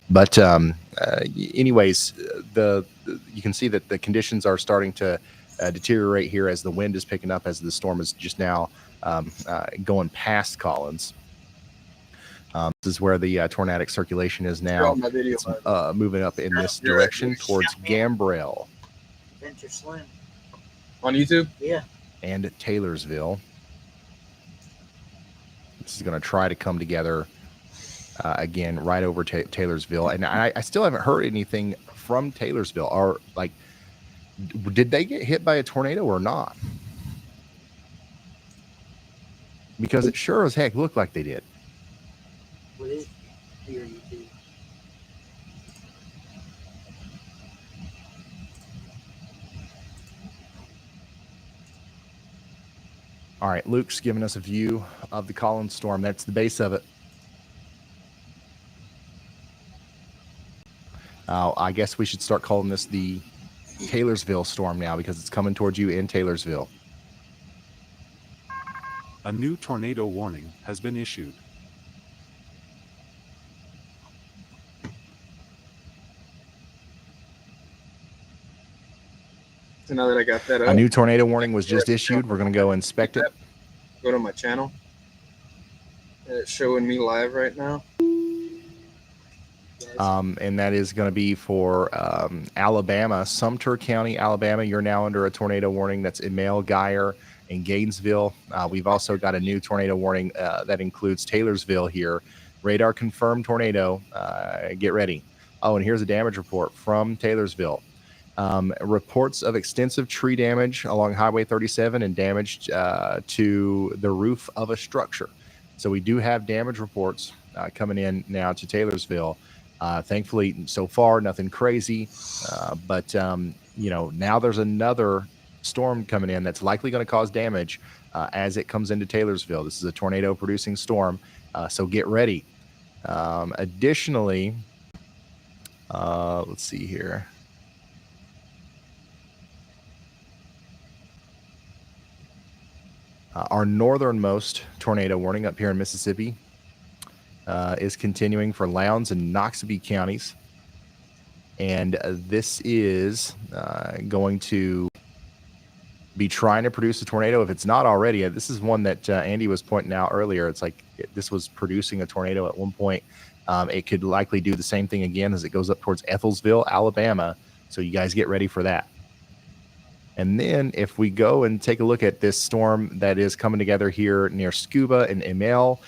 But anyways, you can see that the conditions are starting to deteriorate here as the wind is picking up, as the storm is just now going past Collins. This is where the tornadic circulation is You're now. on my video, It's by the way. moving up in this You're direction towards Gambrell Adventure Slim. on YouTube? Yeah. and Taylorsville. This is going to try to come together again right over Taylorsville. And I still haven't heard anything from Taylorsville. Or like, did they get hit by a tornado or not? Because it sure as heck looked like they did. What is here you do? All right, Luke's giving us a view of the Collins storm. That's the base of it. I guess we should start calling this the Taylorsville storm now, because it's coming towards you in Taylorsville. A new tornado warning has been issued. So now that I got that up, A new tornado warning was just issued. We're going to go inspect it. go to my channel. It's showing me live right now. And that is going to be for Alabama, Sumter County, Alabama. You're now under a tornado warning. That's Emile, Geyer, and Gainesville. We've also got a new tornado warning that includes Taylorsville here. Radar confirmed tornado. Get ready. Oh, and here's a damage report from Taylorsville. Reports of extensive tree damage along Highway 37 and damage to the roof of a structure. So we do have damage reports coming in now to Taylorsville. Thankfully, so far, nothing crazy. But now there's another storm coming in that's likely going to cause damage as it comes into Taylorsville. This is a tornado-producing storm, so get ready. Additionally, let's see here. Our northernmost tornado warning up here in Mississippi is continuing for Lowndes and Noxubee counties. And this is going to be trying to produce a tornado if it's not already. This is one that Andy was pointing out earlier. It's like this was producing a tornado at one point. It could likely do the same thing again as it goes up towards Ethelsville, Alabama. So you guys get ready for that. And then if we go and take a look at this storm that is coming together here near Scuba and Emile,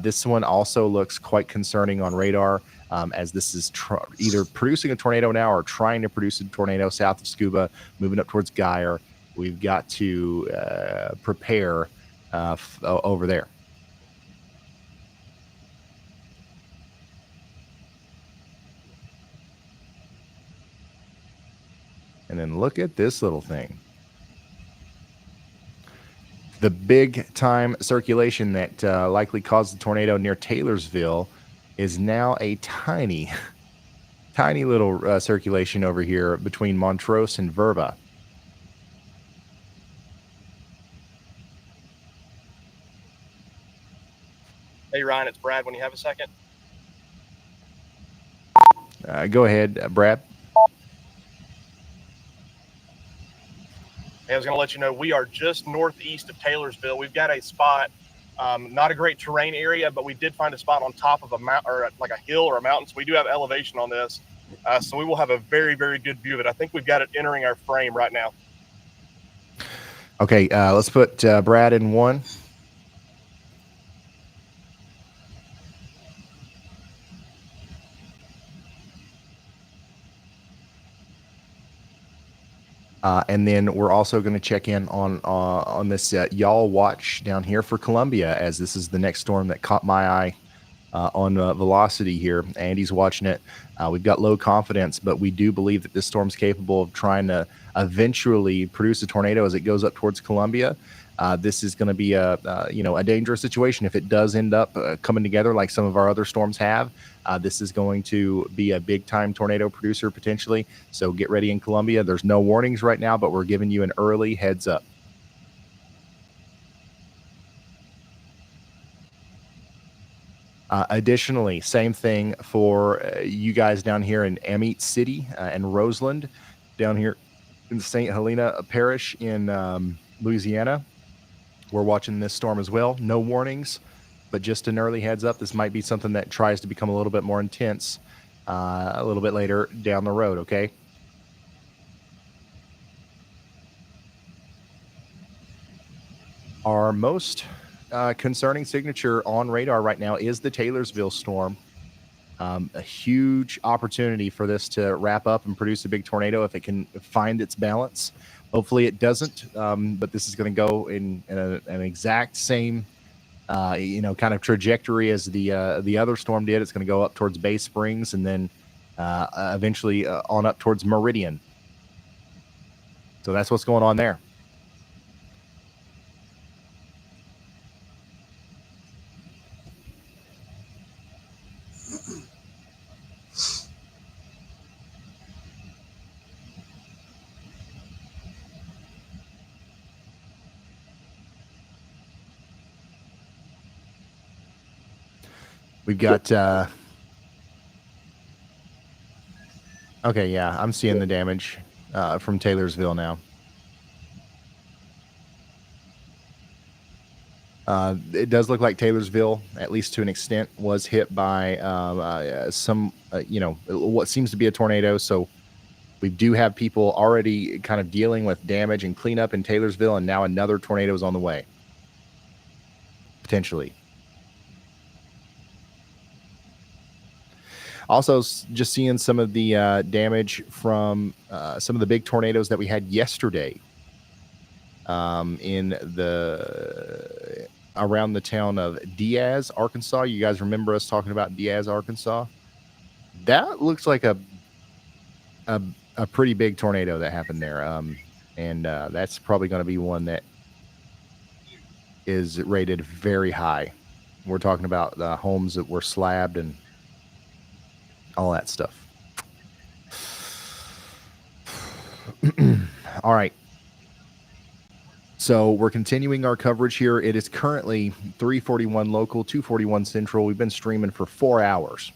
this one also looks quite concerning on radar, as this is either producing a tornado now or trying to produce a tornado south of Scuba, moving up towards Geyer. We've got to prepare over there. And then look at this little thing. The big time circulation that likely caused the tornado near Taylorsville is now a tiny little circulation over here between Montrose and Verba. Hey, Ryan, it's Brad. When you have a second. Go ahead, Brad. Hey, I was going to let you know we are just northeast of Taylorsville. We've got a spot, not a great terrain area, but we did find a spot on top of a mountain, or like a hill or a mountain. So we do have elevation on this. So we will have a very, very good view of it. I think we've got it entering our frame right now. Okay, let's put Brad in one. And then we're also going to check in on this y'all watch down here for Columbia, as this is the next storm that caught my eye on velocity here. Andy's watching it. We've got low confidence, but we do believe that this storm's capable of trying to eventually produce a tornado as it goes up towards Columbia. This is going to be a dangerous situation if it does end up coming together like some of our other storms have. This is going to be a big time tornado producer potentially. So get ready in Columbia. There's no warnings right now, but we're giving you an early heads up. Additionally, same thing for you guys down here in Amite City and Roseland, down here in St. Helena Parish in Louisiana. We're watching this storm as well. No warnings, but just an early heads up. This might be something that tries to become a little bit more intense a little bit later down the road, okay? Our most concerning signature on radar right now is the Taylorsville storm. A huge opportunity for this to wrap up and produce a big tornado if it can find its balance. Hopefully it doesn't, but this is going to go in an exact same, kind of trajectory as the other storm did. It's going to go up towards Bay Springs and then eventually on up towards Meridian. So that's what's going on there. We've got, okay, yeah, I'm seeing the damage from Taylorsville now. It does look like Taylorsville, at least to an extent, was hit by some, what seems to be a tornado. So we do have people already kind of dealing with damage and cleanup in Taylorsville, and now another tornado is on the way, potentially. Also, just seeing some of the damage from some of the big tornadoes that we had yesterday in around the town of Diaz, Arkansas. You guys remember us talking about Diaz, Arkansas? That looks like a pretty big tornado that happened there, and that's probably going to be one that is rated very high. We're talking about the homes that were slabbed and all that stuff. All right. So we're continuing our coverage here. It is currently 3:41 local, 2:41 central. We've been streaming for 4 hours.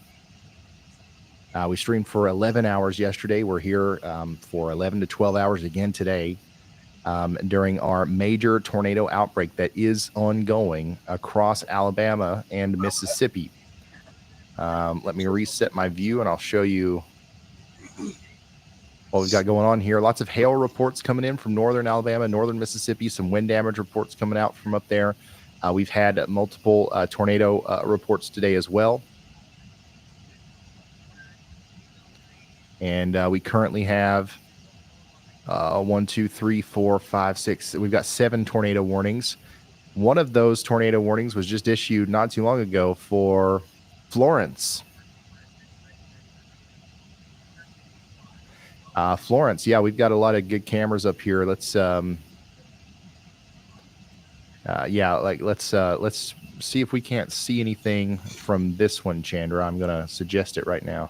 We streamed for 11 hours yesterday. We're here for 11 to 12 hours again today during our major tornado outbreak that is ongoing across Alabama and Mississippi. Let me reset my view and I'll show you what we've got going on here. Lots of hail reports coming in from northern Alabama, northern Mississippi, some wind damage reports coming out from up there. We've had multiple tornado reports today as well. And we currently have 1, 2, 3, 4, 5, 6. We've got 7 tornado warnings. One of those tornado warnings was just issued not too long ago for Florence. Florence, yeah, we've got a lot of good cameras up here. Let's see if we can't see anything from this one, Chandra. I'm gonna suggest it right now.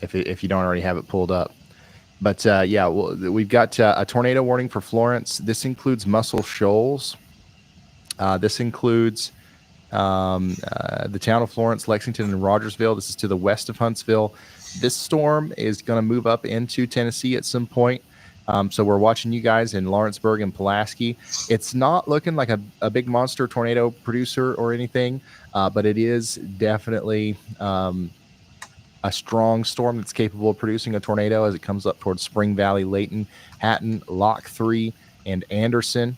If you don't already have it pulled up. But we've got a tornado warning for Florence. This includes Muscle Shoals. This includes the town of Florence, Lexington, and Rogersville. This is to the west of Huntsville. This storm is going to move up into Tennessee at some point. So we're watching you guys in Lawrenceburg and Pulaski. It's not looking like a big monster tornado producer or anything, but it is definitely a strong storm that's capable of producing a tornado as it comes up towards Spring Valley, Layton, Hatton, Lock 3, and Anderson.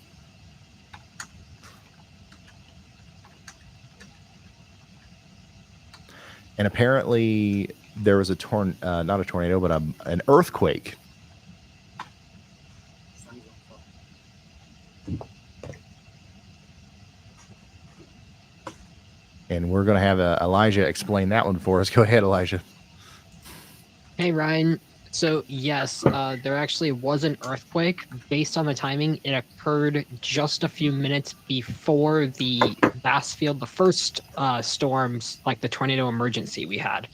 And apparently there was not a tornado, but an earthquake. And we're going to have Elijah explain that one for us. Go ahead, Elijah. Hey, Ryan. So, yes, there actually was an earthquake. Based on the timing, it occurred just a few minutes before the Bassfield, the first storms, like the tornado emergency we had.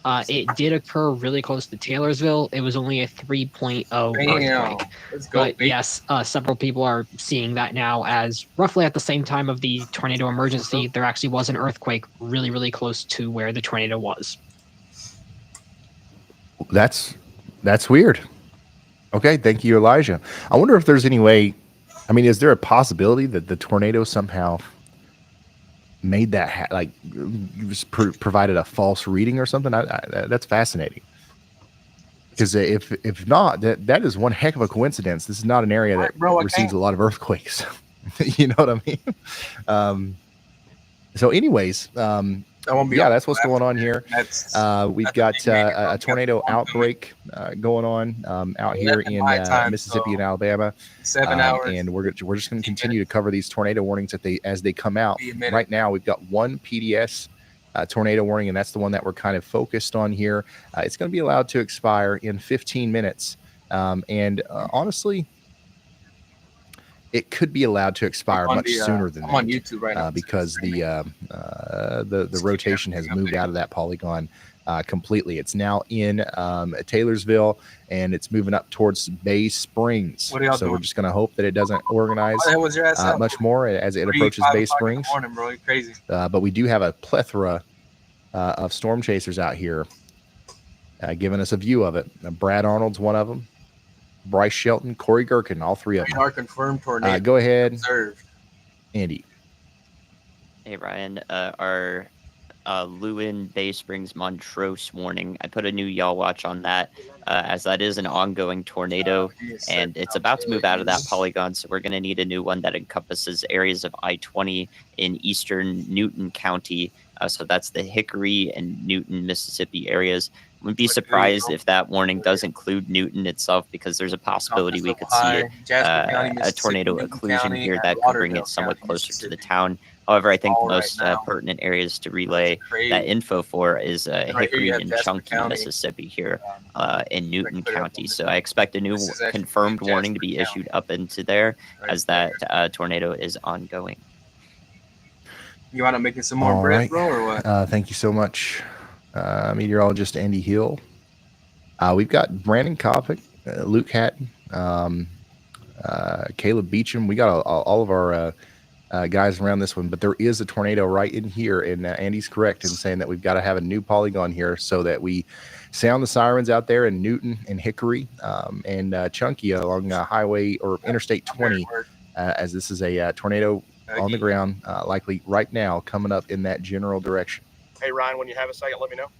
It did occur really close to Taylorsville. It was only a 3.0 earthquake. Let's go. But yes, several people are seeing that now as roughly at the same time of the tornado emergency, there actually was an earthquake really, really close to where the tornado was. That's weird. Okay, thank you, Elijah. I wonder if there's any way. I mean, is there a possibility that the tornado somehow made that provided a false reading or something? That's fascinating. Because if not, that is one heck of a coincidence. This is not an area that receives a lot of earthquakes. You know what I mean? So, anyways, that's what's going on here. We've got a tornado outbreak going on out here in Mississippi and Alabama. 7 hours. And we're just going to continue to cover these tornado warnings as they come out. Right now, we've got one PDS tornado warning, and that's the one that we're kind of focused on here. It's going to be allowed to expire in 15 minutes. Honestly, it could be allowed to expire much sooner than that. I'm on YouTube right now because the rotation has moved out of that polygon completely. It's now in Taylorsville, and it's moving up towards Bay Springs. What are y'all doing? We're just going to hope that it doesn't organize much more as it approaches Bay Springs. Morning, bro. You're crazy. But we do have a plethora of storm chasers out here giving us a view of it. Brad Arnold's one of them. Bryce Shelton, Corey Gherkin, all three of them. Our confirmed tornado. Go ahead, Observed. Andy. Hey, Ryan. Our Lewin, Bay Springs, Montrose warning. I put a new Y'all Watch on that as that is an ongoing tornado, and it's about to move out of that polygon, so we're going to need a new one that encompasses areas of I-20 in eastern Newton County. So that's the Hickory and Newton, Mississippi areas. Wouldn't be surprised if that warning does include Newton itself, because there's a possibility we could see a tornado occlusion here that could bring it somewhat closer to the town. However, I think the most pertinent areas to relay that info for is Hickory and Chunky, Mississippi here in Newton County. So I expect a new confirmed warning to be issued up into there as that tornado is ongoing. You want to make some more bread, bro, or what? Thank you so much, meteorologist Andy Hill. We've got Brandon Kopic, Luke Hatton, Caleb Beecham. We got all of our guys around this one, but there is a tornado right in here, and Andy's correct in saying that we've got to have a new polygon here so that we sound the sirens out there in Newton and Hickory and Chunky along Highway or Interstate 20, as this is a tornado on the ground, likely right now coming up in that general direction. Hey, Ryan, when you have a second, let me know.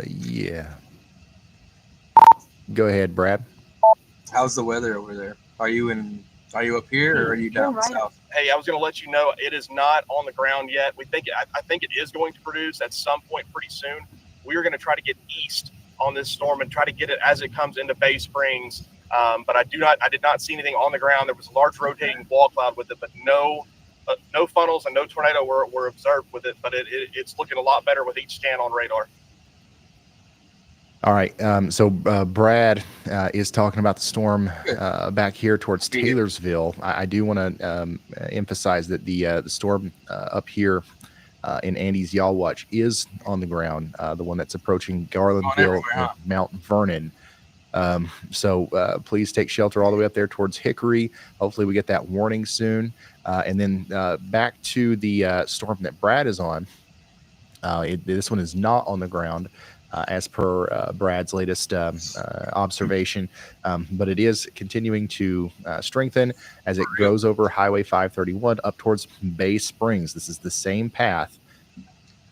Yeah. Go ahead, Brad. How's the weather over there? Are you up here, or are you down south? Hey, I was going to let you know it is not on the ground yet. I think it is going to produce at some point pretty soon. We are going to try to get east on this storm and try to get it as it comes into Bay Springs. But I did not see anything on the ground. There was a large rotating wall cloud with it, but no funnels and no tornado were observed with it. But it's looking a lot better with each scan on radar. All right. So Brad is talking about the storm back here towards Taylorsville. I do want to emphasize that the storm up here in Andy's Y'all Watch is on the ground, the one that's approaching Garlandville and Mount Vernon. So please take shelter all the way up there towards Hickory. Hopefully we get that warning soon. And then back to the storm that Brad is on. This one is not on the ground as per Brad's latest observation, but it is continuing to strengthen as it goes over Highway 531 up towards Bay Springs. This is the same path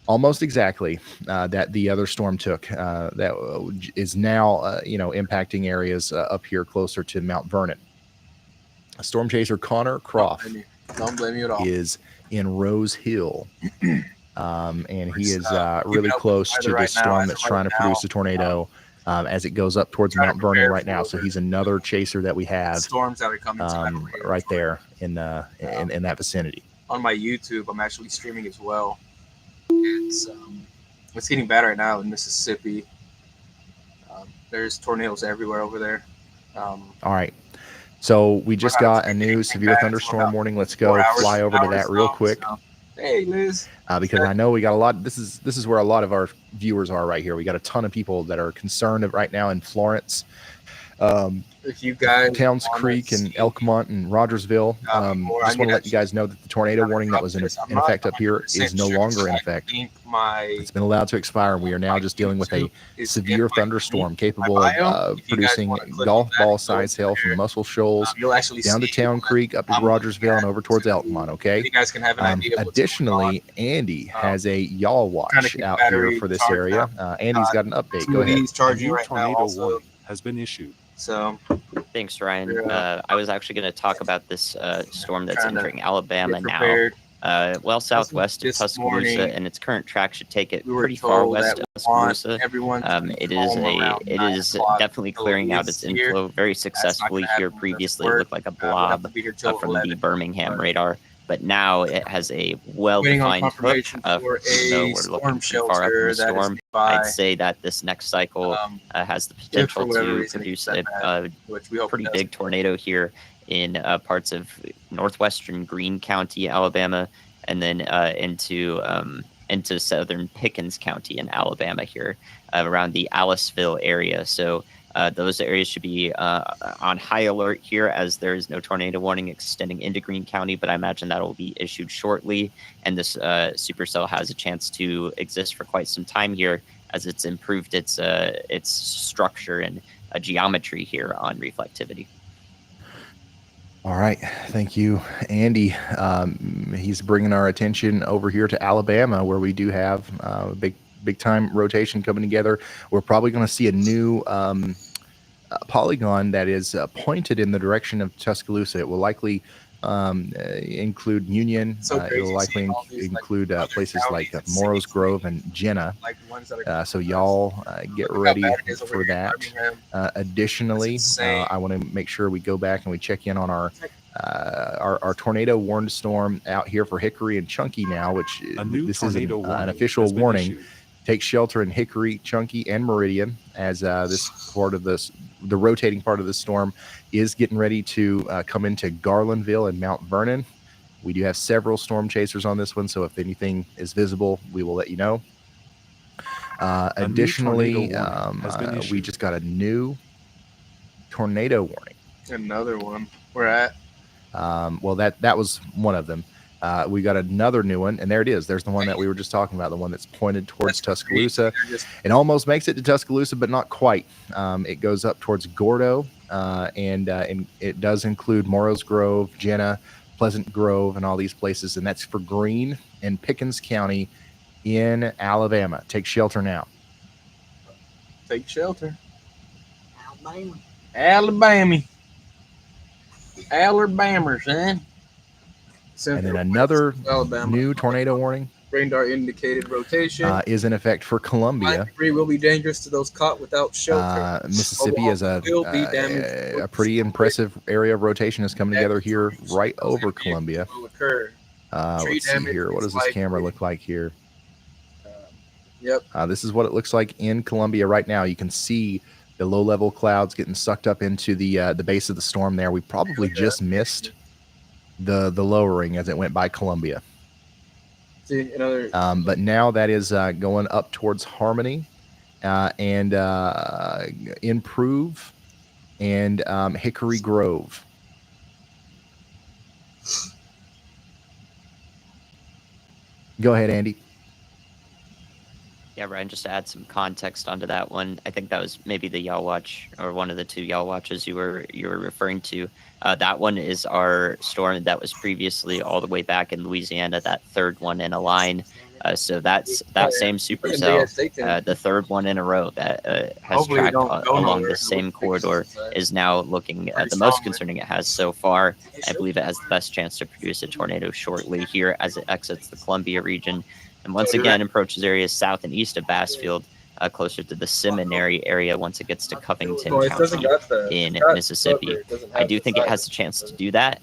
almost exactly that the other storm took that is now impacting areas up here closer to Mount Vernon. Storm chaser Connor Croft Don't blame you at all. is in Rose Hill, and he is really close to this storm that's trying to produce a tornado as it goes up towards Mount Vernon right now. So he's another chaser that we have Storms that are coming right there in that vicinity. On my YouTube, I'm actually streaming as well. It's getting bad right now in Mississippi. There's tornadoes everywhere over there. All right. So we just got a new severe thunderstorm warning. Let's go fly over to that real quick. Hey, Liz. because I know we got a lot. This is where a lot of our viewers are right here. We got a ton of people that are concerned right now in Florence, If you guys Towns wanna Creek and see, Elkmont and Rogersville. more, Just I want to need let you guys know that the tornado warning that was in effect up here 100% is no sure, longer in I effect. think It's been allowed to expire, and we are now just dealing with a YouTube is severe in my thunderstorm link, capable my of bio. If you guys producing wanna click golf on that ball and go size hail from there, Muscle Shoals you'll actually down to see Town what Creek, up to I'm looking Rogersville, and at over towards to- Elkmont. Okay. You guys can have an idea of what's Additionally, Andy has a Yawl Trying to watch keep out battery here for this charged area. up. Andy's got an update. Two Go of ahead. these A charging new right now tornado also. warning has been issued. So Thanks, Ryan. Yeah. I was actually going to talk about this storm that's Trying to entering Alabama get now. prepared. Well southwest of This Tuscaloosa, morning, and its current track should take it we were pretty far told west that of we want Tuscaloosa. everyone to be It is home around it 9 is o'clock. definitely So clearing out it's its here. inflow very That's not successfully gonna here. happen because Previously, it work. looked like a We'll have blob to be here till from 11. the Birmingham But radar, but now it has a waiting on well-defined hook. confirmation for Even though a we're storm looking pretty far up in shelter the that is storm, nearby, I'd say that this next cycle has the if for potential whatever to reason produce it's that bad, which we hope pretty it doesn't. big tornado here in parts of northwestern Greene County, Alabama, and then into southern Pickens County in Alabama here, around the Aliceville area. So those areas should be on high alert here, as there is no tornado warning extending into Greene County, but I imagine that will be issued shortly. And this supercell has a chance to exist for quite some time here, as it's improved its structure and geometry here on reflectivity. All right. Thank you, Andy. He's bringing our attention over here to Alabama, where we do have a big time rotation coming together. We're probably going to see a new polygon that is pointed in the direction of Tuscaloosa. It will likely include Union. So It crazy will likely seeing all these, include other places like counties and Morrows cities Grove and Jenna. like the ones that are So y'all get Look how ready bad it is over for here in that. Birmingham. Additionally, That's insane. I want to make sure we go back and we check in on our tornado warned storm out here for Hickory and Chunky now, which A new this is tornado an warning official has been warning. issued. Take shelter in Hickory, Chunky, and Meridian, as this part of the rotating part of the storm is getting ready to come into Garlandville and Mount Vernon. We do have several storm chasers on this one, so if anything is visible, we will let you know. Additionally, tornado warning has been we issued. just got a new tornado warning. Another one. We're at Well, that was one of them. We got another new one, and there it is. There's the one that we were just talking about, the one that's pointed towards Tuscaloosa. It almost makes it to Tuscaloosa, but not quite. It goes up towards Gordo, and it does include Morrows Grove, Jenna, Pleasant Grove, and all these places, and that's for Greene and Pickens County in Alabama. Take shelter now. Take shelter. Alabama. Alabama, son. And then another Alabama. new tornado warning Radar indicated rotation. is in effect for Columbia. 9 degree will be dangerous to those caught without shelter. Mississippi is Will be damaged. a pretty impressive area of rotation is coming together here right over Columbia. Will occur. Tree Let's see damage here. What is does this camera likely. look like here? Yep. This is what it looks like in Columbia right now. You can see the low-level clouds getting sucked up into the base of the storm there. We probably just missed the lowering as it went by Columbia. See another. But now that is going up towards Harmony and Improve and Hickory Grove. Go ahead, Andy. Yeah, Ryan, just to add some context onto that one, I think that was maybe the Y'all Watch, or one of the two Y'all Watches you were referring to. That one is our storm that was previously all the way back in Louisiana, that third one in a line. So that's that same supercell, the third one in a row that has Hopefully tracked don't go along nowhere. the same corridor, is now looking Pretty the most solid. concerning it has so far. I believe it has the best chance to produce a tornado shortly here as it exits the Columbia region. And once again, approaches areas south and east of Bassfield, closer to the Seminary area once it gets to Covington County in Mississippi. I do think it has a chance to do that.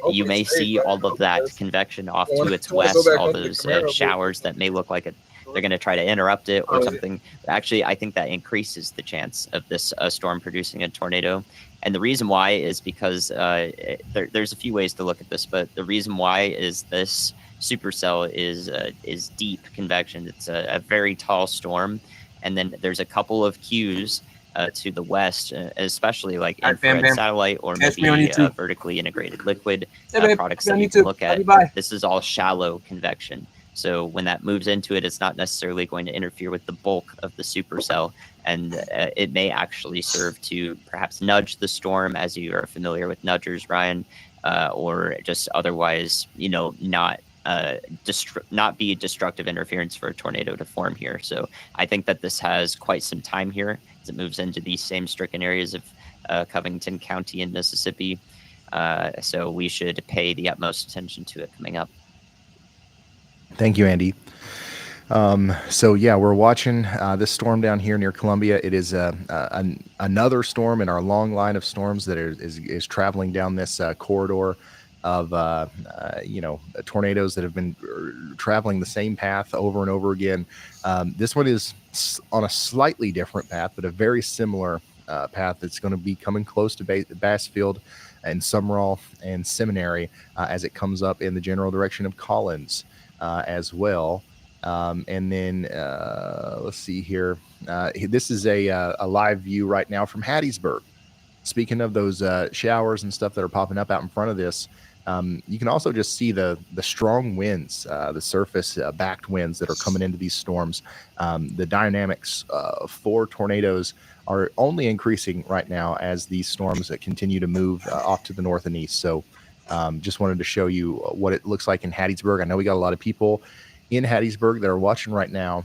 You may see all of that convection off to its west, all those showers that may look like they're going to try to interrupt it or something. Actually, I think that increases the chance of this storm producing a tornado. And the reason why is because there's a few ways to look at this, but the reason why is this supercell is deep convection. It's a very tall storm, and then there's a couple of cues to the west, especially like All right, Bam infrared Bam. satellite or Catch me on maybe YouTube. vertically integrated liquid Hey, babe. products Be that on you can YouTube. look Love at. you, bye. This is all shallow convection. So when that moves into it, it's not necessarily going to interfere with the bulk of the supercell, and it may actually serve to perhaps nudge the storm, as you are familiar with nudgers, Ryan, or just otherwise, not not be destructive interference for a tornado to form here. So I think that this has quite some time here as it moves into these same stricken areas of Covington County in Mississippi. So we should pay the utmost attention to it coming up. Thank you, Andy. So yeah, we're watching this storm down here near Columbia. It is another storm in our long line of storms that is traveling down this corridor of tornadoes that have been traveling the same path over and over again. This one is on a slightly different path, but a very similar path that's going to be coming close to Bassfield and Sumrall and Seminary as it comes up in the general direction of Collins as well. And then let's see here. This is a live view right now from Hattiesburg. Speaking of those showers and stuff that are popping up out in front of this, you can also just see the strong winds, the surface backed winds that are coming into these storms. The dynamics for tornadoes are only increasing right now as these storms continue to move off to the north and east. So just wanted to show you what it looks like in Hattiesburg. I know we got a lot of people in Hattiesburg that are watching right now,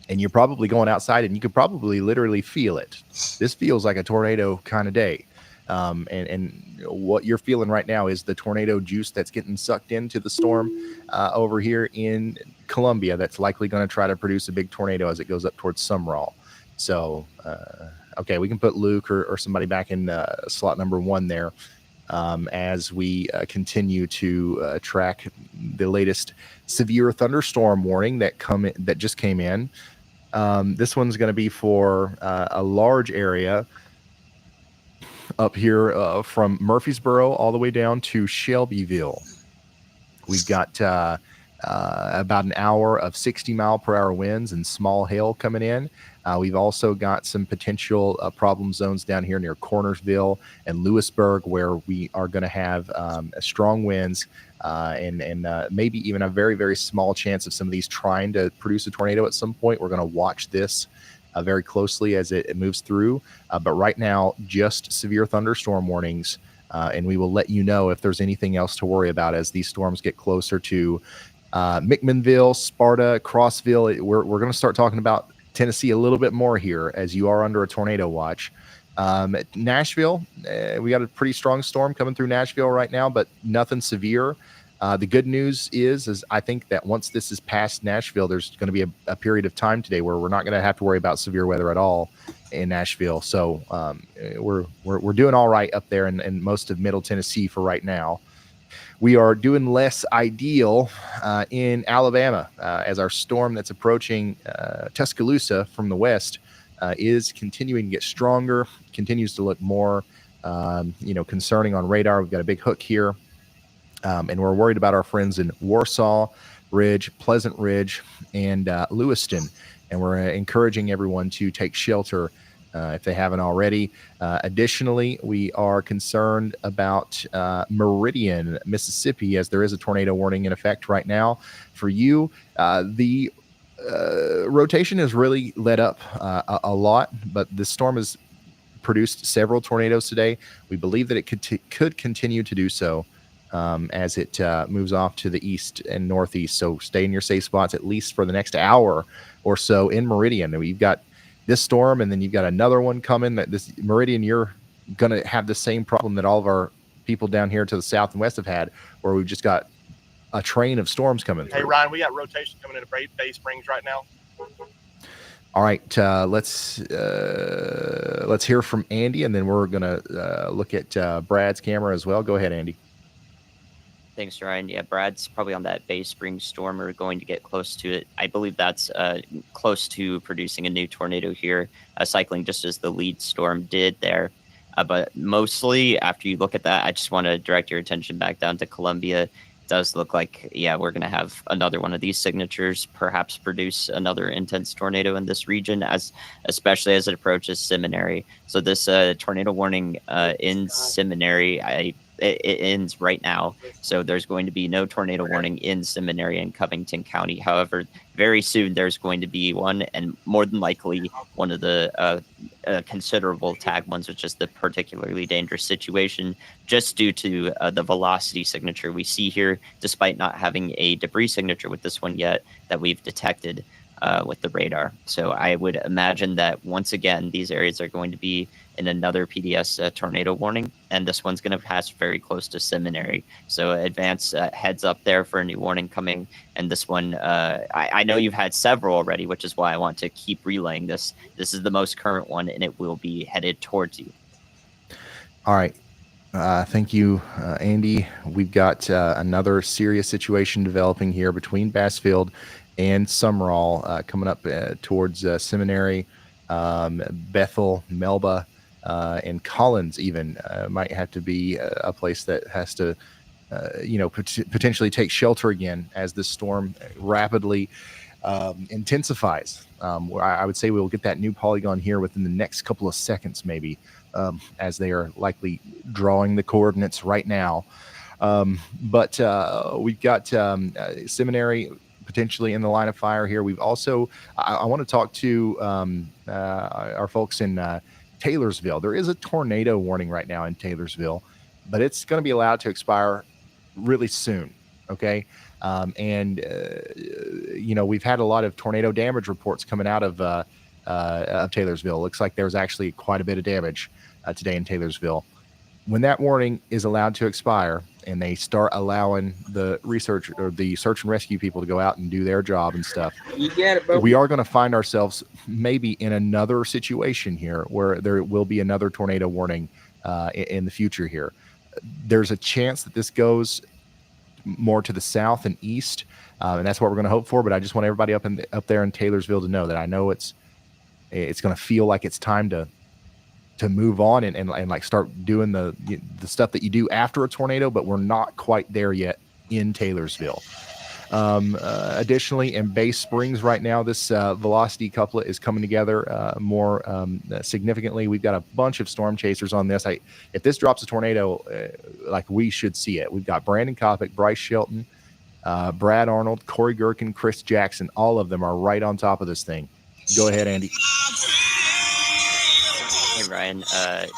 and you're probably going outside and you could probably literally feel it. This feels like a tornado kind of day. And what you're feeling right now is the tornado juice that's getting sucked into the storm over here in Columbia that's likely going to try to produce a big tornado as it goes up towards Sumrall. So, okay, we can put Luke or somebody back in slot number 1 there. As we continue to track the latest severe thunderstorm warning that just came in. This one's going to be for a large area up here from Murfreesboro all the way down to Shelbyville. We've got about an hour of 60-mile-per-hour winds and small hail coming in. We've also got some potential problem zones down here near Cornersville and Lewisburg, where we are going to have strong winds and maybe even a very, very small chance of some of these trying to produce a tornado at some point. We're going to watch this very closely as it moves through. But right now, just severe thunderstorm warnings. And we will let you know if there's anything else to worry about as these storms get closer to McMinnville, Sparta, Crossville. We're going to start talking about Tennessee a little bit more here as you are under a tornado watch. Nashville, we got a pretty strong storm coming through Nashville right now, but nothing severe. The good news is I think that once this is past Nashville, there's going to be a period of time today where we're not going to have to worry about severe weather at all in Nashville. So we're doing all right up there in most of Middle Tennessee for right now. We are doing less ideal in Alabama as our storm that's approaching Tuscaloosa from the west is continuing to get stronger, continues to look more concerning on radar. We've got a big hook here. And we're worried about our friends in Warsaw Ridge, Pleasant Ridge, and Lewiston. And we're encouraging everyone to take shelter if they haven't already. Additionally, we are concerned about Meridian, Mississippi, as there is a tornado warning in effect right now. For you, the rotation has really let up a lot, but the storm has produced several tornadoes today. We believe that it could continue to do so as it moves off to the east and northeast. So stay in your safe spots at least for the next hour or so in Meridian. We've got this storm, and then you've got another one coming. This Meridian, you're going to have the same problem that all of our people down here to the south and west have had, where we've just got a train of storms coming through. Hey, Ryan, we got rotation coming into Bay Springs right now. All right, let's hear from Andy, and then we're going to look at Brad's camera as well. Go ahead, Andy. Thanks, Ryan. Yeah, Brad's probably on that Bay Springs storm. We're going to get close to it. I believe that's close to producing a new tornado here, cycling just as the lead storm did there. But mostly after you look at that, I just want to direct your attention back down to Columbia does look like, yeah, we're going to have another one of these signatures perhaps produce another intense tornado in this region, especially as it approaches Seminary. So this tornado warning in Seminary, it ends right now. So there's going to be no tornado warning in Seminary and Covington County. However, very soon there's going to be one, and more than likely one of the considerable tag ones, which is the particularly dangerous situation, just due to the velocity signature we see here, despite not having a debris signature with this one yet that we've detected with the radar. So I would imagine that once again, these areas are going to be in another PDS tornado warning, and this one's going to pass very close to Seminary. So advance heads up there for a new warning coming. And this one, I know you've had several already, which is why I want to keep relaying this. This is the most current one, and it will be headed towards you. All right. Thank you, Andy. We've got another serious situation developing here between Bassfield and Summerall, coming up towards Seminary, Bethel, Melba, and Collins even might have to be a place that has to, potentially take shelter again as this storm rapidly intensifies. I would say we'll get that new polygon here within the next couple of seconds, maybe, as they are likely drawing the coordinates right now. But we've got Seminary potentially in the line of fire here. We've also, I want to talk to our folks in Taylorsville. There is a tornado warning right now in Taylorsville, but it's going to be allowed to expire really soon. Okay. We've had a lot of tornado damage reports coming out of Taylorsville. Looks like there's actually quite a bit of damage today in Taylorsville. When that warning is allowed to expire and they start allowing the research or the search and rescue people to go out and do their job and stuff, You get it, bro. we are going to find ourselves maybe in another situation here where there will be another tornado warning in the future here. There's a chance that this goes more to the south and east, and that's what we're going to hope for. But I just want everybody up there in Taylorsville to know that I know it's going to feel like it's time to move on and like start doing the stuff that you do after a tornado, but we're not quite there yet in Taylorsville. Additionally, in Bay Springs right now, this velocity couplet is coming together more significantly. We've got a bunch of storm chasers on this. If this drops a tornado, like we should see it. We've got Brandon Kopic, Bryce Shelton, Brad Arnold, Corey Gherkin, Chris Jackson. All of them are right on top of this thing. Go ahead, Andy. Hey, Ryan,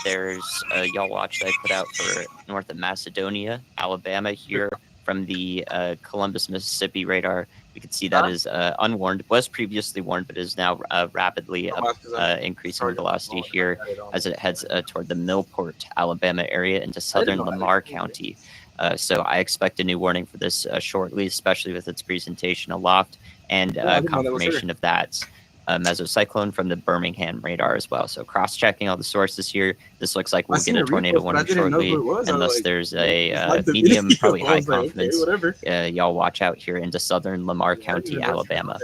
there's a y'all watch that I put out for north of Macedonia, Alabama here from the Columbus, Mississippi radar. We could see that is unwarned, was previously warned, but is now rapidly increasing velocity here as it heads toward the Millport, Alabama area into southern Lamar County. So I expect a new warning for this shortly, especially with its presentation aloft and confirmation of that mesocyclone from the Birmingham radar as well. So cross-checking all the sources here. This looks like we'll get a tornado warning shortly, unless there's a medium, probably high confidence. Y'all watch out here into southern Lamar County, Alabama.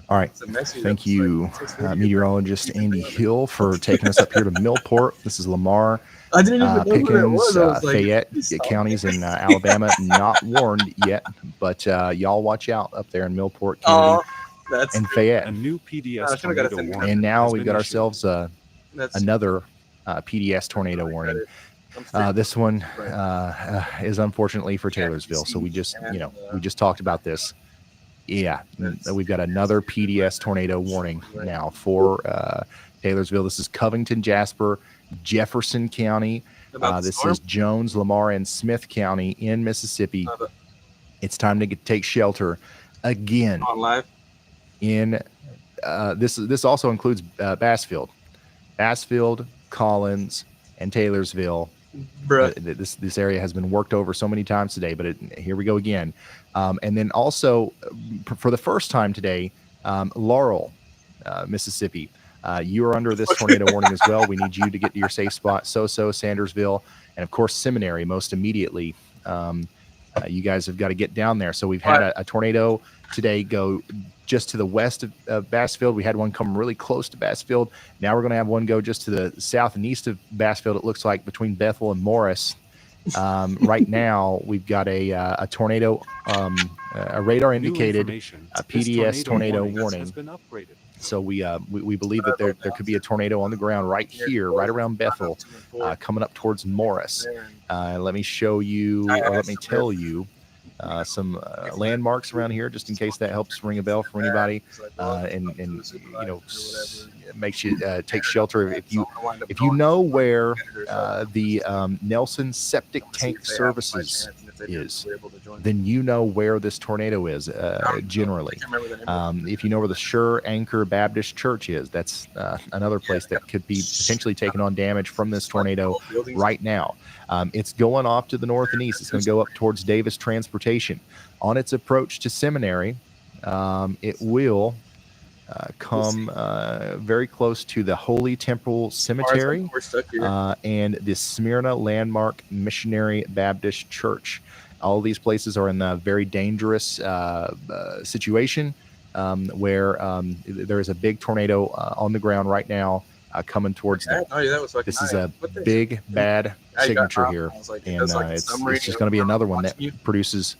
All right. Thank you, meteorologist Andy Hill, for taking us up here to Millport. This is Lamar, Pickens, Fayette counties in Alabama. Not warned yet, but y'all watch out up there in Millport County. And Fayette. A new PDS tornado warning. And now we've got ourselves another PDS tornado warning. This one is unfortunately for Taylorsville. So we just talked about this. Yeah, we've got another PDS tornado warning now for Taylorsville. This is Covington, Jasper, Jefferson County. This is Jones, Lamar, and Smith County in Mississippi. It's time to take shelter again. On live. In this also includes Bassfield, Collins, and Taylorsville. This area has been worked over so many times today, but here we go again. And then also for the first time today, Laurel, Mississippi. You are under this tornado warning as well. We need you to get to your safe spot. Sandersville, and of course Seminary most immediately. You guys have got to get down there. So we've had a tornado today go just to the west of Bassfield. We had one come really close to Bassfield. Now we're going to have one go just to the south and east of Bassfield. It looks like between Bethel and Morris. Right now, we've got a tornado, a radar indicated a PDS tornado warning. So we believe that there could be a tornado on the ground right here, right around Bethel, coming up towards Morris. Let me show you, or let me tell you, some landmarks around here, just in case that helps ring a bell for anybody, and you know, makes you take shelter. If you know where the Nelson Septic Tank Services is, then you know where this tornado is. Generally, if you know where the Sure Anchor Baptist Church is, that's another place that could be potentially taking on damage from this tornado right now. It's going off to the north and east. It's going to go up towards Davis Transportation. On its approach to Seminary, it will come very close to the Holy Temple Cemetery and the Smyrna Landmark Missionary Baptist Church. All these places are in a very dangerous situation where there is a big tornado on the ground right now coming towards them. This is a big, bad signature here, and it's just going to be another one that produces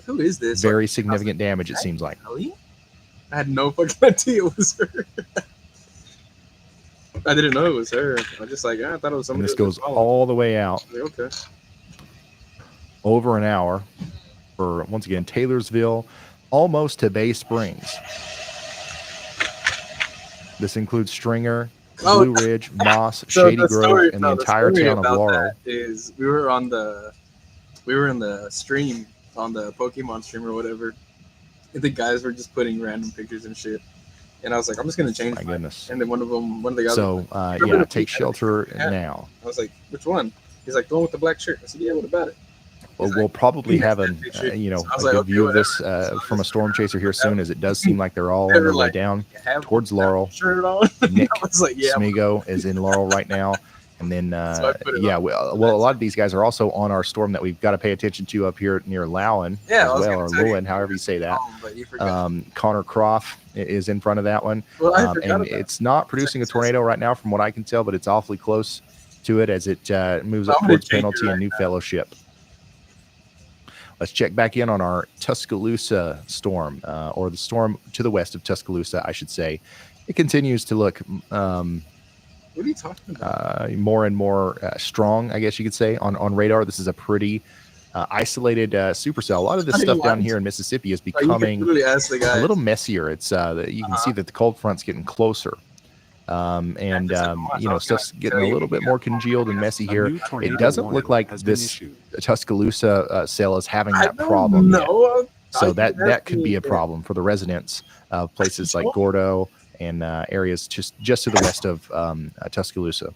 who is this? very significant damage, it seems like. I had no fucking idea it was her. I didn't know it was her. I just I thought it was somebody. And this goes all the way out. Okay. Over an hour for, once again, Taylorsville, almost to Bay Springs. This includes Stringer, Blue Ridge, Moss, Shady Grove, and the entire town of Laurel. Is we were in the stream, on the Pokemon stream or whatever, and the guys were just putting random pictures and shit. And I was like, I'm just gonna change. My goodness. And then one of the guys. So yeah, take shelter now. I was like, which one? He's like, the one with the black shirt. I said, yeah, what about it? Well, we'll probably have a good view of this from a storm chaser here soon, as it does seem like they're all on their way down towards Laurel. Nick Smigo is in Laurel right now. And then, a lot of these guys are also on our storm that we've got to pay attention to up here near Lowen as well, or Lewin, however you say that. Connor Croft is in front of that one. And it's not producing a tornado right now from what I can tell, but it's awfully close to it as it moves up towards Penalty and New Fellowship. Let's check back in on our Tuscaloosa storm, or the storm to the west of Tuscaloosa, I should say. It continues to look what are you talking about? More and more strong, I guess you could say, on radar. This is a pretty isolated supercell. A lot of this stuff down here in Mississippi is becoming a little messier. It's you can see that the cold front's getting closer. Stuff's getting a little bit more congealed and messy here. It doesn't look like this Tuscaloosa cell is having that problem yet. So that could be a problem for the residents of places like Gordo and areas just to the west of Tuscaloosa.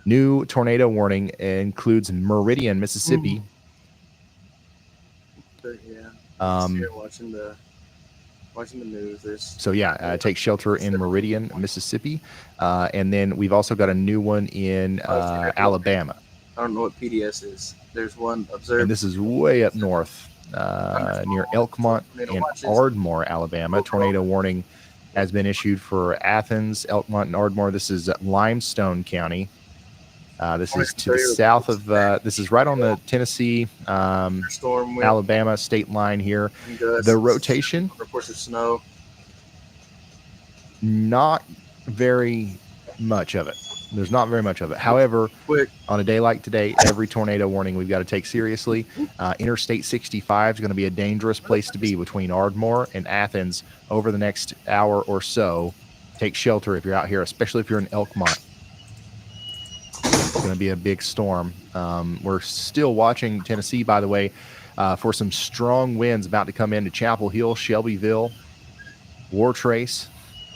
New tornado warning includes Meridian, Mississippi. Watching the news. So take shelter in Meridian, Mississippi, and then we've also got a new one in Alabama. I don't know what PDS is. There's one observed, and this is way up north near Elkmont and Ardmore, Alabama. Tornado warning has been issued for Athens, Elkmont, and Ardmore. This is Limestone County. This is to the south of, this is right on the Tennessee, Alabama state line here. The rotation, reports of snow. Not very much of it. There's not very much of it. However, on a day like today, every tornado warning we've got to take seriously. Interstate 65 is going to be a dangerous place to be between Ardmore and Athens over the next hour or so. Take shelter if you're out here, especially if you're in Elkmont. It's going to be a big storm. We're still watching Tennessee, by the way, for some strong winds about to come into Chapel Hill, Shelbyville, Wartrace.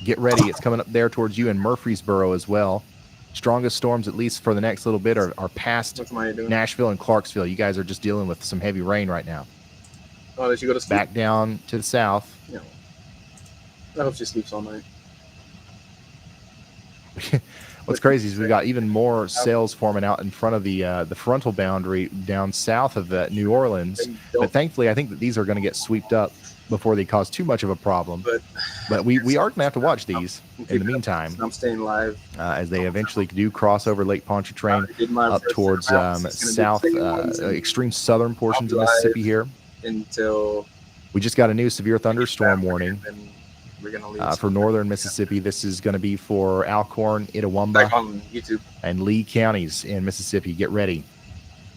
Get ready. It's coming up there towards you in Murfreesboro as well. Strongest storms, at least for the next little bit, are past Nashville and Clarksville. You guys are just dealing with some heavy rain right now. Oh, did you go to sleep? Back down to the south. Yeah. I hope she sleeps all night. What's crazy is we've got even more cells forming out in front of the frontal boundary down south of New Orleans. But thankfully, I think that these are going to get swept up before they cause too much of a problem. But we are going to have to watch these in the meantime. I'm staying live. As they eventually do cross over Lake Pontchartrain up first towards south, extreme southern portions of Mississippi here. Until we just got a new severe thunderstorm warning we're gonna leave for northern Mississippi. This is going to be for Alcorn, Itawamba, on YouTube and Lee counties in Mississippi. Get ready.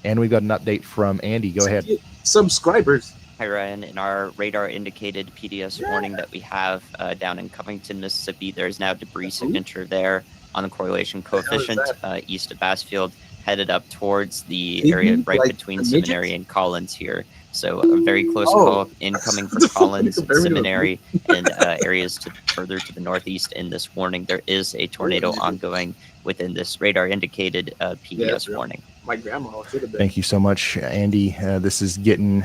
And we've got an update from Andy. Go ahead. Subscribers. Hi, Ryan. In our radar indicated PDS warning that we have down in Covington, Mississippi, there's now debris signature there on the correlation coefficient east of Bassfield, headed up towards the area right between Seminary and Collins here. So a very close call incoming for Collins, Seminary, and areas further to the northeast in this warning. There is a tornado ongoing within this radar indicated PDS warning. My grandma should have been. Thank you so much, Andy. This is getting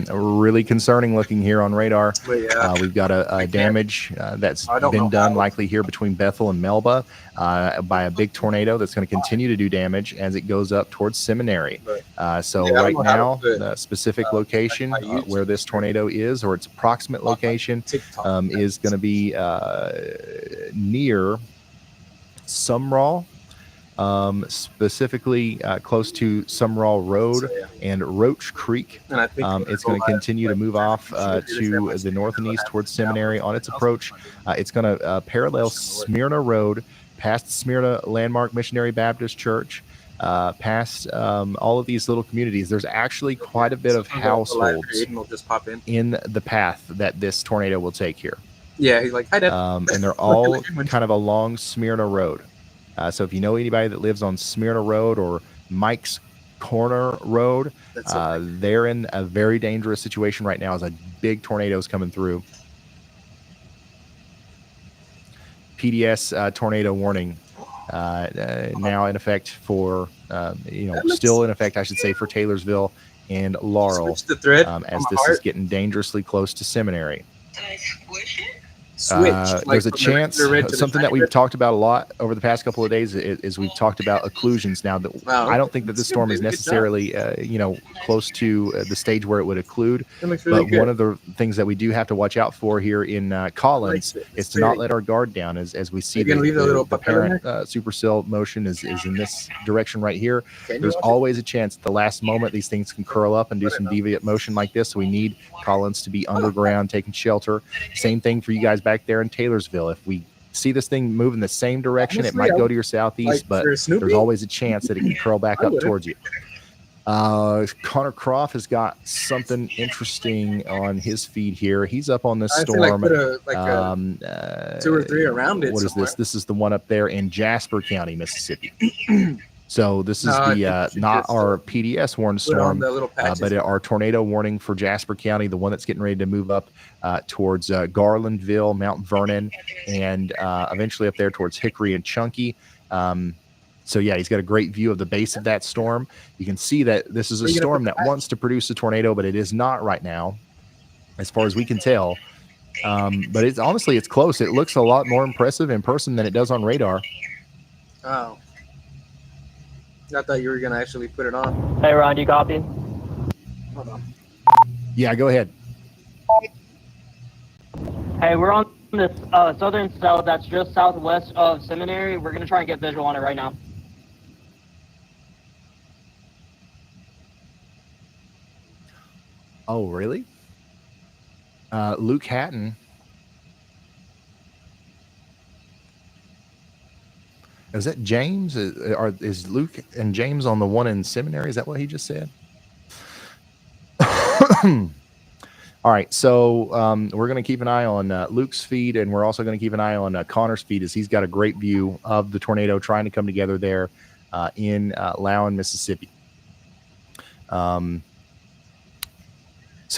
really concerning looking here on radar. We've got a damage that's been done likely here between Bethel and Melba by a big tornado that's going to continue to do damage as it goes up towards Seminary. So right now, the specific location where this tornado is, or its approximate location, is going to be near Sumrall. Specifically close to Sumrall Road and Roach Creek. It's going to continue to move off to the north and east towards Seminary on its approach. It's going to parallel Smyrna Road, past Smyrna Landmark Missionary Baptist Church, past all of these little communities. There's actually quite a bit of households in the path that this tornado will take here. Yeah, he's like, hi, Dad. And they're all kind of along Smyrna Road. So if you know anybody that lives on Smyrna Road or Mike's Corner Road, they're in a very dangerous situation right now as a big tornado is coming through. PDS tornado warning now in effect for, still in effect, I should say, for Taylorsville and Laurel as this is getting dangerously close to Seminary. There's a chance, something that we've talked about a lot over the past couple of days is we've talked about occlusions. Now, I don't think that this storm is necessarily, close to the stage where it would occlude. But one of the things that we do have to watch out for here in Collins is to not let our guard down as we see the apparent supercell motion is in this direction right here. There's always a chance at the last moment these things can curl up and do some deviant motion like this. So we need Collins to be underground, taking shelter. Same thing for you guys back there in Taylorsville. If we see this thing move in the same direction, it might go to your southeast, but there's always a chance that it can curl back up towards you. Connor Croft has got something interesting on his feed here. He's up on this storm. Put a 2 or 3 around it. What is this? This is the one up there in Jasper County, Mississippi. So this is not our PDS warned storm, but our tornado warning for Jasper County, the one that's getting ready to move up towards Garlandville, Mount Vernon, and eventually up there towards Hickory and Chunky. So yeah, he's got a great view of the base of that storm. You can see that this is a storm that wants to produce a tornado, but it is not right now, as far as we can tell. But it's honestly, it's close. It looks a lot more impressive in person than it does on radar. Oh. I thought you were going to actually put it on. Hey, Ron, you copy? Hold on. Yeah, go ahead. Hey, we're on this southern cell that's just southwest of Seminary. We're going to try and get visual on it right now. Oh, really? Luke Hatton. Is that James? Is Luke and James on the one in Seminary? Is that what he just said? All right, so we're going to keep an eye on Luke's feed, and we're also going to keep an eye on Connor's feed, as he's got a great view of the tornado trying to come together there in Loudon, Mississippi. So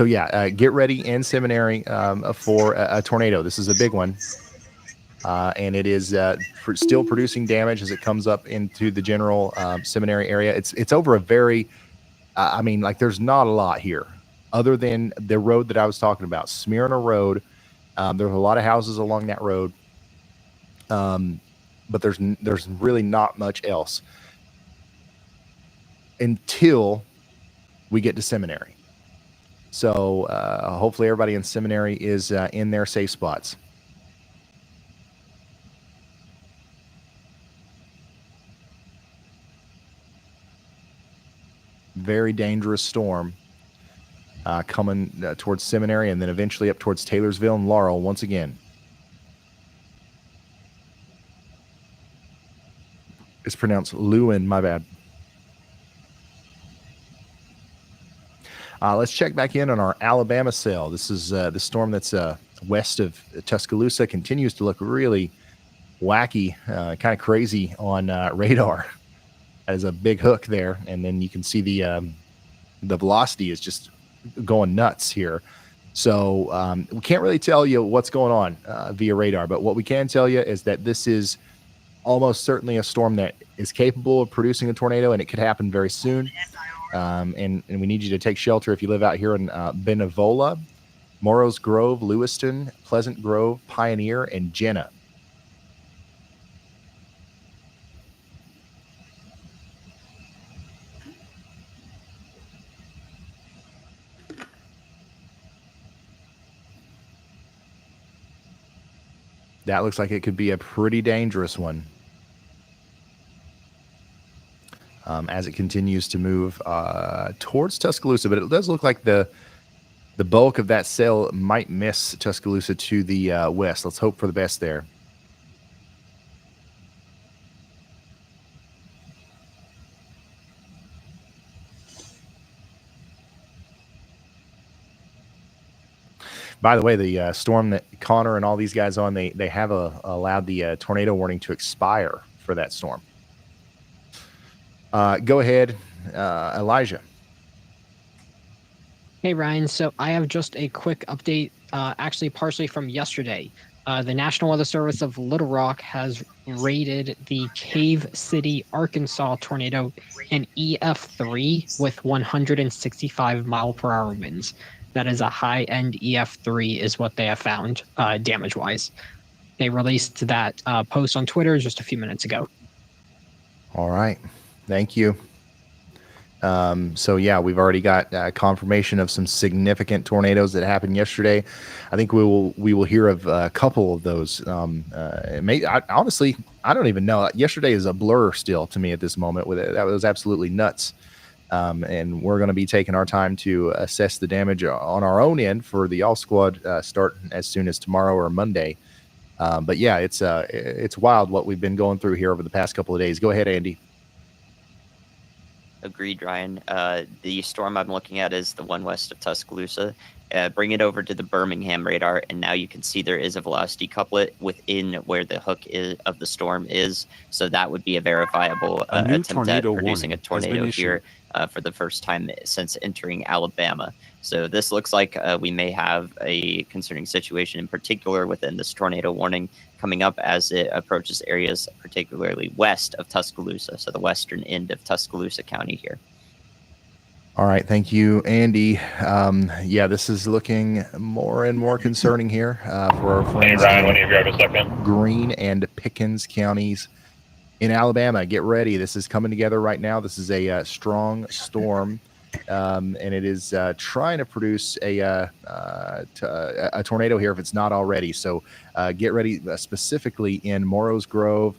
yeah, get ready in Seminary for a tornado. This is a big one. And it is still producing damage as it comes up into the general Seminary area. It's over a very, there's not a lot here other than the road that I was talking about, Smyrna Road. There's a lot of houses along that road, but there's really not much else until we get to Seminary. So hopefully everybody in seminary is in their safe spots. Very dangerous storm coming towards seminary and then eventually up towards Taylorsville and Laurel once again. It's pronounced Lewin, my bad. Let's check back in on our Alabama cell. This is the storm that's west of Tuscaloosa. Continues to look really wacky, kind of crazy on radar. As a big hook there, and then you can see the velocity is just going nuts here. So we can't really tell you what's going on via radar, but what we can tell you is that this is almost certainly a storm that is capable of producing a tornado, and it could happen very soon. And we need you to take shelter if you live out here in Benevola, Morrows Grove, Lewiston, Pleasant Grove, Pioneer, and Jenna. That looks like it could be a pretty dangerous one as it continues to move towards Tuscaloosa. But it does look like the bulk of that cell might miss Tuscaloosa to the west. Let's hope for the best there. By the way, the storm that Connor and all these guys on, they have allowed the tornado warning to expire for that storm. Go ahead, Elijah. Hey, Ryan. So I have just a quick update, actually partially from yesterday. The National Weather Service of Little Rock has rated the Cave City, Arkansas tornado an EF3 with 165 mile per hour winds. That is a high-end EF3 is what they have found damage-wise. They released that post on Twitter just a few minutes ago. All right. Thank you. So yeah, we've already got confirmation of some significant tornadoes that happened yesterday. I think we will hear of a couple of those. Honestly, I don't even know. Yesterday is a blur still to me at this moment. With it, that was absolutely nuts. And we're going to be taking our time to assess the damage on our own end for the All Squad start as soon as tomorrow or Monday. But yeah, it's wild what we've been going through here over the past couple of days. Go ahead, Andy. Agreed, Ryan. The storm I'm looking at is the one west of Tuscaloosa. Bring it over to the Birmingham radar, and now you can see there is a velocity couplet within where the hook of the storm is. So that would be a verifiable attempt at producing a tornado here for the first time since entering Alabama. So this looks like we may have a concerning situation, in particular within this tornado warning coming up as it approaches areas particularly west of Tuscaloosa, so the western end of Tuscaloosa County here. All right, thank you, Andy. Yeah, this is looking more and more concerning here for our friends in Greene and Pickens counties in Alabama. Get ready. This is coming together right now. This is a strong storm, and it is trying to produce a tornado here if it's not already. So get ready specifically in Morrows Grove,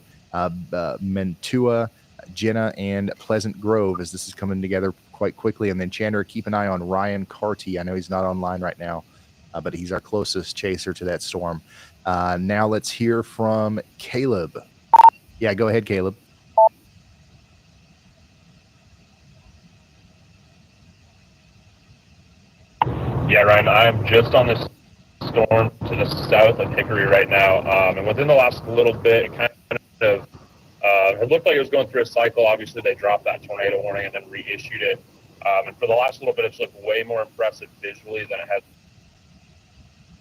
Mantua, Jenna, and Pleasant Grove as this is coming together quite quickly. And then Chandler, keep an eye on Ryan Carty. I know he's not online right now, but he's our closest chaser to that storm. Now let's hear from Caleb. Yeah, go ahead, Caleb. Yeah, Ryan, I'm just on this storm to the south of Hickory right now. And within the last little bit, it kind of it looked like it was going through a cycle. Obviously, they dropped that tornado warning and then reissued it. And for the last little bit, it's looked way more impressive visually than it has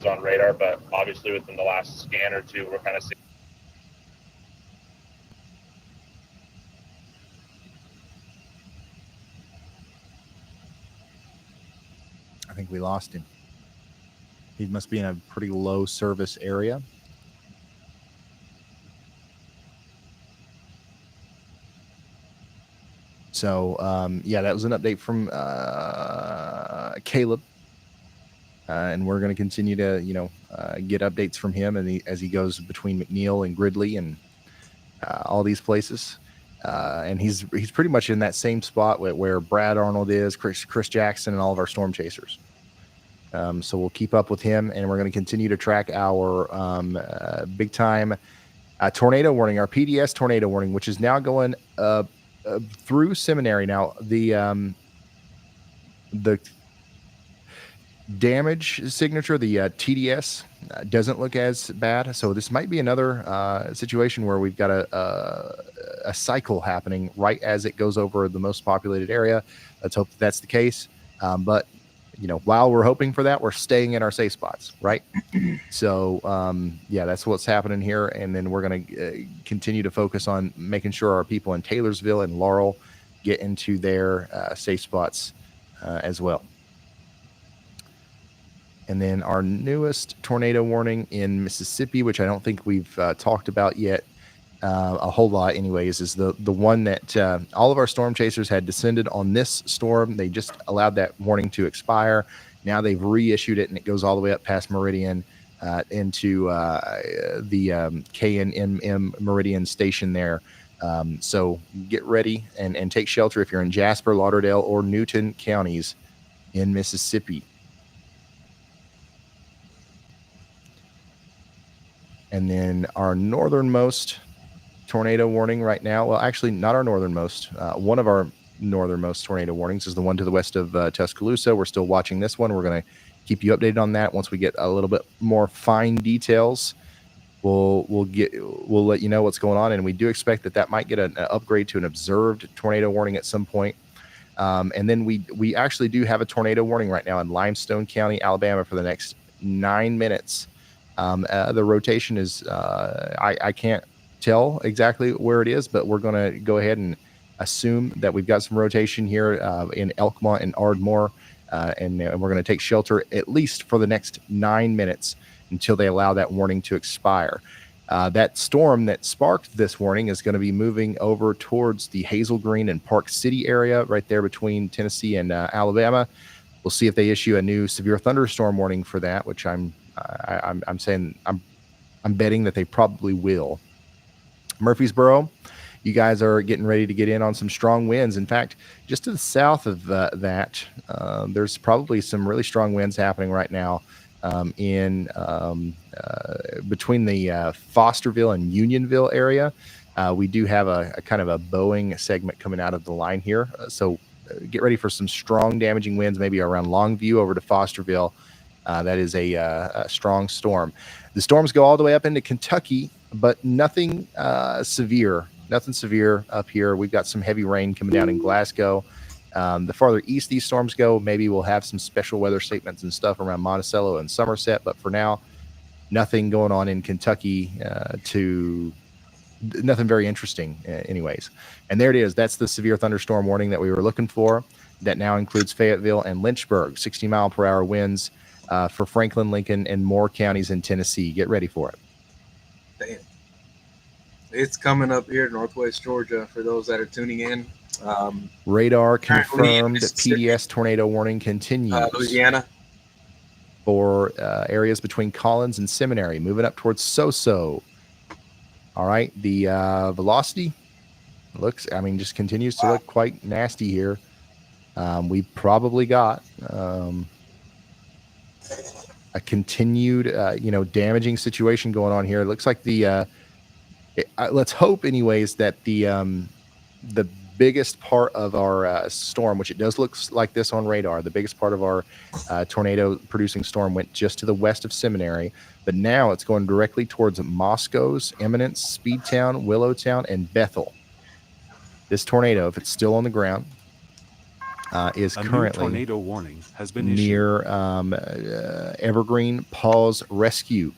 on radar. But obviously, within the last scan or two, we're kind of seeing. I think we lost him. He must be in a pretty low service area. So, yeah, that was an update from Caleb. and we're going to continue to get updates from him as he goes between McNeil and Gridley and all these places. And he's pretty much in that same spot where Brad Arnold is, Chris Jackson, and all of our storm chasers. So we'll keep up with him, and we're going to continue to track our big time tornado warning, our PDS tornado warning, which is now going through Seminary. Now the damage signature, the TDS, doesn't look as bad. So this might be another situation where we've got a cycle happening right as it goes over the most populated area. Let's hope that's the case. But while we're hoping for that, we're staying in our safe spots, right? So that's what's happening here. And then we're going to continue to focus on making sure our people in Taylorsville and Laurel get into their safe spots as well. And then our newest tornado warning in Mississippi, which I don't think we've talked about yet a whole lot anyways, is the one that all of our storm chasers had descended on this storm. They just allowed that warning to expire. Now they've reissued it, and it goes all the way up past Meridian into the KNMM Meridian station there. So get ready and take shelter if you're in Jasper, Lauderdale, or Newton counties in Mississippi. And then our northernmost tornado warning right now, well, actually not our northernmost. One of our northernmost tornado warnings is the one to the west of Tuscaloosa. We're still watching this one. We're going to keep you updated on that. Once we get a little bit more fine details, we'll let you know what's going on. And we do expect that might get an upgrade to an observed tornado warning at some point. And then we actually do have a tornado warning right now in Limestone County, Alabama, for the next 9 minutes. The rotation is I can't tell exactly where it is, but we're going to go ahead and assume that we've got some rotation here in Elkmont and Ardmore, and we're going to take shelter at least for the next 9 minutes until they allow that warning to expire. That storm that sparked this warning is going to be moving over towards the Hazel Green and Park City area, right there between Tennessee and Alabama. We'll see if they issue a new severe thunderstorm warning for that, which I'm betting that they probably will. Murfreesboro, you guys are getting ready to get in on some strong winds. In fact, just to the south of that, there's probably some really strong winds happening right now in between the Fosterville and Unionville area. We do have a kind of a Boeing segment coming out of the line here. So get ready for some strong damaging winds, maybe around Longview over to Fosterville. That is a strong storm. The storms go all the way up into Kentucky, but nothing severe. Nothing severe up here. We've got some heavy rain coming down in Glasgow. The farther east these storms go, maybe we'll have some special weather statements and stuff around Monticello and Somerset. But for now, nothing going on in Kentucky nothing very interesting anyways. And there it is. That's the severe thunderstorm warning that we were looking for. That now includes Fayetteville and Lynchburg, 60-mile-per-hour winds for Franklin, Lincoln, and more counties in Tennessee. Get ready for it. Damn. It's coming up here, Northwest Georgia, for those that are tuning in. Radar confirmed PDS tornado warning continues. Louisiana. For areas between Collins and Seminary, moving up towards So-So. All right, the velocity just continues to look quite nasty here. We probably got a continued, damaging situation going on here. It looks like let's hope, anyways, that the biggest part of our storm, which it does look like this on radar, the biggest part of our tornado-producing storm went just to the west of Seminary, but now it's going directly towards Moscow's, Eminence, Speedtown, Willowtown, and Bethel. This tornado, if it's still on the ground, is currently tornado warning has been near Evergreen Paws Rescue.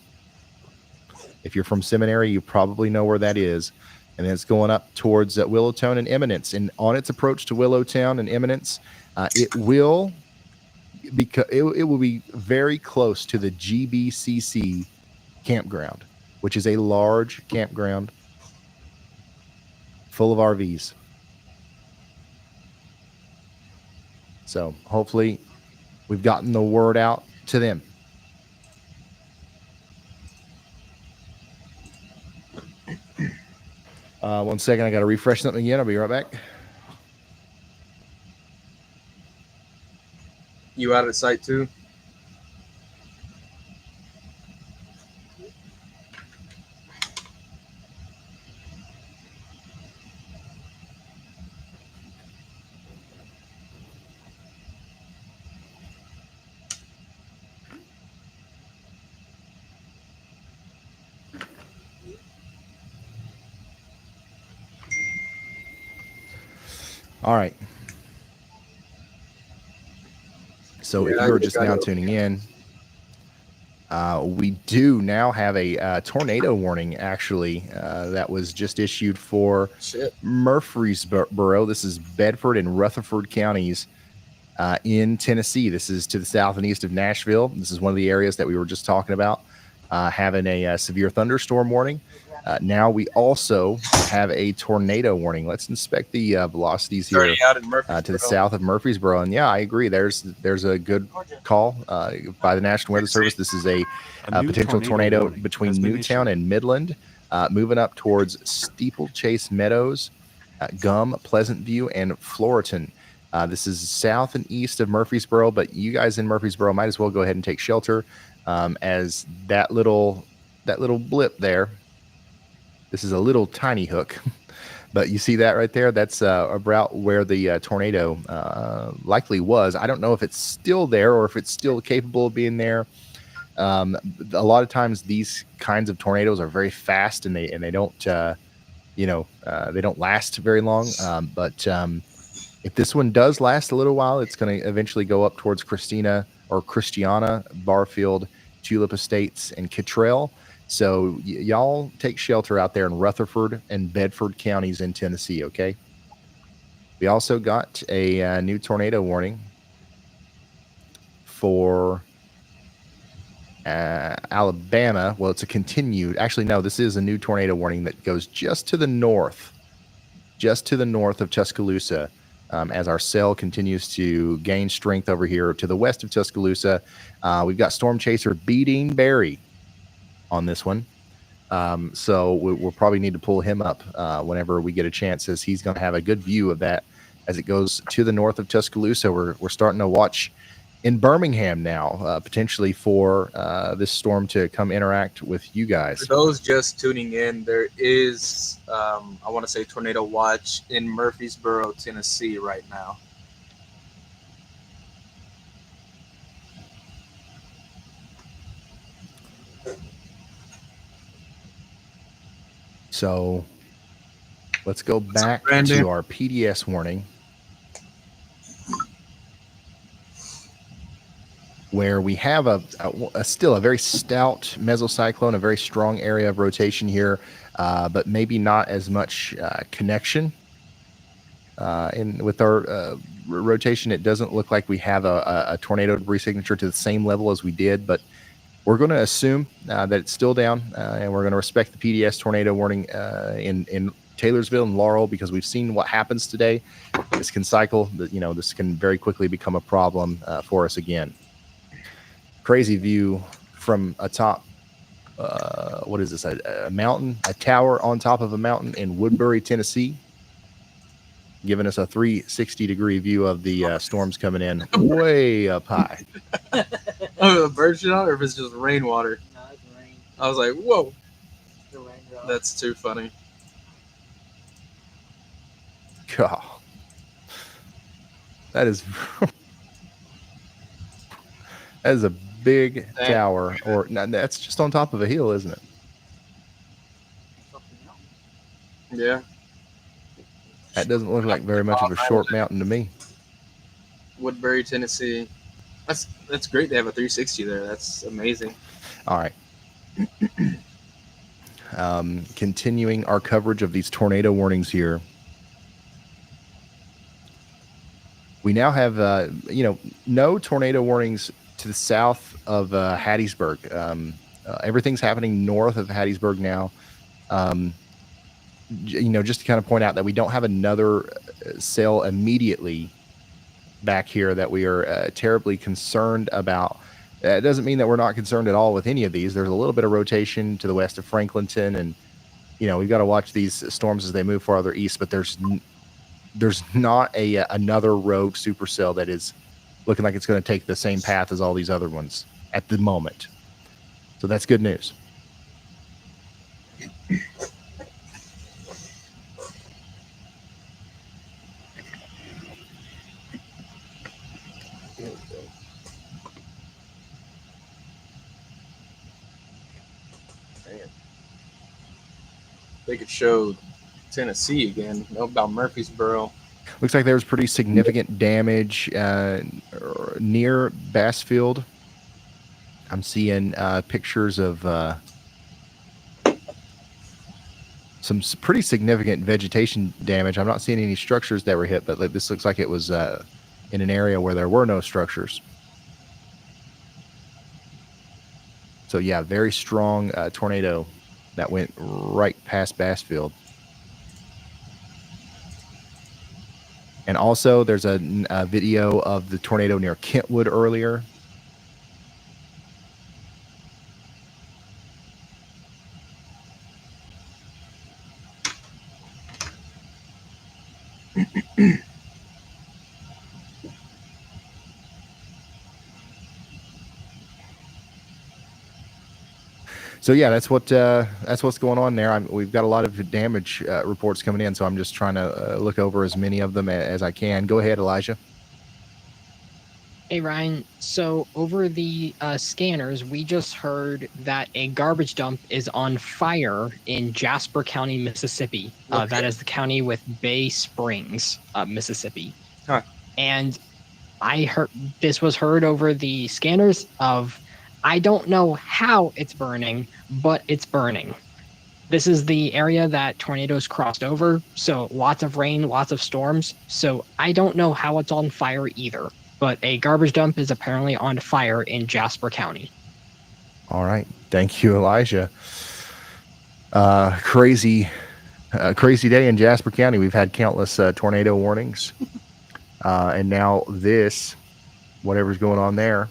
If you're from Seminary, you probably know where that is. And then it's going up towards Willowtown and Eminence. And on its approach to Willowtown and Eminence, it will be very close to the GBCC campground, which is a large campground full of RVs. So hopefully we've gotten the word out to them. One second, I got to refresh something again. I'll be right back. You out of sight too? All right. So if you're just now tuning in, we do now have a tornado warning, actually, that was just issued for Murfreesboro. This is Bedford and Rutherford counties in Tennessee. This is to the south and east of Nashville. This is one of the areas that we were just talking about, having a severe thunderstorm warning. Now we also have a tornado warning. Let's inspect the velocities here to the south of Murfreesboro. And yeah, I agree. There's a good call by the National Weather Service. This is a potential tornado between Newtown and Midland, moving up towards Steeplechase Meadows, Gum, Pleasant View, and Floriton. This is south and east of Murfreesboro, but you guys in Murfreesboro might as well go ahead and take shelter, as that little blip there. This is a little tiny hook, but you see that right there? That's about where the tornado likely was. I don't know if it's still there or if it's still capable of being there. A lot of times these kinds of tornadoes are very fast and they don't they don't last very long. But if this one does last a little while, it's going to eventually go up towards Christiana, Barfield, Tulip Estates, and Kittrell. So y'all take shelter out there in Rutherford and Bedford counties in Tennessee, okay? We also got a new tornado warning for Alabama. Well, it's a continued. Actually, no, this is a new tornado warning that goes just to the north of Tuscaloosa, as our cell continues to gain strength over here to the west of Tuscaloosa. We've got Storm Chaser beating Barry on this one. So we'll probably need to pull him up whenever we get a chance, as he's going to have a good view of that as it goes to the north of Tuscaloosa. We're starting to watch in Birmingham now, potentially for this storm to come interact with you guys. For those just tuning in, there is, I want to say, tornado watch in Murfreesboro, Tennessee right now. So let's go back to our PDS warning, where we have still a very stout mesocyclone, a very strong area of rotation here, but maybe not as much connection. With our rotation, it doesn't look like we have a tornado debris signature to the same level as we did, but we're going to assume that it's still down, and we're going to respect the PDS tornado warning in Taylorsville and Laurel, because we've seen what happens today. This can cycle. This can very quickly become a problem for us again. Crazy view from atop. What is this? A mountain, a tower on top of a mountain in Woodbury, Tennessee, giving us a 360-degree view of the storms coming in way up high. Oh, a bird shot, or if it's just rainwater? No, it's rain. I was like, whoa. The raindrop. That's too funny. God. That is a big tower, or that's just on top of a hill, isn't it? Yeah. That doesn't look like very much of a short mountain to me. Woodbury, Tennessee. That's great to have a 360 there. That's amazing. All right. Continuing our coverage of these tornado warnings here. We now have, no tornado warnings to the south of Hattiesburg. Everything's happening north of Hattiesburg now. Just to kind of point out that we don't have another cell immediately back here that we are terribly concerned about. That doesn't mean that we're not concerned at all with any of these. There's a little bit of rotation to the west of Franklinton, and we've got to watch these storms as they move farther east. But there's not another rogue supercell that is looking like it's going to take the same path as all these other ones at the moment. So that's good news. They could show Tennessee again. Know about Murfreesboro. Looks like there was pretty significant damage near Bassfield. I'm seeing pictures of some pretty significant vegetation damage. I'm not seeing any structures that were hit, but this looks like it was in an area where there were no structures. So yeah, very strong tornado that went right past Bassfield. And also there's a video of the tornado near Kentwood earlier. So yeah, that's what's going on there. We've got a lot of damage reports coming in, so I'm just trying to look over as many of them as I can. Go ahead, Elijah. Hey, Ryan. So over the scanners, we just heard that a garbage dump is on fire in Jasper County, Mississippi. Okay. That is the county with Bay Springs, Mississippi. Huh. And I heard this was heard over the scanners of, I don't know how it's burning, but it's burning. This is the area that tornadoes crossed over, so lots of rain, lots of storms. So I don't know how it's on fire either, but a garbage dump is apparently on fire in Jasper County. All right. Thank you, Elijah. Crazy day in Jasper County. We've had countless tornado warnings. And now this, whatever's going on there.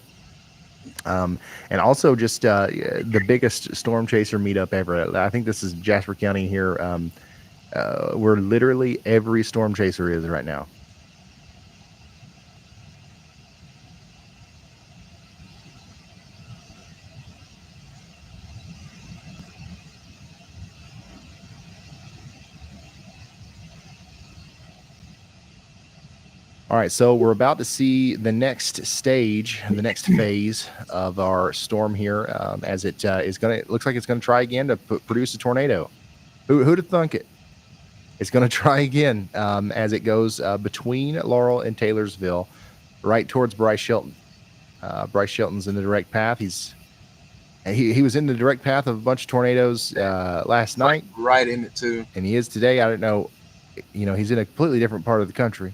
And also just the biggest storm chaser meetup ever. I think this is Jasper County here, where literally every storm chaser is right now. All right, so we're about to see the next stage, the next phase of our storm here, as it looks like it's going to try again to produce a tornado. Who'd have thunk it? It's going to try again as it goes between Laurel and Taylorsville, right towards Bryce Shelton. Bryce Shelton's in the direct path. He was in the direct path of a bunch of tornadoes last night. Right in it too. And he is today. I don't know. He's in a completely different part of the country.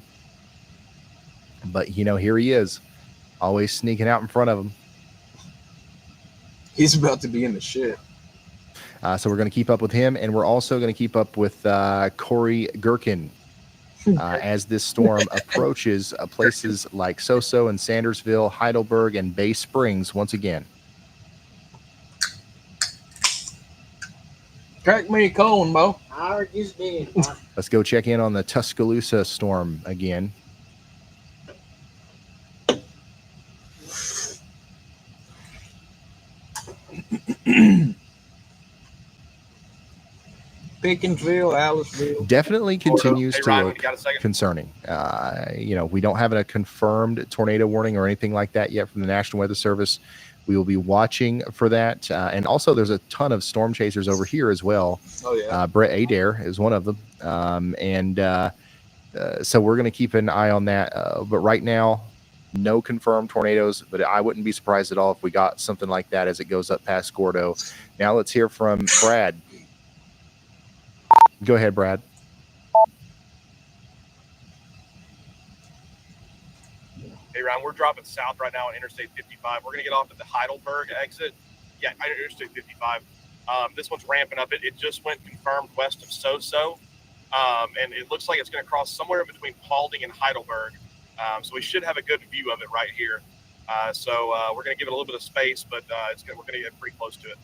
But, here he is, always sneaking out in front of him. He's about to be in the shit. So we're going to keep up with him, and we're also going to keep up with Corey Gherkin as this storm approaches places like Soso and Sandersville, Heidelberg, and Bay Springs once again. Crack me a cone, Mo. I already just did. Let's go check in on the Tuscaloosa storm again. Pickensville, Aliceville. Definitely continues Hey, to Ryan, look you got a second? concerning. We don't have a confirmed tornado warning or anything like that yet from the National Weather Service. We will be watching for that. And also there's a ton of storm chasers over here as well. Oh, yeah. Brett Adair is one of them. So we're going to keep an eye on that. But right now, no confirmed tornadoes, but I wouldn't be surprised at all if we got something like that as it goes up past Gordo. Now let's hear from Brad. Go ahead, Brad. Hey, Ryan, we're dropping south right now on Interstate 55. We're going to get off at the Heidelberg exit. Yeah, Interstate 55. This one's ramping up. It just went confirmed west of Soso. And it looks like it's going to cross somewhere between Paulding and Heidelberg. So we should have a good view of it right here. So we're going to give it a little bit of space, but we're going to get pretty close to it.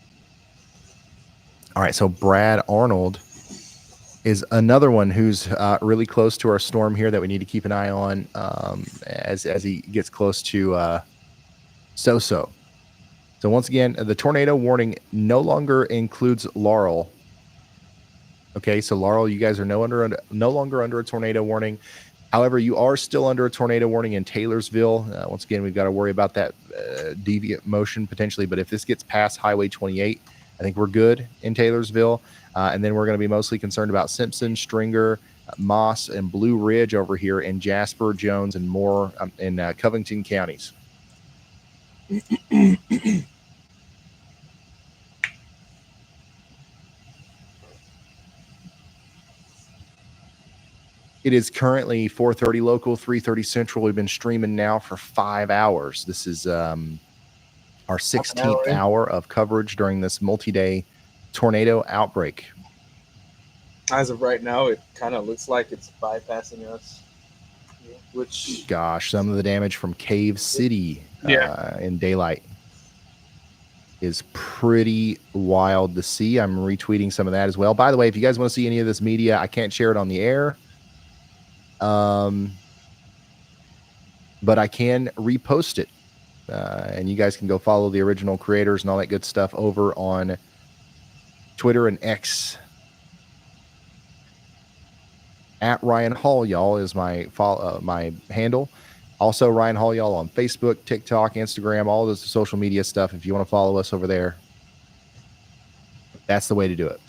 All right, so Brad Arnold is another one who's really close to our storm here that we need to keep an eye on as he gets close to So once again, the tornado warning no longer includes Laurel. Okay, so Laurel, you guys are no longer under a tornado warning. However, you are still under a tornado warning in Taylorsville. Once again, we've got to worry about that deviant motion potentially. But if this gets past Highway 28, I think we're good in Taylorsville. And then we're going to be mostly concerned about Simpson, Stringer, Moss, and Blue Ridge over here in Jasper, Jones, and Moore in Covington counties. It is currently 4:30 local, 3:30 central. We've been streaming now for 5 hours. This is our 16th hour of coverage during this multi-day tornado outbreak. As of right now, it kind of looks like it's bypassing us. Which, gosh, some of the damage from Cave City in daylight is pretty wild to see. I'm retweeting some of that as well. By the way, if you guys want to see any of this media, I can't share it on the air. But I can repost it. And you guys can go follow the original creators and all that good stuff over on Twitter and X. At Ryan Hall Yall is my handle. Also, Ryan Hall Yall on Facebook, TikTok, Instagram, all this social media stuff. If you want to follow us over there, that's the way to do it.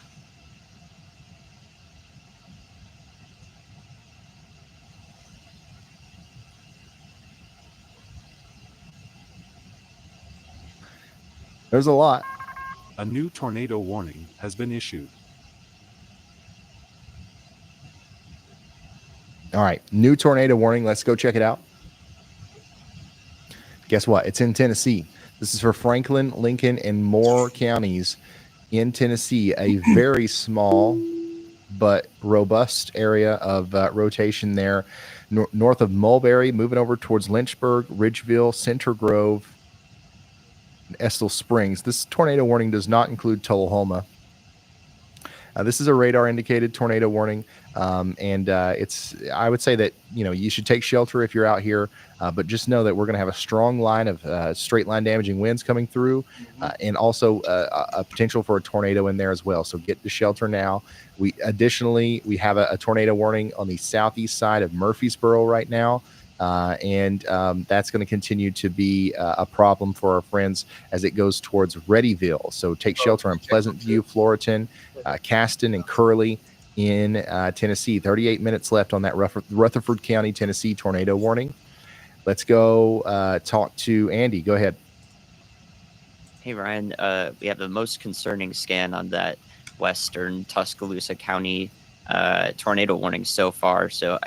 There's a lot. A new tornado warning has been issued. All right, new tornado warning. Let's go check it out. Guess what? It's in Tennessee. This is for Franklin, Lincoln, and Moore counties in Tennessee. A very small but robust area of rotation there. North of Mulberry, moving over towards Lynchburg, Ridgeville, Center Grove, and Estill Springs. This tornado warning does not include Tullahoma. This is a radar indicated tornado warning. I would say that, you should take shelter if you're out here, but just know that we're going to have a strong line of straight line damaging winds coming through, and also a potential for a tornado in there as well. So get to shelter now. We have a tornado warning on the southeast side of Murfreesboro right now. And that's going to continue to be a problem for our friends as it goes towards Readyville. So take shelter in Pleasant View, Floriton, Caston, and Curley in Tennessee. 38 minutes left on that Rutherford County, Tennessee tornado warning. Let's go talk to Andy. Go ahead. Hey, Ryan. We have the most concerning scan on that western Tuscaloosa County tornado warning so far. So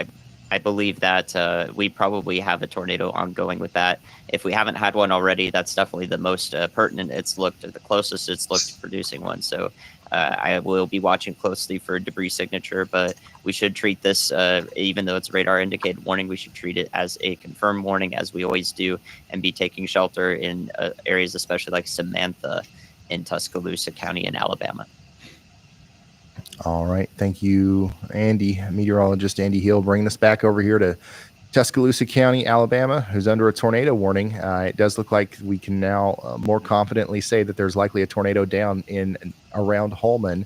I believe that we probably have a tornado ongoing with that. If we haven't had one already, that's definitely the most pertinent it's looked, or the closest it's looked to producing one. So I will be watching closely for debris signature, but we should treat this, even though it's radar indicated warning, we should treat it as a confirmed warning, as we always do, and be taking shelter in areas, especially like Samantha in Tuscaloosa County in Alabama. All right. Thank you, Andy. Meteorologist Andy Hill, bringing us back over here to Tuscaloosa County, Alabama, who's under a tornado warning. It does look like we can now more confidently say that there's likely a tornado down in around Holman,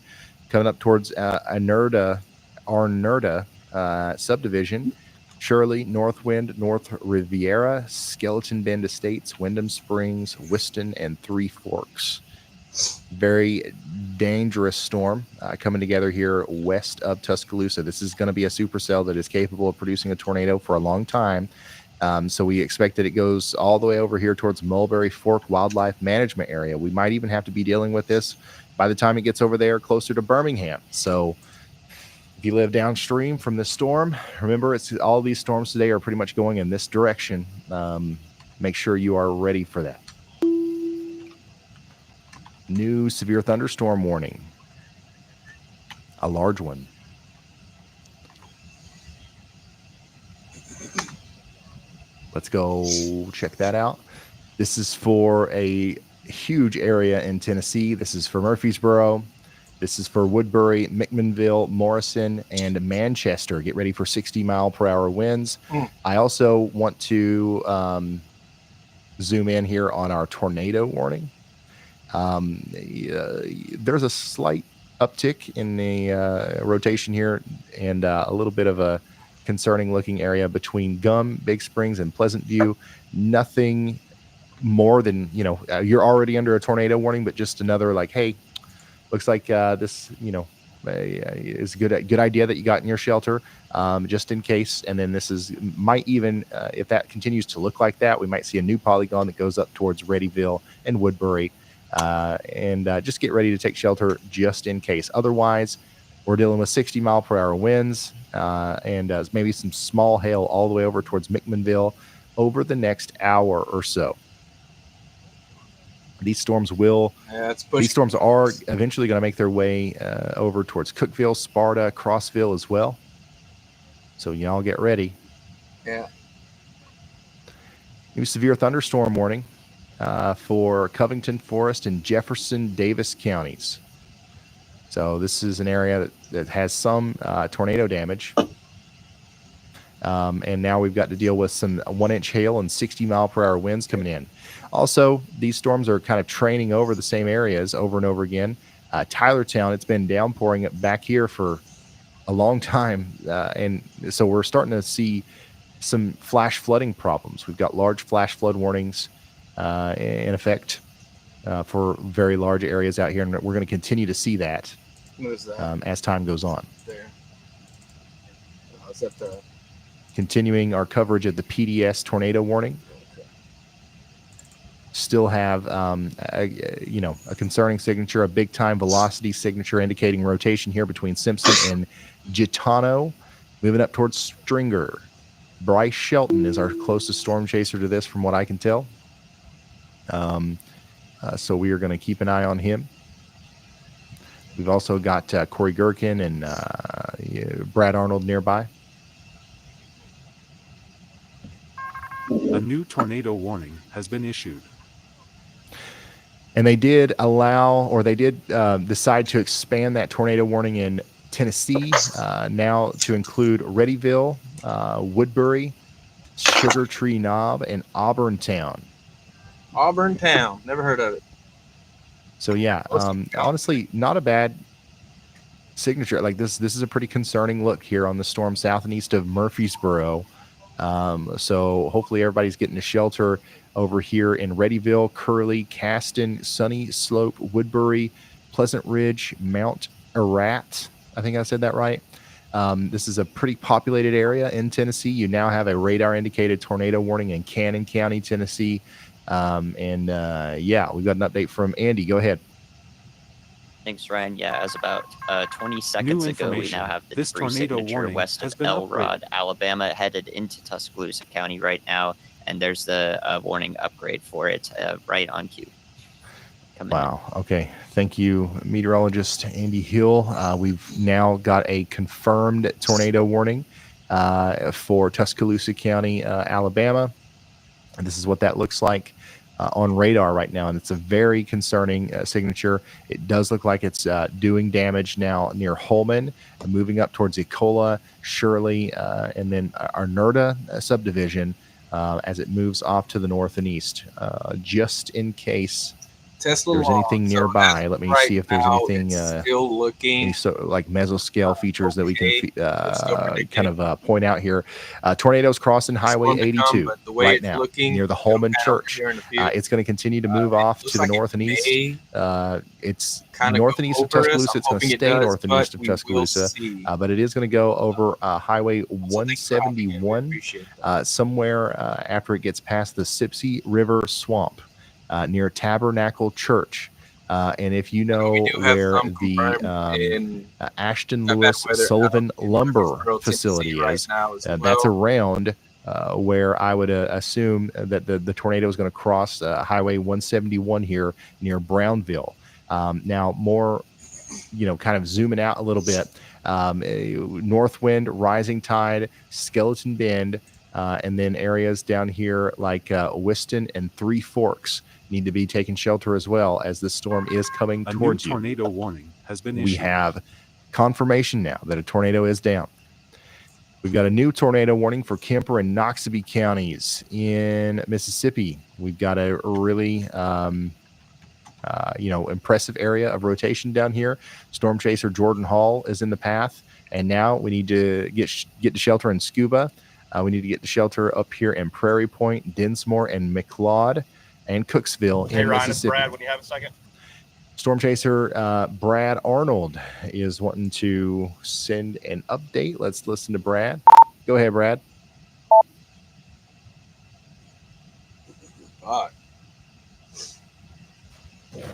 coming up towards Arnerda subdivision, Shirley, Northwind, North Riviera, Skeleton Bend Estates, Wyndham Springs, Whiston, and Three Forks. Very dangerous storm coming together here west of Tuscaloosa. This is going to be a supercell that is capable of producing a tornado for a long time. So we expect that it goes all the way over here towards Mulberry Fork Wildlife Management Area. We might even have to be dealing with this by the time it gets over there closer to Birmingham. So if you live downstream from this storm, remember, all these storms today are pretty much going in this direction. Make sure you are ready for that. New severe thunderstorm warning. A large one. Let's go check that out. This is for a huge area in Tennessee. This is for Murfreesboro. This is for Woodbury, McMinnville, Morrison, and Manchester. Get ready for 60-mile-per-hour winds. I also want to zoom in here on our tornado warning. There's a slight uptick in the rotation here, and a little bit of a concerning-looking area between Gum, Big Springs, and Pleasant View. Nothing more than, you're already under a tornado warning, but just another like, hey, looks like this, is a good idea that you got in your shelter, just in case. And then this might even, if that continues to look like that, we might see a new polygon that goes up towards Readyville and Woodbury, and just get ready to take shelter just in case. Otherwise, we're dealing with 60-mile-per-hour winds, and maybe some small hail all the way over towards McMinnville over the next hour or so. These storms are eventually going to make their way over towards Cookville, Sparta, Crossville as well. So y'all get ready. Yeah. New severe thunderstorm warning for Covington, Forest, and Jefferson, Davis counties. So this is an area that has some tornado damage. And now we've got to deal with some 1-inch hail and 60-mile-per-hour winds coming in. Also, these storms are kind of training over the same areas over and over again. Tylertown, it's been downpouring back here for a long time. And so we're starting to see some flash flooding problems. We've got large flash flood warnings in effect for very large areas out here. And we're going to continue to see that, as time goes on. There. Is that the... Continuing our coverage of the PDS tornado warning. Still have a concerning signature, a big time velocity signature indicating rotation here between Simpson and Gitano, moving up towards Stringer. Bryce Shelton is our closest storm chaser to this from what I can tell. So we are going to keep an eye on him. We've also got Corey Gherkin and Brad Arnold nearby. A new tornado warning has been issued. And they did decide to expand that tornado warning in Tennessee now to include Readyville, Woodbury, Sugar Tree Knob, and Auburn Town. Auburn Town. Never heard of it. So yeah, honestly, not a bad signature. Like this is a pretty concerning look here on the storm south and east of Murfreesboro. So hopefully everybody's getting to shelter over here in Readyville, Curley, Caston, Sunny Slope, Woodbury, Pleasant Ridge, Mount Ararat. I think I said that right. This is a pretty populated area in Tennessee. You now have a radar indicated tornado warning in Cannon County, Tennessee. We've got an update from Andy. Go ahead. Thanks, Ryan. Yeah, as about 20 seconds ago, we now have the debris signature west of Elrod, Alabama, headed into Tuscaloosa County right now, and there's the warning upgrade for it right on cue. Wow. Okay. Thank you, meteorologist Andy Hill. We've now got a confirmed tornado warning for Tuscaloosa County, Alabama. And this is what that looks like on radar right now, and it's a very concerning signature. It does look like it's doing damage now near Holman, moving up towards Ecola, Shirley, and then our Nerda subdivision as it moves off to the north and east. Just in case Tesla there's anything nearby, let me see if there's anything still looking like mesoscale features that we can kind of point out here. Tornadoes crossing Highway 82 right now near the Holman Church. It's going to continue to move off to the north and east. It's north and east of Tuscaloosa. It's going to stay north and east of Tuscaloosa, but it is going to go over Highway 171 somewhere after it gets past the Sipsey River Swamp. Near Tabernacle Church. And if you know where the Ashton Lewis Sullivan Lumber facility is, that's around where I would assume that the tornado is going to cross Highway 171 here near Brownville. Now, more, kind of zooming out a little bit, north wind, rising tide, Skeleton Bend, And then areas down here like Whiston and Three Forks need to be taking shelter as well, as the storm is coming A new towards you. tornado warning has been issued. We have confirmation now that a tornado is down. We've got a new tornado warning for Kemper and Noxubee counties in Mississippi. We've got a really, impressive area of rotation down here. Storm chaser Jordan Hall is in the path, and now we need to get to shelter in Scuba. We need to get to shelter up here in Prairie Point, Dinsmore, and McLeod, and Cooksville Hey, in Ryan, it's Mississippi. Brad, when you have a second. Storm chaser Brad Arnold is wanting to send an update. Let's listen to Brad. Go ahead, Brad. Fuck.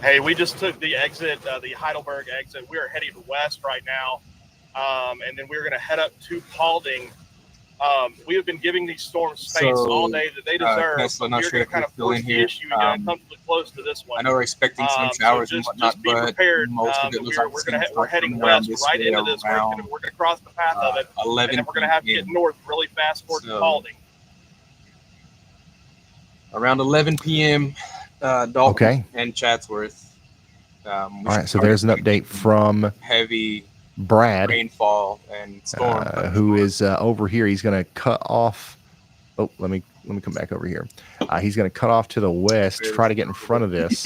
Hey, we just took the exit, the Heidelberg exit. We are heading west right now, and then we're going to head up to Paulding. We have been giving these storms space all day that they deserve. Tesla, not We're sure going if to kind you're of still force in the here. issue and get comfortably close to this one. I know we're expecting some showers and whatnot, just be but prepared. most of it looks like We're heading west right into this. We're going to cross the path of it, 11 and then we're going to have to get north really fast towards Paulding. Around 11 p.m. Dalton and Chatsworth. All right, so there's an update from heavy Brad rainfall and storm, who is over here. He's going to cut off. Oh, let me come back over here. He's going to cut off to the west, try to get in front of this,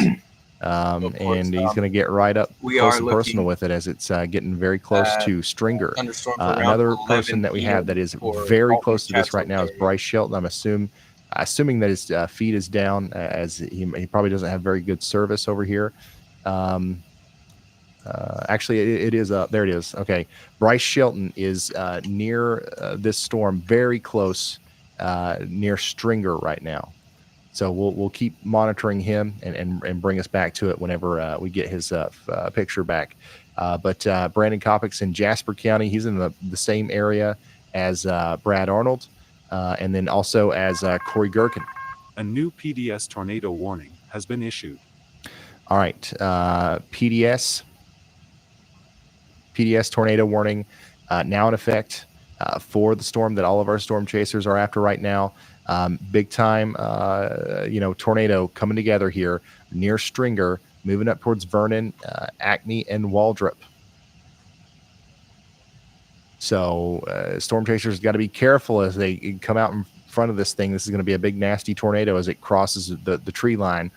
and he's going to get right up close and personal with it as it's getting very close to Stringer. Another person that we have that is very close to this right now is Bryce Shelton. I'm assuming that his feed is down, as he probably doesn't have very good service over here. Actually, it is up. There it is. Okay. Bryce Shelton is near this storm, very close near Stringer right now. So we'll keep monitoring him and bring us back to it whenever we get his picture back. But Brandon Kopix in Jasper County, he's in the same area as Brad Arnold, and then also as Corey Gherkin. A new PDS tornado warning has been issued. All right, PDS tornado warning now in effect for the storm that all of our storm chasers are after right now. Big time, tornado coming together here near Stringer, moving up towards Vernon, Acme, and Waldrop. So storm chasers got to be careful as they come out in front of this thing. This is going to be a big nasty tornado as it crosses the tree line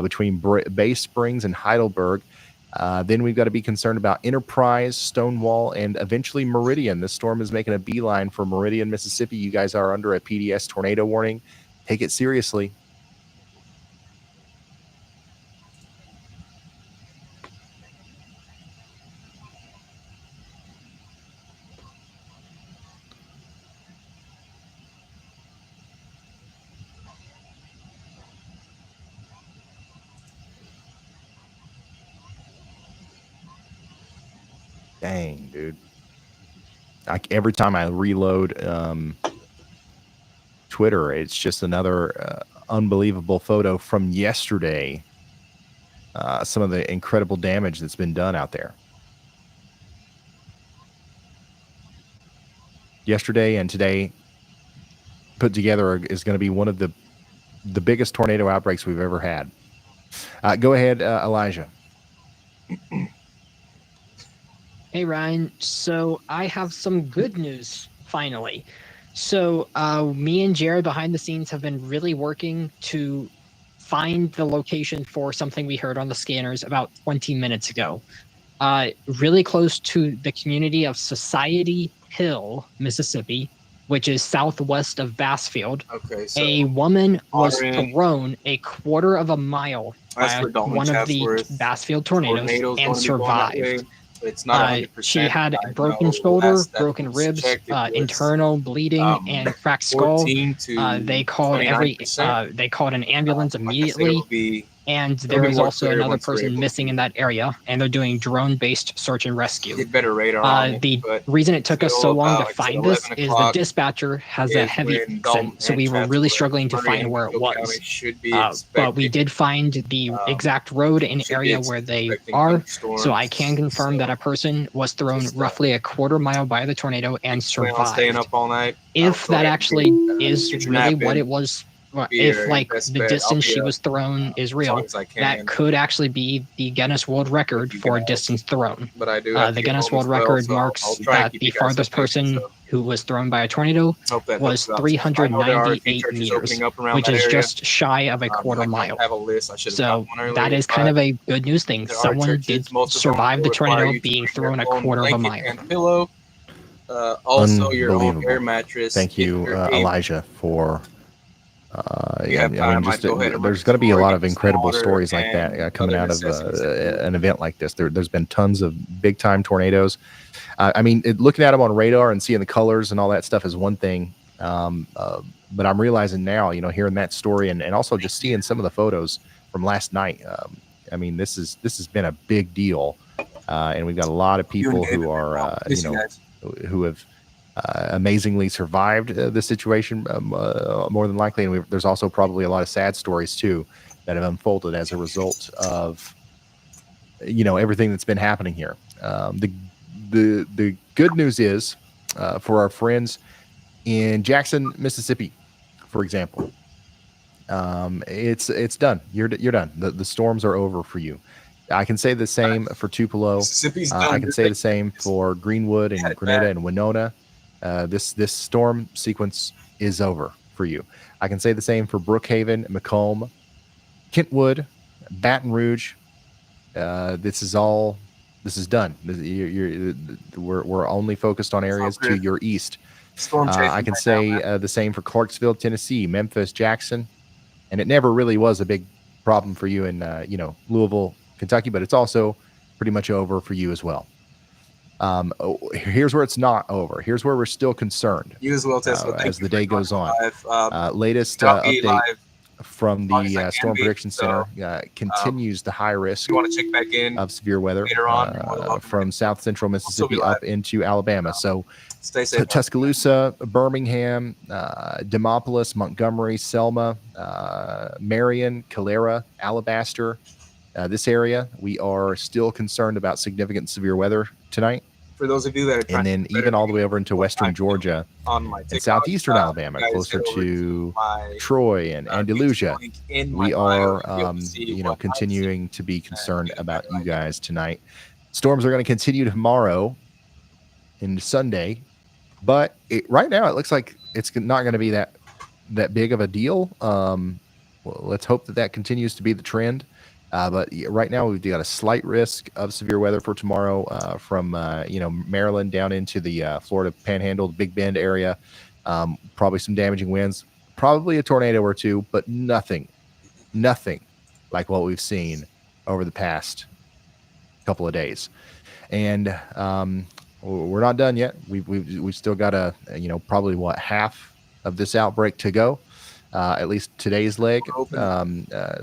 between Bay Springs and Heidelberg. Then we've got to be concerned about Enterprise, Stonewall, and eventually Meridian. This storm is making a beeline for Meridian, Mississippi. You guys are under a PDS tornado warning. Take it seriously. Dang, dude. Every time I reload Twitter, it's just another unbelievable photo from yesterday. Some of the incredible damage that's been done out there. Yesterday and today put together is going to be one of the biggest tornado outbreaks we've ever had. Go ahead, Elijah. Hey, Ryan. So I have some good news, finally. So me and Jared behind the scenes have been really working to find the location for something we heard on the scanners about 20 minutes ago. Really close to the community of Society Hill, Mississippi, which is southwest of Bassfield. Okay, so a woman was thrown a quarter of a mile by one of the Bassfield tornadoes and survived. It's not she had a broken shoulder, broken ribs, internal bleeding, and cracked skull. They called an ambulance immediately. And There'll there be is more also clear another once we're person able missing to in that area, and they're doing drone-based search and rescue. get better radar on it. The But reason it took us so till long to about find this 11 is the o'clock dispatcher has a is heavy when Dalton accent, so and we were really Chancellor struggling to Murray find and where it Cook County was. should be But we expecting, did find the exact road and should be area where they expecting are, thunderstorms. so I can confirm that a person was thrown just, roughly a quarter mile by the tornado and plan on staying survived. up all night. If I'll go that ahead actually and is get your really nap what in. it was, Be if your like best the bet. I'll distance be she up was thrown is as real, long as I can. that could actually be the Guinness World Record you for guys. distance thrown. But I do have to The get Guinness home World as well, Record so marks I'll try and that keep the you guys farthest updated, person so who was thrown by a tornado hope that was helps you out. I know there are a few 398 churches meters, opening up around which that is area. just shy of a quarter I don't mile. have a list. I should have So got one earlier, that is kind but of a good news thing. there are Someone churches, did most of them survive will the require tornado you to being bring thrown your a own quarter of a blanket mile. and pillow. Also, your own Unbelievable. air mattress. Thank you, if you're able. Elijah, for. You have time, I'd go ahead and run There's going to be a some lot more, of get some incredible water stories like and that coming other out of necessities that you an event like this. There's been tons of big time tornadoes. I mean, looking at them on radar and seeing the colors and all that stuff is one thing. But I'm realizing now, hearing that story and also just seeing some of the photos from last night. I mean, this has been a big deal, and we've got a lot of people who are, who have amazingly survived the situation, more than likely. And there's also probably a lot of sad stories too that have unfolded as a result of everything that's been happening here. The good news is for our friends in Jackson, Mississippi, for example, it's done. You're done. The storms are over for you. I can say the same for Tupelo. Mississippi's I done. can say the same for Greenwood and Grenada and Winona. This storm sequence is over for you. I can say the same for Brookhaven, Macomb, Kentwood, Baton Rouge. This is done. We're only focused on areas to your east. I can say the same for Clarksville, Tennessee, Memphis, Jackson, and it never really was a big problem for you in Louisville, Kentucky, but it's also pretty much over for you as well. Here's where it's not over. Here's where we're still concerned. You as well, Tesla. As the day goes on. Latest update update from the Storm Prediction Center continues the high risk you want to check back in of severe weather later on, from south central Mississippi be up into Alabama. So stay safe. Tuscaloosa, Birmingham, Demopolis, Montgomery, Selma, Marion, Calera, Alabaster, this area, we are still concerned about significant severe weather tonight. For those of you that are trying, and then even all the way over into western Georgia on my TikTok, and southeastern Alabama, closer to Troy and Andalusia, we are continuing to be concerned about you guys tonight. Storms are going to continue tomorrow into Sunday, but right now it looks like it's not going to be that big of a deal. Well, let's hope that continues to be the trend. But right now we've got a slight risk of severe weather for tomorrow from Maryland down into the Florida Panhandle, the Big Bend area. Probably some damaging winds, probably a tornado or two, but nothing like what we've seen over the past couple of days. And we're not done yet. We've still got probably half of this outbreak to go. At least today's leg.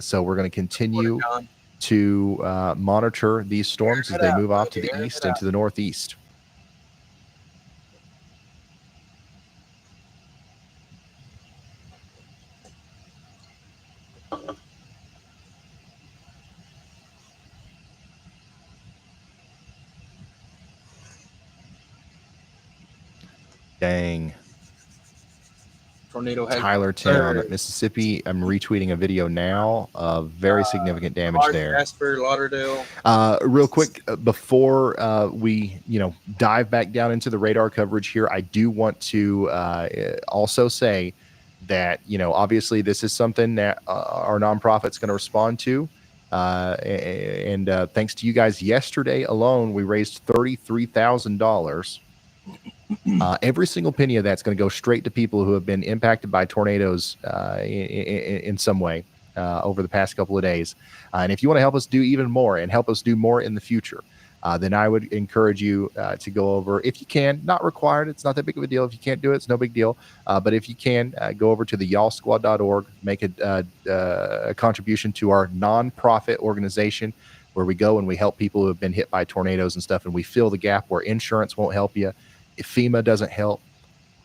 So we're going to continue to monitor these storms as they move off to the east and to the northeast. Dang. Tornado Tylertown, Mississippi. I'm retweeting a video now of very significant damage there. Jasper, Lauderdale. Real quick, before we dive back down into the radar coverage here, I do want to also say that obviously this is something that our nonprofit's going to respond to. And thanks to you guys, yesterday alone we raised $33,000. Every single penny of that's going to go straight to people who have been impacted by tornadoes in some way over the past couple of days. And if you want to help us do even more and help us do more in the future, then I would encourage you to go over, if you can, not required. It's not that big of a deal. If you can't do it, it's no big deal. But if you can, go over to the yallsquad.org, make a contribution to our nonprofit organization where we go and we help people who have been hit by tornadoes and stuff, and we fill the gap where insurance won't help you. If FEMA doesn't help,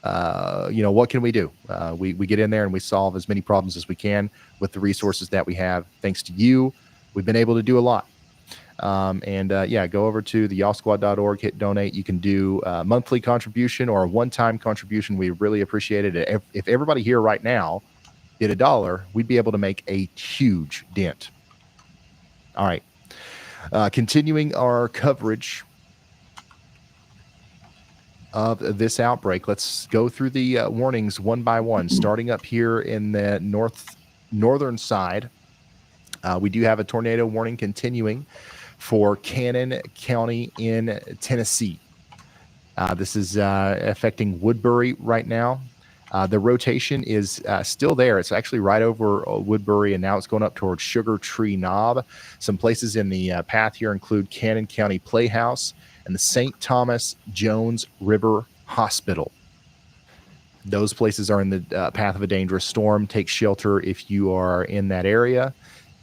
what can we do? We get in there and we solve as many problems as we can with the resources that we have. Thanks to you, we've been able to do a lot. Go over to the yallsquad.org, hit donate. You can do a monthly contribution or a one-time contribution. We really appreciate it. If everybody here right now did $1, we'd be able to make a huge dent. All right. Continuing our coverage of this outbreak, let's go through the warnings one by one, starting up here in the northern side. We do have a tornado warning continuing for Cannon County in Tennessee. This is affecting Woodbury right now. The rotation is still there. It's actually right over Woodbury, and now it's going up towards Sugar Tree Knob. Some places in the path here include Cannon County Playhouse and the St. Thomas Jones River Hospital. Those places are in the path of a dangerous storm. Take shelter if you are in that area.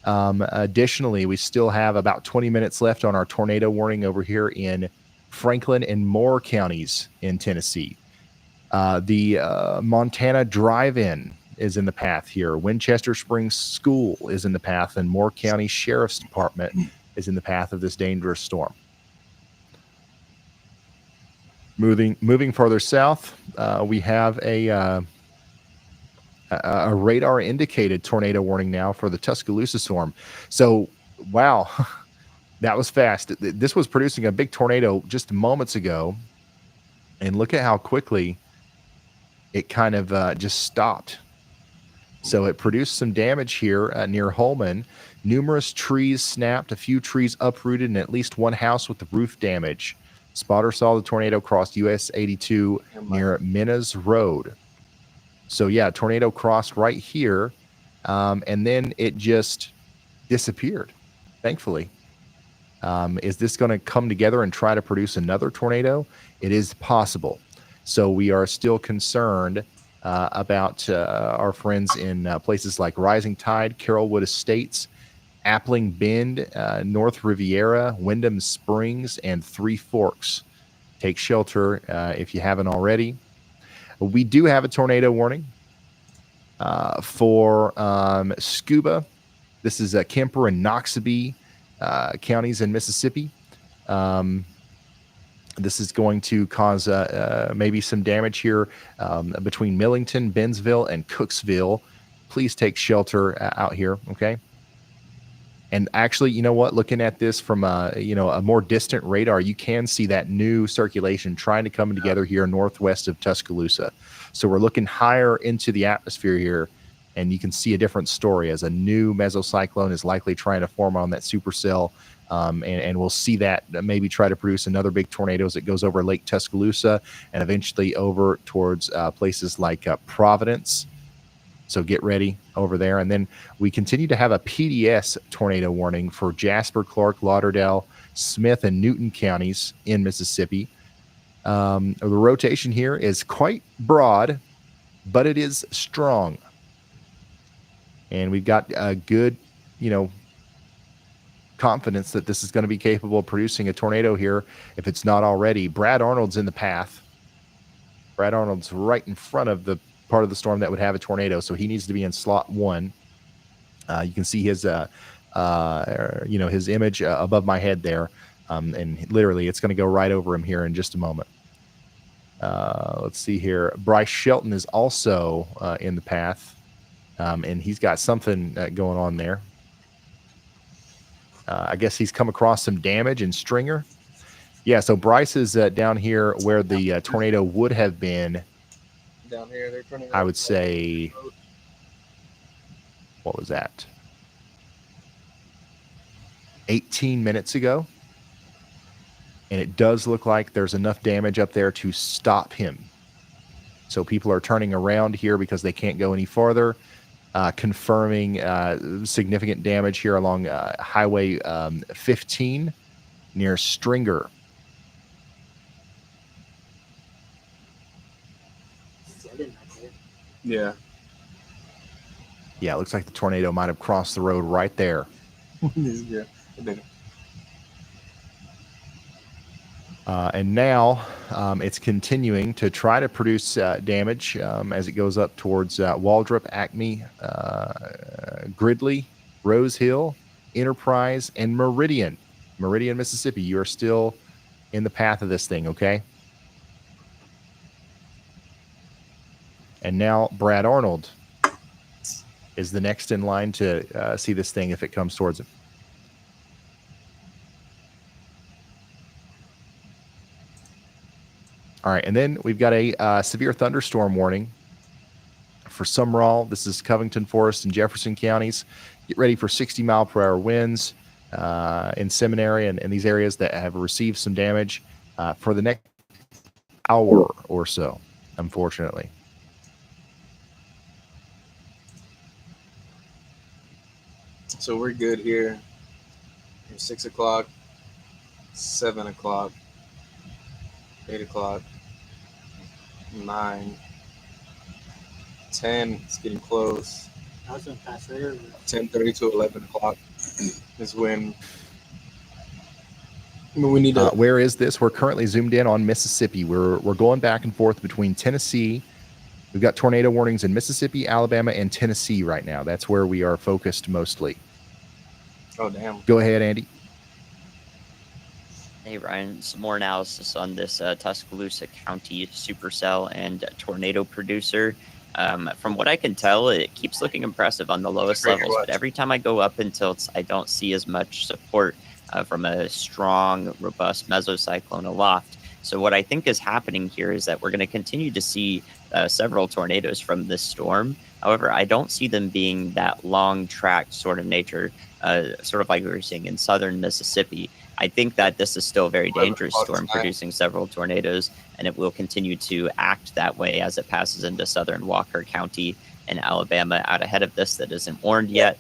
Additionally, we still have about 20 minutes left on our tornado warning over here in Franklin and Moore counties in Tennessee. The Montana Drive-In is in the path here. Winchester Springs School is in the path, and Moore County Sheriff's Department is in the path of this dangerous storm. Moving further south, we have a radar indicated tornado warning now for the Tuscaloosa storm. So, wow, that was fast. This was producing a big tornado just moments ago, and look at how quickly it kind of just stopped. So it produced some damage here near Holman. Numerous trees snapped, a few trees uprooted, and at least one house with the roof damage. Spotter saw the tornado cross US 82 near Minas Road. So yeah, tornado crossed right here, and then it just disappeared, thankfully. Is this going to come together and try to produce another tornado? It is possible. So we are still concerned about our friends in places like Rising Tide, Carrollwood Estates, Appling Bend, North Riviera, Wyndham Springs, and Three Forks. Take shelter if you haven't already. We do have a tornado warning for Scuba. This is Kemper and Noxubee counties in Mississippi. This is going to cause maybe some damage here between Millington, Bennsville, and Cooksville. Please take shelter out here, okay? And actually, you know what? Looking at this from a more distant radar, you can see that new circulation trying to come together here northwest of Tuscaloosa. So we're looking higher into the atmosphere here, and you can see a different story as a new mesocyclone is likely trying to form on that supercell. And we'll see that maybe try to produce another big tornado as it goes over Lake Tuscaloosa and eventually over towards places like Providence. So get ready over there. And then we continue to have a PDS tornado warning for Jasper, Clark, Lauderdale, Smith, and Newton counties in Mississippi. The rotation here is quite broad, but it is strong. And we've got a good, confidence that this is going to be capable of producing a tornado here if it's not already. Brad Arnold's in the path. Brad Arnold's right in front of the part of the storm that would have a tornado, so he needs to be in slot 1. You can see his his image above my head there, and literally it's going to go right over him here in just a moment. Let's see here. Bryce Shelton is also in the path, and he's got something going on there. I guess he's come across some damage in Stringer. Yeah, so Bryce is down here where the tornado would have been. Down here, they're turning. I would say, what was that? 18 minutes ago. And it does look like there's enough damage up there to stop him. So people are turning around here because they can't go any farther. Confirming significant damage here along Highway 15 near Stringer. Yeah. Yeah, it looks like the tornado might have crossed the road right there. Yeah. I did it. And now it's continuing to try to produce damage as it goes up towards Waldrop, Acme, Gridley, Rose Hill, Enterprise, and Meridian. Meridian, Mississippi. You are still in the path of this thing, okay? And now Brad Arnold is the next in line to see this thing if it comes towards him. All right, and then we've got a severe thunderstorm warning for Sumrall. This is Covington, Forest, and Jefferson counties. Get ready for 60-mile-per-hour winds in Seminary and these areas that have received some damage for the next hour or so, unfortunately. So we're good here. 6 o'clock, 7 o'clock, 8 o'clock, 9, 10. It's getting close. I was gonna pass there. 10:30 to 11 o'clock is when we need to. Where is this? We're currently zoomed in on Mississippi. We're going back and forth between Tennessee. We've got tornado warnings in Mississippi, Alabama, and Tennessee right now. That's where we are focused mostly. Oh, damn. Go ahead, Andy. Hey, Ryan, some more analysis on this Tuscaloosa County supercell and tornado producer. From what I can tell, it keeps looking impressive on the lowest levels, but every time I go up in tilts, I don't see as much support from a strong, robust mesocyclone aloft. So what I think is happening here is that we're going to continue to see several tornadoes from this storm. However, I don't see them being that long-tracked sort of nature, sort of like we were seeing in southern Mississippi. I think that this is still a very dangerous storm, producing several tornadoes, and it will continue to act that way as it passes into southern Walker County and Alabama out ahead of this that isn't warned yet.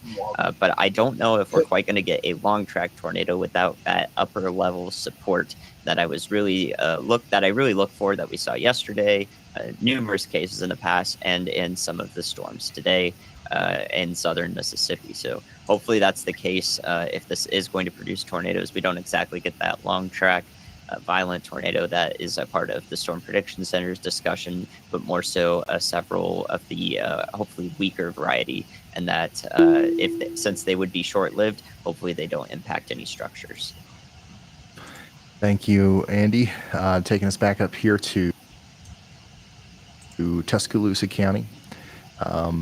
But I don't know if we're quite going to get a long-track tornado without that upper level support that I was really look for, that we saw yesterday, numerous cases in the past, and in some of the storms today in southern Mississippi. So hopefully that's the case. If this is going to produce tornadoes, we don't exactly get that long track violent tornado that is a part of the Storm Prediction Center's discussion, but more so several of the hopefully weaker variety, and that since they would be short-lived, hopefully they don't impact any structures. Thank you, Andy. Taking us back up here to Tuscaloosa County,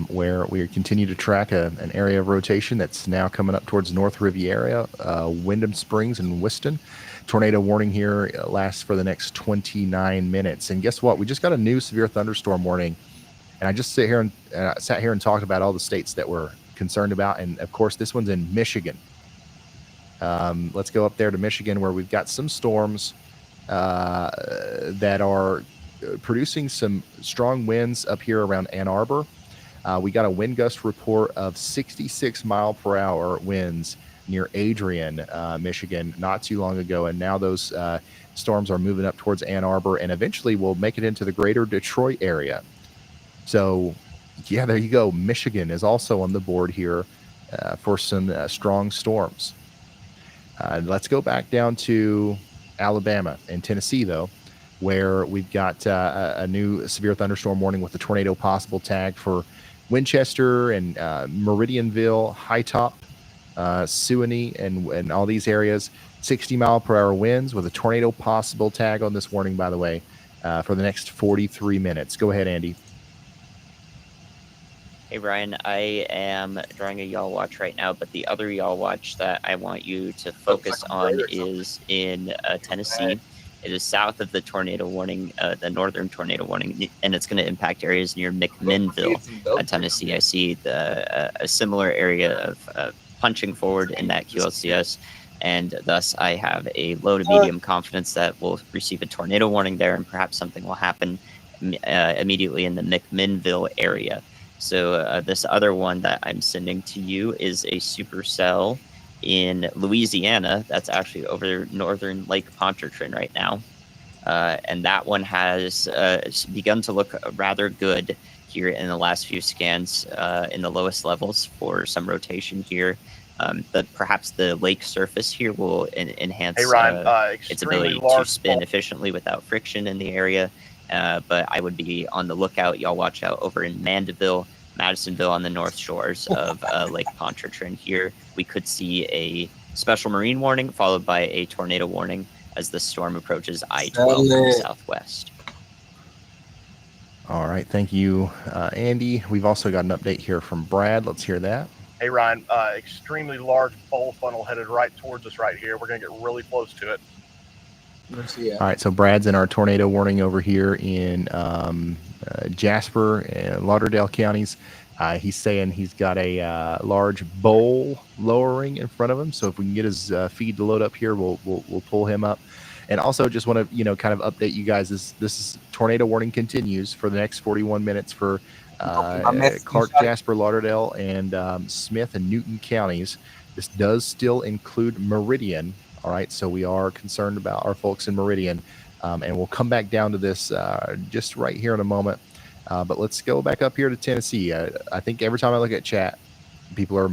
where we continue to track an area of rotation that's now coming up towards North Riviera, Wyndham Springs, and Whiston. Tornado warning here lasts for the next 29 minutes. And guess what? We just got a new severe thunderstorm warning. And I just sat here and talked about all the states that we're concerned about. And of course, this one's in Michigan. Let's go up there to Michigan, where we've got some storms that are producing some strong winds up here around Ann Arbor. We got a wind gust report of 66 mile per hour winds near Adrian, Michigan, not too long ago. And now those storms are moving up towards Ann Arbor and eventually will make it into the greater Detroit area. So, yeah, there you go. Michigan is also on the board here for some strong storms. Let's go back down to Alabama and Tennessee, though, where we've got a new severe thunderstorm warning with the tornado possible tag for Winchester and Meridianville, High Top, Suwanee, and all these areas. 60 mile per hour winds with a tornado possible tag on this warning, by the way, for the next 43 minutes. Go ahead, Andy. Hey, Brian, I am drawing a y'all watch right now, but the other y'all watch that I want you to focus on is in Tennessee. It is south of the tornado warning, the northern tornado warning, and it's going to impact areas near McMinnville, Tennessee. I see a similar area of punching forward in that QLCS, and thus I have a low to medium confidence that we'll receive a tornado warning there, and perhaps something will happen immediately in the McMinnville area. So this other one that I'm sending to you is a supercell in Louisiana. That's actually over northern Lake Pontchartrain right now. And that one has begun to look rather good here in the last few scans in the lowest levels for some rotation here. But perhaps the lake surface here will enhance Hey Ryan, its extremely ability to large spin bulk. efficiently without friction in the area. But I would be on the lookout. Y'all watch out over in Mandeville, Madisonville on the north shores of Lake Pontchartrain here. We could see a special marine warning followed by a tornado warning as the storm approaches I-12 from the southwest. All right. Thank you, Andy. We've also got an update here from Brad. Let's hear that. Hey Ryan, extremely large bowl funnel headed right towards us right here. We're going to get really close to it. All right. So Brad's in our tornado warning over here in Jasper and Lauderdale counties. He's saying he's got a large bowl lowering in front of him. So if we can get his feed to load up here, we'll pull him up. And also just want to, kind of update you guys. This tornado warning continues for the next 41 minutes for Clark, Jasper, Lauderdale, and Smith and Newton counties. This does still include Meridian. All right. So we are concerned about our folks in Meridian. And we'll come back down to this just right here in a moment. But let's go back up here to Tennessee. I think every time I look at chat, people are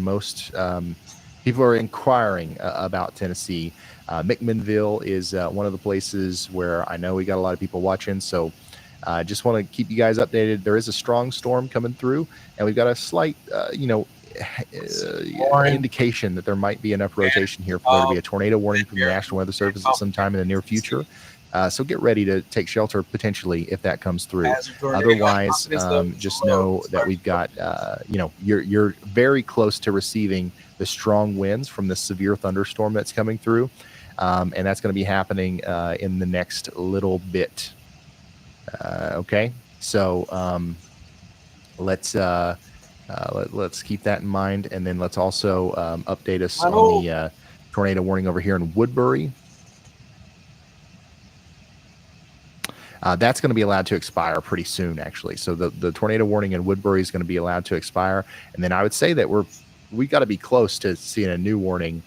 inquiring about Tennessee. McMinnville is one of the places where I know we got a lot of people watching. So just want to keep you guys updated. There is a strong storm coming through, and we've got a slight, indication that there might be enough rotation here for there to be a tornado warning from the National Weather Service at some time in the near future. So get ready to take shelter potentially if that comes through. Otherwise, just know that we've got, you're very close to receiving the strong winds from the severe thunderstorm that's coming through. And that's going to be happening in the next little bit. Okay. So let's keep that in mind. And then let's also update us on the tornado warning over here in Woodbury. That's going to be allowed to expire pretty soon, actually. So the tornado warning in Woodbury is going to be allowed to expire. And then I would say that we got to be close to seeing a new warning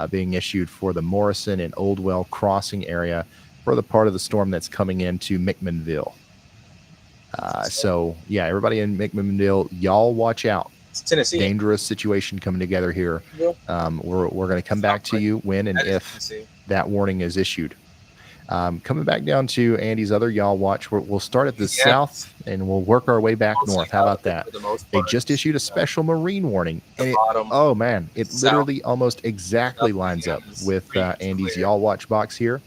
being issued for the Morrison and Oldwell crossing area for the part of the storm that's coming into McMinnville. So, yeah, everybody in McMinnville, y'all watch out. It's Tennessee. Dangerous situation coming together here. We're going to come back to you when and if that warning is issued. Coming back down to Andy's other y'all watch, we'll start at the south and we'll work our way back north. How about that? They just issued a special marine warning. And oh man, it literally almost exactly lines up with Andy's y'all watch box here.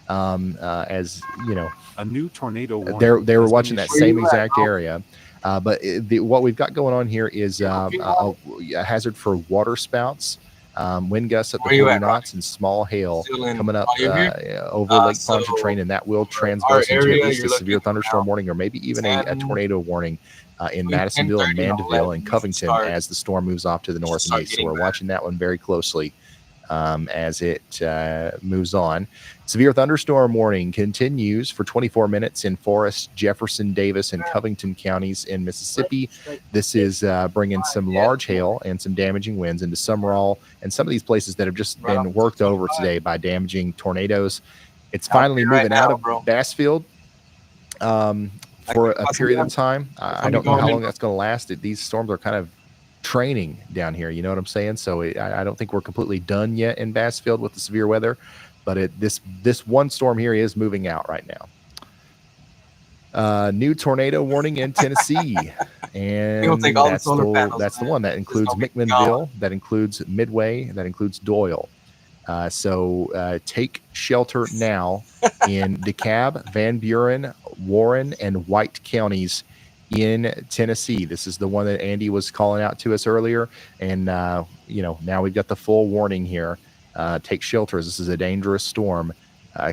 As you know, a new tornado warning. They were watching that same exact area. But what we've got going on here is a hazard for water spouts. Wind gusts up to 40 knots and small hail coming up over Lake Pontchartrain, and that will transverse into at least a severe thunderstorm warning or maybe even a tornado warning in Madisonville and Mandeville and Covington as the storm moves off to the north and east. So we're watching that one very closely as it moves on. Severe thunderstorm warning continues for 24 minutes in Forest, Jefferson, Davis, and Covington counties in Mississippi. This is bringing some large hail and some damaging winds into Summerall and some of these places that have just been worked over today by damaging tornadoes. It's finally moving out of Bassfield for a period of time. I don't know how long that's going to last. These storms are kind of training down here, you know what I'm saying? So I don't think we're completely done yet in Bassfield with the severe weather, but this one storm here is moving out right now. New tornado warning in Tennessee, and that's the one that includes McMinnville, that includes Midway, that includes Doyle. So take shelter now in DeKalb, Van Buren, Warren, and White counties in Tennessee. This is the one that Andy was calling out to us earlier. And, now we've got the full warning here. Take shelters. This is a dangerous storm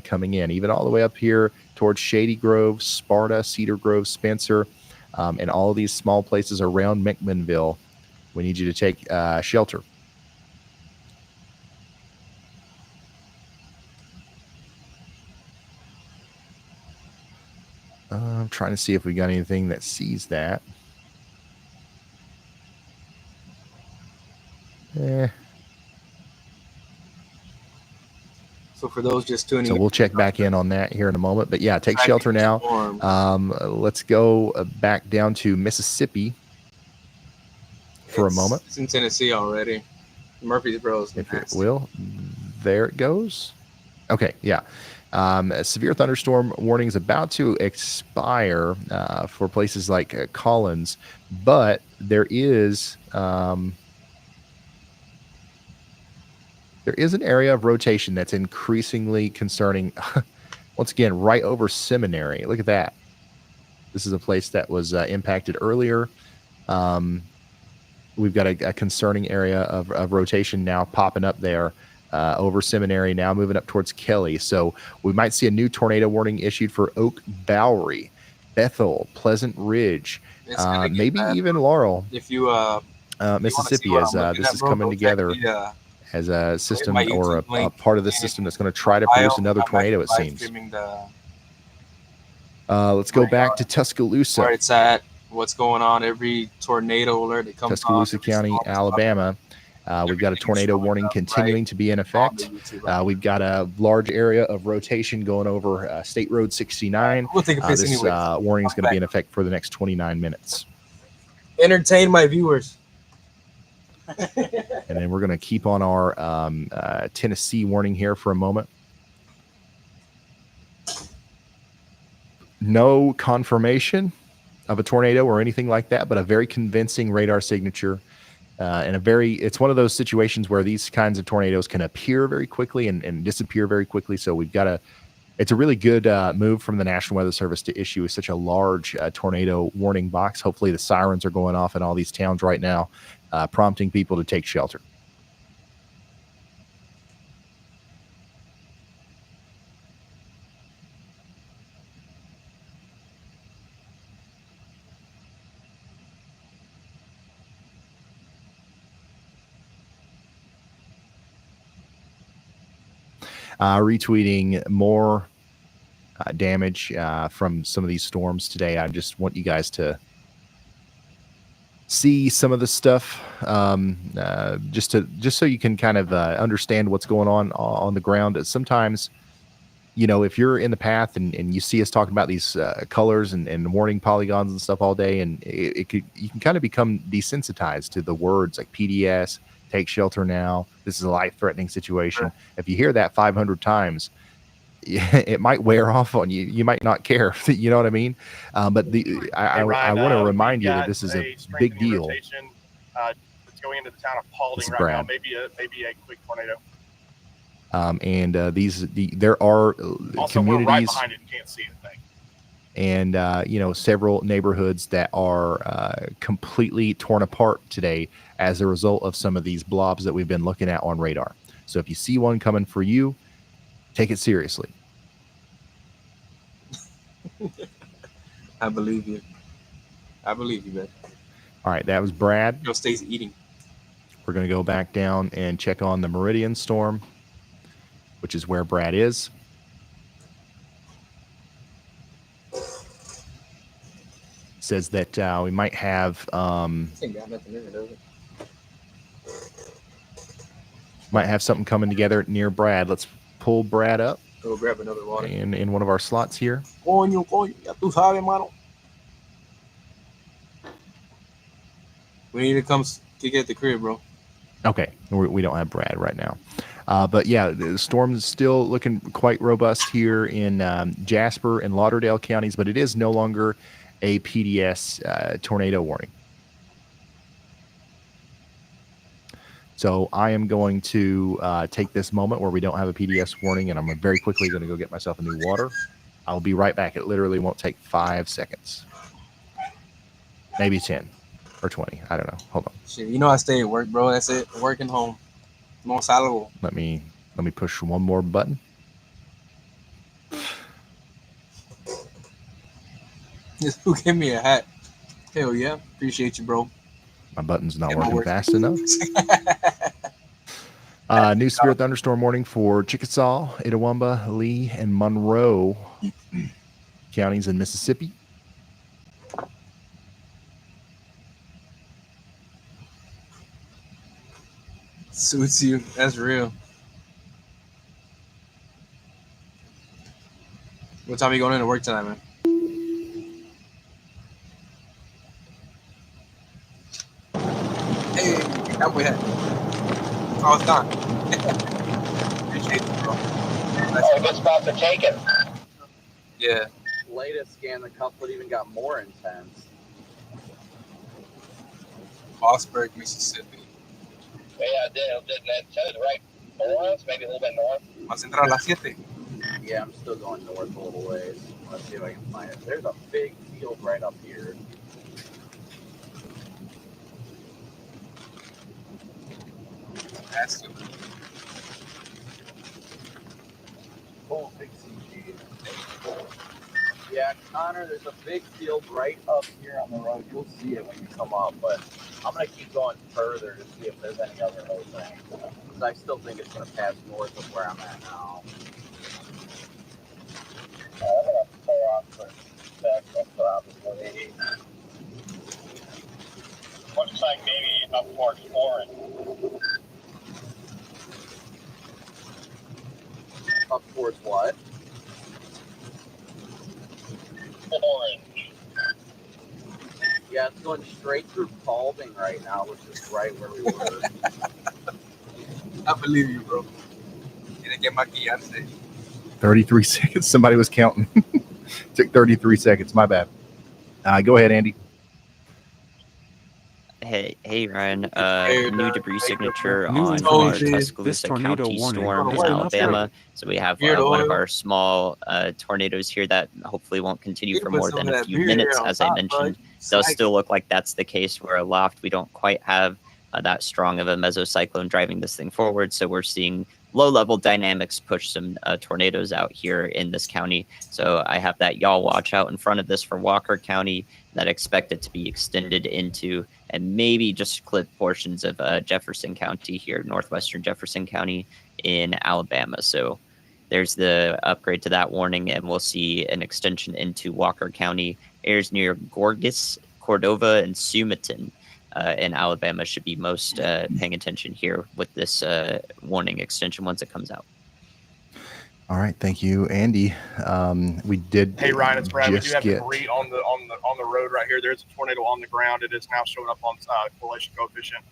coming in, even all the way up here towards Shady Grove, Sparta, Cedar Grove, Spencer, and all of these small places around McMinnville. We need you to take shelter. I'm trying to see if we got anything that sees that. So for those just tuning So in, we'll check back in on that here in a moment. But yeah, take shelter now. storm. Let's go back down to Mississippi for a moment. It's in Tennessee already. Murfreesboro's If it nasty. will. There it goes. Okay, yeah. A severe thunderstorm warning is about to expire for places like Collins, but there is an area of rotation that's increasingly concerning. Once again, right over Seminary. Look at that. This is a place that was impacted earlier. We've got a concerning area of rotation now popping up there over Seminary, now moving up towards Kelly. So we might see a new tornado warning issued for Oak Bowery, Bethel, Pleasant Ridge, maybe even Laurel, If you Mississippi, as this is coming together as a system or a part of the system that's going to try to produce another tornado, it seems. Let's go back to Tuscaloosa. Where it's at, what's going on, every tornado alert that comes Tuscaloosa County, Alabama. We've got a tornado warning continuing to be in effect. We've got a large area of rotation going over State Road 69. This warning is going to be in effect for the next 29 minutes. Entertain my viewers. And then we're going to keep on our Tennessee warning here for a moment. No confirmation of a tornado or anything like that, but a very convincing radar signature. And it's one of those situations where these kinds of tornadoes can appear very quickly and disappear very quickly. So it's a really good move from the National Weather Service to issue such a large tornado warning box. Hopefully the sirens are going off in all these towns right now, prompting people to take shelter. Retweeting more damage from some of these storms today. I just want you guys to see some of the stuff, just so you can kind of understand what's going on the ground. Sometimes, if you're in the path and you see us talking about these colors and warning polygons and stuff all day, and you can kind of become desensitized to the words like PDS, take shelter now, this is a life-threatening situation. If you hear that 500 times, it might wear off on you. You might not care. You know what I mean? But I want to remind you that this is a big deal. It's going into the town of Paulding right Brad. now. Maybe a quick tornado. And there are Also, communities we're right behind it and can't see anything. And several neighborhoods that are completely torn apart today as a result of some of these blobs that we've been looking at on radar. So if you see one coming for you, take it seriously. I believe you. Man. All right, that was Brad. Stays eating. We're going to go back down and check on the Meridian storm, which is where Brad is. Says that we might have something coming together near Brad. Let's pull Brad up. Go grab another water. In one of our slots here. Coño, ya tú sabes, mano. We need to come kick at the crib, bro. Okay, we don't have Brad right now. But yeah, the storm is still looking quite robust here in Jasper and Lauderdale counties, but it is no longer a PDS tornado warning. So I am going to take this moment where we don't have a PDS warning, and I'm very quickly going to go get myself a new water. I'll be right back. It literally won't take 5 seconds. Maybe 10 or 20. I don't know. Hold on. Shit, I stay at work, bro. That's it. Working home. No salvo. Let me push one more button. Who gave me a hat? Hell yeah. Appreciate you, bro. My button's not working fast enough. New severe thunderstorm warning for Chickasaw, Itawamba, Lee, and Monroe counties in Mississippi. Suits you. That's real. What time are you going into work tonight, man? Hey, cowboy hat. Oh, it's gone. Appreciate it, bro. Oh, good spot to take it. Yeah. Latest scan, the couplet even got more intense. Mossburg, Mississippi. Yeah, didn't that tell you right north? Maybe a little bit north. Más entrar a las 7. Yeah, I'm still going north a little ways. Let's see if I can find it. There's a big field right up here. That's Oh, big CG. Yeah, Connor, there's a big field right up here on the road. You'll see it when you come up, but I'm going to keep going further to see if there's any other openings. Because I still think it's going to pass north of where I'm at now. I'm going to pull off for that probably. Looks like maybe up towards Orange. Up towards what? Orange. Yeah, it's going straight through Paulding right now, which is right where we were. I believe you, bro. Tiene que maquillarse. 33 seconds. Somebody was counting. Took 33 seconds. My bad. Go ahead, Andy. Hey, Ryan. Hey, New Doug. debris Hey, signature New on our information. This Tuscaloosa tornado County warning storm has in been Alabama. So we have Weird one of oil. our small tornadoes here that hopefully won't continue You for can put more some than of a that few beer minutes. on As I top, mentioned, bud. does Psych. still look like that's the case. We're aloft. We don't quite have that strong of a mesocyclone driving this thing forward. So we're seeing low-level dynamics push some tornadoes out here in this county. So I have that y'all watch out in front of this for Walker County that expect it to be extended into and maybe just clip portions of Jefferson County here, northwestern Jefferson County in Alabama. So there's the upgrade to that warning, and we'll see an extension into Walker County. Areas near Gorgas, Cordova, and Sumiton in Alabama should be most paying attention here with this warning extension once it comes out. All right, thank you, Andy. We did. Hey Ryan, it's Brad. We do just have get. debris on the road right here. There's a tornado on the ground. It is now showing up on correlation coefficient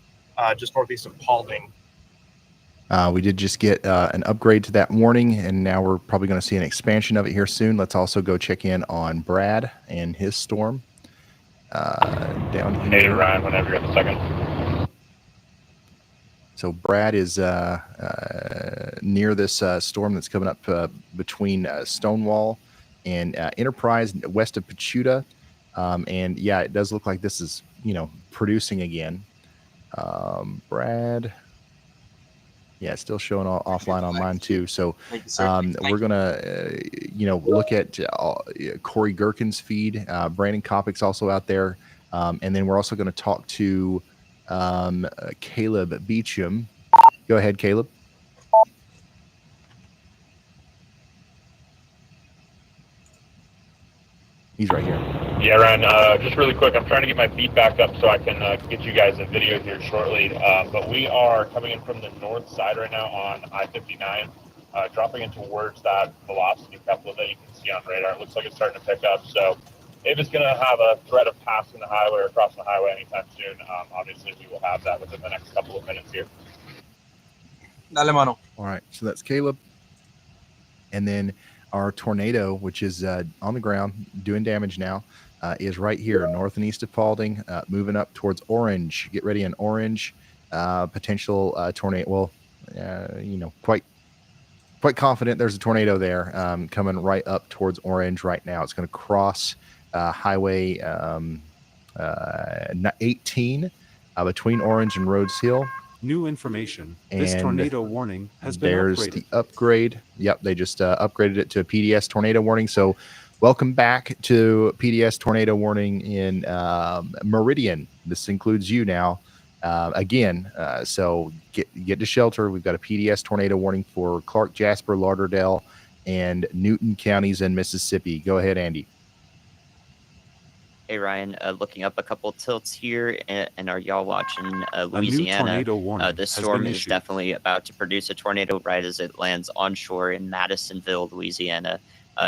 just northeast of Paulding. We did just get an upgrade to that warning, and now we're probably going to see an expansion of it here soon. Let's also go check in on Brad and his storm down here. Hey, Ryan, whenever you're in the second. So Brad is near this storm that's coming up between Stonewall and Enterprise, west of Pachuta. And yeah, it does look like this is, producing again. Brad. Yeah, it's still showing offline on mine too. So we're going to, look at Corey Gherkin's feed. Brandon Kopic's also out there. And then we're also going to talk to Caleb Beecham. Go ahead, Caleb. He's right here. Yeah, Ryan, just really quick, I'm trying to get my feed back up so I can get you guys a video here shortly. But we are coming in from the north side right now on I-59, dropping in towards that velocity couplet that you can see on radar. It looks like it's starting to pick up. So if it's going to have a threat of passing the highway or crossing the highway anytime soon, obviously we will have that within the next couple of minutes here. Dale, mano. All right, so that's Caleb. And then our tornado, which is on the ground doing damage now, is right here, north and east of Paulding, moving up towards Orange. Get ready in Orange. Potential tornado. Well, quite confident there's a tornado there coming right up towards Orange right now. It's going to cross Highway 18 between Orange and Rhodes Hill. New information. This And tornado warning has been there's upgraded. the upgrade. Yep, they just upgraded it to a PDS tornado warning. So welcome back to PDS tornado warning in Meridian. This includes you now. Again, so get to shelter. We've got a PDS tornado warning for Clark, Jasper, Lauderdale, and Newton counties in Mississippi. Go ahead, Andy. Hey Ryan, looking up a couple tilts here, and are y'all watching A new Louisiana? tornado warning This has storm been is issued. definitely about to produce a tornado right as it lands onshore in Madisonville, Louisiana.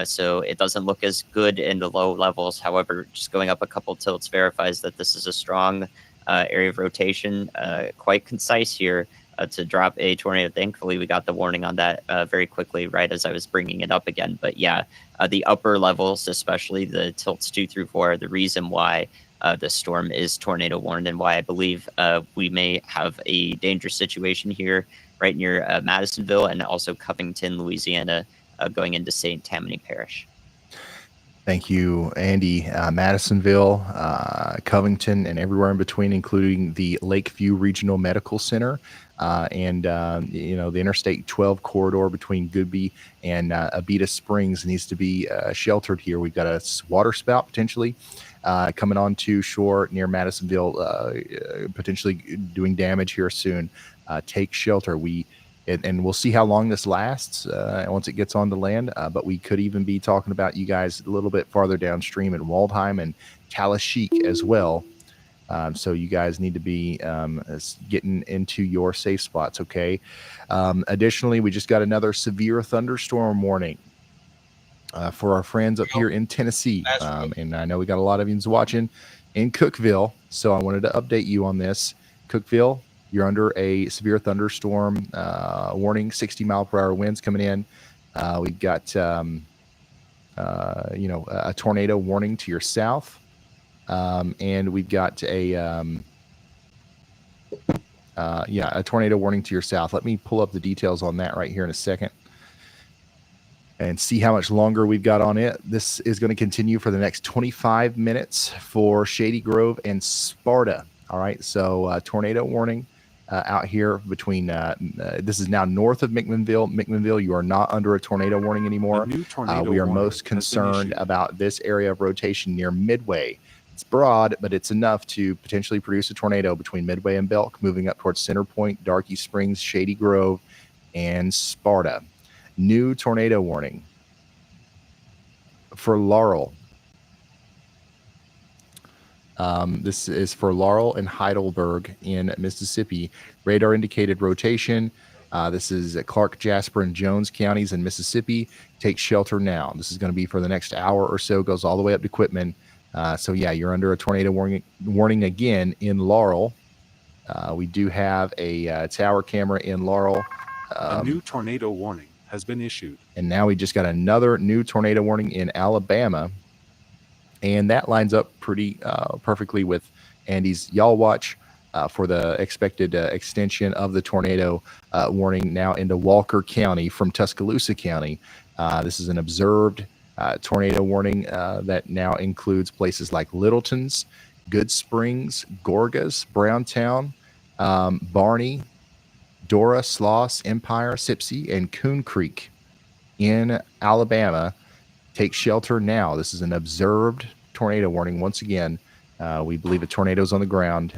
So it doesn't look as good in the low levels. However, just going up a couple tilts verifies that this is a strong area of rotation, quite concise here to drop a tornado. Thankfully, we got the warning on that very quickly, right as I was bringing it up again. But yeah, the upper levels, especially the tilts 2 through 4, are the reason why the storm is tornado warned, and why I believe we may have a dangerous situation here right near Madisonville and also Covington, Louisiana, going into St. Tammany Parish. Thank you, Andy. Madisonville, Covington, and everywhere in between, including the Lakeview Regional Medical Center and the Interstate 12 corridor between Goodby and Abita Springs needs to be sheltered here. We've got a water spout potentially coming onto shore near Madisonville, potentially doing damage here soon. Take shelter. And we'll see how long this lasts once it gets on the land. But we could even be talking about you guys a little bit farther downstream in Waldheim and Talashiq as well. So you guys need to be getting into your safe spots, okay? Additionally, we just got another severe thunderstorm warning for our friends up here in Tennessee. And I know we got a lot of you watching in Cookeville, so I wanted to update you on this. Cookeville, you're under a severe thunderstorm warning, 60-mile-per-hour winds coming in. We've got, a tornado warning to your south. And we've got a tornado warning to your south. Let me pull up the details on that right here in a second and see how much longer we've got on it. This is going to continue for the next 25 minutes for Shady Grove and Sparta. All right, so tornado warning out here between, this is now north of McMinnville. McMinnville, you are not under a tornado warning anymore. We are most concerned about this area of rotation near Midway. It's broad, but it's enough to potentially produce a tornado between Midway and Belk, moving up towards Center Point, Darky Springs, Shady Grove, and Sparta. New tornado warning for Laurel. This is for Laurel and Heidelberg in Mississippi. Radar indicated rotation. This is Clark, Jasper, and Jones counties in Mississippi. Take shelter now. This is going to be for the next hour or so. Goes all the way up to Quitman. So yeah, you're under a tornado warning again in Laurel. We do have a tower camera in Laurel. A new tornado warning has been issued. And now we just got another new tornado warning in Alabama. And that lines up pretty perfectly with Andy's Y'all Watch for the expected extension of the tornado warning now into Walker County from Tuscaloosa County. This is an observed tornado warning that now includes places like Littleton's, Good Springs, Gorgas, Browntown, Barney, Dora, Sloss, Empire, Sipsey, and Coon Creek in Alabama. Take shelter now. This is an observed tornado warning. Once again, we believe a tornado's on the ground.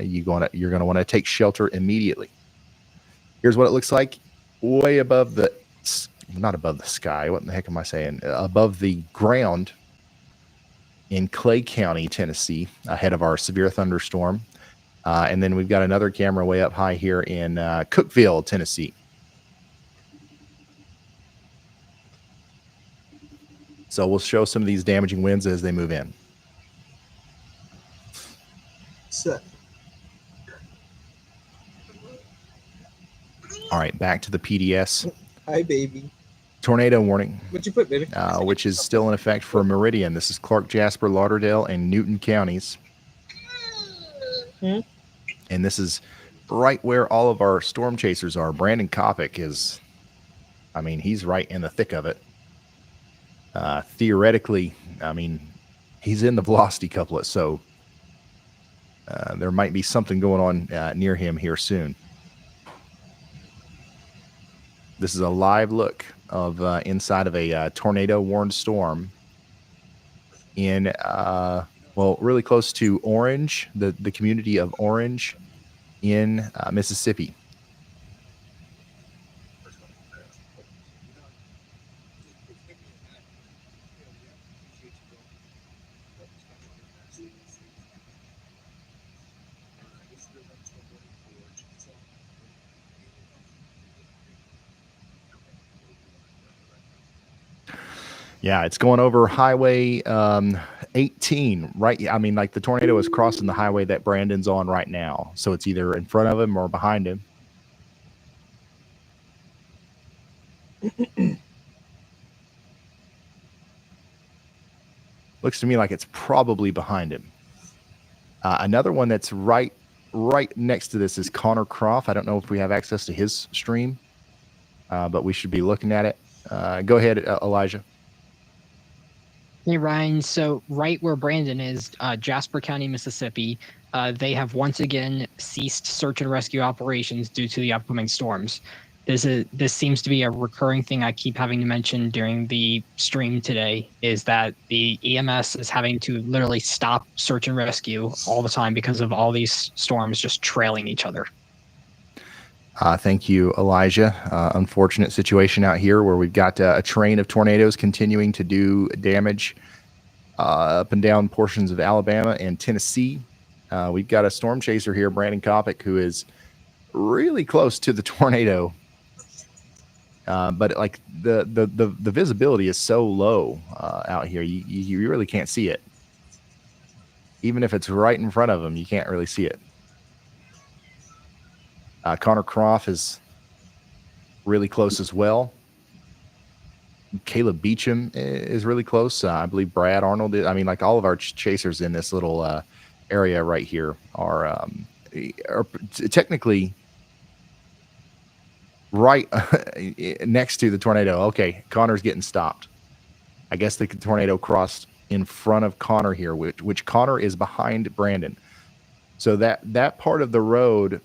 You're going to want to take shelter immediately. Here's what it looks like way above the, not above the sky. What the heck am I saying? Above the ground in Clay County, Tennessee, ahead of our severe thunderstorm. And then we've got another camera way up high here in Cookeville, Tennessee. So we'll show some of these damaging winds as they move in. All right, back to the PDS. Hi, baby. Tornado warning. What'd you put, baby? Which is still in effect for Meridian. This is Clark, Jasper, Lauderdale, and Newton counties. And this is right where all of our storm chasers are. Brandon Kopic is, I mean, he's right in the thick of it. Theoretically, I mean, he's in the velocity couplet, so there might be something going on near him here soon. This is a live look of inside of a tornado warned storm in really close to Orange, the community of Orange in Mississippi. Yeah, it's going over Highway 18, right? I mean, like the tornado is crossing the highway that Brandon's on right now. So it's either in front of him or behind him. Looks to me like it's probably behind him. Another one that's right next to this is Connor Croft. I don't know if we have access to his stream, but we should be looking at it. Go ahead, Elijah. Hey, Ryan. So right where Brandon is, Jasper County, Mississippi, they have once again ceased search and rescue operations due to the upcoming storms. This seems to be a recurring thing I keep having to mention during the stream today, is that the EMS is having to literally stop search and rescue all the time because of all these storms just trailing each other. Thank you, Elijah. Unfortunate situation out here where we've got a train of tornadoes continuing to do damage up and down portions of Alabama and Tennessee. We've got a storm chaser here, Brandon Kopic, who is really close to the tornado. But like the visibility is so low out here, you really can't see it. Even if it's right in front of them, you can't really see it. Connor Croft is really close as well. Caleb Beecham is really close. I believe Brad Arnold is. I mean, like all of our chasers in this little area right here are technically right next to the tornado. Okay, Connor's getting stopped. I guess the tornado crossed in front of Connor here, which Connor is behind Brandon. So that part of the road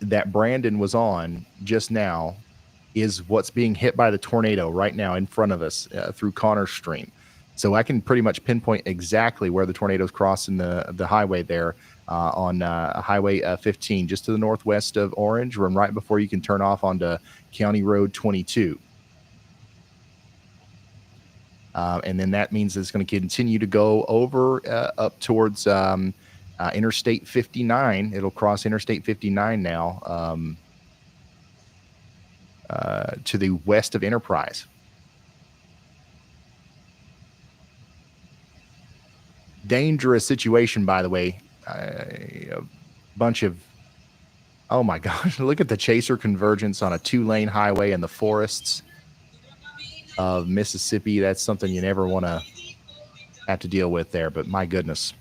that Brandon was on just now is what's being hit by the tornado right now in front of us through Connor's stream. So I can pretty much pinpoint exactly where the tornado's crossing the highway there on Highway 15, just to the northwest of Orange, and right before you can turn off onto County Road 22. And then that means it's going to continue to go over up towards Interstate 59. It'll cross Interstate 59 now to the west of Enterprise. Dangerous situation, by the way. A bunch of, oh my gosh, look at the chaser convergence on a 2-lane highway in the forests of Mississippi. That's something you never want to have to deal with there, but my goodness.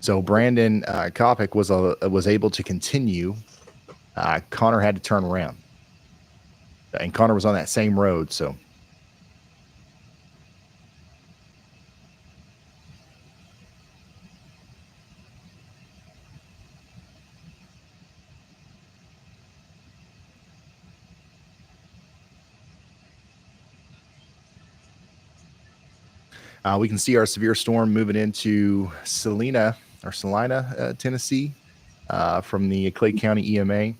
So Brandon Kopic was able to continue. Connor had to turn around, and Connor was on that same road. So we can see our severe storm moving into Salina, Tennessee, from the Clay County EMA.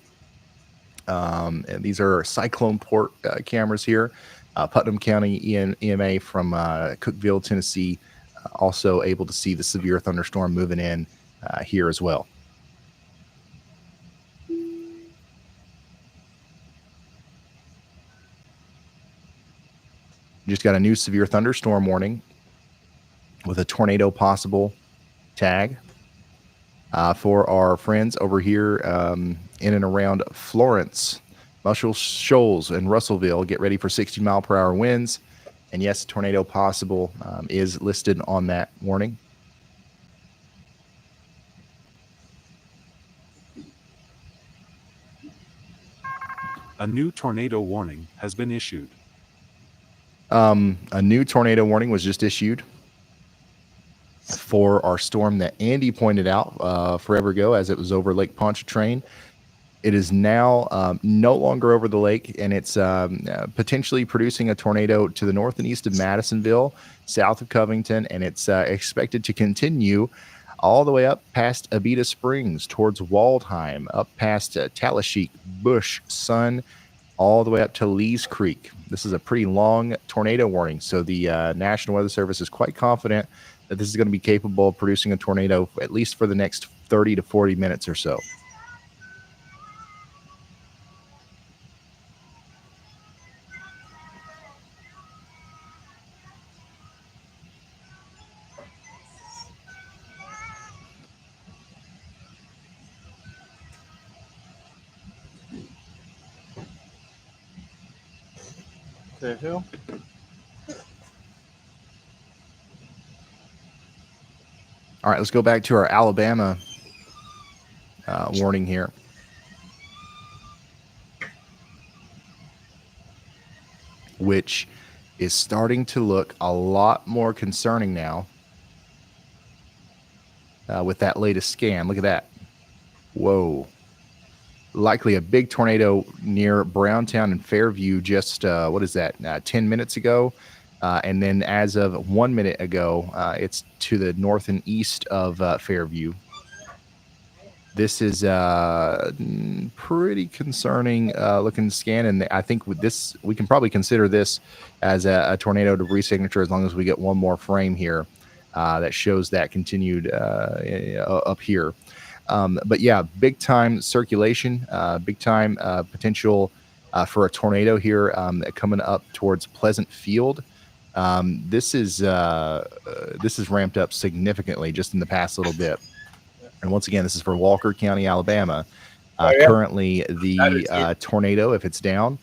And these are cyclone port cameras here. Putnam County EMA from Cookeville, Tennessee, also able to see the severe thunderstorm moving in here as well. Just got a new severe thunderstorm warning with a tornado possible tag for our friends over here in and around Florence, Muscle Shoals, and Russellville. Get ready for 60-mile-per-hour winds. And yes, tornado possible is listed on that warning. A new tornado warning has been issued. A new tornado warning was just issued for our storm that Andy pointed out forever ago as it was over Lake Pontchartrain. It is now no longer over the lake, and it's potentially producing a tornado to the north and east of Madisonville, south of Covington, and it's expected to continue all the way up past Abita Springs towards Waldheim, up past Talasheek, Bush, Sun, all the way up to Lee's Creek. This is a pretty long tornado warning, so the National Weather Service is quite confident that this is going to be capable of producing a tornado at least for the next 30 to 40 minutes or so. The hell? All right, let's go back to our Alabama warning here. Which is starting to look a lot more concerning now with that latest scan. Look at that. Whoa. Likely a big tornado near Browntown and Fairview just, 10 minutes ago. And then as of 1 minute ago, it's to the north and east of Fairview. This is pretty concerning looking scan, and I think with this, we can probably consider this as a tornado debris signature as long as we get one more frame here that shows that continued up here. But yeah, big time circulation, big time potential for a tornado here coming up towards Pleasant Field. This is ramped up significantly just in the past little bit. And once again, this is for Walker County, Alabama. Currently, the tornado, if it's down,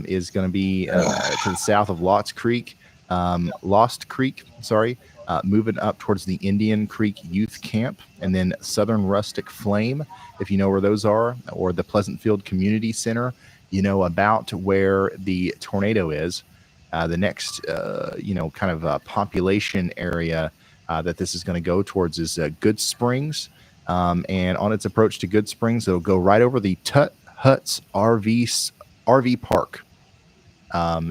is going to be to the south of Lost Creek, moving up towards the Indian Creek Youth Camp, and then Southern Rustic Flame, if you know where those are, or the Pleasant Field Community Center, you know about where the tornado is. The next, population area that this is going to go towards is Good Springs. And on its approach to Good Springs, it'll go right over the Tut Huts RV Park.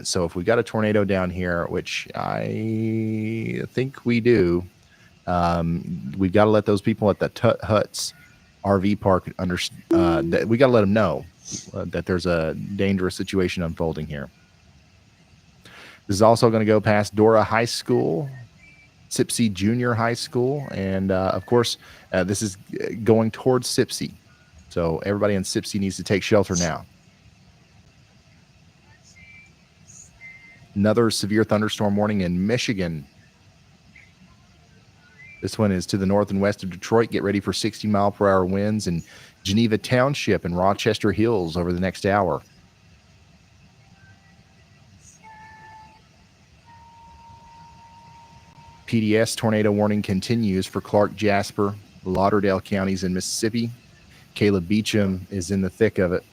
So if we got a tornado down here, which I think we do, we've got to let those people at the Tut Huts RV Park that we got to let them know that there's a dangerous situation unfolding here. This is also going to go past Dora High School, Sipsey Junior High School, and of course, this is going towards Sipsey. So everybody in Sipsey needs to take shelter now. Another severe thunderstorm warning in Michigan. This one is to the north and west of Detroit. Get ready for 60-mile-per-hour winds in Geneva Township and Rochester Hills over the next hour. PDS tornado warning continues for Clark, Jasper, Lauderdale counties in Mississippi. Caleb Beecham is in the thick of it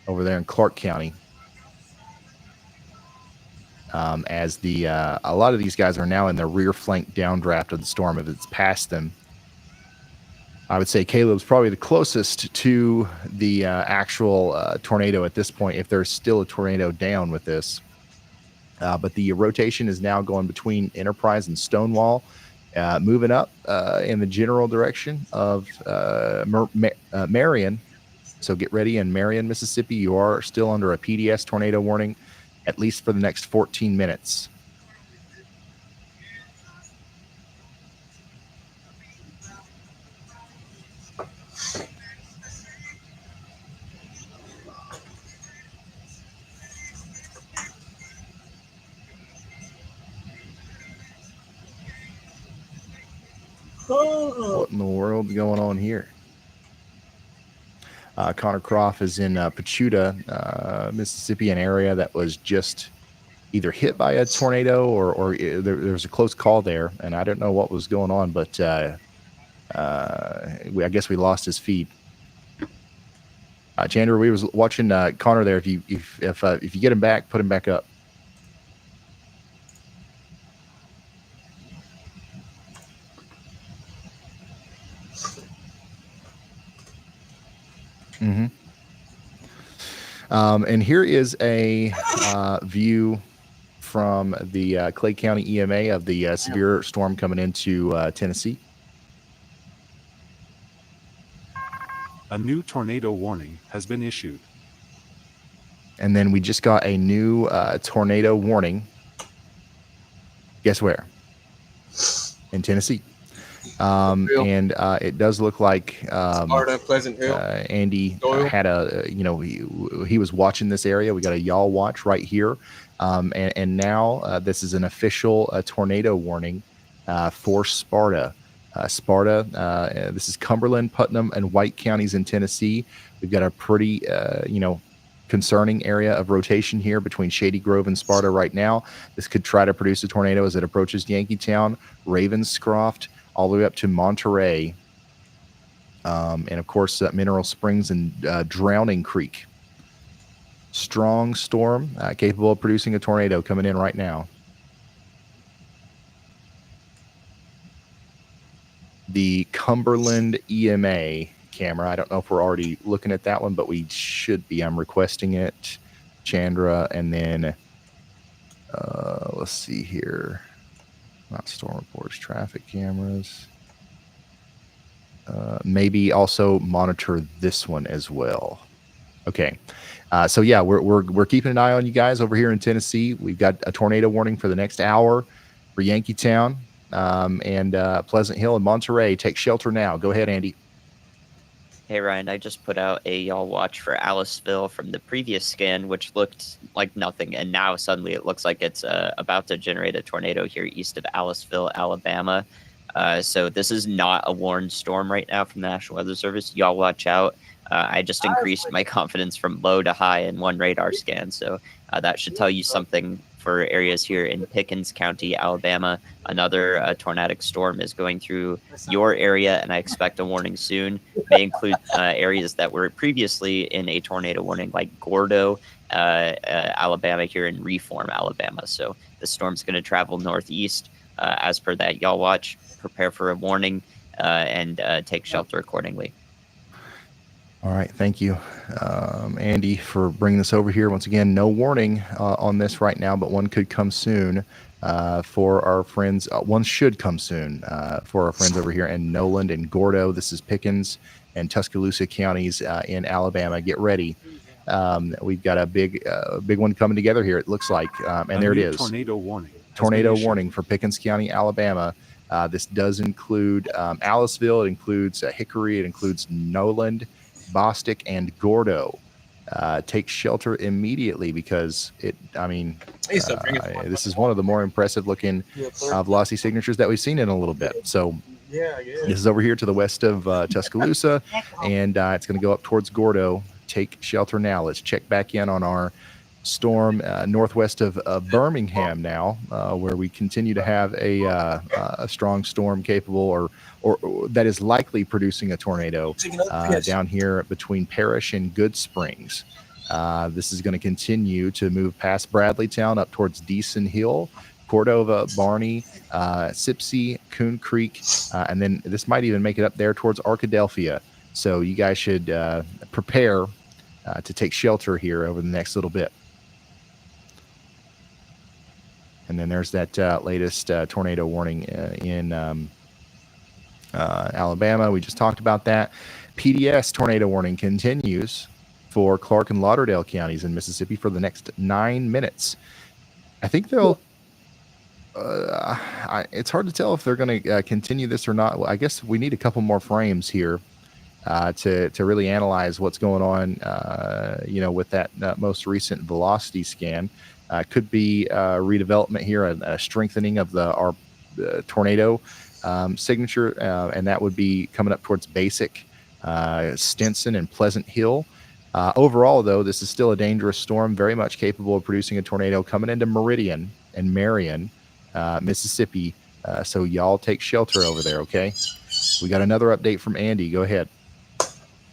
over there in Clark County. As a lot of these guys are now in the rear flank downdraft of the storm. If it's past them, I would say Caleb's probably the closest to the actual tornado at this point, if there's still a tornado down with this. But the rotation is now going between Enterprise and Stonewall, moving up in the general direction of Marion. So get ready in Marion, Mississippi. You are still under a PDS tornado warning, at least for the next 14 minutes. What in the world is going on here? Connor Croft is in Pachuta, Mississippi, an area that was just either hit by a tornado or there was a close call there, and I don't know what was going on, but I guess we lost his feed. Chandra, we was watching Connor there. If you get him back, put him back up. Mm-hmm. And here is a view from the Clay County EMA of the severe storm coming into Tennessee. A new tornado warning has been issued. And then we just got a new tornado warning. Guess where? In Tennessee. And it does look like Sparta, Pleasant Hill. Andy Doyle. had he was watching this area. We got a y'all watch right here. And now this is an official tornado warning for Sparta. Sparta, this is Cumberland, Putnam, and White counties in Tennessee. We've got a pretty, concerning area of rotation here between Shady Grove and Sparta right now. This could try to produce a tornado as it approaches Yankeetown, Ravenscroft, all the way up to Monterey, and of course Mineral Springs and Drowning Creek. Strong storm capable of producing a tornado coming in right now. The Cumberland EMA camera. I don't know if we're already looking at that one, but we should be. I'm requesting it. Chandra, and then let's see here. Not storm reports, traffic cameras. Maybe also monitor this one as well. Okay. So yeah, we're keeping an eye on you guys over here in Tennessee. We've got a tornado warning for the next hour for Yankeetown and Pleasant Hill and Monterey. Take shelter now. Go ahead, Andy. Hey Ryan, I just put out a y'all watch for Aliceville from the previous scan, which looked like nothing, and now suddenly it looks like it's about to generate a tornado here east of Aliceville, Alabama. So this is not a warned storm right now from the National Weather Service. Y'all watch out. I just increased my confidence from low to high in one radar scan, so that should tell you something for areas here in Pickens County, Alabama. Another tornadic storm is going through your area, and I expect a warning soon. May include areas that were previously in a tornado warning, like Gordo, Alabama, here in Reform, Alabama. So the storm's going to travel northeast as per that y'all watch. Prepare for a warning and take shelter accordingly. All right, thank you, Andy, for bringing this over here. Once again, no warning on this right now, but one could come soon for our friends. One should come soon for our friends over here in Noland and Gordo. This is Pickens and Tuscaloosa counties in Alabama. Get ready. We've got a big one coming together here, it looks like. And there it is. Tornado warning. Tornado warning for Pickens County, Alabama. This does include Aliceville. It includes Hickory. It includes Noland, Bostic, and Gordo. Take shelter immediately because this is one of the more impressive looking velocity signatures that we've seen in a little bit. So this is over here to the west of Tuscaloosa, and it's going to go up towards Gordo. Take shelter now. Let's check back in on our storm northwest of Birmingham now, where we continue to have a strong storm capable or that is likely producing a tornado down here between Parrish and Good Springs. This is going to continue to move past Bradleytown up towards Deason Hill, Cordova, Barney, Sipsey, Coon Creek, and then this might even make it up there towards Arkadelphia. So you guys should prepare to take shelter here over the next little bit. And then there's that latest tornado warning in Alabama. We just talked about that. PDS tornado warning continues for Clark and Lauderdale counties in Mississippi for the next 9 minutes. I think they'll it's hard to tell if they're going to continue this or not. Well, I guess we need a couple more frames here to really analyze what's going on, with that most recent velocity scan. Could be redevelopment here, a strengthening of our tornado signature, and that would be coming up towards Basic, Stinson, and Pleasant Hill. Overall, though, this is still a dangerous storm, very much capable of producing a tornado coming into Meridian and Marion, Mississippi. So y'all take shelter over there, okay? We got another update from Andy. Go ahead.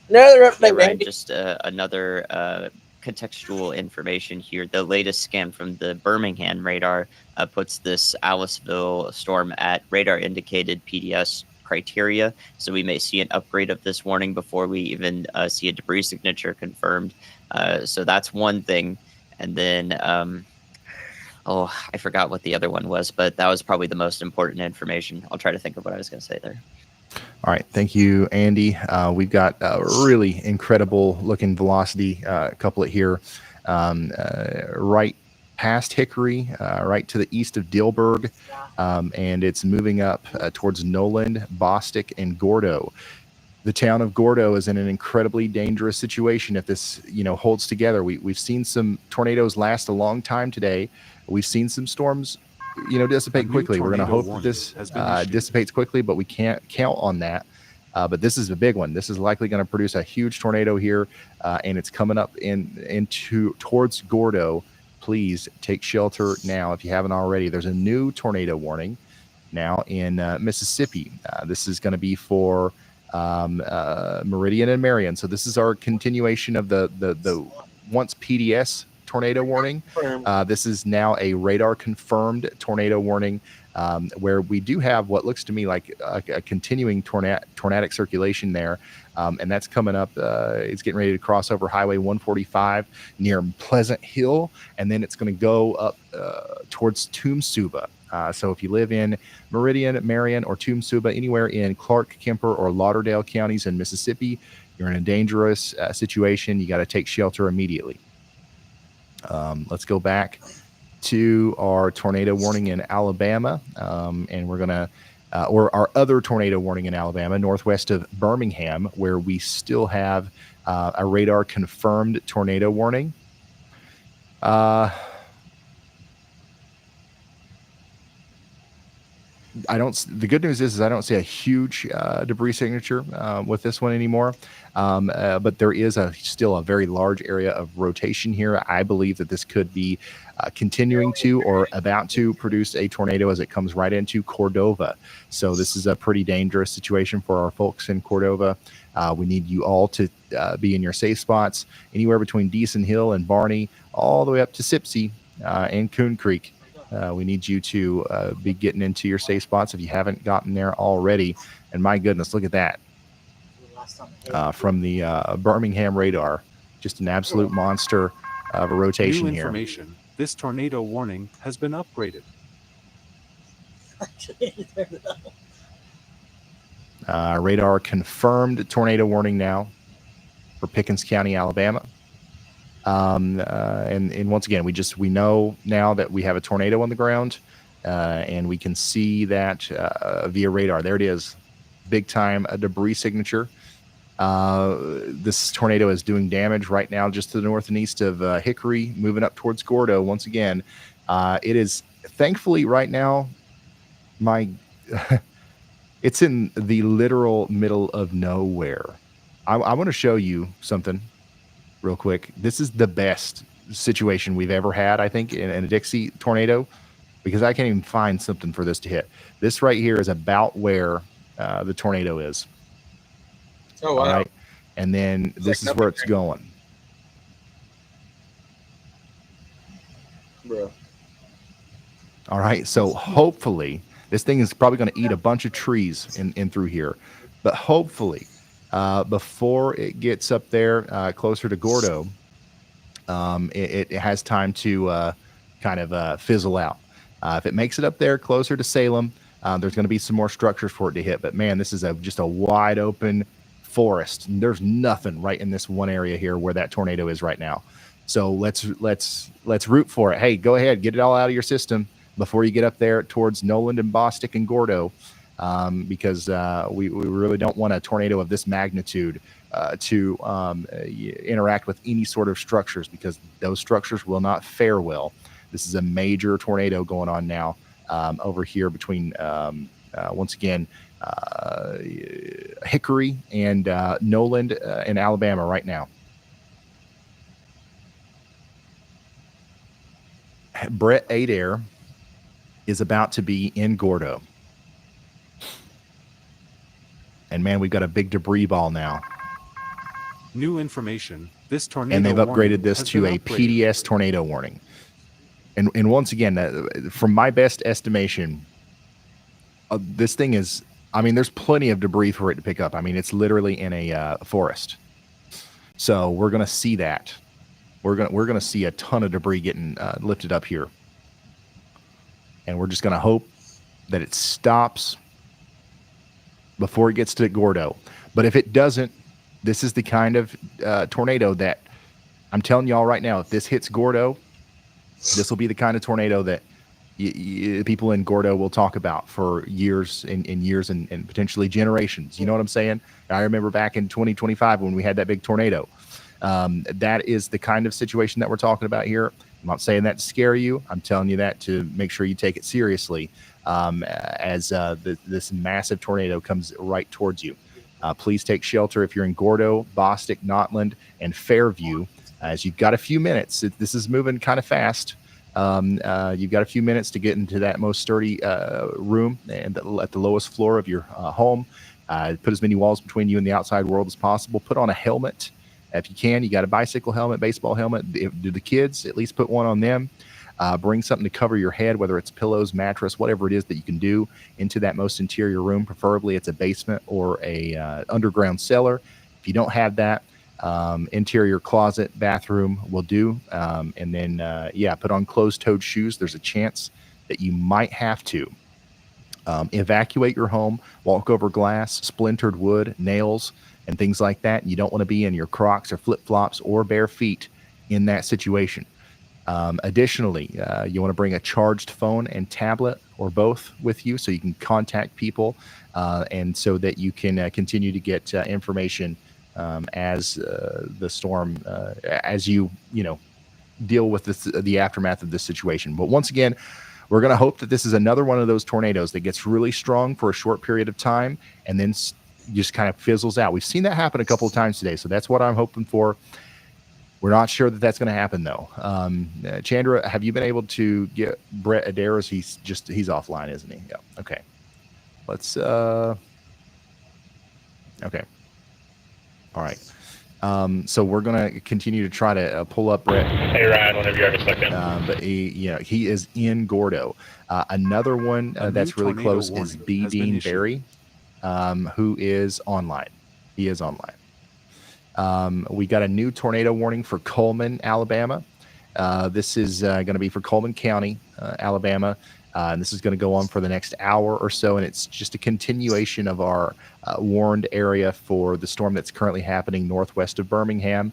Another update, Yeah, Ryan, Andy. just another contextual information here. The latest scan from the Birmingham radar puts this Aliceville storm at radar indicated PDS criteria. So we may see an upgrade of this warning before we even see a debris signature confirmed. So that's one thing. And then, I forgot what the other one was, but that was probably the most important information. I'll try to think of what I was going to say there. All right. Thank you, Andy. We've got a really incredible looking velocity couplet here right past Hickory, right to the east of Dilberg, and it's moving up towards Noland, Bostic, and Gordo. The town of Gordo is in an incredibly dangerous situation if this, holds together. We've seen some tornadoes last a long time today. We've seen some storms, dissipate quickly. We're going to hope that this dissipates quickly, but we can't count on that. But this is a big one. This is likely going to produce a huge tornado here, and it's coming up towards Gordo. Please take shelter now if you haven't already. There's a new tornado warning now in Mississippi. This is going to be for Meridian and Marion. So this is our continuation of the once PDS tornado warning. This is now a radar confirmed tornado warning, where we do have what looks to me like a continuing tornadic circulation there. And that's coming up. It's getting ready to cross over Highway 145 near Pleasant Hill, and then it's going to go up towards Toomsuba. So if you live in Meridian, Marion, or Toomsuba, anywhere in Clark, Kemper, or Lauderdale counties in Mississippi, you're in a dangerous situation. You got to take shelter immediately. Let's go back to our tornado warning in Alabama, and we're going to, or our other tornado warning in Alabama, northwest of Birmingham, where we still have a radar confirmed tornado warning. The good news is I don't see a huge debris signature with this one anymore. But there is still a very large area of rotation here. I believe that this could be continuing to or about to produce a tornado as it comes right into Cordova. So this is a pretty dangerous situation for our folks in Cordova. We need you all to be in your safe spots, anywhere between Deason Hill and Barney, all the way up to Sipsey and Coon Creek. We need you to be getting into your safe spots if you haven't gotten there already. And my goodness, look at that. From the Birmingham radar, just an absolute monster of a rotation New here. information. This tornado warning has been upgraded. Radar confirmed tornado warning now for Pickens County, Alabama. And once again, we know now that we have a tornado on the ground, and we can see that via radar. There it is, big time a debris signature. This tornado is doing damage right now just to the north and east of Hickory, moving up towards Gordo. Once again, it is thankfully right now, it's in the literal middle of nowhere. I want to show you something real quick. This is the best situation we've ever had, I think, in a Dixie tornado, because I can't even find something for this to hit. This right here is about where the tornado is. Oh, wow. All right. And then this is where it's going. Bro. All right. So hopefully this thing is probably going to eat a bunch of trees in through here. But hopefully before it gets up there closer to Gordo, it has time to kind of fizzle out. If it makes it up there closer to Salem, there's going to be some more structures for it to hit. But man, this is just a wide open forest. There's nothing right in this one area here where that tornado is right now. So let's root for it. Hey, go ahead, get it all out of your system before you get up there towards Noland and Bostic and Gordo, because we really don't want a tornado of this magnitude to interact with any sort of structures, because those structures will not fare well. This is a major tornado going on now over here between, once again, Hickory and Noland in Alabama right now. Brett Adair is about to be in Gordo. And man, we've got a big debris ball now. New information. This tornado and they've upgraded warning this has to been a upgraded. PDS tornado warning. And once again, from my best estimation, this thing is, I mean, there's plenty of debris for it to pick up. I mean, it's literally in a forest. So we're going to see that. We're going to see a ton of debris getting lifted up here. And we're just going to hope that it stops before it gets to Gordo. But if it doesn't, this is the kind of tornado that I'm telling y'all right now, if this hits Gordo, this will be the kind of tornado that people in Gordo will talk about for years and years and potentially generations. You know what I'm saying? I remember back in 2025 when we had that big tornado. That is the kind of situation that we're talking about here. I'm not saying that to scare you. I'm telling you that to make sure you take it seriously as this massive tornado comes right towards you. Please take shelter if you're in Gordo, Bostic, Notland, and Fairview, as you've got a few minutes. This is moving kind of fast. You've got a few minutes to get into that most sturdy room and at the lowest floor of your home. Put as many walls between you and the outside world as possible. Put on a helmet if you can. You got a bicycle helmet, baseball helmet. Do the kids at least put one on them? Bring something to cover your head, whether it's pillows, mattress, whatever it is that you can do into that most interior room. Preferably it's a basement or a underground cellar. If you don't have that, interior closet, bathroom will do. And then, put on closed-toed shoes. There's a chance that you might have to evacuate your home, walk over glass, splintered wood, nails, and things like that. You don't want to be in your Crocs or flip-flops or bare feet in that situation. Additionally, you want to bring a charged phone and tablet or both with you so you can contact people and so that you can continue to get information as the storm, as you deal with the aftermath of this situation. But once again, we're going to hope that this is another one of those tornadoes that gets really strong for a short period of time and then just kind of fizzles out. We've seen that happen a couple of times today, so that's what I'm hoping for. We're not sure that that's going to happen, though. Chandra, have you been able to get Brett Adair? He's offline, isn't he? Yeah. Okay. Let's. Okay. All right. So we're going to continue to try to pull up Brett. Hey, Ryan, whenever you have a second. But he is in Gordo. Another one that's really close is B. Dean Berry, who is online. He is online. We got a new tornado warning for Coleman, Alabama. This is going to be for Coleman County, Alabama. And this is going to go on for the next hour or so. And it's just a continuation of our warned area for the storm that's currently happening northwest of Birmingham.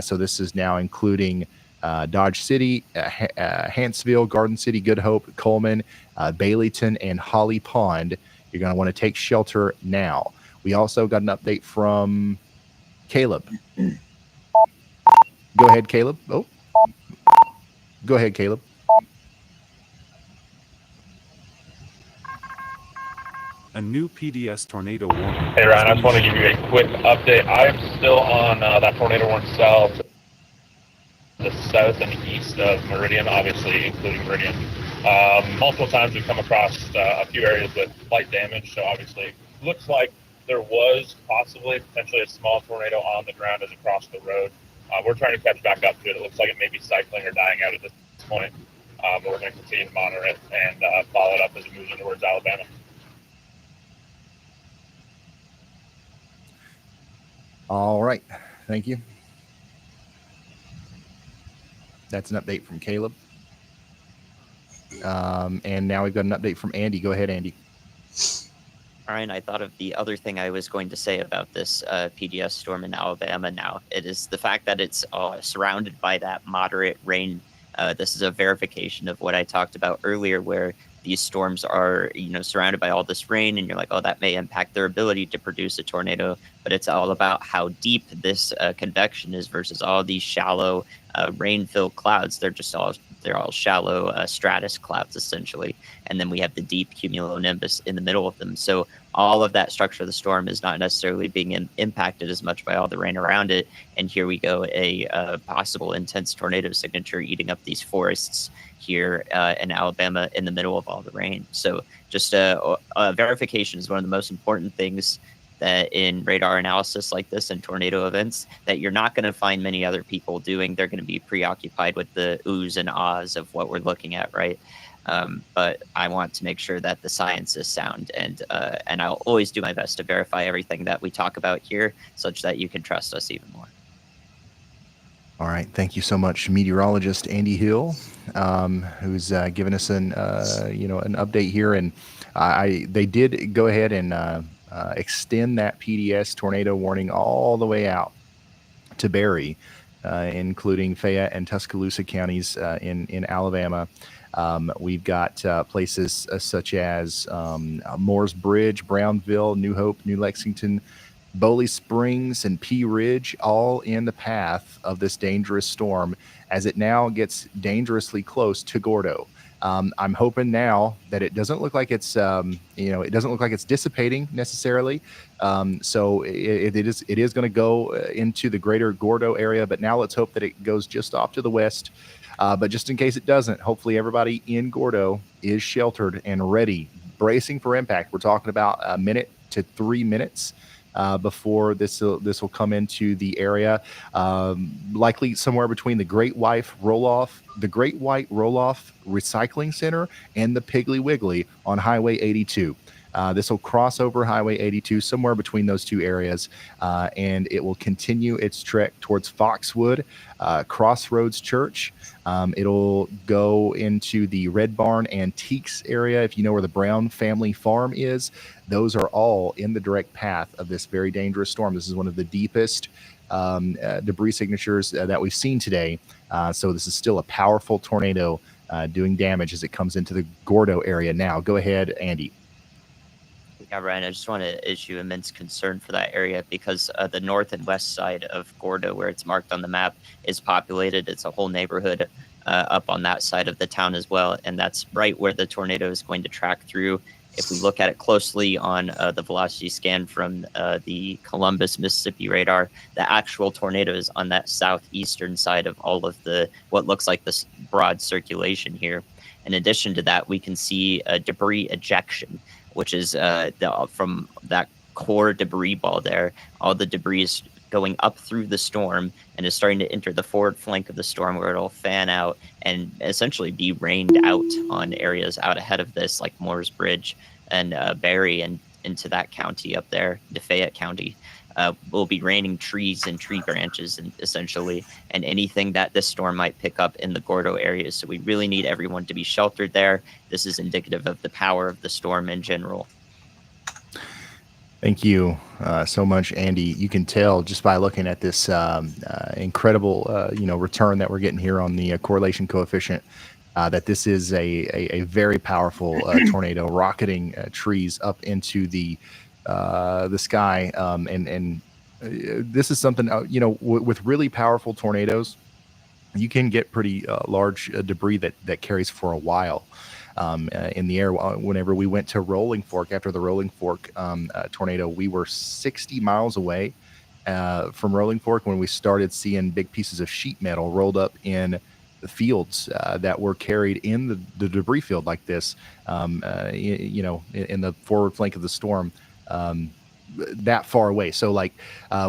So this is now including Dodge City, Huntsville, Garden City, Good Hope, Coleman, Baileyton, and Holly Pond. You're going to want to take shelter now. We also got an update from Caleb. Go ahead, Caleb. Oh, go ahead, Caleb. A new PDS tornado warning. Hey, Ryan, I just want to give you a quick update. I'm still on that tornado warning cell to the south and east of Meridian, obviously including Meridian. Multiple times we've come across a few areas with light damage, so obviously looks like there was possibly potentially a small tornado on the ground as it crossed the road. We're trying to catch back up to it. It looks like it may be cycling or dying out at this point, but we're going to continue to monitor it and follow it up as it moves in towards Alabama. All right. Thank you. That's an update from Caleb. And now we've got an update from Andy. Go ahead, Andy. Ryan, I thought of the other thing I was going to say about this PDS storm in Alabama now. It is the fact that it's surrounded by that moderate rain. This is a verification of what I talked about earlier, where these storms are, surrounded by all this rain, and you're like, oh, that may impact their ability to produce a tornado. But it's all about how deep this convection is versus all these shallow rain-filled clouds. They're all shallow stratus clouds, essentially. And then we have the deep cumulonimbus in the middle of them. So all of that structure of the storm is not necessarily being impacted as much by all the rain around it. And here we go, a possible intense tornado signature eating up these forests here in Alabama in the middle of all the rain. So just verification is one of the most important things that in radar analysis like this and tornado events that you're not going to find many other people doing. They're going to be preoccupied with the oohs and ahs of what we're looking at, right? But I want to make sure that the science is sound, and I'll always do my best to verify everything that we talk about here such that you can trust us even more. All right. Thank you so much, meteorologist Andy Hill, who's given us an update here. And they did go ahead and extend that PDS tornado warning all the way out to Barry. including Fayette and Tuscaloosa counties in Alabama. We've got places such as Moores Bridge, Brownville, New Hope, New Lexington, Bowley Springs, and Pea Ridge, all in the path of this dangerous storm as it now gets dangerously close to Gordo. I'm hoping now that it doesn't look like it's, it doesn't look like it's dissipating necessarily. So it is going to go into the greater Gordo area, but now let's hope that it goes just off to the west. But just in case it doesn't, hopefully everybody in Gordo is sheltered and ready, bracing for impact. We're talking about a minute to 3 minutes before this will come into the area, likely somewhere between the Great White Roll-Off Recycling Center and the Piggly Wiggly on Highway 82. This will cross over Highway 82 somewhere between those two areas, and it will continue its trek towards Foxwood, Crossroads Church. It'll go into the Red Barn Antiques area. If you know where the Brown family farm is, those are all in the direct path of this very dangerous storm. This is one of the deepest debris signatures that we've seen today. So this is still a powerful tornado doing damage as it comes into the Gordo area now. Go ahead, Andy. Yeah, Ryan, I just want to issue immense concern for that area because the north and west side of Gordo, where it's marked on the map, is populated. It's a whole neighborhood up on that side of the town as well. And that's right where the tornado is going to track through. If we look at it closely on the velocity scan from the Columbus, Mississippi radar, the actual tornado is on that southeastern side of all of the what looks like this broad circulation here. In addition to that, we can see a debris ejection, which is from that core debris ball there. All the debris is going up through the storm and is starting to enter the forward flank of the storm where it'll fan out and essentially be rained out on areas out ahead of this, like Moores Bridge and Barry and into that county up there, Fayette County. Will be raining trees and tree branches and essentially, and anything that this storm might pick up in the Gordo area. So we really need everyone to be sheltered there. This is indicative of the power of the storm in general. Thank you so much, Andy. You can tell just by looking at this incredible, return that we're getting here on the correlation coefficient that this is a very powerful tornado rocketing trees up into the sky. And this is something, with really powerful tornadoes, you can get pretty large debris that carries for a while. In the air. Whenever we went to Rolling Fork after the Rolling Fork tornado, we were 60 miles away from Rolling Fork when we started seeing big pieces of sheet metal rolled up in the fields that were carried in the debris field like this, in the forward flank of the storm. That far away. So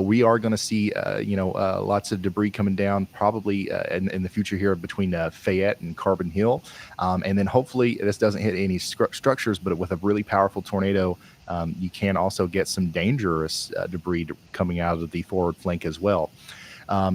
we are going to see, lots of debris coming down probably in the future here between Fayette and Carbon Hill. And then hopefully this doesn't hit any structures, but with a really powerful tornado, you can also get some dangerous debris coming out of the forward flank as well.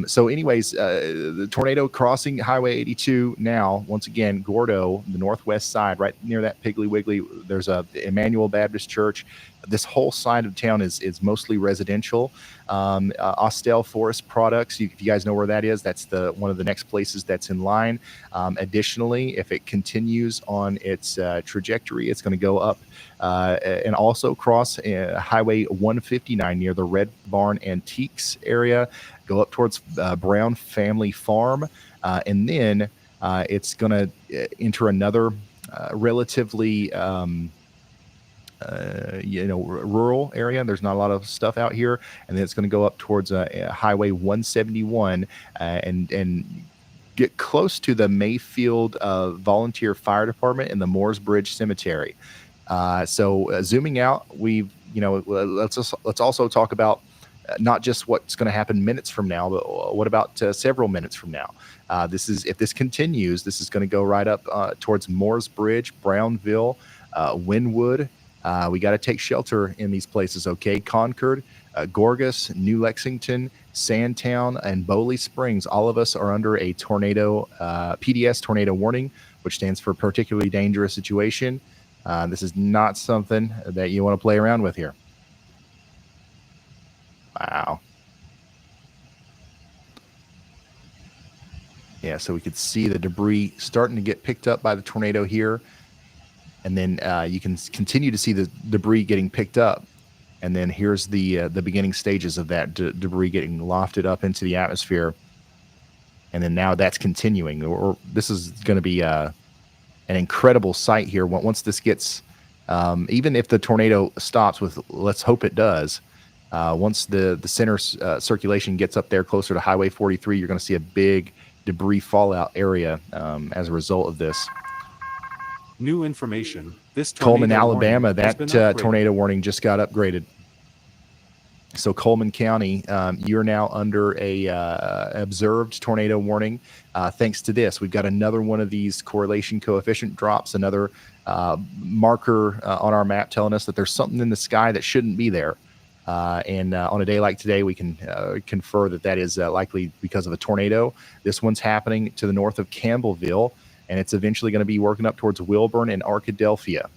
So anyways, the tornado crossing Highway 82 now, once again, Gordo, the northwest side, right near that Piggly Wiggly, there's a Emmanuel Baptist Church. This whole side of town is mostly residential. Austell Forest Products, if you guys know where that is, that's one of the next places that's in line. Additionally, if it continues on its trajectory, it's going to go up and also cross Highway 159 near the Red Barn Antiques area, go up towards Brown Family Farm, and then it's going to enter another relatively rural area. There's not a lot of stuff out here, and then it's going to go up towards Highway 171 and get close to the Mayfield Volunteer Fire Department and the Moores Bridge Cemetery. So zooming out, let's also talk about not just what's going to happen minutes from now, but what about several minutes from now? If this continues, this is going to go right up towards Moores Bridge, Brownville, Wynwood. We got to take shelter in these places, okay? Concord, Gorgas, New Lexington, Sandtown, and Bowley Springs. All of us are under a PDS tornado warning, which stands for particularly dangerous situation. This is not something that you want to play around with here. Wow. Yeah, so we could see the debris starting to get picked up by the tornado here. And then you can continue to see the debris getting picked up. And then here's the beginning stages of that debris getting lofted up into the atmosphere. And then now that's continuing. Or this is going to be an incredible sight here. Once this gets, even if the tornado stops, with let's hope it does, once the center circulation gets up there closer to Highway 43, you're going to see a big debris fallout area as a result of this. New information. This Coleman, tornado Alabama, warning has that been upgraded. tornado warning just got upgraded. So Coleman County, you're now under a observed tornado warning. Thanks to this, we've got another one of these correlation coefficient drops, another marker on our map telling us that there's something in the sky that shouldn't be there. And on a day like today, we can confer that is likely because of a tornado. This one's happening to the north of Campbellville, and it's eventually going to be working up towards Wilburn and Arkadelphia.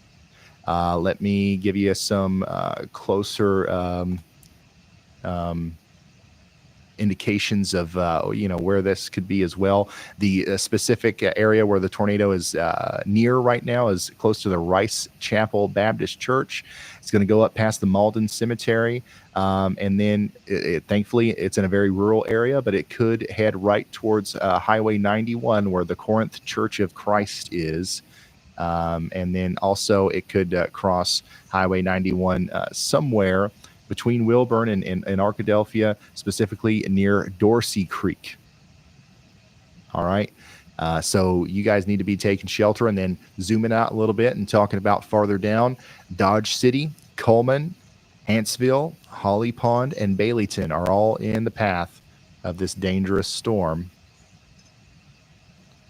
Let me give you some closer indications of where this could be as well. The specific area where the tornado is near right now is close to the Rice Chapel Baptist Church. It's going to go up past the Malden Cemetery, and then thankfully it's in a very rural area, but it could head right towards Highway 91 where the Corinth Church of Christ is. And then also it could cross Highway 91 somewhere between Wilburn and Arkadelphia, specifically near Dorsey Creek. All right. So you guys need to be taking shelter, and then zooming out a little bit and talking about farther down. Dodge City, Coleman, Huntsville, Holly Pond, and Baileyton are all in the path of this dangerous storm.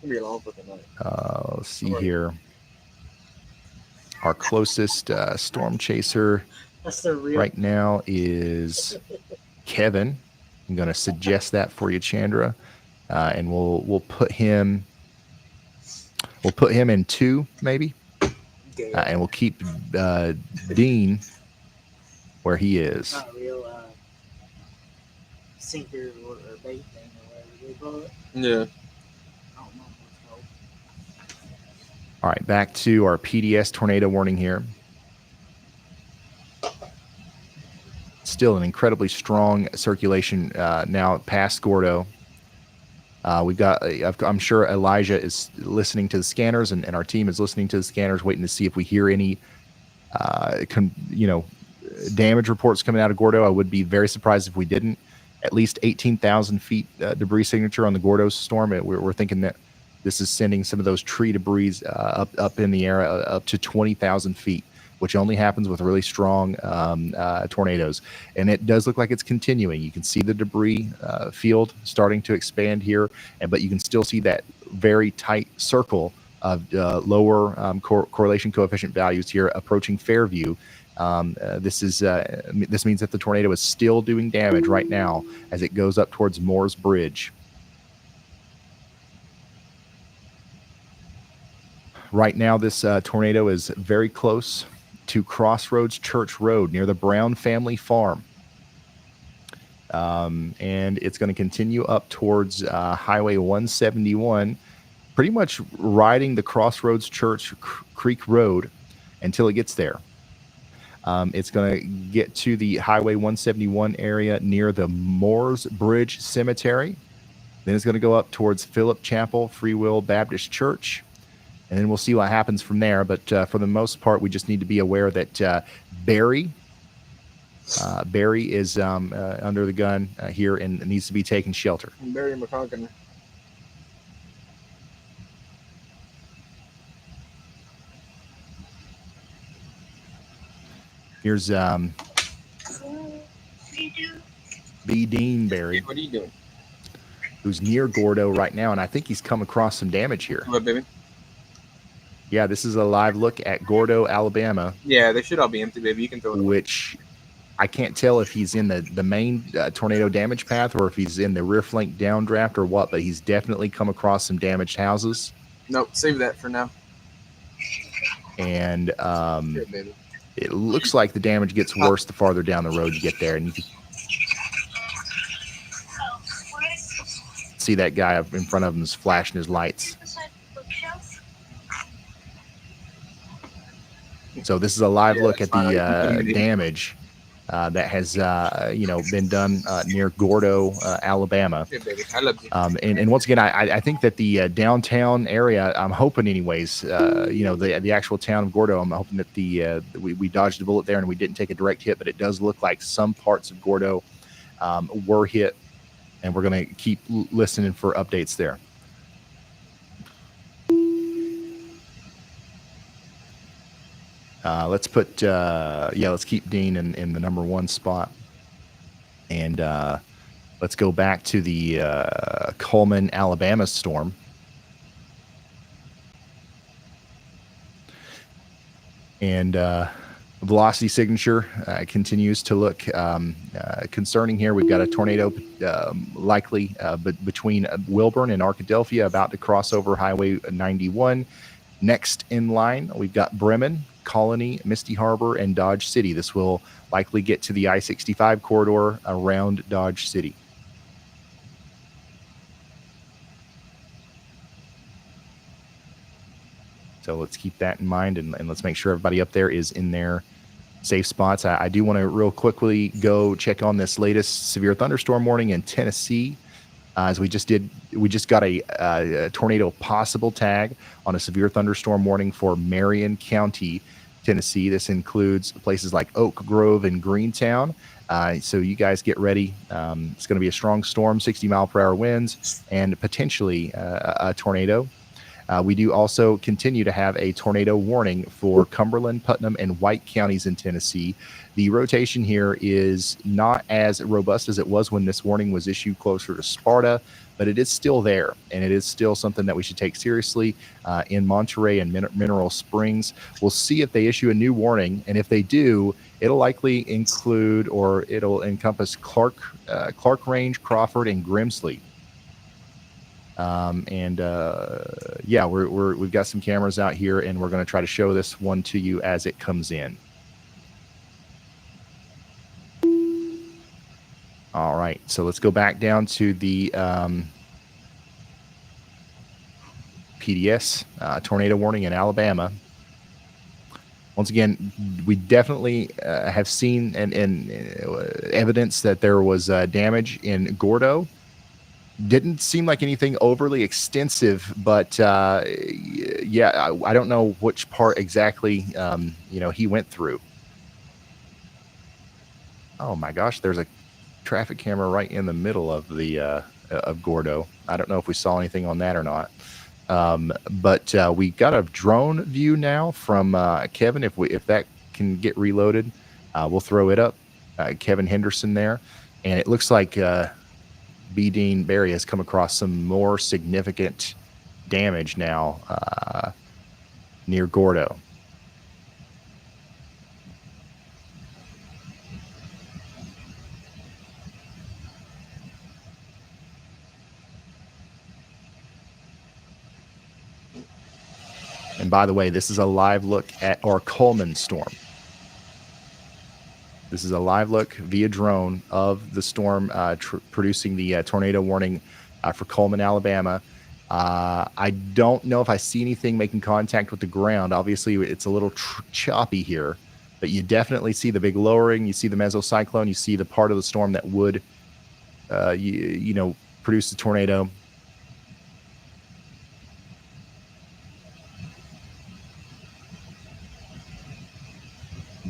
Let's see here. Our closest storm chaser right now is Kevin. I'm going to suggest that for you, Chandra, and we'll put him in 2 maybe, and we'll keep Dean where he is. Not a real sinker or bait thing or whatever they call it. Yeah. I don't know what it's called. All right, back to our PDS tornado warning here. Still an incredibly strong circulation now past Gordo. We've got, I'm sure Elijah is listening to the scanners, and our team is listening to the scanners, waiting to see if we hear any, damage reports coming out of Gordo. I would be very surprised if we didn't. At least 18,000 feet debris signature on the Gordo storm. We're thinking that this is sending some of those tree debris up in the air up to 20,000 feet, which only happens with really strong tornadoes. And it does look like it's continuing. You can see the debris field starting to expand here, but you can still see that very tight circle of lower correlation coefficient values here approaching Fairview. This means that the tornado is still doing damage right now as it goes up towards Moore's Bridge. Right now, this tornado is very close to Crossroads Church Road near the Brown family farm. And it's going to continue up towards Highway 171, pretty much riding the Crossroads Church Creek Road until it gets there. It's going to get to the Highway 171 area near the Moore's Bridge Cemetery. Then it's going to go up towards Phillip Chapel Free Will Baptist Church. And then we'll see what happens from there. But for the most part, we just need to be aware that Barry is under the gun here and needs to be taking shelter. Barry McConkin. Here's B. Dean Barry. What are you doing? Who's near Gordo right now, and I think he's come across some damage here. What, baby? Yeah, this is a live look at Gordo, Alabama. Yeah, they should all be empty, baby. You can throw it. Which I can't tell if he's in the main tornado damage path or if he's in the rear flank downdraft or what, but he's definitely come across some damaged houses. Nope, save that for now. And Here, baby. it looks like the damage gets worse the farther down the road you get there. And you can see that guy up in front of him is flashing his lights. So this is a live look at the damage that has been done near Gordo, Alabama. And once again, I think that the downtown area, I'm hoping anyways, the actual town of Gordo, I'm hoping that we dodged a bullet there and we didn't take a direct hit, but it does look like some parts of Gordo were hit, and we're going to keep listening for updates there. Let's put, let's keep Dean in the number 1 spot. And let's go back to the Cullman, Alabama storm. And velocity signature continues to look concerning here. We've got a tornado likely between Wilburn and Arkadelphia, about to cross over Highway 91. Next in line, we've got Bremen, Colony, Misty Harbor, and Dodge City. This will likely get to the I-65 corridor around Dodge City. So let's keep that in mind, and let's make sure everybody up there is in their safe spots. I do want to real quickly go check on this latest severe thunderstorm warning in Tennessee. As we just got a tornado possible tag on a severe thunderstorm warning for Marion County, Tennessee. This includes places like Oak Grove and Greentown. So you guys get ready. It's going to be a strong storm, 60-mile-per-hour winds, and potentially a tornado. We do also continue to have a tornado warning for Cumberland, Putnam, and White counties in Tennessee. The rotation here is not as robust as it was when this warning was issued closer to Sparta, but it is still there, and it is still something that we should take seriously in Monterey and Mineral Springs. We'll see if they issue a new warning, and if they do, it'll likely include, or it'll encompass Clark Range, Crawford, and Grimsley. We've got some cameras out here, and we're going to try to show this one to you as it comes in. All right, so let's go back down to the PDS tornado warning in Alabama. Once again, we definitely have seen and evidence that there was damage in Gordo. Didn't seem like anything overly extensive, but I don't know which part exactly he went through. Oh my gosh, there's a traffic camera right in the middle of the of Gordo. I don't know if we saw anything on that or not. But we got a drone view now from Kevin. If that can get reloaded, we'll throw it up. Kevin Henderson there, and it looks like B. Dean Barry has come across some more significant damage now near Gordo. And by the way, this is a live look at our Cullman storm. This is a live look via drone of the storm producing the tornado warning for Cullman, Alabama. I don't know if I see anything making contact with the ground. Obviously, it's a little choppy here, but you definitely see the big lowering. You see the mesocyclone. You see the part of the storm that would, produce the tornado.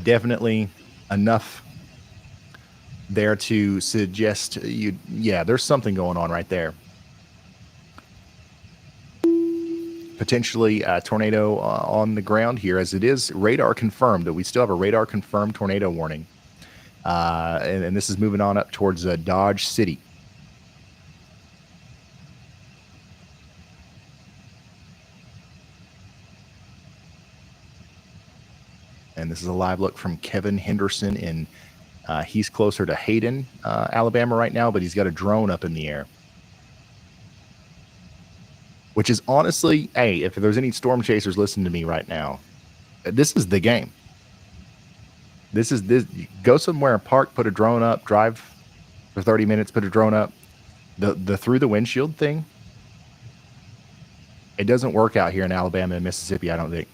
Definitely enough there to suggest there's something going on right there. Potentially a tornado on the ground here, as it is radar confirmed. We still have a radar confirmed tornado warning. And this is moving on up towards Dodge City. And this is a live look from Kevin Henderson in he's closer to Hayden, Alabama right now, but he's got a drone up in the air. Which is honestly, hey, if there's any storm chasers listening to me right now, this is the game. This is this. Go somewhere and park, put a drone up, drive for 30 minutes, put a drone up. The through the windshield thing, it doesn't work out here in Alabama and Mississippi, I don't think.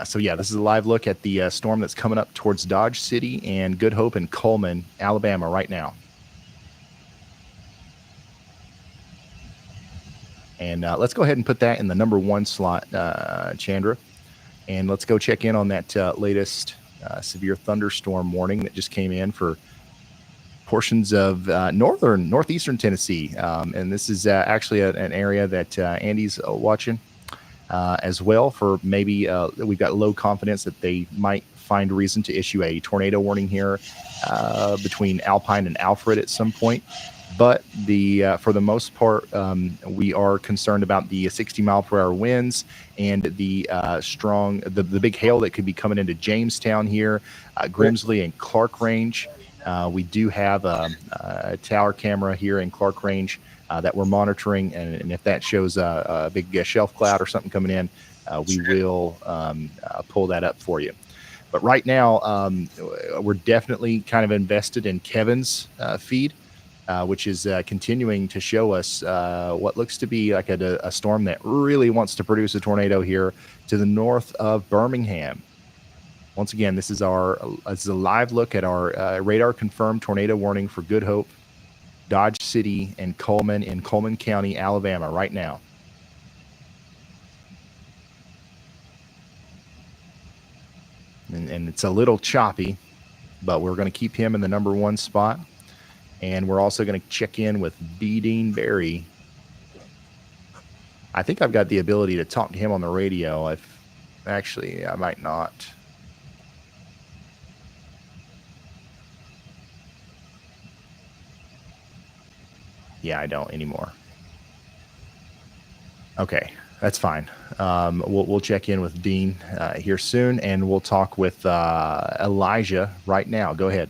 So yeah, this is a live look at the storm that's coming up towards Dodge City and Good Hope and Coleman, Alabama right now. And let's go ahead and put that in the number 1 slot, Chandra. And let's go check in on that latest severe thunderstorm warning that just came in for portions of northeastern Tennessee. And this is actually an area that Andy's watching as well for maybe we've got low confidence that they might find reason to issue a tornado warning here between Alpine and Alfred at some point. But for the most part, we are concerned about the 60-mile-per-hour winds and the the big hail that could be coming into Jamestown here, Grimsley and Clark Range. We do have a tower camera here in Clark Range that we're monitoring, and if that shows a big shelf cloud or something coming in, we will pull that up for you. But right now, we're definitely kind of invested in Kevin's feed. Which is continuing to show us what looks to be like a storm that really wants to produce a tornado here to the north of Birmingham. Once again, this is a live look at our radar confirmed tornado warning for Good Hope, Dodge City, and Coleman in Coleman County, Alabama right now. And it's a little choppy, but we're going to keep him in the number 1 spot. And we're also going to check in with B. Dean Berry. I think I've got the ability to talk to him on the radio. Actually, I might not. Yeah, I don't anymore. Okay, that's fine. We'll check in with Dean here soon, and we'll talk with Elijah right now. Go ahead.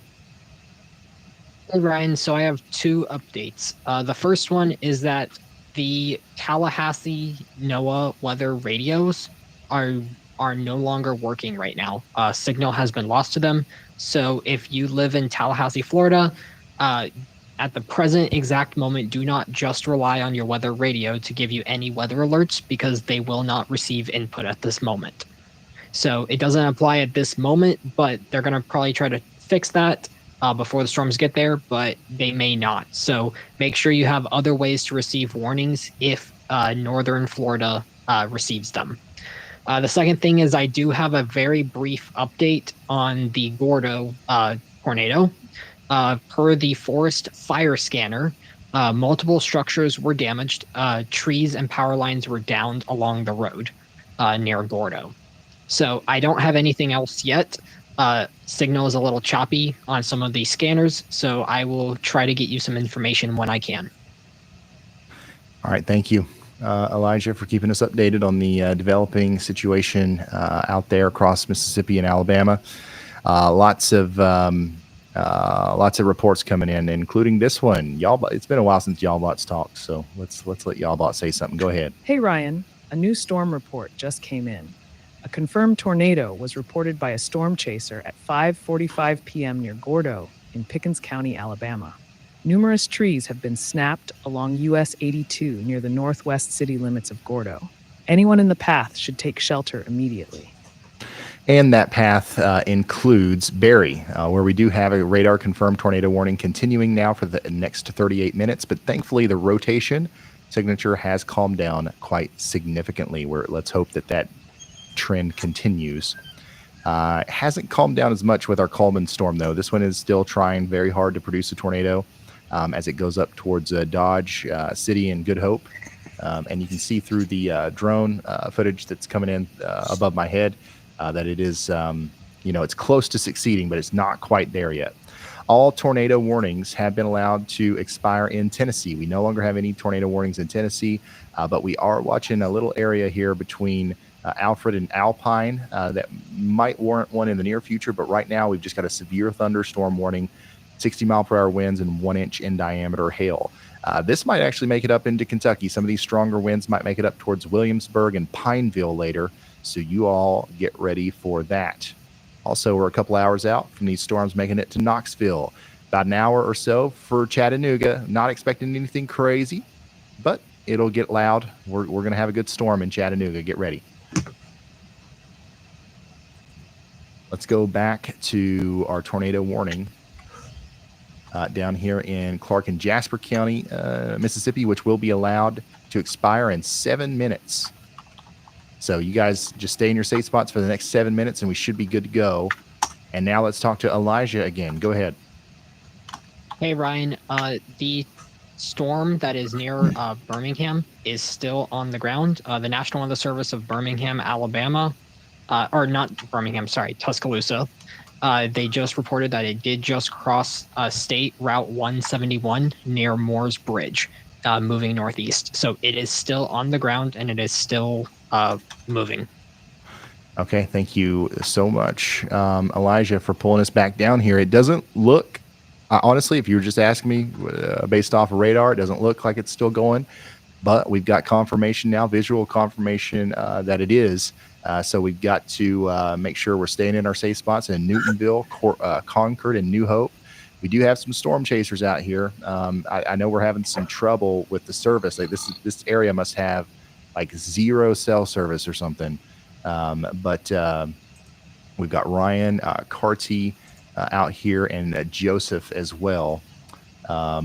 Hey, Ryan. So I have 2 updates. The first one is that the Tallahassee NOAA weather radios are no longer working right now. Signal has been lost to them. So if you live in Tallahassee, Florida, at the present exact moment, do not just rely on your weather radio to give you any weather alerts, because they will not receive input at this moment. So it doesn't apply at this moment, but they're going to probably try to fix that before the storms get there, but they may not. So make sure you have other ways to receive warnings if northern Florida receives them. The second thing is I do have a very brief update on the Gordo tornado. Per the forest fire scanner, multiple structures were damaged. Trees and power lines were downed along the road near Gordo. So I don't have anything else yet. Signal is a little choppy on some of these scanners, so I will try to get you some information when I can. All right, thank you, Elijah, for keeping us updated on the developing situation out there across Mississippi and Alabama. Lots of reports coming in, including this one. Yalbot, it's been a while since Yalbot's talked, so let's let Yalbot say something. Go ahead. Hey, Ryan. A new storm report just came in. A confirmed tornado was reported by a storm chaser at 5:45 p.m. near Gordo in Pickens County, Alabama. Numerous trees have been snapped along US 82 near the northwest city limits of Gordo. Anyone in the path should take shelter immediately. And that path includes Barry, where we do have a radar confirmed tornado warning continuing now for the next 38 minutes. But thankfully, the rotation signature has calmed down quite significantly. Let's hope that trend continues. Hasn't calmed down as much with our Coleman storm, though. This one is still trying very hard to produce a tornado as it goes up towards Dodge City and Good Hope. And you can see through the drone footage that's coming in above my head that it is, it's close to succeeding, but it's not quite there yet. All tornado warnings have been allowed to expire in Tennessee. We no longer have any tornado warnings in Tennessee, but we are watching a little area here between Alfred and Alpine that might warrant one in the near future. But right now, we've just got a severe thunderstorm warning, 60-mile-per-hour winds, and 1-inch in diameter hail. This might actually make it up into Kentucky. Some of these stronger winds might make it up towards Williamsburg and Pineville later. So you all get ready for that. Also, we're a couple hours out from these storms making it to Knoxville. About an hour or so for Chattanooga. Not expecting anything crazy, but it'll get loud. We're going to have a good storm in Chattanooga. Get ready. Let's go back to our tornado warning down here in Clark and Jasper County, Mississippi, which will be allowed to expire in 7 minutes. So you guys just stay in your safe spots for the next 7 minutes, and we should be good to go. And now let's talk to Elijah again. Go ahead. Hey, Ryan. The storm that is near Birmingham is still on the ground. The National Weather Service of Birmingham, Alabama, or not Birmingham, sorry, Tuscaloosa. They just reported that it did just cross State Route 171 near Moore's Bridge, moving northeast. So it is still on the ground, and it is still moving. Okay, thank you so much, Elijah, for pulling us back down here. It doesn't look, honestly, if you were just asking me based off of radar, it doesn't look like it's still going. But we've got confirmation now, visual confirmation that it is. So we've got to make sure we're staying in our safe spots in Newtonville, Concord, and New Hope. We do have some storm chasers out here. I know we're having some trouble with the service. Like this area must have like 0 cell service or something. But we've got Ryan, Carty out here, and Joseph as well. Yeah,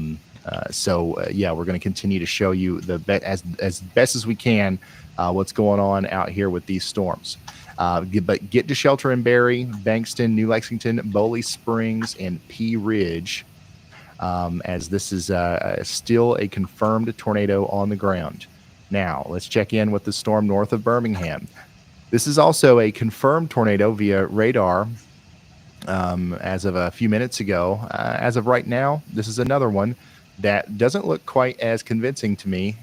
we're going to continue to show you as best as we can what's going on out here with these storms. But get to shelter in Barry, Bankston, New Lexington, Bowley Springs, and Pea Ridge, as this is still a confirmed tornado on the ground. Now, let's check in with the storm north of Birmingham. This is also a confirmed tornado via radar as of a few minutes ago. As of right now, this is another one that doesn't look quite as convincing to me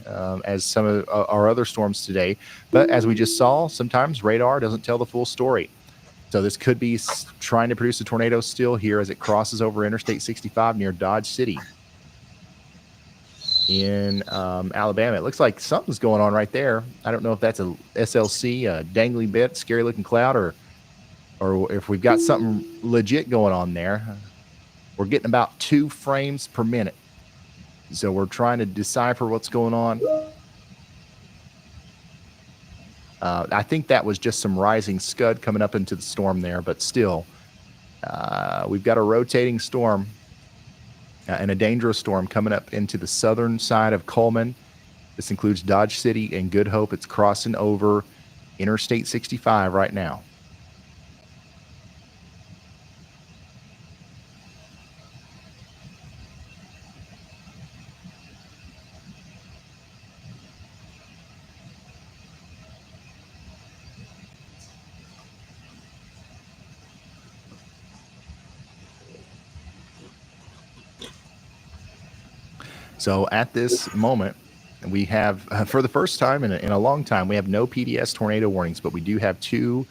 as some of our other storms today. But as we just saw, sometimes radar doesn't tell the full story. So this could be trying to produce a tornado still here as it crosses over Interstate 65 near Dodge City in Alabama. It looks like something's going on right there. I don't know if that's a SLC, a dangly bit, scary looking cloud, or if we've got something legit going on there. We're getting about 2 frames per minute. So we're trying to decipher what's going on. I think that was just some rising scud coming up into the storm there, but still, we've got a rotating storm and a dangerous storm coming up into the southern side of Coleman. This includes Dodge City and Good Hope. It's crossing over Interstate 65 right now. So at this moment, we have, for the first time in a long time, we have no PDS tornado warnings, but we do have 2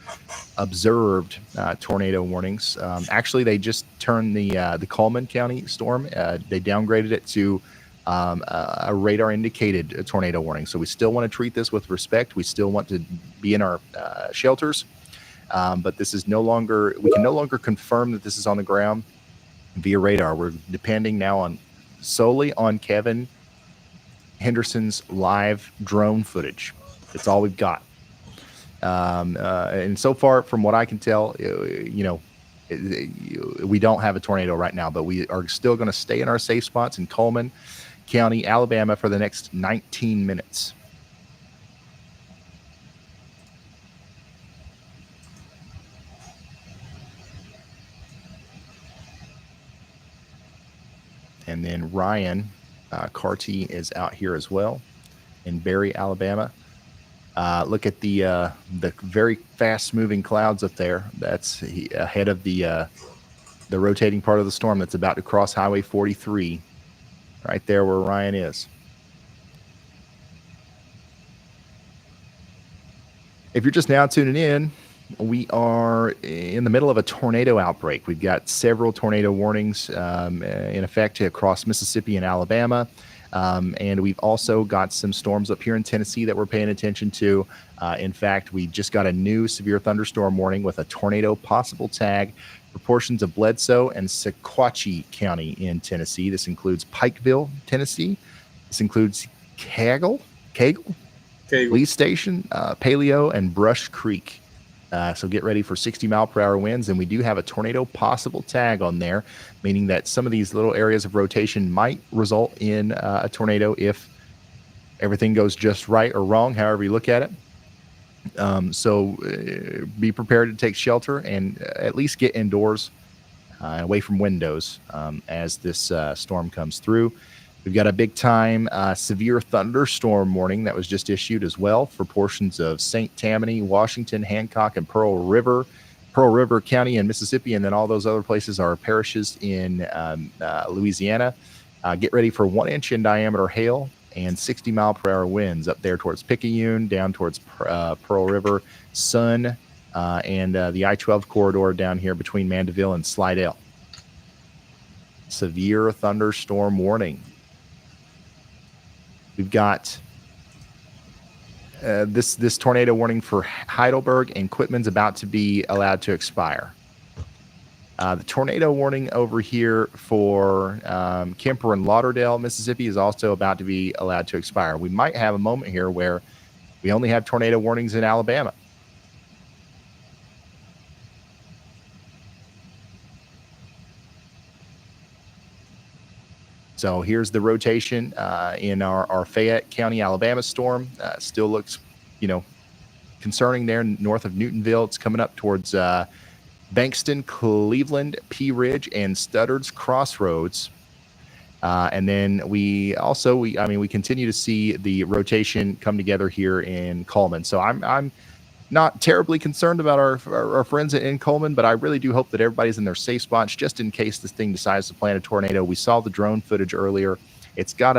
observed tornado warnings. Actually, they just turned the Coleman County storm. They downgraded it to a radar indicated tornado warning. So we still want to treat this with respect. We still want to be in our shelters, but this is we can no longer confirm that this is on the ground via radar. We're depending now solely on Kevin Henderson's live drone footage. That's all we've got. And so far, from what I can tell, we don't have a tornado right now, but we are still going to stay in our safe spots in Coleman County, Alabama for the next 19 minutes. And then Ryan Carty is out here as well in Barry, Alabama. Look at the very fast-moving clouds up there. That's ahead of the rotating part of the storm that's about to cross Highway 43, right there where Ryan is. If you're just now tuning in, we are in the middle of a tornado outbreak. We've got several tornado warnings in effect across Mississippi and Alabama. And we've also got some storms up here in Tennessee that we're paying attention to. In fact, we just got a new severe thunderstorm warning with a tornado possible tag for portions of Bledsoe and Sequatchie County in Tennessee. This includes Pikeville, Tennessee. This includes Cagle, Lee Station, Paleo, and Brush Creek. So get ready for 60-mile-per-hour winds, and we do have a tornado possible tag on there, meaning that some of these little areas of rotation might result in a tornado if everything goes just right or wrong, however you look at it. So be prepared to take shelter and at least get indoors, away from windows as this storm comes through. We've got a big-time severe thunderstorm warning that was just issued as well for portions of St. Tammany, Washington, Hancock, and Pearl River County in Mississippi, and then all those other places are parishes in Louisiana. Get ready for 1-inch in diameter hail and 60-mile-per-hour winds up there towards Picayune, down towards Pearl River, Sun, and the I-12 corridor down here between Mandeville and Slidell. Severe thunderstorm warning. We've got this tornado warning for Heidelberg and Quitman's about to be allowed to expire. The tornado warning over here for Kemper and Lauderdale, Mississippi is also about to be allowed to expire. We might have a moment here where we only have tornado warnings in Alabama. So here's the rotation in our Fayette County, Alabama storm. Still looks, concerning there north of Newtonville. It's coming up towards Bankston, Cleveland, Pea Ridge, and Studdard's Crossroads. And then we continue to see the rotation come together here in Coleman. So I'm not terribly concerned about our friends in Coleman, but I really do hope that everybody's in their safe spots just in case this thing decides to plant a tornado. We saw the drone footage earlier. It's got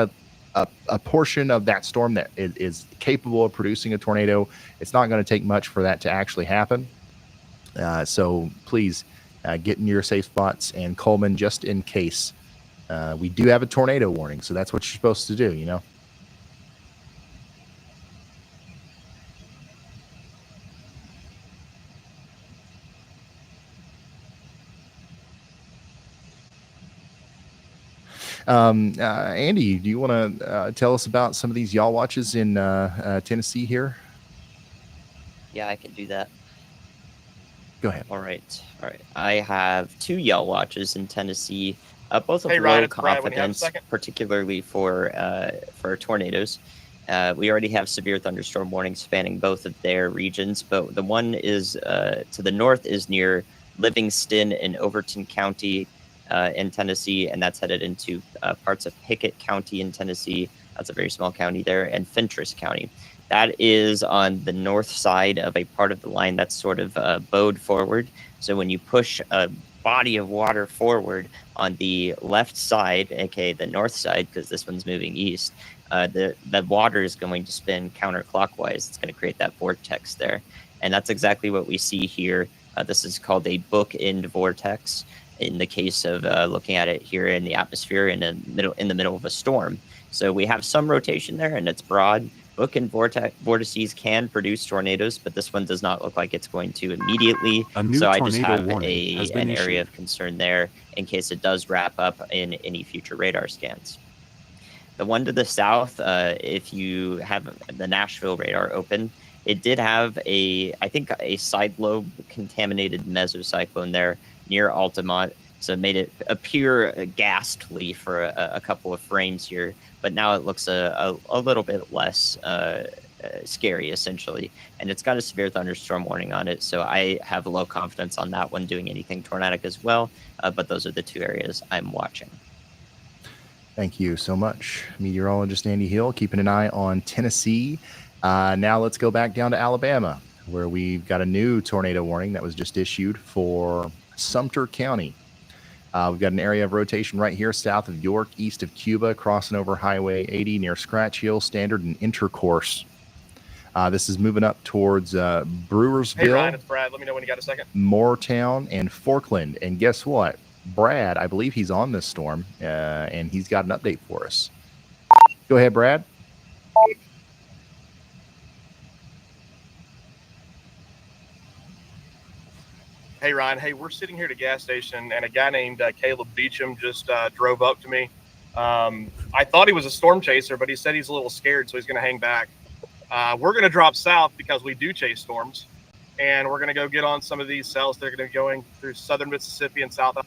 a portion of that storm that is capable of producing a tornado. It's not going to take much for that to actually happen. So please get in your safe spots and Coleman just in case. We do have a tornado warning, so that's what you're supposed to do, Andy, do you want to tell us about some of these yaw watches in Tennessee here? Yeah, I can do that. Go ahead. All right. I have 2 yaw watches in Tennessee, both of Hey, low Ryan, it's Brad. When you have a confidence, second. particularly for tornadoes. We already have severe thunderstorm warnings spanning both of their regions, but the one is to the north is near Livingston in Overton County in Tennessee, and that's headed into parts of Pickett County in Tennessee. That's a very small county there, and Fentress County. That is on the north side of a part of the line that's sort of bowed forward. So when you push a body of water forward on the left side, aka the north side, because this one's moving east, the water is going to spin counterclockwise. It's going to create that vortex there, and that's exactly what we see here. This is called a bookend vortex. In the case of looking at it here in the atmosphere in the middle of a storm. So we have some rotation there, and it's broad. Bookend vortices can produce tornadoes, but this one does not look like it's going to immediately. So I just have an area of concern there in case it does wrap up in any future radar scans. The one to the south, if you have the Nashville radar open, it did have a side lobe contaminated mesocyclone there near Altamont. So it made it appear ghastly for a couple of frames here, but now it looks a little bit less scary, essentially. And it's got a severe thunderstorm warning on it, so I have low confidence on that one doing anything tornadic as well, but those are the 2 areas I'm watching. Thank you so much, meteorologist Andy Hill, keeping an eye on Tennessee. Now let's go back down to Alabama, where we've got a new tornado warning that was just issued for Sumter County. We've got an area of rotation right here south of York, east of Cuba, crossing over Highway 80 near Scratch Hill, Standard, and Intercourse. This is moving up towards Brewersville. Hey, Ryan, it's Brad. Let me know when you got a second. Moortown, and Forkland. And guess what? Brad, I believe he's on this storm, and he's got an update for us. Go ahead, Brad. Hey, Ryan. Hey, we're sitting here at a gas station, and a guy named Caleb Beecham just drove up to me. I thought he was a storm chaser, but he said he's a little scared, so he's going to hang back. We're going to drop south because we do chase storms, and we're going to go get on some of these cells. They're going to be going through southern Mississippi and south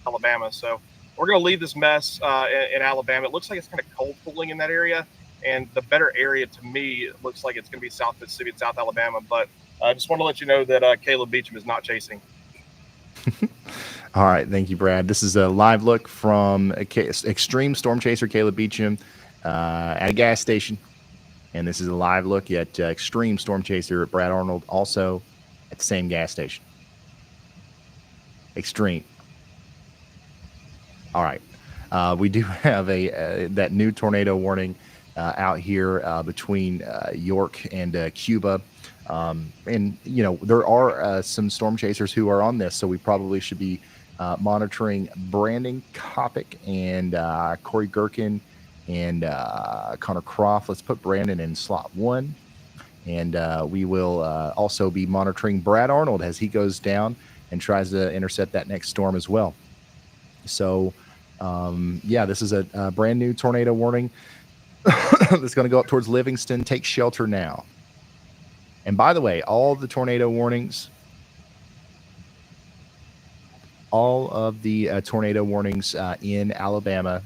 Alabama. So we're going to leave this mess in Alabama. It looks like it's kind of cold pooling in that area, and the better area to me, it looks like it's going to be South Mississippi and South Alabama. But I just want to let you know that Caleb Beecham is not chasing. All right. Thank you, Brad. This is a live look from extreme storm chaser Caleb Beecham at a gas station. And this is a live look at extreme storm chaser Brad Arnold, also at the same gas station. Extreme. All right. We do have that new tornado warning out here between York and Cuba. And, you know, there are some storm chasers who are on this, so we probably should be monitoring Brandon Kopic and Corey Gherkin and Connor Croft. Let's put Brandon in slot 1. And we will also be monitoring Brad Arnold as he goes down and tries to intercept that next storm as well. So, yeah, this is a brand new tornado warning that's going to go up towards Livingston. Take shelter now. And by the way, all of the tornado warnings, in Alabama,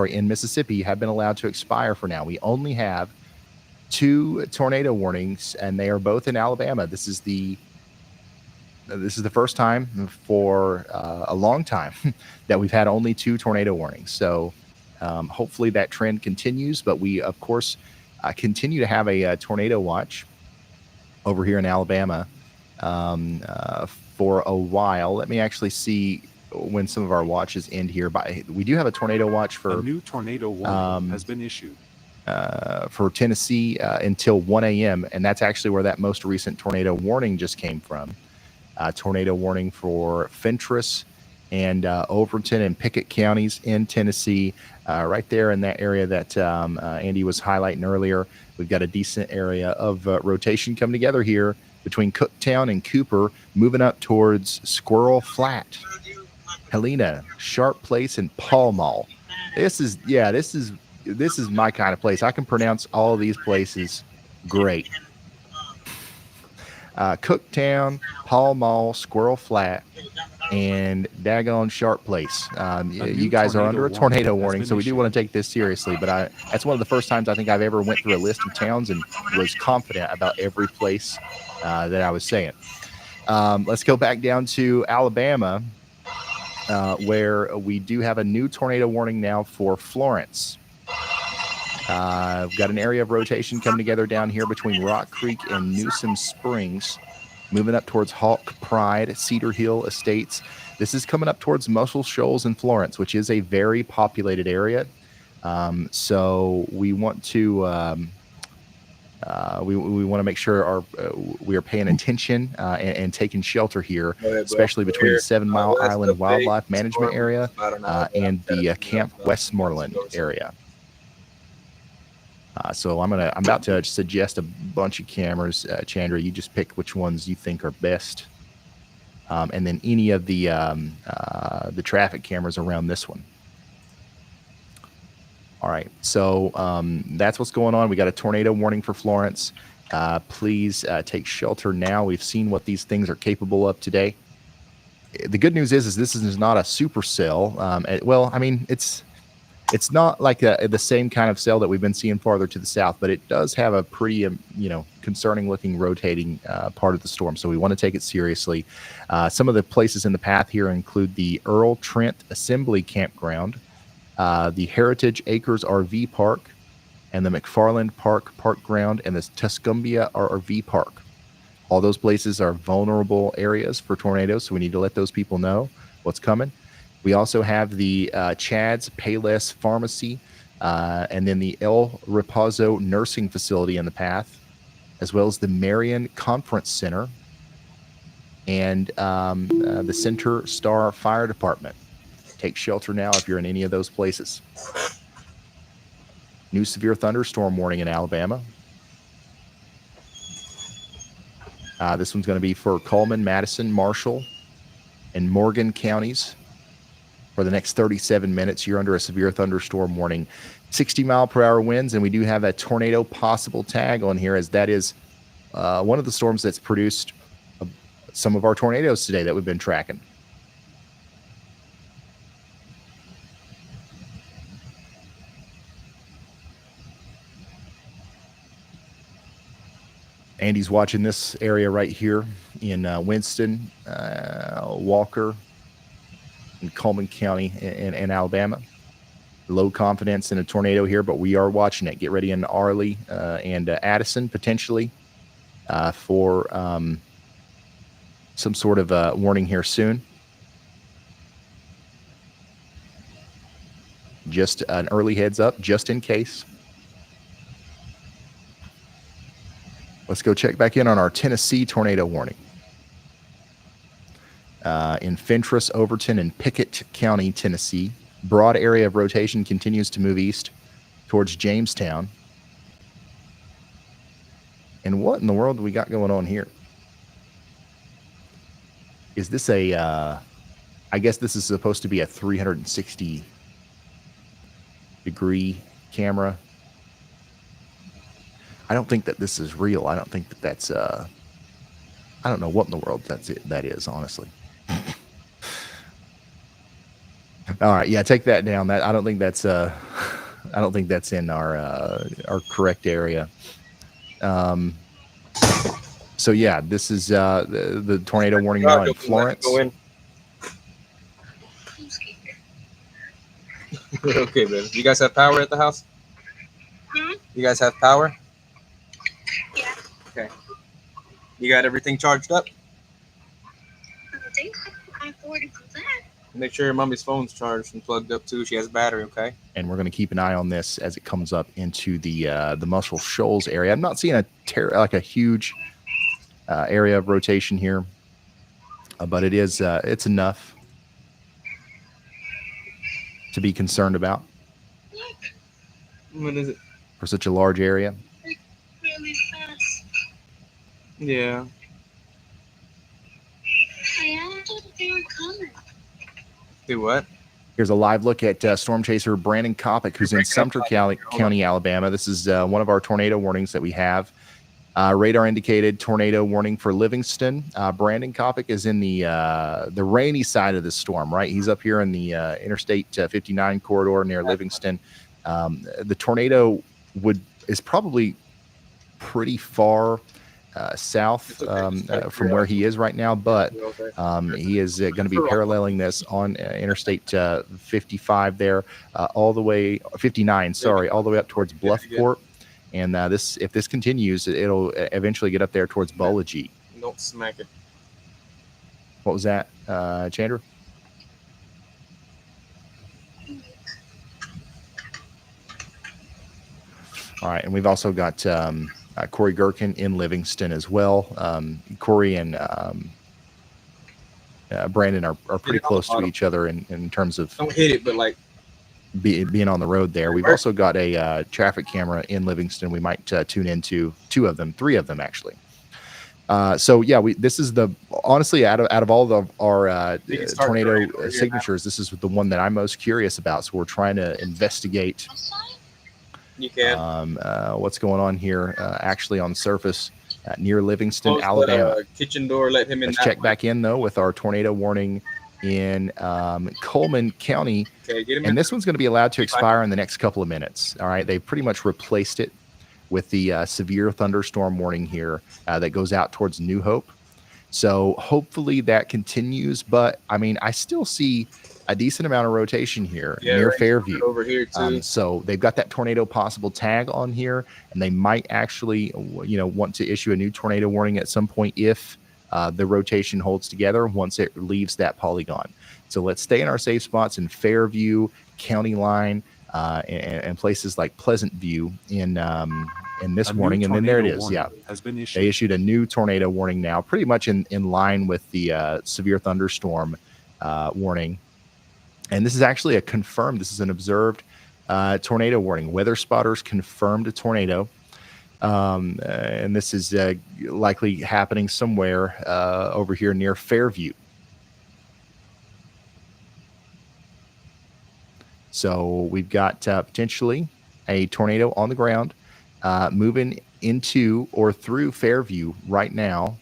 in Mississippi have been allowed to expire for now. We only have 2 tornado warnings, and they are both in Alabama. This is the first time for a long time that we've had only 2 tornado warnings. So hopefully that trend continues. But we, of course, continue to have a tornado watch over here in Alabama for a while. Let me actually see when some of our watches end here. We do have a tornado watch for a new tornado warning has been issued for Tennessee until 1 a.m. And that's actually where that most recent tornado warning just came from. Tornado warning for Fentress and Overton and Pickett counties in Tennessee, right there in that area that Andy was highlighting earlier. We've got a decent area of rotation coming together here between Cooktown and Cooper, moving up towards Squirrel Flat, Helena, Sharp Place, and Pall Mall. This is my kind of place. I can pronounce all of these places great. Cooktown, Pall Mall, Squirrel Flat, and daggone Sharp Place. You guys are under a tornado warning, so we do want to take this seriously. But that's one of the first times I think I've ever went through a list of towns and was confident about every place that I was saying. Let's go back down to Alabama, where we do have a new tornado warning now for Florence. We've got an area of rotation coming together down here between Rock Creek and Newsom Springs, moving up towards Hawk Pride, Cedar Hill Estates. This is coming up towards Muscle Shoals and Florence, which is a very populated area. So we want to we want to make sure we are paying attention and taking shelter here, especially between the 7 Mile Island Wildlife Management Area and the Camp Westmoreland area. So I'm about to suggest a bunch of cameras. Chandra, you just pick which ones you think are best, and then any of the traffic cameras around this one. All right, so that's what's going on. We got a tornado warning for Florence. Please take shelter now. We've seen what these things are capable of today. The good news is this is not a supercell. Well, I mean, it's not like the same kind of cell that we've been seeing farther to the south, but it does have a pretty, concerning looking rotating part of the storm. So we want to take it seriously. Some of the places in the path here include the Earl Trent Assembly Campground, the Heritage Acres RV Park, and the McFarland Park Park Ground, and the Tuscumbia RV Park. All those places are vulnerable areas for tornadoes, so we need to let those people know what's coming. We also have the Chad's Payless Pharmacy and then the El Reposo Nursing Facility in the path, as well as the Marion Conference Center and the Center Star Fire Department. Take shelter now if you're in any of those places. New severe thunderstorm warning in Alabama. This one's going to be for Coleman, Madison, Marshall, and Morgan counties. For the next 37 minutes, you're under a severe thunderstorm warning. 60-mile-per-hour winds, and we do have a tornado possible tag on here, as that is one of the storms that's produced some of our tornadoes today that we've been tracking. Andy's watching this area right here in Winston, Walker, and Coleman County in Alabama. Low confidence in a tornado here, but we are watching it. Get ready in Arley and Addison potentially for some sort of warning here soon. Just an early heads up, just in case. Let's go check back in on our Tennessee tornado warning. In Fentress, Overton, and Pickett County, Tennessee. Broad area of rotation continues to move east towards Jamestown. And what in the world do we got going on here? Is this a, I guess this is supposed to be a 360-degree camera. I don't think that this is real. I don't think that that's, I don't know what in the world that is, honestly. All right, yeah, take that down. That I don't think that's in our correct area. So yeah, this is the tornado warning now in Florence. Okay, baby. You guys have power at the house? You guys have power? Yeah. Okay. You got everything charged up? I think I've already put that. Make sure your mommy's phone's charged and plugged up too. She has a battery, okay? And we're going to keep an eye on this as it comes up into the Muscle Shoals area. I'm not seeing a huge area of rotation here, but it is it's enough to be concerned about. What is it? For such a large area. Really fast. Yeah. I thought they were coming. Do what? Here's a live look at storm chaser Brandon Kopic, who's in Sumter County, Alabama. This is one of our tornado warnings that we have. Radar indicated tornado warning for Livingston. Brandon Kopic is in the rainy side of the storm, right? He's up here in the Interstate 59 corridor near Livingston. The tornado is probably pretty far south from where he is right now, but he is going to be paralleling this on Interstate 55 there, all the way 59, sorry, all the way up towards Bluffport. And if this continues, it'll eventually get up there towards Bulagie. Don't smack it. What was that, Chandra? All right, and we've also got Corey Gherkin in Livingston as well. Corey and Brandon are pretty close to each other in terms of don't hit it, but like being on the road there. We've also got a traffic camera in Livingston. We might tune into three of them actually. So yeah, this is honestly out of all of our tornado signatures, this is the one that I'm most curious about. So we're trying to investigate. You can. What's going on here actually on the surface near Livingston, Alabama. Kitchen door, let him in. Let's check back in though with our tornado warning in Coleman County. Okay, get him and this one's going to be allowed to expire in the next couple of minutes. All right, they pretty much replaced it with the severe thunderstorm warning here that goes out towards New Hope. So hopefully that continues, but I mean, I still see a decent amount of rotation here near Fairview. Over here too. So they've got that tornado possible tag on here, and they might actually, want to issue a new tornado warning at some point if the rotation holds together once it leaves that polygon. So let's stay in our safe spots in Fairview, County Line, and places like Pleasant View in this warning. And then there it is. Yeah, they issued a new tornado warning now, pretty much in line with the severe thunderstorm warning. And this is actually this is an observed tornado warning. Weather spotters confirmed a tornado. And this is likely happening somewhere over here near Fairview. So we've got potentially a tornado on the ground moving into or through Fairview right now.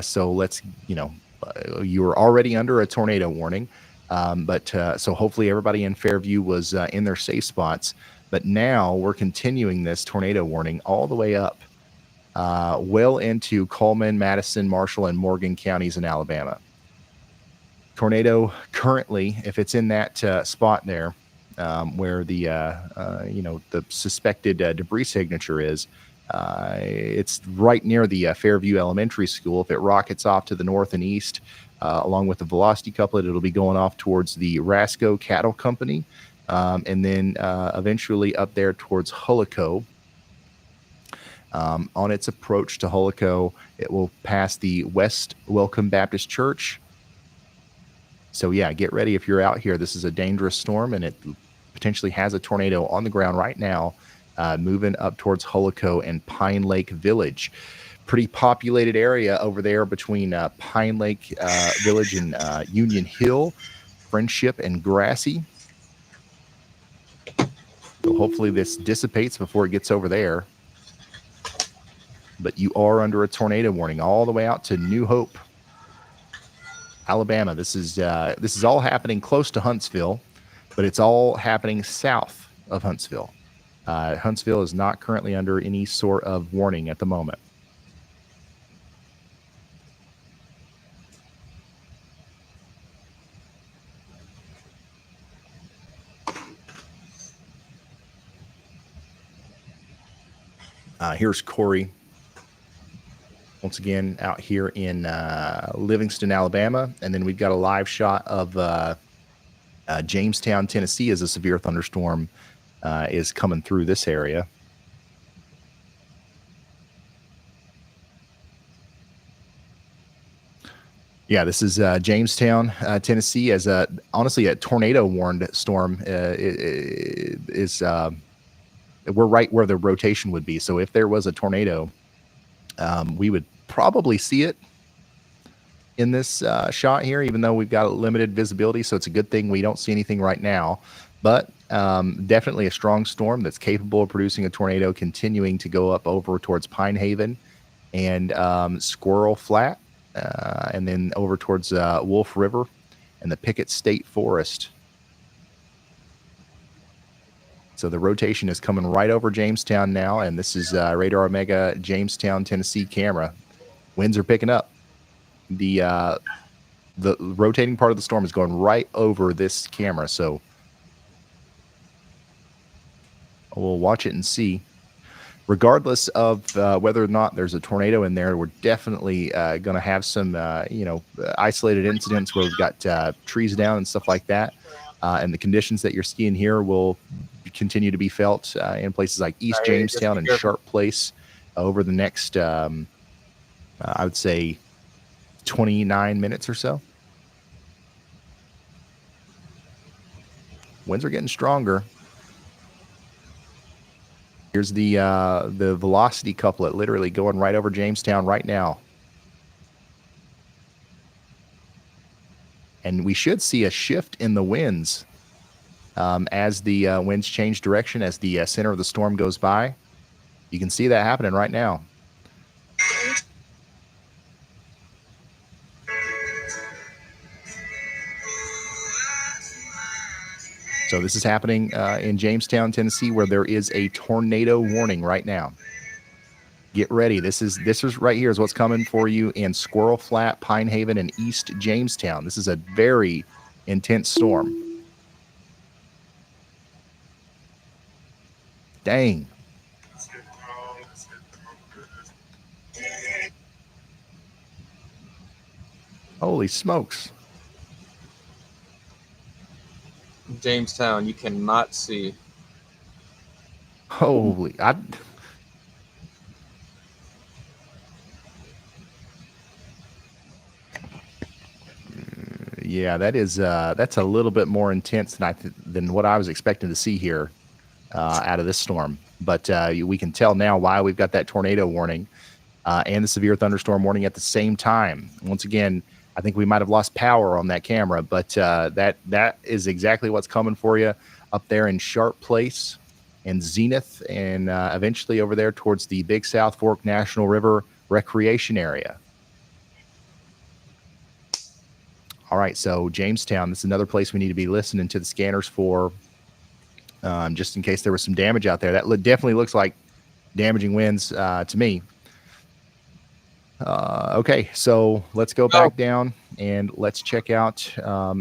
So let's, you were already under a tornado warning. But so hopefully everybody in Fairview was in their safe spots. But now we're continuing this tornado warning all the way up well into Coleman, Madison, Marshall, and Morgan counties in Alabama. Tornado currently, if it's in that spot there where the the suspected debris signature is, it's right near the Fairview Elementary School. If it rockets off to the north and east, along with the velocity couplet, it'll be going off towards the Rasco Cattle Company, and then eventually up there towards Hullico. On its approach to Hullico, it will pass the West Welcome Baptist Church. So yeah, get ready if you're out here. This is a dangerous storm, and it potentially has a tornado on the ground right now, moving up towards Hullico and Pine Lake Village. Pretty populated area over there between Pine Lake Village and Union Hill, Friendship, and Grassy. So hopefully this dissipates before it gets over there. But you are under a tornado warning all the way out to New Hope, Alabama. This is all happening close to Huntsville, but it's all happening south of Huntsville. Huntsville is not currently under any sort of warning at the moment. Here's Corey. Once again, out here in Livingston, Alabama. And then we've got a live shot of Jamestown, Tennessee, as a severe thunderstorm is coming through this area. Yeah, this is Jamestown, Tennessee, as honestly a tornado warned storm is. We're right where the rotation would be. So if there was a tornado, we would probably see it in this shot here, even though we've got limited visibility. So it's a good thing we don't see anything right now. But definitely a strong storm that's capable of producing a tornado, continuing to go up over towards Pine Haven and Squirrel Flat, and then over towards Wolf River and the Pickett State Forest. So the rotation is coming right over Jamestown now, and this is Radar Omega Jamestown, Tennessee camera. Winds are picking up. The rotating part of the storm is going right over this camera, so we'll watch it and see. Regardless of whether or not there's a tornado in there, we're definitely going to have some, isolated incidents where we've got trees down and stuff like that. And the conditions that you're seeing here will continue to be felt in places like East Jamestown and Sharp Place over the next, I would say, 29 minutes or so. Winds are getting stronger. Here's the velocity couplet literally going right over Jamestown right now. And we should see a shift in the winds as the winds change direction as the center of the storm goes by. You can see that happening right now. So this is happening in Jamestown, Tennessee, where there is a tornado warning right now. Get ready. This is right here is what's coming for you in Squirrel Flat, Pine Haven, and East Jamestown. This is a very intense storm. Dang. Holy smokes. Jamestown, you cannot see. Holy, Yeah, that's a little bit more intense than what I was expecting to see here out of this storm. But we can tell now why we've got that tornado warning and the severe thunderstorm warning at the same time. Once again, I think we might have lost power on that camera, but that is exactly what's coming for you up there in Sharp Place and Zenith, and eventually over there towards the Big South Fork National River Recreation Area. All right, so Jamestown, this is another place we need to be listening to the scanners for, just in case there was some damage out there. That definitely looks like damaging winds to me. Okay, so let's go back down and let's check out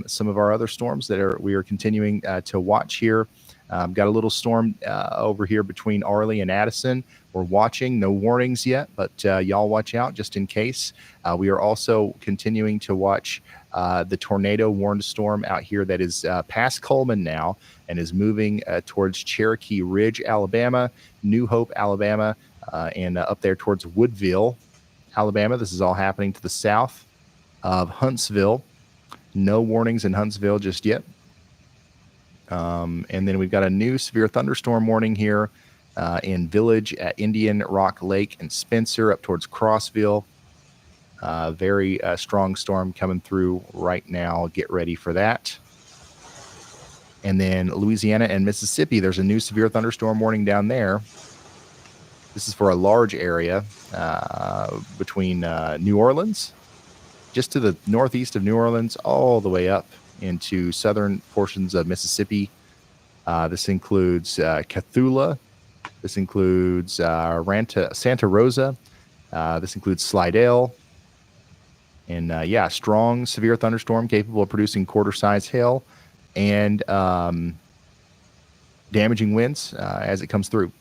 some of our other storms that we are continuing to watch here. Got a little storm over here between Arley and Addison. We're watching, no warnings yet, but y'all watch out just in case. We are also continuing to watch the tornado warned storm out here that is past Coleman now and is moving towards Cherokee Ridge, Alabama, New Hope, Alabama, and up there towards Woodville, Alabama. This is all happening to the south of Huntsville. No warnings in Huntsville just yet. And then we've got a new severe thunderstorm warning here in Village at Indian Rock Lake and Spencer up towards Crossville. Very strong storm coming through right now. Get ready for that. And then Louisiana and Mississippi, there's a new severe thunderstorm warning down there. This is for a large area between New Orleans, just to the northeast of New Orleans, all the way up into southern portions of Mississippi. This includes Cathula. This includes Santa Rosa. This includes Slidell. And yeah, strong severe thunderstorm capable of producing quarter-size hail and damaging winds as it comes through.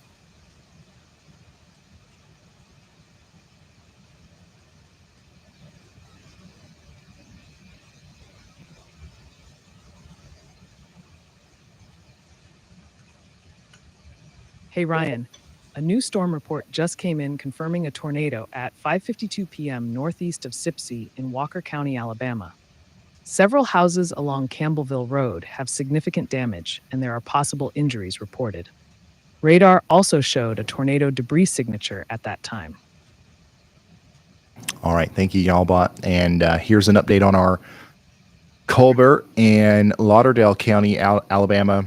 Hey, Ryan, a new storm report just came in confirming a tornado at 5:52 p.m. northeast of Sipsey in Walker County, Alabama. Several houses along Campbellville Road have significant damage, and there are possible injuries reported. Radar also showed a tornado debris signature at that time. All right, thank you, Yalbot. And here's an update on our Colbert and Lauderdale County, Alabama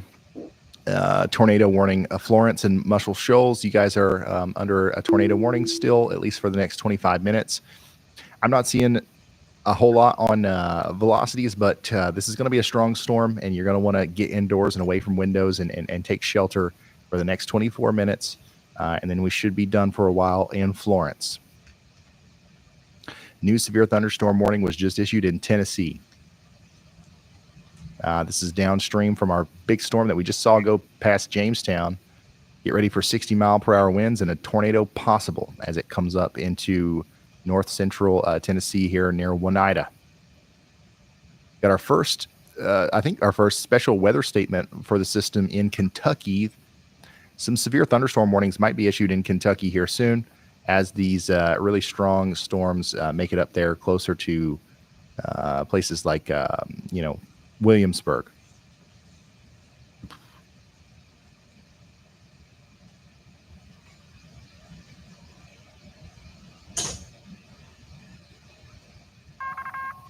tornado warning. Florence and Muscle Shoals, you guys are under a tornado warning still, at least for the next 25 minutes. I'm not seeing a whole lot on velocities, but this is going to be a strong storm, and you're going to want to get indoors and away from windows and take shelter for the next 24 minutes, and then we should be done for a while in Florence. New severe thunderstorm warning was just issued in Tennessee. This is downstream from our big storm that we just saw go past Jamestown. Get ready for 60-mile-per-hour winds and a tornado possible as it comes up into north central Tennessee here near Oneida. Got our first, I think our first special weather statement for the system in Kentucky. Some severe thunderstorm warnings might be issued in Kentucky here soon as these really strong storms make it up there closer to places like, Williamsburg.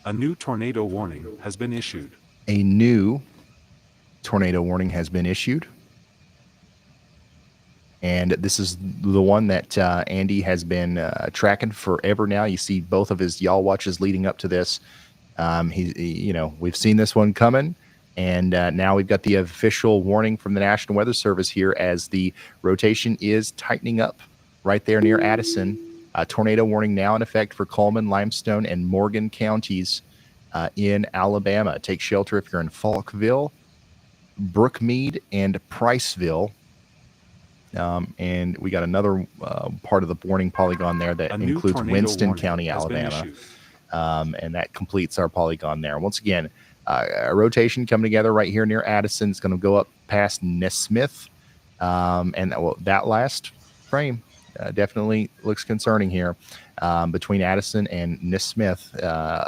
A new tornado warning has been issued. A new tornado warning has been issued. And this is the one that Andy has been tracking forever now. You see both of his y'all watches leading up to this. We've seen this one coming, and now we've got the official warning from the National Weather Service here as the rotation is tightening up right there near Addison. Tornado warning now in effect for Coleman, Limestone, and Morgan counties in Alabama. Take shelter if you're in Falkville, Brookmead, and Priceville. And we got another part of the warning polygon there that includes Winston County, Alabama. And that completes our polygon there. Once again, a rotation coming together right here near Addison. It's going to go up past Nesmith. And that last frame definitely looks concerning here between Addison and Nismith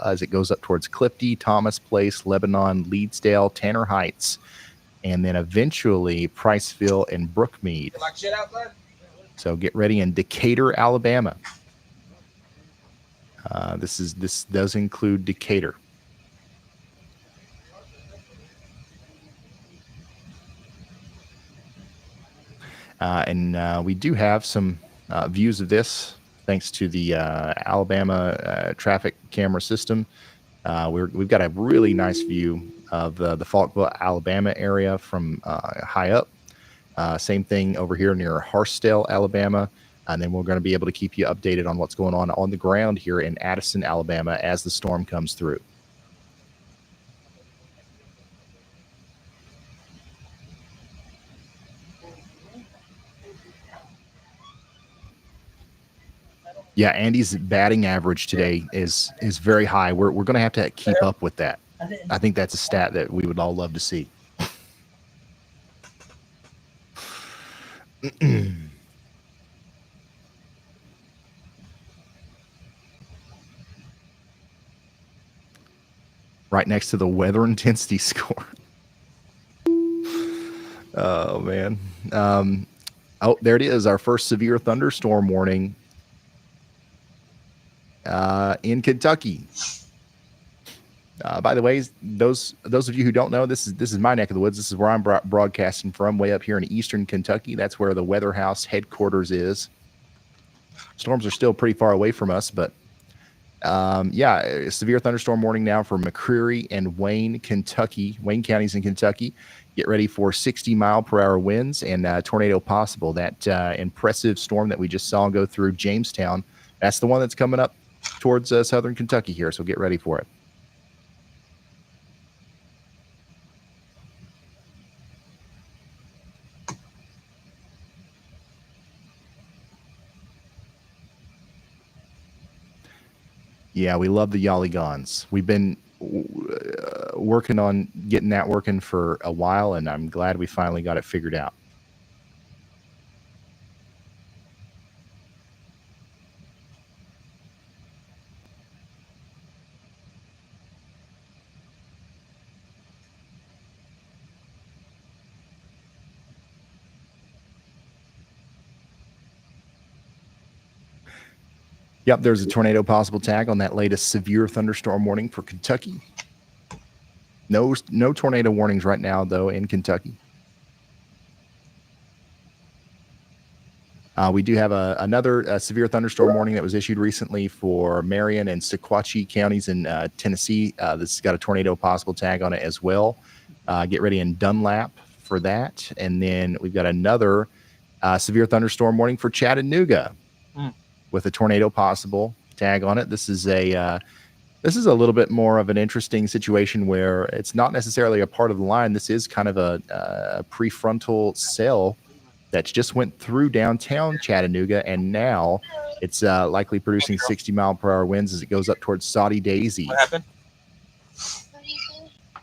as it goes up towards Clifty, Thomas Place, Lebanon, Leedsdale, Tanner Heights, and then eventually Priceville and Brookmead. So get ready in Decatur, Alabama. This does include Decatur. And we do have some views of this thanks to the Alabama traffic camera system. We've got a really nice view of the Falkville, Alabama area from high up. Same thing over here near Harsdale, Alabama. And then we're going to be able to keep you updated on what's going on the ground here in Addison, Alabama as the storm comes through. Yeah, Andy's batting average today is very high. We're going to have to keep up with that. I think that's a stat that we would all love to see. Right next to the weather intensity score. Oh, man. Oh, there it is. Our first severe thunderstorm warning in Kentucky. By the way, those of you who don't know, this is my neck of the woods. This is where I'm broadcasting from, way up here in eastern Kentucky. That's where the Weather House headquarters is. Storms are still pretty far away from us, but yeah, a severe thunderstorm warning now for McCreary and Wayne, Kentucky, Wayne counties in Kentucky. Get ready for 60-mile-per-hour winds and tornado possible. That impressive storm that we just saw go through Jamestown, that's the one that's coming up towards southern Kentucky here, so get ready for it. Yeah, we love the Yalligons. We've been working on getting that working for a while, and I'm glad we finally got it figured out. Yep, there's a tornado possible tag on that latest severe thunderstorm warning for Kentucky. No tornado warnings right now, though, in Kentucky. We do have another severe thunderstorm warning that was issued recently for Marion and Sequatchie counties in Tennessee. This has got a tornado possible tag on it as well. Get ready in Dunlap for that. And then we've got another severe thunderstorm warning for Chattanooga. With a tornado possible tag on it. This is a little bit more of an interesting situation where it's not necessarily a part of the line. This is kind of a prefrontal cell that just went through downtown Chattanooga, and now it's likely producing 60-mile-per-hour winds as it goes up towards Saudi Daisy. What happened?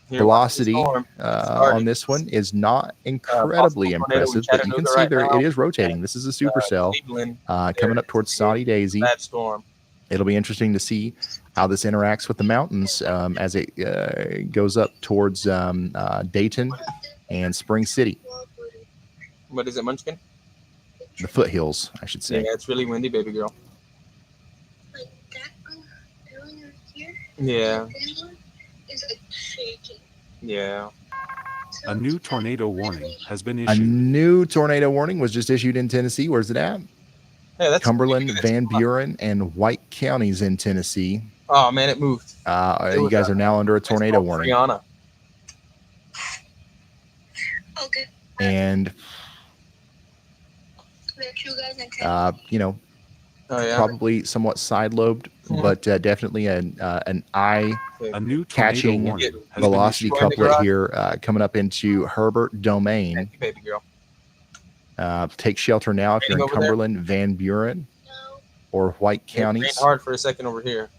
Velocity on this one is not incredibly impressive, but you can see there it is rotating. This is a supercell coming up towards Saudi Daisy. Bad storm. It'll be interesting to see how this interacts with the mountains as it goes up towards Dayton and Spring City. What is it, Munchkin? The foothills, I should say. Yeah, it's really windy, baby girl. Like that one right here? Yeah. Is like shaking. Yeah. A new tornado warning has been A issued. new tornado warning was just issued in Tennessee. Where's it at? Hey, that's Cumberland, Van Buren, and White counties in Tennessee. Oh man, it moved. You guys are now under a tornado warning. Rihanna. Okay. And Make you guys in you know, Oh yeah. probably somewhat side-lobed, but definitely an eye A new tornado catching warning has been velocity issued. couplet here coming up into Herbert Domain. Thank you, baby girl. Take shelter now if you're in Raining over there? Cumberland, Van Buren, or White It rained counties. hard for a second over here.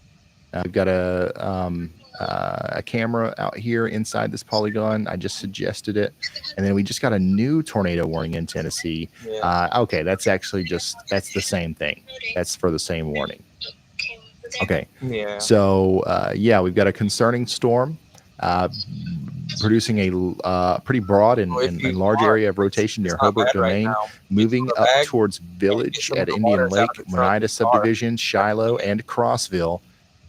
We've got a a camera out here inside this polygon. I just suggested it. And then we just got a new tornado warning in Tennessee. Okay, that's actually that's the same thing. That's for the same warning. Okay. Yeah. So, yeah, we've got a concerning storm producing a pretty broad and large area of rotation near Hobart Domain, moving up towards Village at Indian Lake, Oneida Subdivision, Shiloh, and Crossville.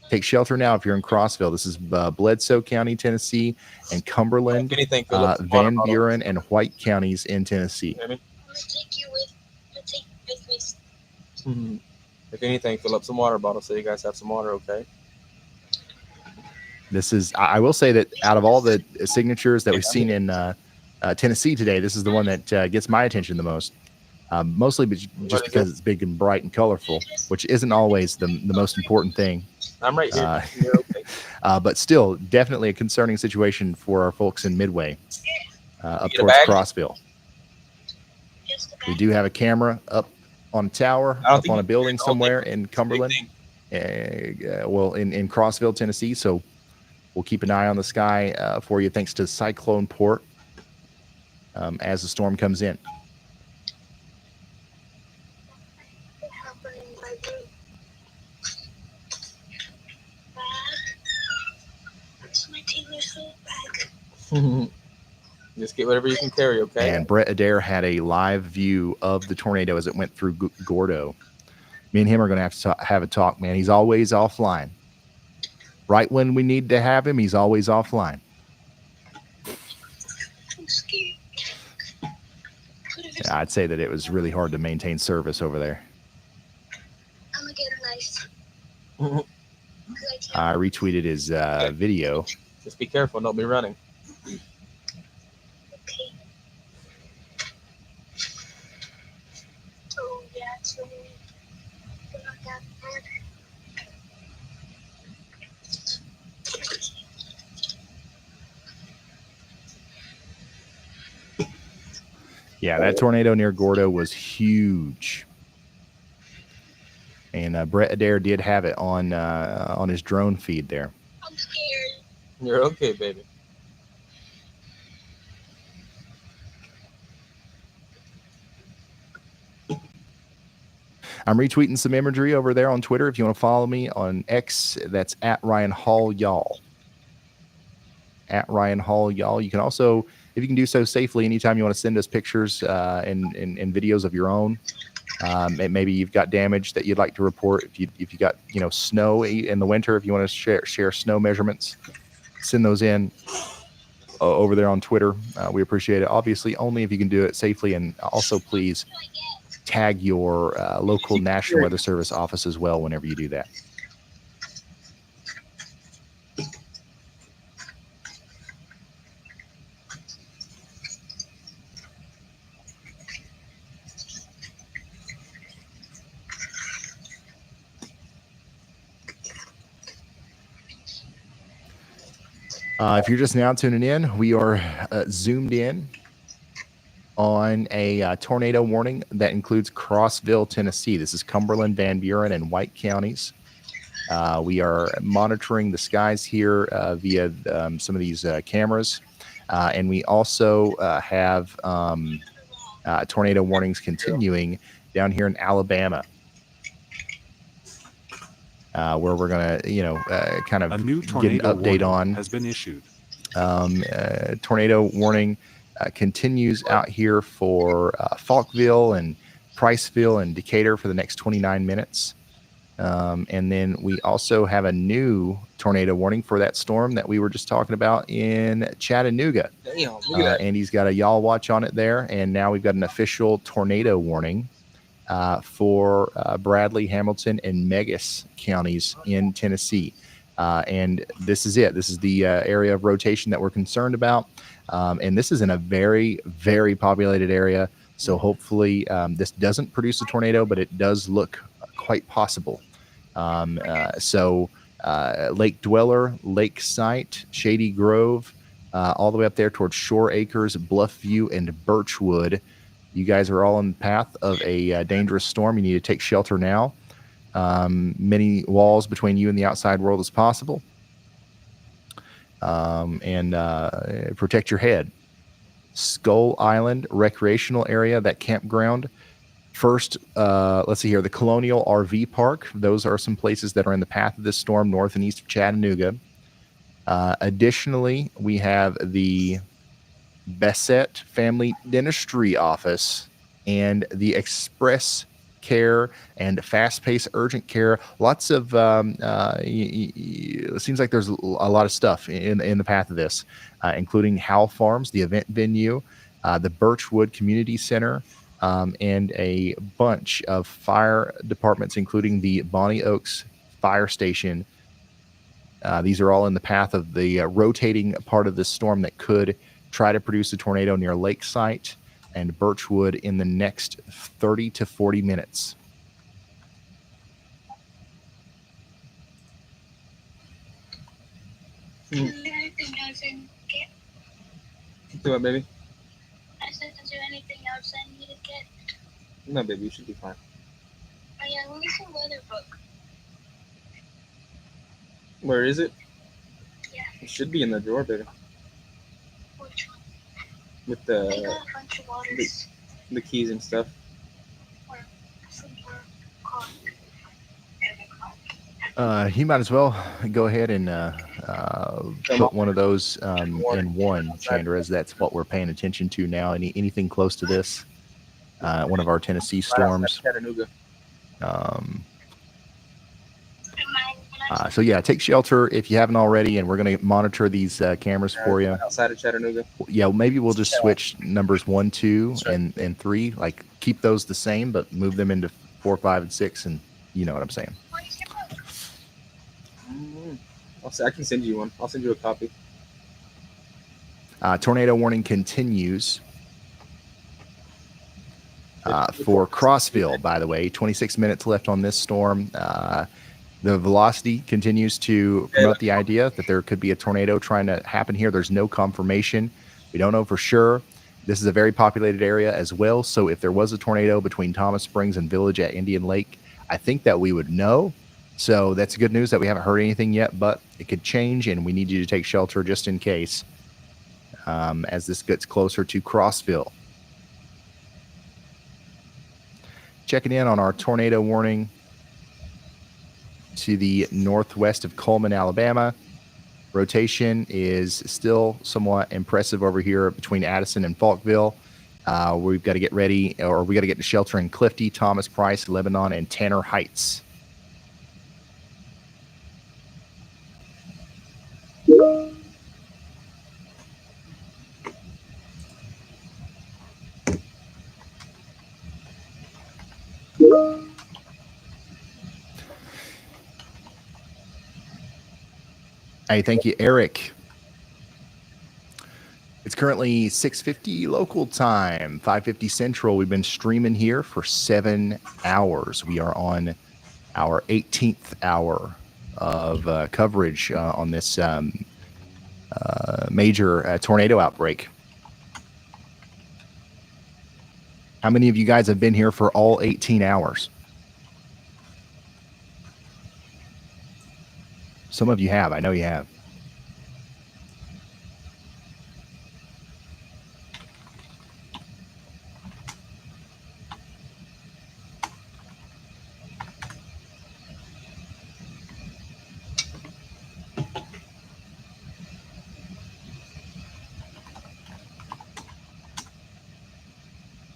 Take shelter now if you're in Crossville. This is Bledsoe County, Tennessee, and Cumberland, Van Buren, and White counties in Tennessee. If anything, fill up some water bottles so you guys have some water, okay? This is, I will say that out of all the signatures that we've seen in Tennessee today, this is the one that gets my attention the most. Mostly just because it's big and bright and colorful, which isn't always the most important thing. I'm right here. You're okay. But still, definitely a concerning situation for our folks in Midway, up towards Crossville. We do have a camera up on a tower, up on a building somewhere in Cumberland, well, in Crossville, Tennessee. So we'll keep an eye on the sky for you, thanks to Cyclone Port, as the storm comes in. Just get whatever you can carry, okay? And Brett Adair had a live view of the tornado as it went through Gordo. Me and him are going to have to have a talk, man. He's always offline. Right when we need to have him, he's always offline. Yeah, I'd say that it was really hard to maintain service over there. I'm gonna get a nice. I retweeted his video. Just be careful, don't be running. Okay. Oh yeah, so not that bad. Yeah, that tornado near Gordo was huge. And Brett Adair did have it on his drone feed there. I'm scared. You're okay, baby. I'm retweeting some imagery over there on Twitter. If you want to follow me on X, that's at Ryan Hall Yalls. At Ryan Hall Yalls. You can also, if you can do so safely, anytime you want to send us pictures and videos of your own. And maybe you've got damage that you'd like to report. If you got snow in the winter, if you want to share snow measurements, send those in over there on Twitter. We appreciate it. Obviously, only if you can do it safely, and also please tag your local National Weather Service office as well whenever you do that. If you're just now tuning in, we are zoomed in on a tornado warning that includes Crossville, Tennessee. This is Cumberland, Van Buren, and White counties. We are monitoring the skies here via some of these cameras. And we also have tornado warnings continuing down here in Alabama. Where we're going to, kind of a new get an update on. Has been issued. Tornado warning continues out here for Falkville and Priceville and Decatur for the next 29 minutes. And then we also have a new tornado warning for that storm that we were just talking about in Chattanooga. Damn, look at that. Andy's got a y'all watch on it there. And now we've got an official tornado warning for Bradley, Hamilton, and Megis counties in Tennessee. And this is it. This is the area of rotation that we're concerned about. And this is in a very, very populated area. So hopefully this doesn't produce a tornado, but it does look quite possible. Lake Dweller, Lake Site, Shady Grove, all the way up there towards Shore Acres, Bluffview, and Birchwood. You guys are all in the path of a dangerous storm. You need to take shelter now. Many walls between you and the outside world as possible. and protect your head. Skull Island Recreational Area, that campground. First, let's see here, the Colonial RV Park. Those are some places that are in the path of this storm, north and east of Chattanooga. Additionally, we have the Bessette Family Dentistry Office and the Express Care and Fast-Paced Urgent Care. Lots of it seems like there's a lot of stuff in the path of this, including Howell Farms, the event venue, the Birchwood Community Center, and a bunch of fire departments, including the Bonnie Oaks Fire Station. These are all in the path of the rotating part of this storm that could try to produce a tornado near Lake Site and Birchwood in the next 30 to 40 minutes. Is there anything else I need to get? Do what, baby? I said, is there anything else I need to get? No, baby, you should be fine. Oh yeah, where's the weather book? Where is it? Yeah. It should be in the drawer, baby. Which one? With I the got a bunch of waters. the keys and stuff. He might as well go ahead and put one of those in one, Chandra, as that's what we're paying attention to now. Anything close to this? One of our Tennessee storms. Chattanooga. So yeah, take shelter if you haven't already, and we're going to monitor these cameras for you. Outside of Chattanooga. Yeah, maybe we'll just switch numbers 1, 2, and 3. Like keep those the same, but move them into 4, 5, and 6, and you know what I'm saying. I can send you one. I'll send you a copy. Tornado warning continues for Crossville, by the way. 26 minutes left on this storm. The velocity continues to promote the idea that there could be a tornado trying to happen here. There's no confirmation. We don't know for sure. This is a very populated area as well. So if there was a tornado between Thomas Springs and Village at Indian Lake, I think that we would know. So that's good news that we haven't heard anything yet, but it could change, and we need you to take shelter just in case as this gets closer to Crossville. Checking in on our tornado warning to the northwest of Coleman, Alabama. Rotation is still somewhat impressive over here between Addison and Falkville. We've got to get ready, or we got to get to shelter in Clifty, Thomas Price, Lebanon, and Tanner Heights. Hey, thank you, Eric. It's currently 6:50 local time, 5:50 Central. We've been streaming here for 7 hours. We are on our 18th hour of coverage on this major tornado outbreak. How many of you guys have been here for all 18 hours? Some of you have. I know you have.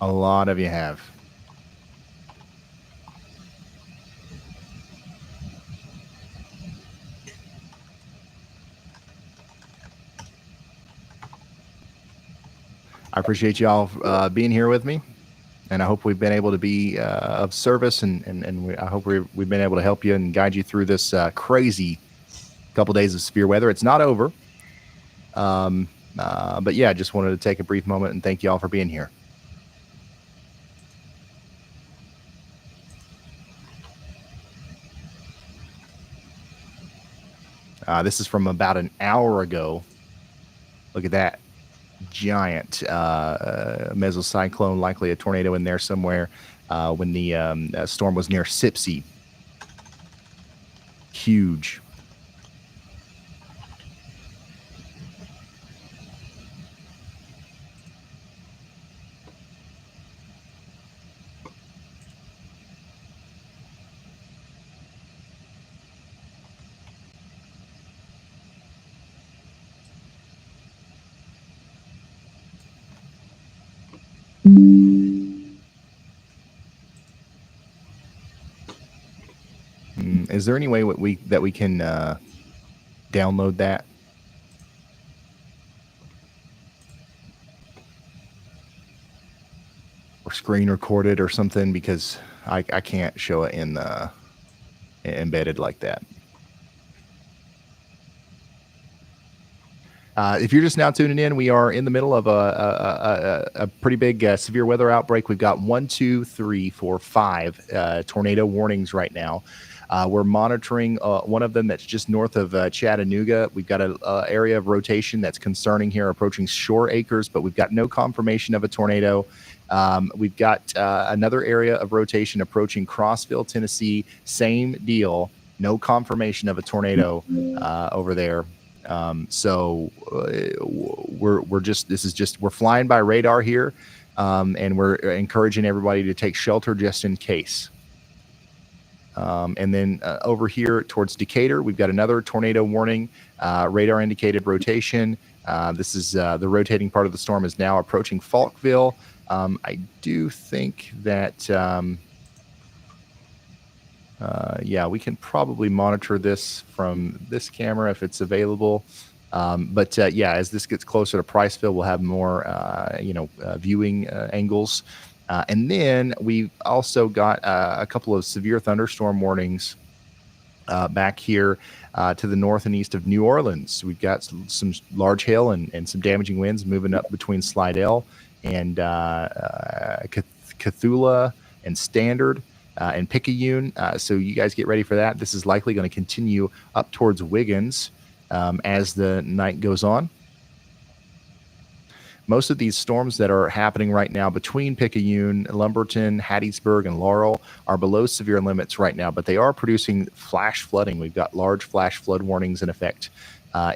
A lot of you have. I appreciate y'all being here with me, and I hope we've been able to be of service, and I hope we've been able to help you and guide you through this crazy couple days of severe weather. It's not over, but yeah, I just wanted to take a brief moment and thank y'all for being here. This is from about an hour ago. Look at that. Giant mesocyclone, likely a tornado in there somewhere when the storm was near Sipsey. Huge. Is there any way that we can download that? Or screen record it or something, because I can't show it in embedded like that. If you're just now tuning in, we are in the middle of a pretty big severe weather outbreak. We've got 1, 2, 3, 4, 5 tornado warnings right now. We're monitoring one of them that's just north of Chattanooga. We've got an area of rotation that's concerning here, approaching Shore Acres, but we've got no confirmation of a tornado. We've got another area of rotation approaching Crossville, Tennessee. Same deal. No confirmation of a tornado over there. So we're flying by radar here, and we're encouraging everybody to take shelter just in case. And then over here towards Decatur, we've got another tornado warning, radar indicated rotation. This is the rotating part of the storm is now approaching Falkville. I do think that, yeah, we can probably monitor this from this camera if it's available. But yeah, as this gets closer to Priceville, we'll have more, viewing angles. And then we've also got a couple of severe thunderstorm warnings back here to the north and east of New Orleans. We've got some large hail and some damaging winds moving up between Slidell and Cthulhu and Standard and Picayune. So you guys get ready for that. This is likely going to continue up towards Wiggins as the night goes on. Most of these storms that are happening right now between Picayune, Lumberton, Hattiesburg, and Laurel are below severe limits right now, but they are producing flash flooding. We've got large flash flood warnings in effect.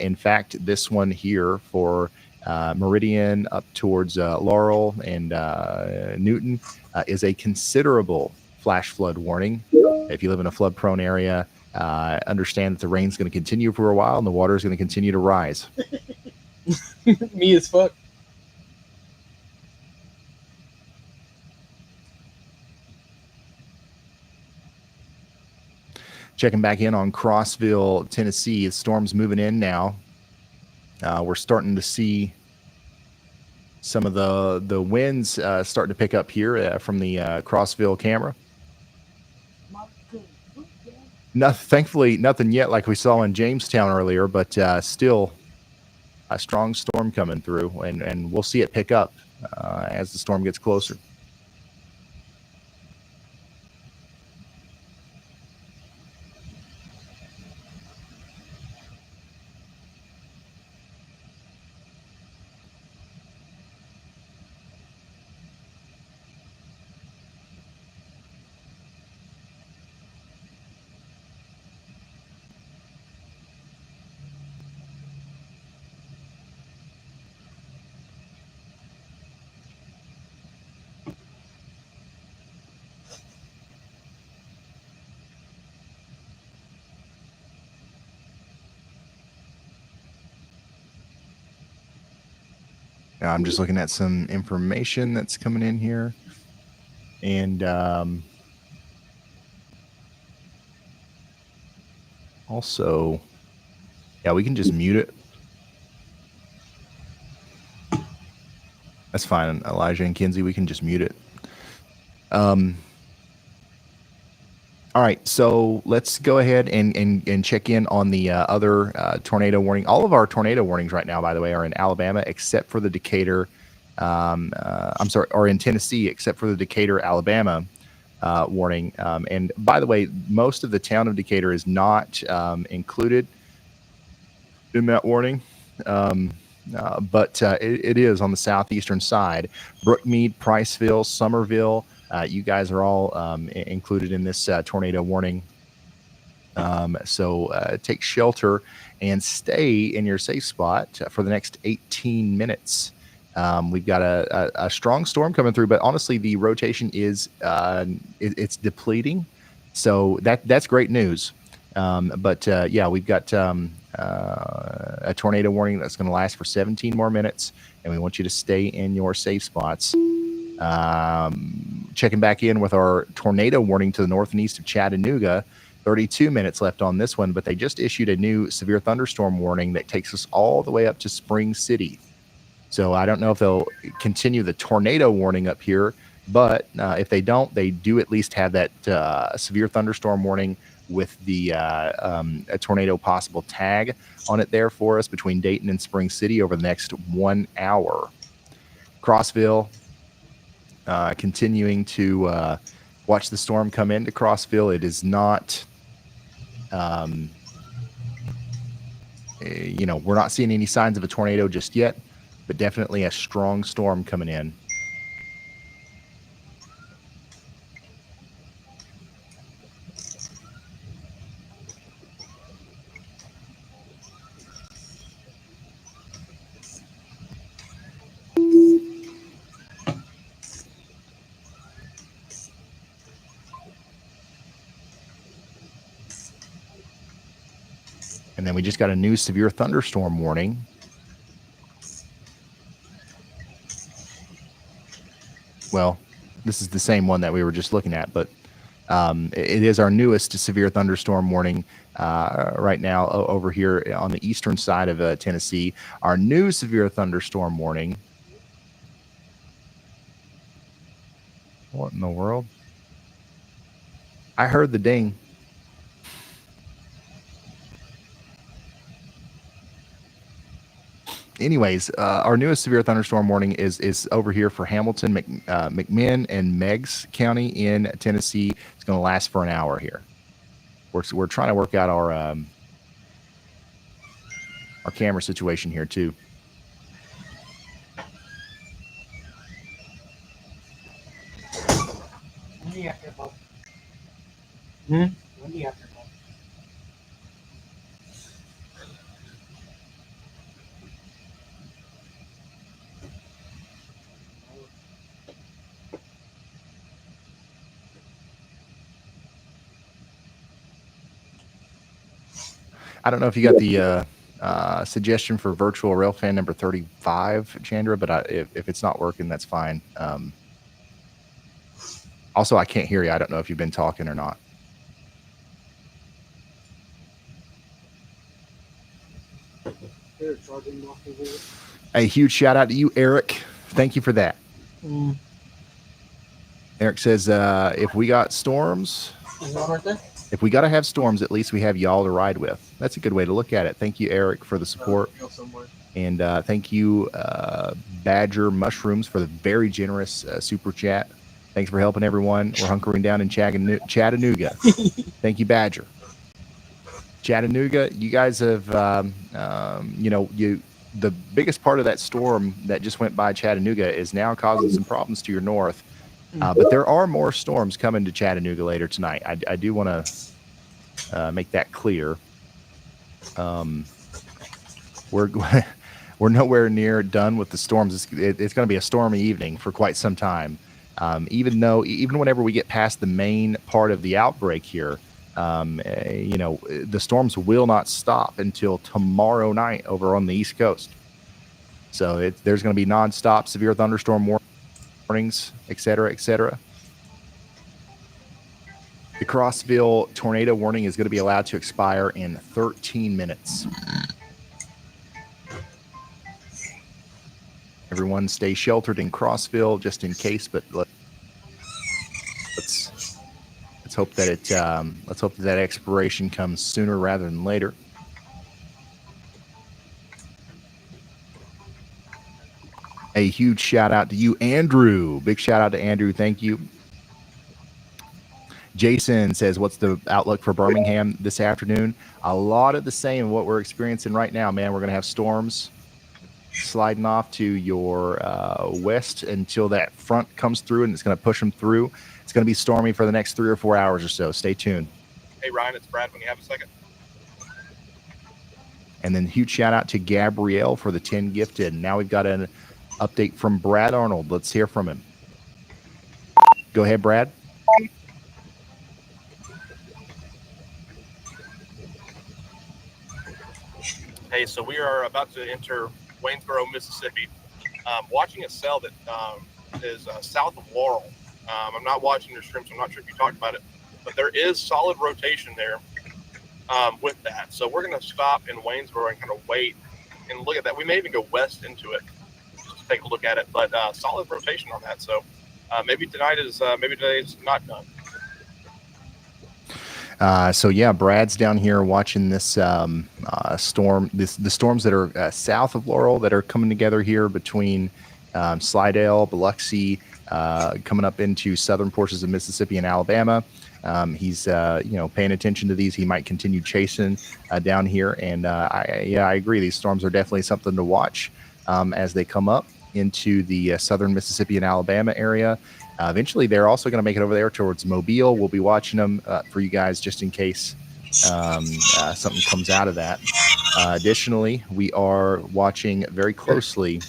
In fact, this one here for Meridian up towards Laurel and Newton is a considerable flash flood warning. If you live in a flood-prone area, understand that the rain's going to continue for a while and the water is going to continue to rise. Me as fuck. Checking back in on Crossville, Tennessee. The storm's moving in now. We're starting to see some of the winds starting to pick up here from the Crossville camera. Thankfully, nothing yet like we saw in Jamestown earlier, but still a strong storm coming through, and we'll see it pick up as the storm gets closer. I'm just looking at some information that's coming in here. And also, yeah, we can just mute it. That's fine, Elijah and Kinsey, we can just mute it. All right, so let's go ahead and check in on the other tornado warning. All of our tornado warnings right now, by the way, are in Alabama, except for the Decatur. Or in Tennessee, except for the Decatur, Alabama warning. And by the way, most of the town of Decatur is not included in that warning. But it is on the southeastern side. Brookmead, Priceville, Somerville. You guys are all included in this tornado warning. So take shelter and stay in your safe spot for the next 18 minutes. We've got a strong storm coming through, but honestly, the rotation is it's depleting. So that's great news. But yeah, we've got a tornado warning that's going to last for 17 more minutes, and we want you to stay in your safe spots. Checking back in with our tornado warning to the north and east of Chattanooga. 32 minutes left on this one, but they just issued a new severe thunderstorm warning that takes us all the way up to Spring City. So I don't know if they'll continue the tornado warning up here, but if they don't, they do at least have that severe thunderstorm warning with the a tornado possible tag on it there for us between Dayton and Spring City over the next 1 hour. Crossville, continuing to watch the storm come into Crossville. It is not, we're not seeing any signs of a tornado just yet, but definitely a strong storm coming in. And then we just got a new severe thunderstorm warning. Well, this is the same one that we were just looking at, but it is our newest severe thunderstorm warning right now over here on the eastern side of Tennessee. Our new severe thunderstorm warning. What in the world? I heard the ding. Anyways, our newest severe thunderstorm warning is over here for Hamilton, McMinn, and Meigs County in Tennessee. It's going to last for an hour here. We're trying to work out our camera situation here too. When do you have to vote? Hmm? When do you have to vote? I don't know if you got the suggestion for virtual railfan number 35, Chandra, but if it's not working, that's fine. Also, I can't hear you. I don't know if you've been talking or not. A huge shout out to you, Eric. Thank you for that. Mm. Eric says, if we got storms, Is one right there? if we got to have storms, at least we have y'all to ride with. That's a good way to look at it. Thank you, Eric, for the support. And thank you, Badger Mushrooms, for the very generous super chat. Thanks for helping everyone. We're hunkering down in Chattanooga. Thank you, Badger. Chattanooga, you guys have, the biggest part of that storm that just went by Chattanooga is now causing some problems to your north. But there are more storms coming to Chattanooga later tonight. I do want to make that clear. We're nowhere near done with the storms. It's going to be a stormy evening for quite some time. Even whenever we get past the main part of the outbreak here, the storms will not stop until tomorrow night over on the East Coast. So there's going to be nonstop severe thunderstorm warnings, et cetera, et cetera. The Crossville tornado warning is going to be allowed to expire in 13 minutes. Everyone stay sheltered in Crossville just in case, but let's hope that that expiration comes sooner rather than later. A huge shout out to you, Andrew. Big shout out to Andrew. Thank you. Jason says, what's the outlook for Birmingham this afternoon? A lot of the same what we're experiencing right now, man. We're going to have storms sliding off to your west until that front comes through, and it's going to push them through. It's going to be stormy for the next 3 or 4 hours or so. Stay tuned. Hey, Ryan, it's Brad when you have a second. And then huge shout out to Gabrielle for the 10 gifted. Now we've got an update from Brad Arnold. Let's hear from him. Go ahead, Brad. Hey, so we are about to enter Waynesboro, Mississippi. Watching a cell that is south of Laurel. I'm not watching your stream, so I'm not sure if you talked about it, but there is solid rotation there with that. So we're going to stop in Waynesboro and kind of wait and look at that. We may even go west into it just to take a look at it, but solid rotation on that. So maybe tonight is not done. So yeah, Brad's down here watching this storm. The storms that are south of Laurel that are coming together here between Slidell, Biloxi, coming up into southern portions of Mississippi and Alabama. He's paying attention to these. He might continue chasing down here, and I agree. These storms are definitely something to watch as they come up into the southern Mississippi and Alabama area. Eventually, they're also going to make it over there towards Mobile. We'll be watching them for you guys just in case something comes out of that. Additionally, we are watching very closely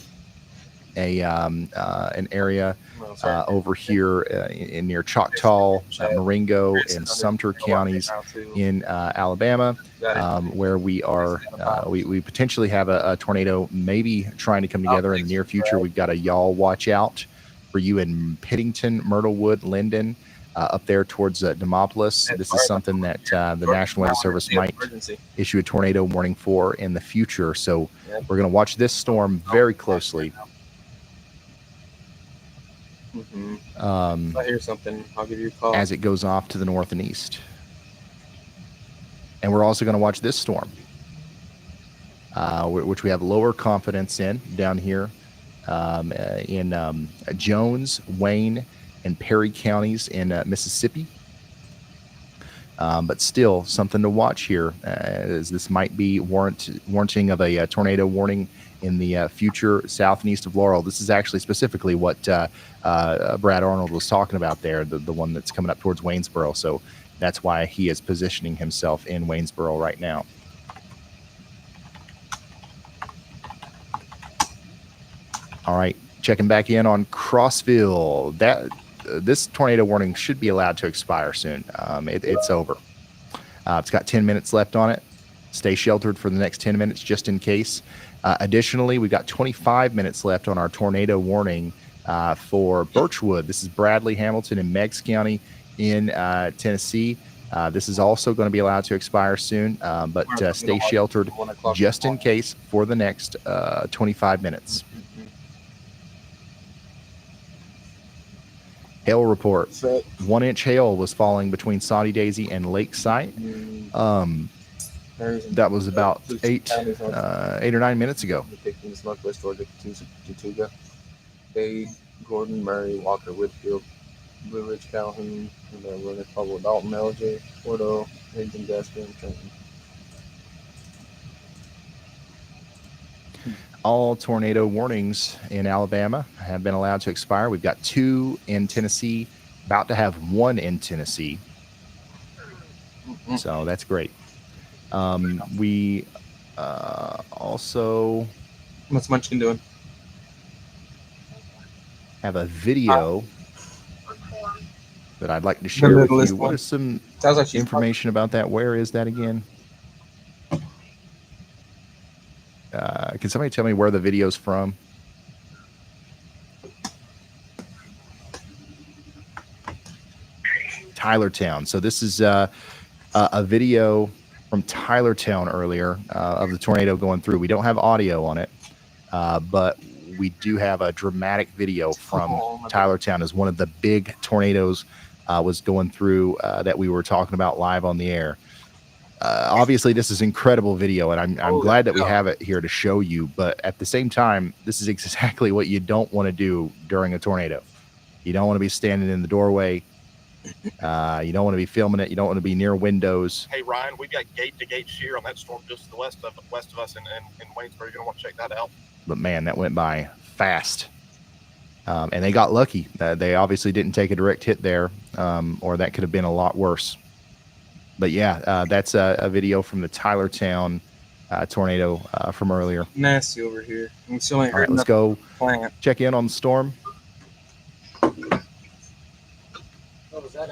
an area over here in near Choctaw, Marengo, and Sumter counties in Alabama, where we are we potentially have a tornado maybe trying to come together in the near future. We've got a y'all watch out for you in Pittington, Myrtlewood, Linden, up there towards Demopolis. This is something that the National Weather Service might issue a tornado warning for in the future. So we're going to watch this storm very closely. If I hear something, I'll give you a call. As it goes off to the north and east. And we're also going to watch this storm, which we have lower confidence in down here in Jones, Wayne, and Perry counties in Mississippi. But still something to watch here, as this might be warranting of a tornado warning in the future south and east of Laurel. This is actually specifically what Brad Arnold was talking about there, the one that's coming up towards Waynesboro. So that's why he is positioning himself in Waynesboro right now. All right, checking back in on Crossville. This tornado warning should be allowed to expire soon. It's over. It's got 10 minutes left on it. Stay sheltered for the next 10 minutes just in case. Additionally, we've got 25 minutes left on our tornado warning for Birchwood. This is Bradley, Hamilton, and Meigs County in Tennessee. This is also going to be allowed to expire soon, but stay sheltered just in case for the next 25 minutes. Hail report. 1-inch hail was falling between Saudi Daisy and Lakeside. That was about 8 or 9 minutes ago. Northwest Georgia, Chattanooga, Dade, Gordon, Murray, Walker, Whitfield, Blue Ridge, Calhoun, and then we're going to follow Dalton, LJ, Porto, Hinton, Jasper, and Trenton. All tornado warnings in Alabama have been allowed to expire. We've got 2 in Tennessee, about to have 1 in Tennessee. So that's great. We also... What's Munchkin doing? Have a video that I'd like to share with you. What is some information about that? Where is that again? Can somebody tell me where the video's from? Tylertown. So this is a video from Tylertown earlier of the tornado going through. We don't have audio on it, but we do have a dramatic video from Tylertown as one of the big tornadoes was going through that we were talking about live on the air. Obviously, this is incredible video, and I'm glad that we have it here to show you. But at the same time, this is exactly what you don't want to do during a tornado. You don't want to be standing in the doorway. You don't want to be filming it. You don't want to be near windows. Hey, Ryan, we've got gate-to-gate shear on that storm just to the west of us in Waynesboro. You're going to want to check that out. But, man, that went by fast. And they got lucky. They obviously didn't take a direct hit there, or that could have been a lot worse. But, yeah, that's a video from the Tylertown tornado from earlier. Nasty over here. We still ain't All right, let's go plant. check in on the storm.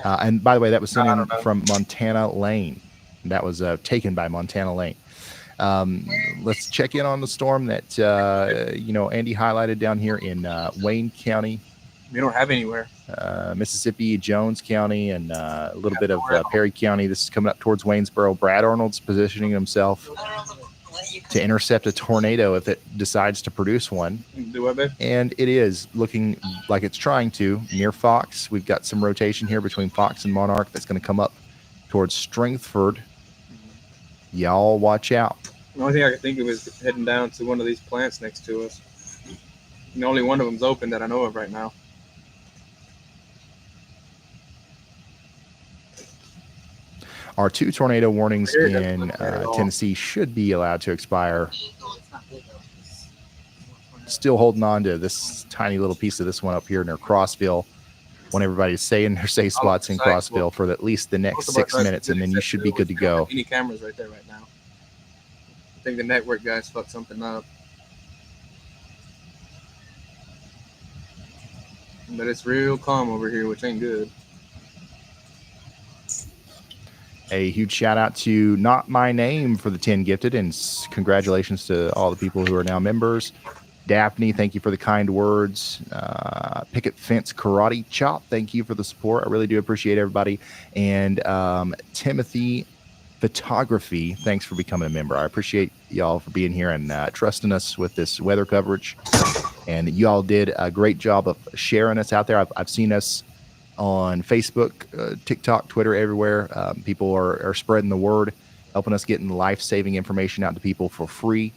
And, by the way, that was sent in from Montana Lane. That was taken by Montana Lane. Let's check in on the storm that, Andy highlighted down here in Wayne County, We don't have anywhere. Mississippi, Jones County, and a little bit of Perry County. This is coming up towards Waynesboro. Brad Arnold's positioning himself to intercept a tornado if it decides to produce one. Do what, babe? And it is looking like it's trying to near Fox. We've got some rotation here between Fox and Monarch that's going to come up towards Strangford. Y'all watch out. The only thing I could think of is heading down to one of these plants next to us. And only one of them's open that I know of right now. Our 2 tornado warnings in Tennessee should be allowed to expire. Still holding on to this tiny little piece of this one up here near Crossville. Want everybody to stay in their safe spots in Crossville for at least the next 6 minutes, and then you should be good to go. Any cameras right there right now. I think the network guys fucked something up. But it's real calm over here, which ain't good. A huge shout out to Not My Name for the 10 gifted, and congratulations to all the people who are now members. Daphne, thank you for the kind words. Picket Fence Karate Chop, thank you for the support. I really do appreciate everybody. And Timothy Photography, thanks for becoming a member. I appreciate y'all for being here and trusting us with this weather coverage. And you all did a great job of sharing us out there. I've seen us on Facebook, TikTok, Twitter, everywhere. People are spreading the word, helping us getting life-saving information out to people for free.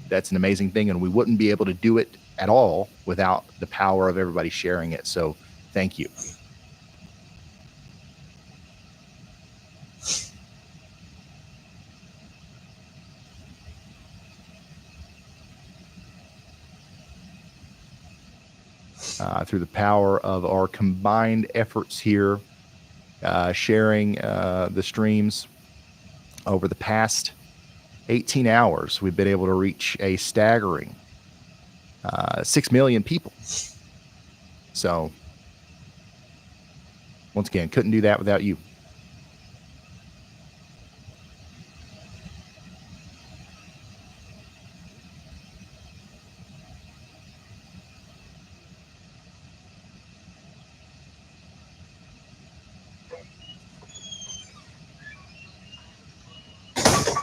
That's an amazing thing, and we wouldn't be able to do it at all without the power of everybody sharing it. So thank you. Through the power of our combined efforts here, sharing the streams over the past 18 hours, we've been able to reach a staggering 6 million people. So, once again, couldn't do that without you.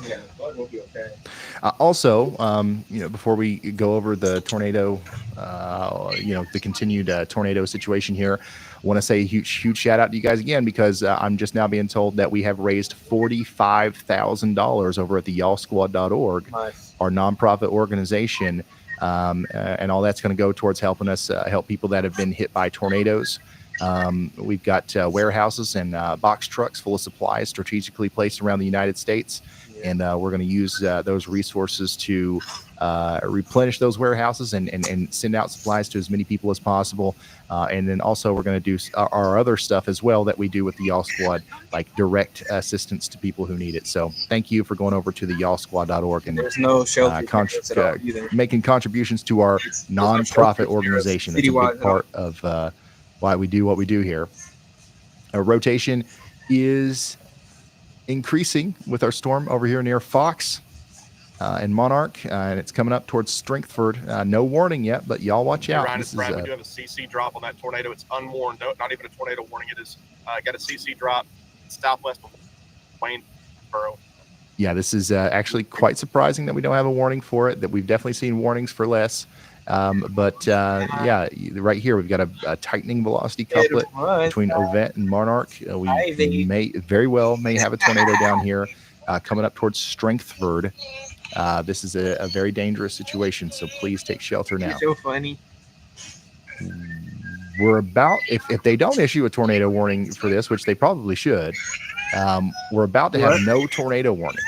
Yeah, but we'll be okay. Also, before we go over the tornado, the continued tornado situation here, I want to say a huge shout out to you guys again, because I'm just now being told that we have raised $45,000 over at the yallsquad.org, Nice. our nonprofit organization. And all that's going to go towards helping us help people that have been hit by tornadoes. We've got warehouses and box trucks full of supplies strategically placed around the United States. And we're going to use those resources to replenish those warehouses and send out supplies to as many people as possible. And then also we're going to do our other stuff as well that we do with the Y'all Squad, like direct assistance to people who need it. So thank you for going over to the yallsquad.org and There's no shelter either. making contributions to our nonprofit organization. It's a big part of why we do what we do here. Our rotation is increasing with our storm over here near Fox and Monarch, and it's coming up towards Strangford. No warning yet, but y'all watch out. Ryan, This it's Brad. is We do have a CC drop on that tornado. It's unwarned, not even a tornado warning. It is got a CC drop southwest of Waynesboro. Yeah, this is actually quite surprising that we don't have a warning for it, that we've definitely seen warnings for less. But right here, we've got a tightening velocity couplet between Ovette and Monarch. We may very well have a tornado down here coming up towards Strangford. This is a very dangerous situation, so please take shelter now. So funny. We're about, if they don't issue a tornado warning for this, which they probably should, we're about to have no tornado warnings.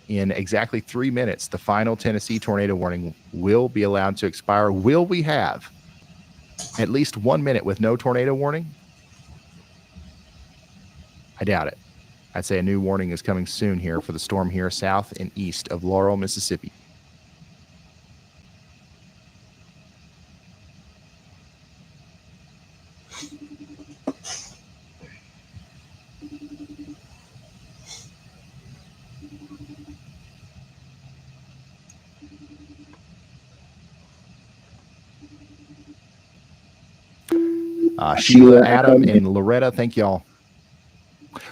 In exactly 3 minutes, the final Tennessee tornado warning will be allowed to expire. Will we have at least 1 minute with no tornado warning? I doubt it. I'd say a new warning is coming soon here for the storm here south and east of Laurel, Mississippi. Sheila, Adam, and Loretta, thank y'all.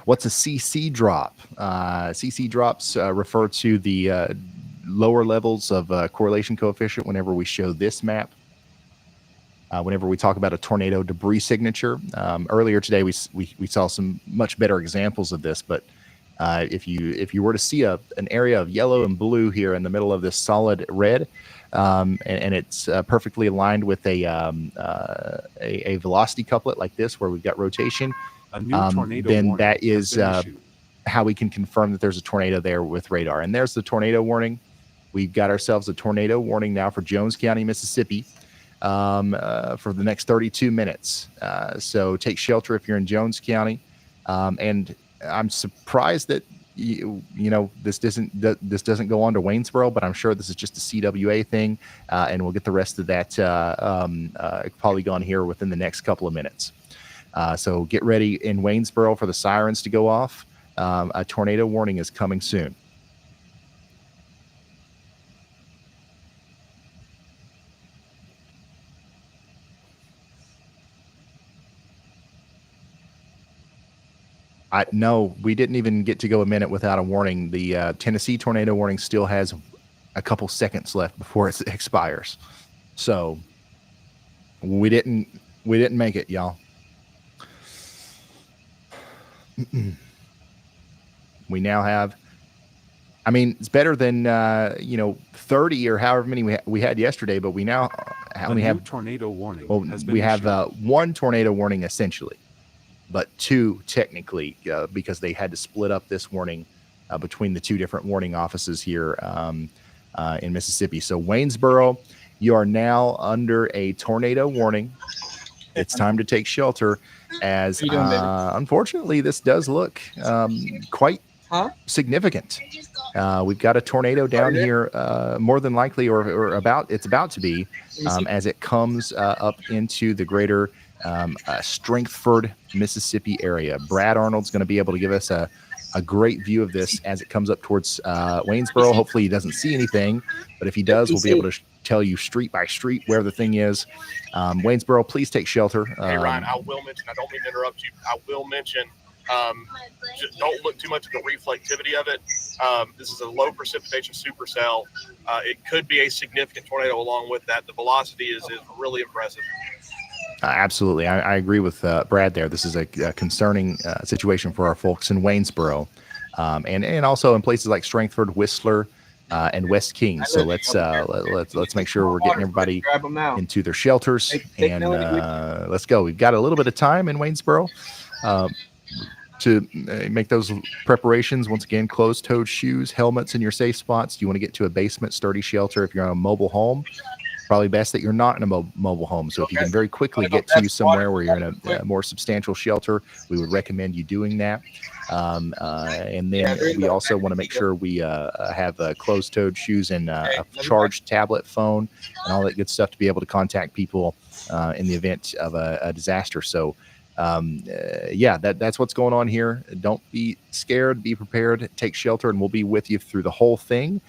What's a CC drop? CC drops refer to the lower levels of correlation coefficient whenever we show this map. Whenever we talk about a tornado debris signature. Earlier today, we saw some much better examples of this, but if you were to see an area of yellow and blue here in the middle of this solid red, and it's perfectly aligned with a velocity couplet like this, where we've got rotation, then that is how we can confirm that there's a tornado there with radar. And there's the tornado warning. We've got ourselves a tornado warning now for Jones County, Mississippi, for the next 32 minutes. So take shelter if you're in Jones County. And I'm surprised that this doesn't go on to Waynesboro, but I'm sure this is just a CWA thing, and we'll get the rest of that polygon here within the next couple of minutes. So get ready in Waynesboro for the sirens to go off. A tornado warning is coming soon. No, we didn't even get to go a minute without a warning. The Tennessee tornado warning still has a couple seconds left before it expires. So we didn't make it, y'all. We now have, I mean, it's better than 30 or however many we had yesterday, but we now only have tornado warning. Well, we have one tornado warning essentially, but two technically, because they had to split up this warning between the two different warning offices here in Mississippi. So Waynesboro, you are now under a tornado warning. It's time to take shelter, as unfortunately this does look quite significant. We've got a tornado down here, more than likely, or it's about to be, as it comes up into the greater Strengthford, Mississippi area. Brad Arnold's going to be able to give us a great view of this as it comes up towards Waynesboro. Hopefully he doesn't see anything, but if he does, we'll be able to tell you street by street where the thing is. Waynesboro, please take shelter. Hey, Ryan, I will mention, I don't mean to interrupt you, I will mention, just don't look too much at the reflectivity of it. This is a low precipitation supercell. It could be a significant tornado along with that. The velocity is really impressive. Absolutely. I agree with Brad there. This is a concerning situation for our folks in Waynesboro, and also in places like Strangford, Whistler, and West King. So let's make sure we're getting everybody into their shelters, and let's go. We've got a little bit of time in Waynesboro to make those preparations. Once again, closed-toed shoes, helmets in your safe spots. You want to get to a basement sturdy shelter if you're on a mobile home. Probably best that you're not in a mobile home. So if you can very quickly get to somewhere where you're in a more substantial shelter, we would recommend you doing that. And then we also want to make sure we have closed-toed shoes and a charged tablet phone and all that good stuff to be able to contact people in the event of a disaster. So that's what's going on here. Don't be scared, be prepared, take shelter, and we'll be with you through the whole thing.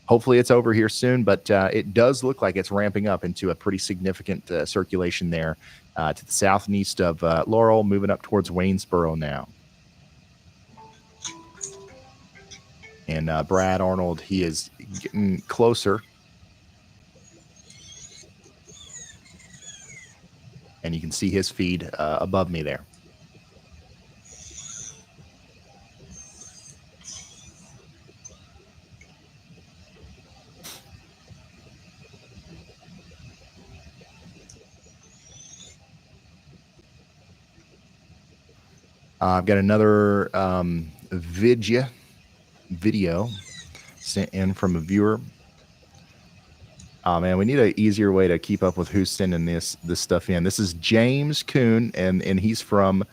Hopefully it's over here soon, but it does look like it's ramping up into a pretty significant circulation there to the south and east of Laurel, moving up towards Waynesboro now. And Brad Arnold, he is getting closer. And you can see his feed above me there. I've got another video sent in from a viewer. Oh man, we need an easier way to keep up with who's sending this stuff in. This is James Kuhn, and he's from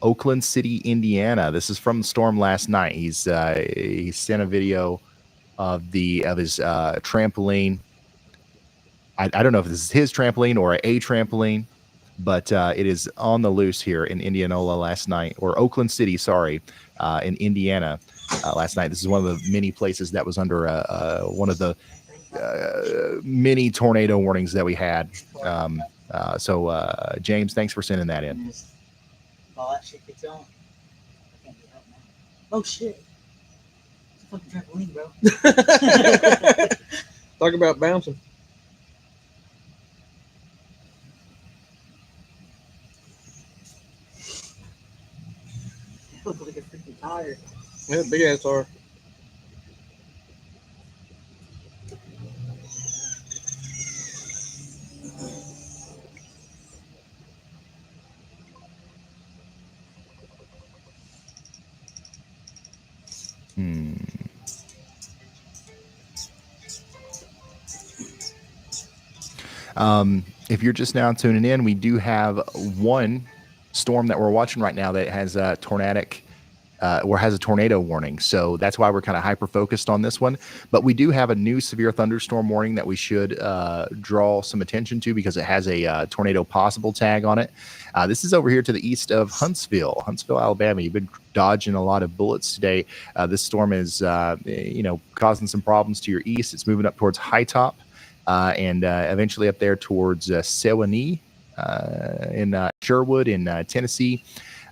Oakland City, Indiana. This is from the storm last night. He sent a video of his trampoline. I don't know if this is his trampoline or a trampoline, but it is on the loose here in Indianola last night, or Oakland City, in Indiana last night. This is one of the many places that was under one of the many tornado warnings that we had So James, thanks for sending that in. All that shit gets on. I can't do that now. Oh shit. It's a fucking trampoline, bro. Talk about bouncing. It looks like a freaking tire. Yeah, big ass tire. If you're just now tuning in, we do have one storm that we're watching right now that has a tornadic or has a tornado warning. So that's why we're kind of hyper focused on this one. But we do have a new severe thunderstorm warning that we should draw some attention to because it has a tornado possible tag on it. This is over here to the east of Huntsville, Alabama. You've been dodging a lot of bullets today. This storm is, causing some problems to your east. It's moving up towards High Top. And eventually up there towards Sewanee in Sherwood in Tennessee.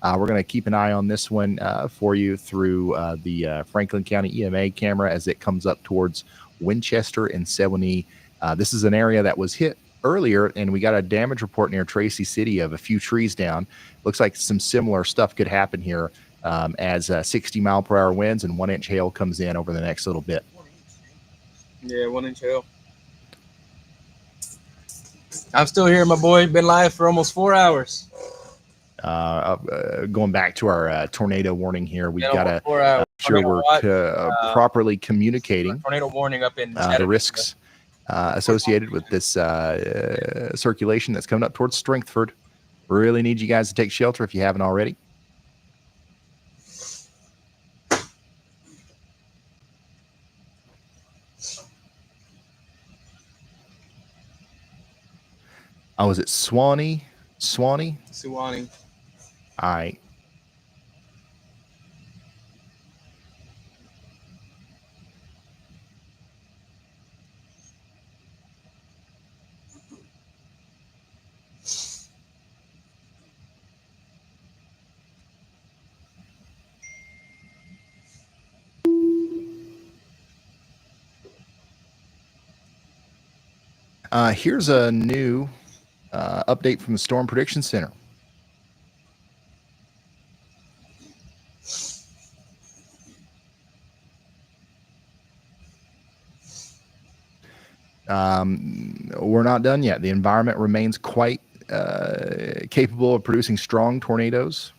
We're going to keep an eye on this one for you through the Franklin County EMA camera as it comes up towards Winchester and Sewanee. This is an area that was hit earlier, and we got a damage report near Tracy City of a few trees down. Looks like some similar stuff could happen here as 60-mile-per-hour winds and 1-inch hail comes in over the next little bit. Yeah, 1-inch hail. I'm still here, my boy. Been live for almost 4 hours. Going back to our tornado warning here, we've got to make sure we're properly communicating tornado warning up in the risks associated with this circulation that's coming up towards Strengthford. Really need you guys to take shelter if you haven't already. Oh, is it Sewanee? Sewanee. All right. Here's a new update from the Storm Prediction Center. We're not done yet. The environment remains quite capable of producing strong tornadoes,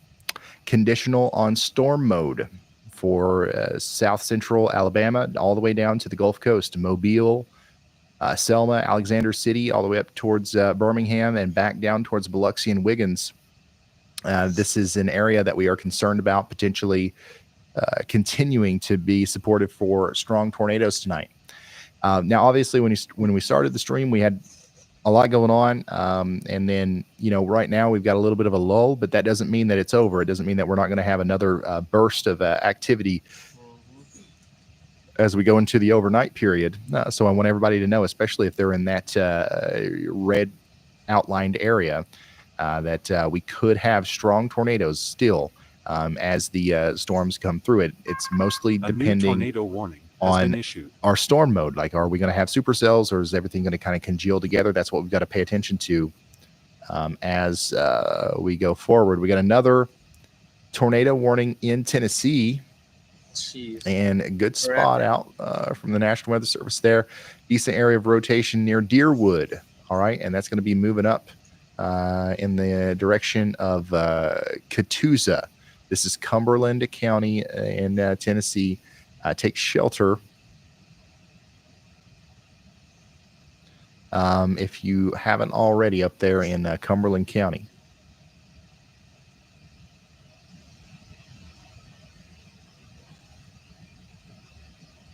conditional on storm mode for south central Alabama all the way down to the Gulf Coast, Mobile, Selma, Alexander City, all the way up towards Birmingham and back down towards Biloxi and Wiggins. This is an area that we are concerned about potentially continuing to be supportive for strong tornadoes tonight. Now, obviously, when we started the stream, we had a lot going on. And then, right now we've got a little bit of a lull, but that doesn't mean that it's over. It doesn't mean that we're not going to have another burst of activity as we go into the overnight period. So I want everybody to know, especially if they're in that red outlined area, that we could have strong tornadoes still as the storms come through it. It's mostly depending tornado warning on our storm mode. Like, are we going to have supercells, or is everything going to kind of congeal together? That's what we've got to pay attention to as we go forward. We got another tornado warning in Tennessee. Jeez. And a good spot out from the National Weather Service there. Decent area of rotation near Deerwood. All right. And that's going to be moving up in the direction of Catoosa. This is Cumberland County in Tennessee. Take shelter if you haven't already up there in Cumberland County.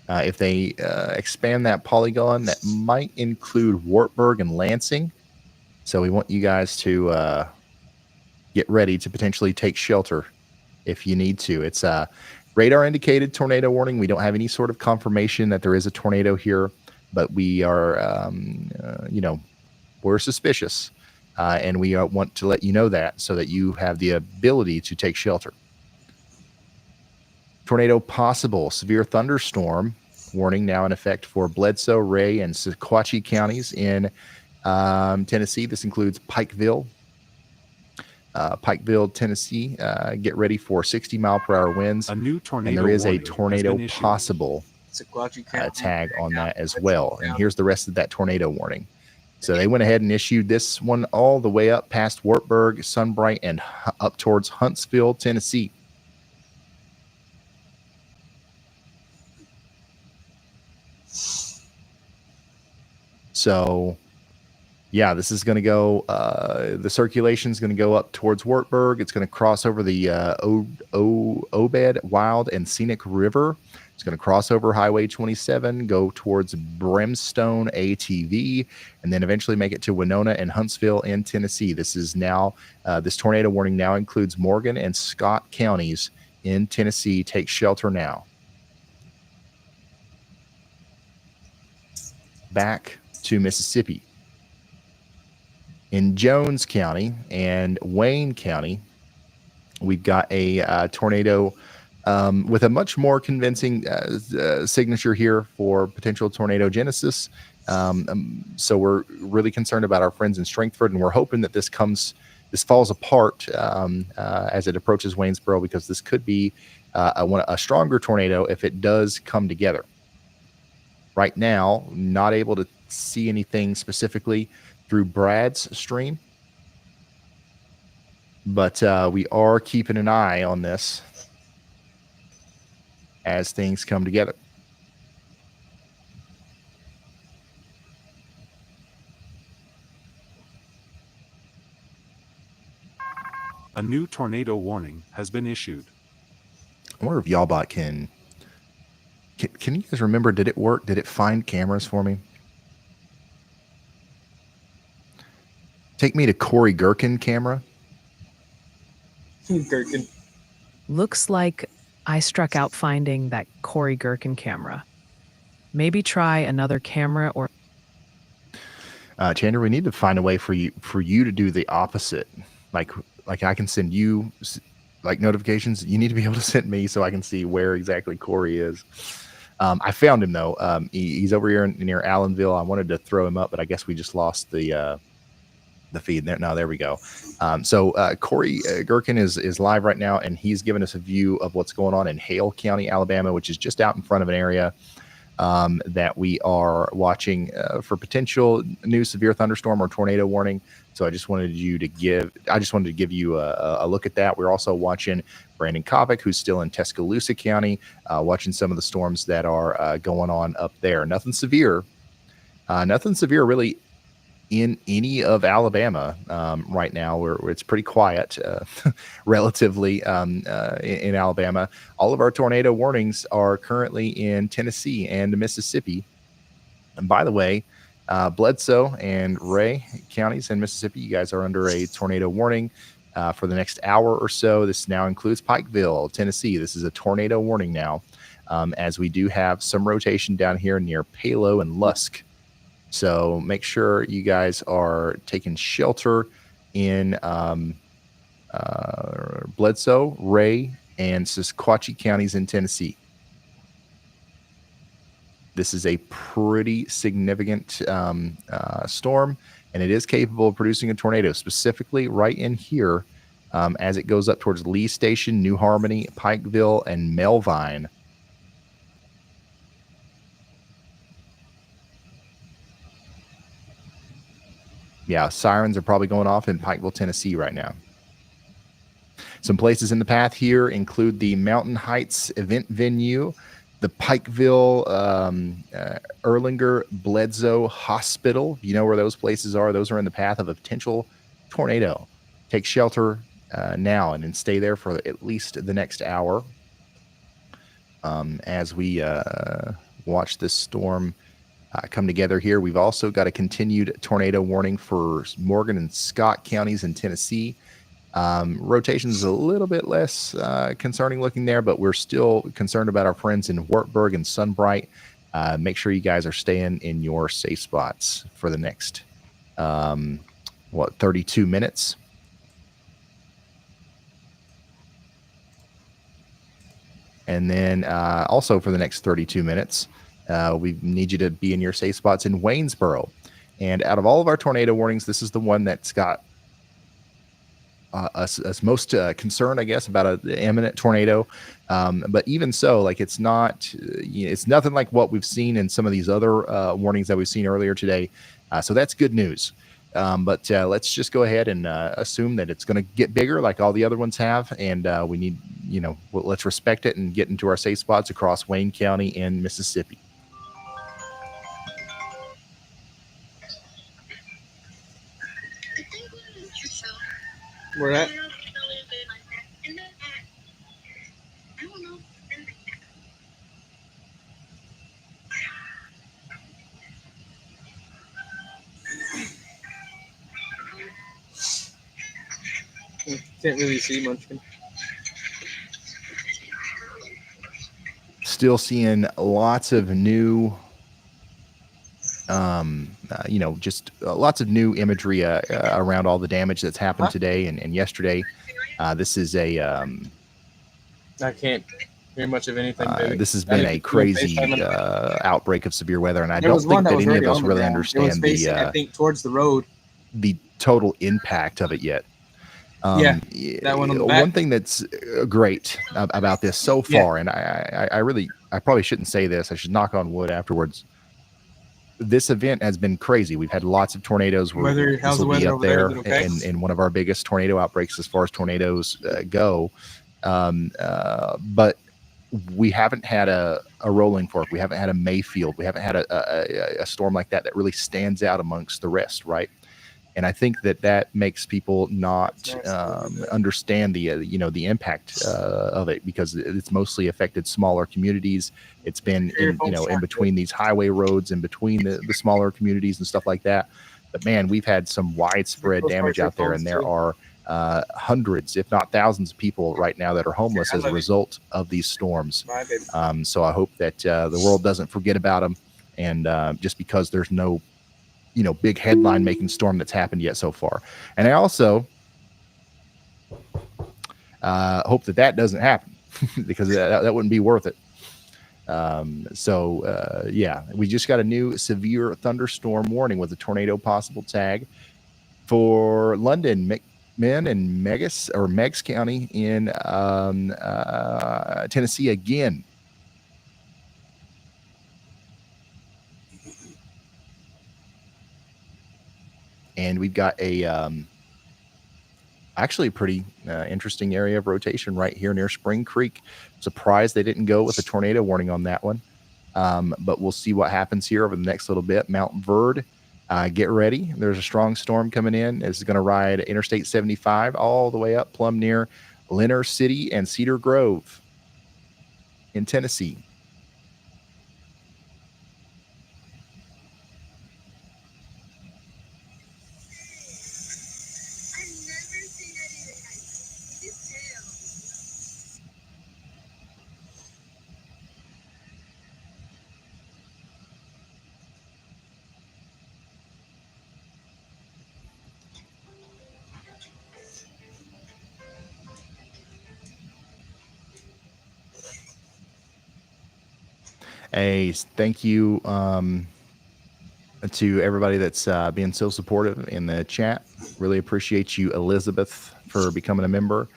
If they expand that polygon, that might include Wartburg and Lansing. So we want you guys to get ready to potentially take shelter if you need to. It's a radar indicated tornado warning. We don't have any sort of confirmation that there is a tornado here, but we are, we're suspicious. and we want to let you know that so that you have the ability to take shelter. Tornado possible. Severe thunderstorm warning now in effect for Bledsoe, Ray, and Sequatchie counties in Tennessee. This includes Pikeville, Tennessee. Get ready for 60-mile-per-hour winds. A new tornado and there is a warning has tornado been issued. possible tag on that as well. And here's the rest of that tornado warning. So they went ahead and issued this one all the way up past Wartburg, Sunbright, and up towards Huntsville, Tennessee. So, yeah, this is going to go, the circulation is going to go up towards Wartburg. It's going to cross over the Obed, Wild, and Scenic River. It's going to cross over Highway 27, go towards Brimstone ATV, and then eventually make it to Winona and Huntsville in Tennessee. This is now, this tornado warning now includes Morgan and Scott counties in Tennessee. Take shelter now. Back to Mississippi. In Jones County and Wayne County, we've got a tornado with a much more convincing signature here for potential tornado genesis. So we're really concerned about our friends in Strangford, and we're hoping that this falls apart as it approaches Waynesboro, because this could be a stronger tornado if it does come together. Right now, not able to see anything specifically through Brad's stream, but we are keeping an eye on this as things come together. A new tornado warning has been issued. I wonder if Yallbot can you guys remember, did it work? Did it find cameras for me? Take me to Corey Gherkin camera. Gherkin. Looks like I struck out finding that Corey Gherkin camera. Maybe try another camera or... Chandra, we need to find a way for you to do the opposite. Like I can send you like notifications. You need to be able to send me so I can see where exactly Corey is. I found him though. He's over here near Allenville. I wanted to throw him up, but I guess we just lost the feed there. No, there we go. So Corey Gherkin is live right now, and he's given us a view of what's going on in Hale County, Alabama, which is just out in front of an area that we are watching for potential new severe thunderstorm or tornado warning. So I just wanted to give you a look at that. We're also watching Brandon Kovic, who's still in Tuscaloosa County, watching some of the storms that are going on up there. Nothing severe really in any of Alabama right now, where it's pretty quiet relatively in Alabama. All of our tornado warnings are currently in Tennessee and Mississippi. And by the way, Bledsoe and Ray counties in Mississippi, you guys are under a tornado warning for the next hour or so. This now includes Pikeville, Tennessee. This is a tornado warning now, as we do have some rotation down here near Palo and Lusk. So make sure you guys are taking shelter in Bledsoe, Ray, and Sequatchie counties in Tennessee. This is a pretty significant storm, and it is capable of producing a tornado, specifically right in here as it goes up towards Lee Station, New Harmony, Pikeville, and Melvine. Yeah, sirens are probably going off in Pikeville, Tennessee right now. Some places in the path here include the Mountain Heights event venue, the Pikeville, Erlanger, Bledsoe Hospital. You know where those places are. Those are in the path of a potential tornado. Take shelter now and then stay there for at least the next hour as we watch this storm come together here. We've also got a continued tornado warning for Morgan and Scott counties in Tennessee. Rotation is a little bit less concerning looking there, but we're still concerned about our friends in Wartburg and Sunbright. Make sure you guys are staying in your safe spots for the next, 32 minutes. And then also for the next 32 minutes, we need you to be in your safe spots in Waynesboro. And out of all of our tornado warnings, this is the one that's got us most concerned, I guess, about an imminent tornado. But even so, like it's not, it's nothing like what we've seen in some of these other warnings that we've seen earlier today. So that's good news. But let's just go ahead and assume that it's going to get bigger like all the other ones have. And we need, let's respect it and get into our safe spots across Wayne County and Mississippi. Where at? Can't really see Munchkin. Still seeing lots of new, just lots of new imagery around all the damage that's happened today and yesterday. This is a. I can't hear much of anything. This has been a crazy outbreak of severe weather, and I don't think that any of us really understand I think towards the road. The total impact of it yet. That one on the back. One thing that's great about this so far, and I probably shouldn't say this. I should knock on wood afterwards. This event has been crazy. We've had lots of tornadoes. How's the weather up over there okay? in one of our biggest tornado outbreaks as far as tornadoes go. But we haven't had a rolling fork. We haven't had a Mayfield. We haven't had a storm like that really stands out amongst the rest, right? And I think that makes people not understand the impact of it, because it's mostly affected smaller communities. It's been in between these highway roads, in between the smaller communities and stuff like that. But man, we've had some widespread damage out there, and there are hundreds, if not thousands, of people right now that are homeless as a result of these storms. So I hope that the world doesn't forget about them, and just because there's no big headline making storm that's happened yet so far. And I also hope that doesn't happen because that wouldn't be worth it. We just got a new severe thunderstorm warning with a tornado possible tag for London, McMinn and Meigs County in Tennessee again. And we've got actually a pretty interesting area of rotation right here near Spring Creek. Surprised they didn't go with a tornado warning on that one. But we'll see what happens here over the next little bit. Mount Verde, get ready. There's a strong storm coming in. It's going to ride Interstate 75 all the way up plumb near Leonard City and Cedar Grove in Tennessee. Hey, thank you to everybody that's being so supportive in the chat. Really appreciate you, Elizabeth, for becoming a member.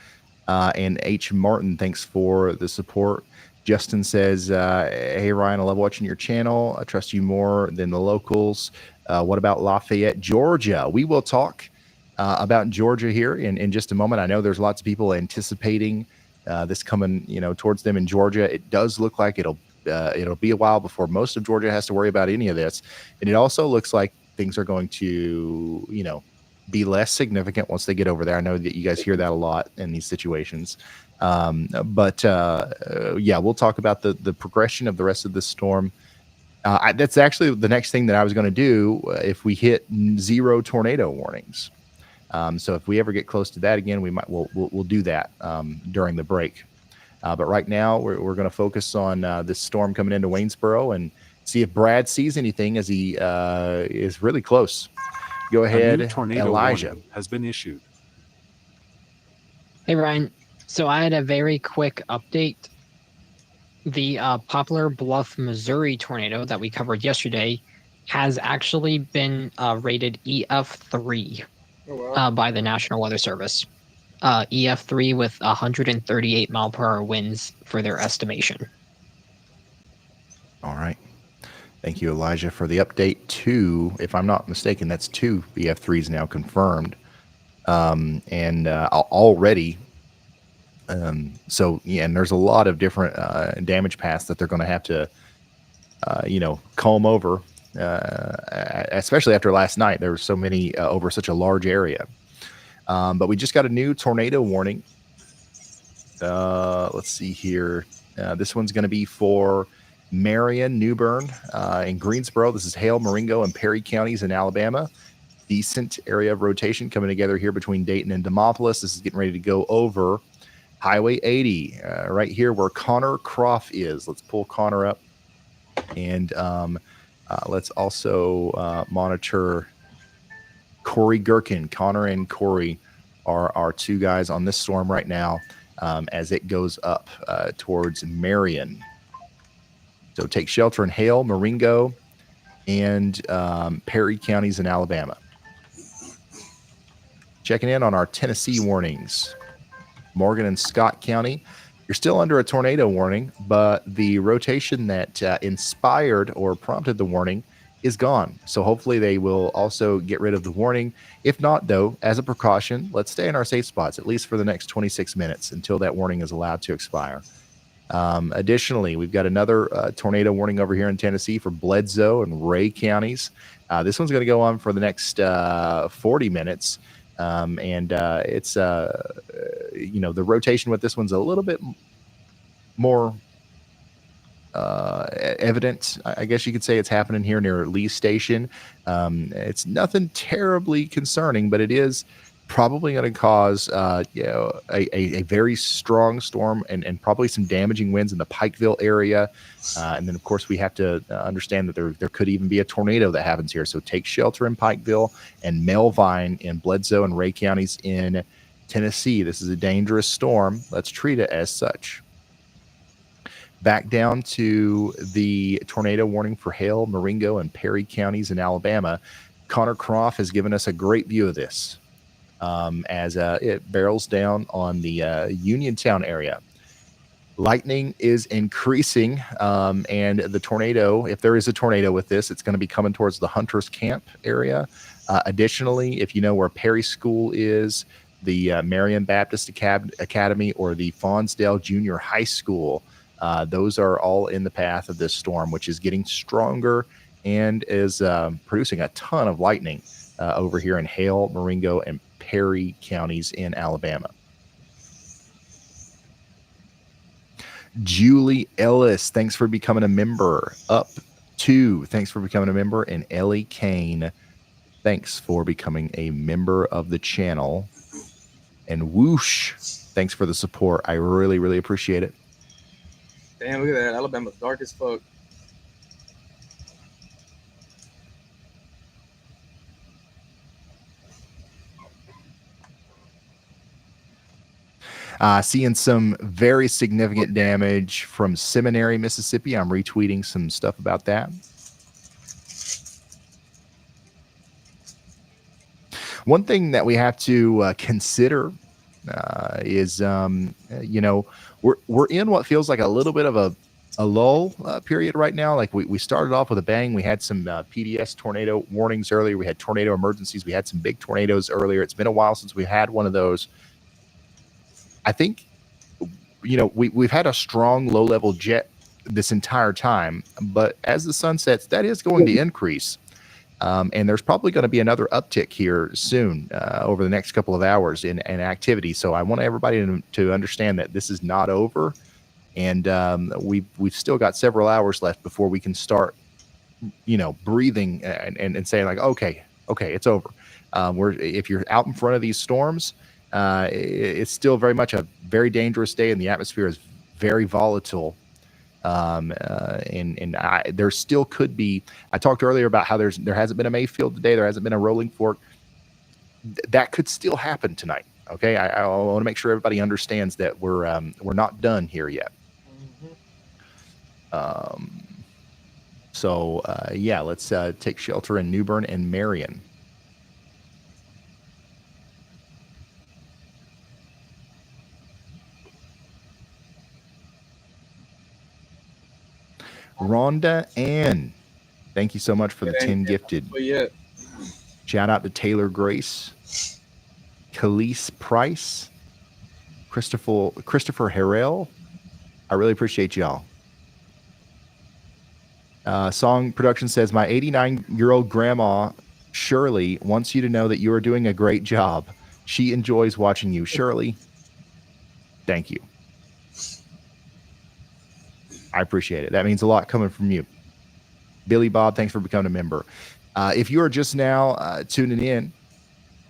And H. Martin, thanks for the support. Justin says, hey, Ryan, I love watching your channel. I trust you more than the locals. What about Lafayette, Georgia? We will talk about Georgia here in just a moment. I know there's lots of people anticipating this coming, towards them in Georgia. It does look like it'll be a while before most of Georgia has to worry about any of this. And it also looks like things are going to, be less significant once they get over there. I know that you guys hear that a lot in these situations. We'll talk about the progression of the rest of this storm. That's actually the next thing that I was going to do if we hit 0 tornado warnings. So if we ever get close to that again, we'll do that during the break. But right now, we're going to focus on this storm coming into Waynesboro and see if Brad sees anything, as he is really close. Go A ahead, new tornado Elijah. warning has been issued. Hey, Ryan. So I had a very quick update. The Poplar Bluff, Missouri tornado that we covered yesterday has actually been rated EF3 by the National Weather Service. EF3 with 138 mile per hour winds for their estimation. All right. Thank you, Elijah, for the update. If I'm not mistaken, that's 2 EF3s now confirmed. And already, so yeah, and there's a lot of different damage paths that they're going to have to, comb over, especially after last night. There were so many over such a large area. But we just got a new tornado warning. Let's see here. This one's going to be for Marion, New Bern, and Greensboro. This is Hale, Marengo, and Perry counties in Alabama. Decent area of rotation coming together here between Dayton and Demopolis. This is getting ready to go over Highway 80, right here where Connor Croft is. Let's pull Connor up. And let's also monitor Corey Gherkin. Connor and Corey are our 2 guys on this storm right now as it goes up towards Marion. So take shelter in Hale, Marengo, and Perry counties in Alabama. Checking in on our Tennessee warnings. Morgan and Scott County, you're still under a tornado warning, but the rotation that inspired or prompted the warning is gone. So hopefully they will also get rid of the warning. If not, though, as a precaution, let's stay in our safe spots, at least for the next 26 minutes until that warning is allowed to expire. Additionally, we've got another tornado warning over here in Tennessee for Bledsoe and Ray counties. This one's going to go on for the next 40 minutes. It's, the rotation with this one's a little bit more evident. I guess you could say it's happening here near Lee Station. It's nothing terribly concerning, but it is probably going to cause a very strong storm and probably some damaging winds in the Pikeville area. And then, of course, we have to understand that there could even be a tornado that happens here. So take shelter in Pikeville and Melvine in Bledsoe and Ray counties in Tennessee. This is a dangerous storm. Let's treat it as such. Back down to the tornado warning for Hale, Marengo, and Perry counties in Alabama. Connor Croft has given us a great view of this as it barrels down on the Uniontown area. Lightning is increasing, and the tornado, if there is a tornado with this, it's going to be coming towards the Hunters Camp area. Additionally, if you know where Perry School is, the Marion Baptist Academy, or the Fonsdale Junior High School, those are all in the path of this storm, which is getting stronger and is producing a ton of lightning over here in Hale, Marengo, and Perry counties in Alabama. Julie Ellis, thanks for becoming a member. Up 2, thanks for becoming a member. And Ellie Kane, thanks for becoming a member of the channel. And Whoosh, thanks for the support. I really, really appreciate it. Damn, look at that. Alabama's dark as fuck. Seeing some very significant damage from Seminary, Mississippi. I'm retweeting some stuff about that. One thing that we have to consider is, we're in what feels like a little bit of a lull period right now. Like we started off with a bang. We had some PDS tornado warnings earlier. We had tornado emergencies. We had some big tornadoes earlier. It's been a while since we had one of those. I think, we've had a strong low-level jet this entire time, but as the sun sets, that is going to increase. And there's probably going to be another uptick here soon over the next couple of hours in activity. So I want everybody to understand that this is not over, and we've still got several hours left before we can start, breathing and saying like, okay, it's over. If you're out in front of these storms, it's still very much a very dangerous day, and the atmosphere is very volatile. There still could be. I talked earlier about how there hasn't been a Mayfield today. There hasn't been a Rolling Fork. That could still happen tonight. Okay, I want to make sure everybody understands that we're not done here yet. Yeah, let's take shelter in New Bern and Marion. Rhonda Ann, thank you so much for the 10 gifted. Shout out to Taylor Grace, Khalees Price, Christopher Harrell. I really appreciate y'all. Song Production says, my 89-year-old grandma, Shirley, wants you to know that you are doing a great job. She enjoys watching you. Shirley, thank you. I appreciate it. That means a lot coming from you. Billy Bob, thanks for becoming a member. If you are just now tuning in,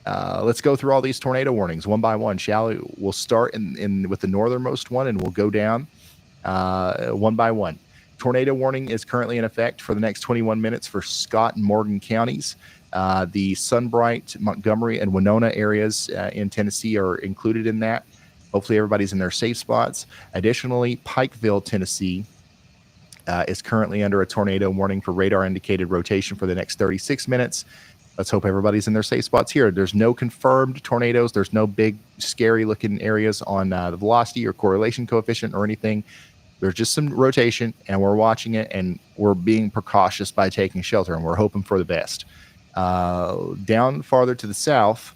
let's go through all these tornado warnings one by one, shall we? We'll start with the northernmost one, and we'll go down one by one. Tornado warning is currently in effect for the next 21 minutes for Scott and Morgan counties. The Sunbright, Montgomery, and Winona areas in Tennessee are included in that. Hopefully everybody's in their safe spots. Additionally, Pikeville, Tennessee is currently under a tornado warning for radar indicated rotation for the next 36 minutes. Let's hope everybody's in their safe spots here. There's no confirmed tornadoes. There's no big scary looking areas on the velocity or correlation coefficient or anything. There's just some rotation, and we're watching it, and we're being precautious by taking shelter, and we're hoping for the best. Down farther to the south,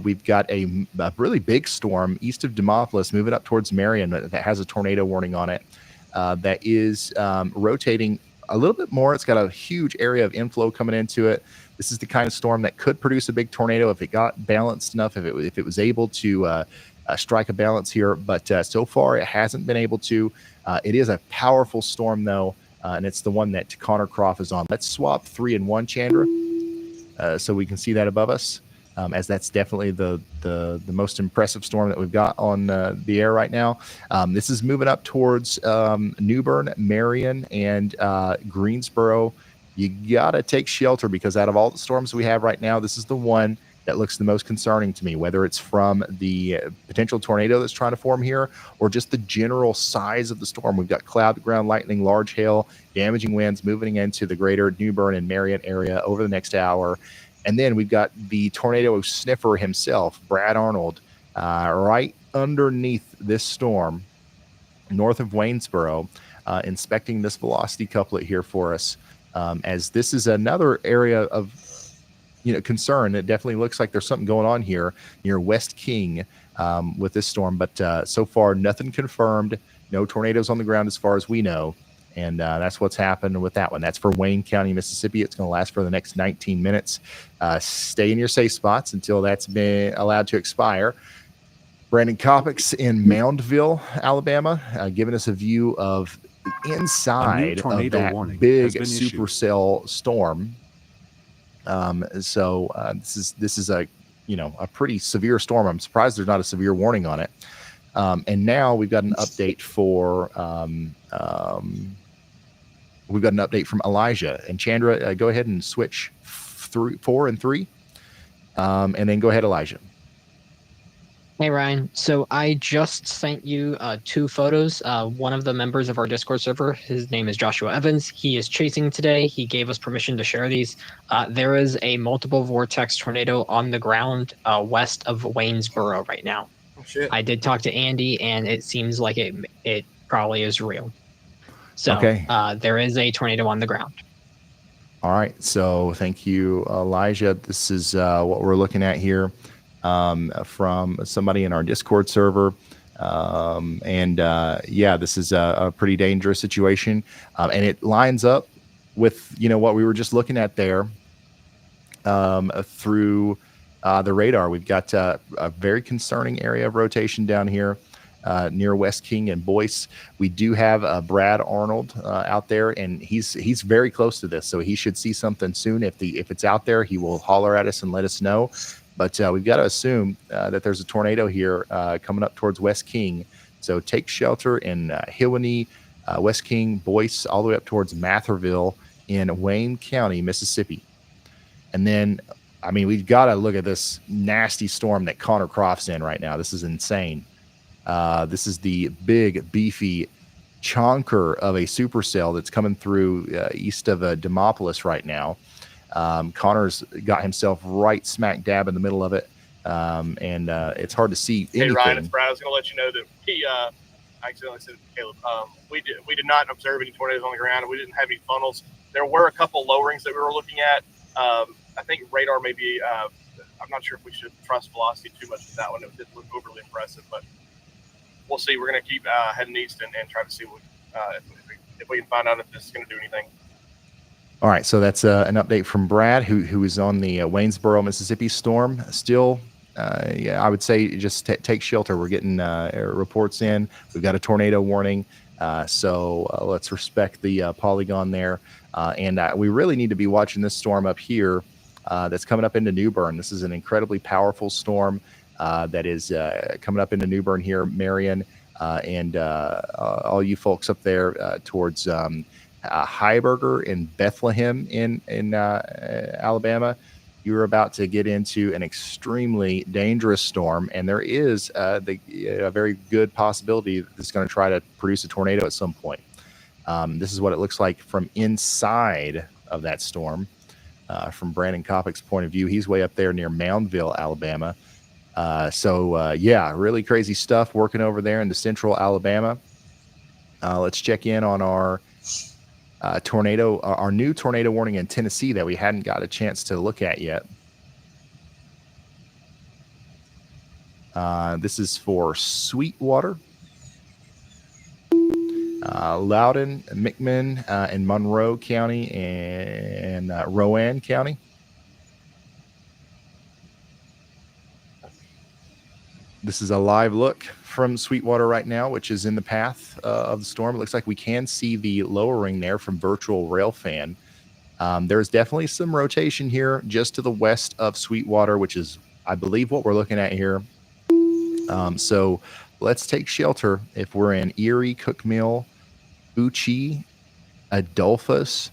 we've got a really big storm east of Demopolis moving up towards Marion that has a tornado warning on it. That is rotating a little bit more. It's got a huge area of inflow coming into it. This is the kind of storm that could produce a big tornado if it got balanced enough, if it was able to strike a balance here. But so far, it hasn't been able to. It is a powerful storm, though, and it's the one that Connor Croft is on. Let's swap 3 and 1, Chandra, so we can see that above us. As that's definitely the most impressive storm that we've got on the air right now. This is moving up towards New Bern, Marion, and Greensboro. You got to take shelter because out of all the storms we have right now, this is the one that looks the most concerning to me, whether it's from the potential tornado that's trying to form here or just the general size of the storm. We've got cloud to ground lightning, large hail, damaging winds moving into the greater New Bern and Marion area over the next hour. And then we've got the tornado sniffer himself, Brad Arnold, right underneath this storm, north of Waynesboro, inspecting this velocity couplet here for us. As this is another area of concern. It definitely looks like there's something going on here near West King with this storm. But so far, nothing confirmed. No tornadoes on the ground as far as we know. And that's what's happened with that one. That's for Wayne County, Mississippi. It's going to last for the next 19 minutes. Stay in your safe spots until that's been allowed to expire. Brandon Coppix in Moundville, Alabama, giving us a view of the inside of that big supercell storm. This is a pretty severe storm. I'm surprised there's not a severe warning on it. And now we've got an update from Elijah and Chandra. Go ahead and switch 4 and 3, and then go ahead, Elijah. Hey, Ryan. So I just sent you 2 photos. One of the members of our Discord server, his name is Joshua Evans. He is chasing today. He gave us permission to share these. There is a multiple vortex tornado on the ground west of Waynesboro right now. Oh, shit. I did talk to Andy, and it seems like it probably is real. So okay. There is a tornado on the ground. All right. So thank you, Elijah. This is what we're looking at here. From somebody in our Discord server. This is a pretty dangerous situation. And it lines up with, what we were just looking at there through the radar. We've got a very concerning area of rotation down here near West King and Boyce. We do have Brad Arnold out there, and he's very close to this, so he should see something soon. If it's out there, he will holler at us and let us know. But we've got to assume that there's a tornado here coming up towards West King. So take shelter in Hiwanee, West King, Boyce, all the way up towards Matherville in Wayne County, Mississippi. And then, I mean, we've got to look at this nasty storm that Connor Croft's in right now. This is insane. This is the big, beefy chonker of a supercell that's coming through east of Demopolis right now. Connor's got himself right smack dab in the middle of it, and it's hard to see anything. Hey Ryan, it's Brad. I was going to let you know that we I accidentally said it to Caleb. We did not observe any tornadoes on the ground, and we didn't have any funnels. There were a couple lowerings that we were looking at. I think radar maybe. I'm not sure if we should trust velocity too much with that one. It didn't look overly impressive, but we'll see. We're going to keep heading east and try to see if we can find out if this is going to do anything. All right, so that's an update from Brad, who is on the Waynesboro, Mississippi storm. Still, yeah, I would say just take shelter. We're getting reports in. We've got a tornado warning, so let's respect the polygon there. And we really need to be watching this storm up here that's coming up into New Bern. This is an incredibly powerful storm that is coming up into New Bern here, Marion, and all you folks up there towards Heiberger in Bethlehem in Alabama. You're about to get into an extremely dangerous storm, and there is a very good possibility that it's going to try to produce a tornado at some point. This is what it looks like from inside of that storm. From Brandon Koppick's point of view, he's way up there near Moundville, Alabama. Yeah, really crazy stuff working over there in the central Alabama. Let's check in on our our new tornado warning in Tennessee that we hadn't got a chance to look at yet. This is for Sweetwater, Loudoun, McMinn, and Monroe County, and Rowan County. This is a live look from Sweetwater right now, which is in the path of the storm. It looks like we can see the lowering there from virtual railfan. There's definitely some rotation here just to the west of Sweetwater, which is, I believe, what we're looking at here. So let's take shelter if we're in Erie, Cookmill, Uchi, Adolphus,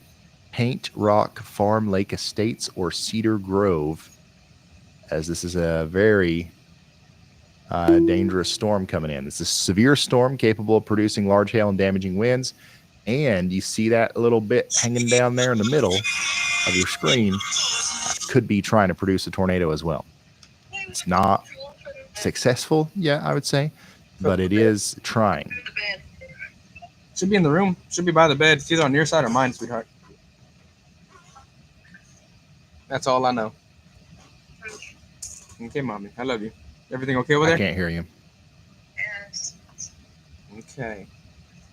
Paint Rock, Farm Lake Estates, or Cedar Grove, as this is a very dangerous storm coming in. It's a severe storm capable of producing large hail and damaging winds. And you see that little bit hanging down there in the middle of your screen could be trying to produce a tornado as well. It's not successful yet, I would say, but it is trying. Should be in the room. Should be by the bed. It's either on your side or mine, sweetheart. That's all I know. Okay, mommy. I love you. Everything okay over there? I can't hear you. Okay.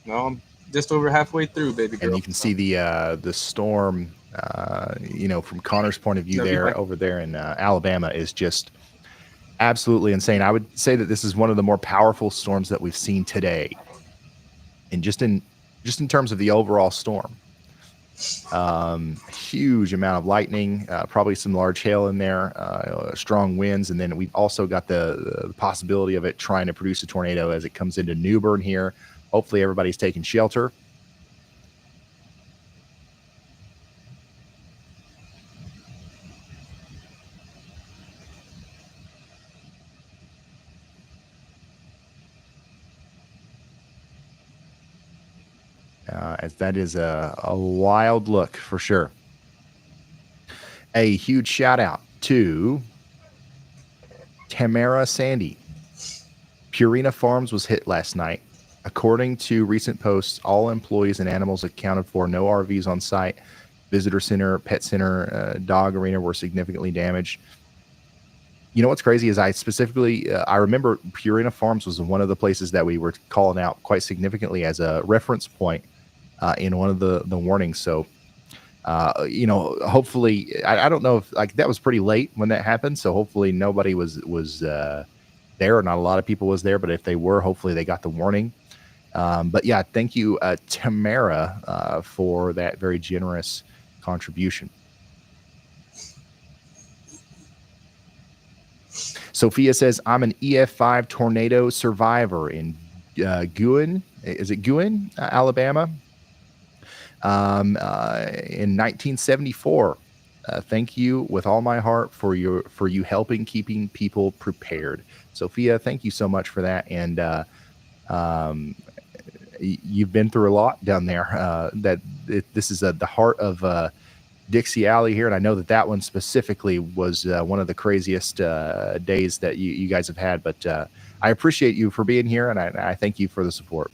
Well, I'm just over halfway through, baby girl. And you can see the storm, from Connor's point of view there, over there in Alabama, is just absolutely insane. I would say that this is one of the more powerful storms that we've seen today. And just in terms of the overall storm. Huge amount of lightning, probably some large hail in there, strong winds, and then we've also got the possibility of it trying to produce a tornado as it comes into New Bern here. Hopefully everybody's taking shelter. As that is a wild look for sure. A huge shout out to Tamara Sandy. Purina Farms was hit last night. According to recent posts, all employees and animals accounted for. No RVs on site. Visitor center, pet center, dog arena were significantly damaged. You know what's crazy is I remember Purina Farms was one of the places that we were calling out quite significantly as a reference point in one of the warnings. So, hopefully, I don't know if that was pretty late when that happened. So hopefully nobody was there. Not a lot of people was there, but if they were, hopefully they got the warning. But yeah, thank you, Tamara, for that very generous contribution. Sophia says, I'm an EF5 tornado survivor in Guin, is it Guin, Alabama, in 1974. Thank you with all my heart for you helping keeping people prepared. Sophia, thank you so much for that. And you've been through a lot down there. This is the heart of Dixie Alley here, and I know that one specifically was one of the craziest days that you guys have had. But I appreciate you for being here, and I thank you for the support.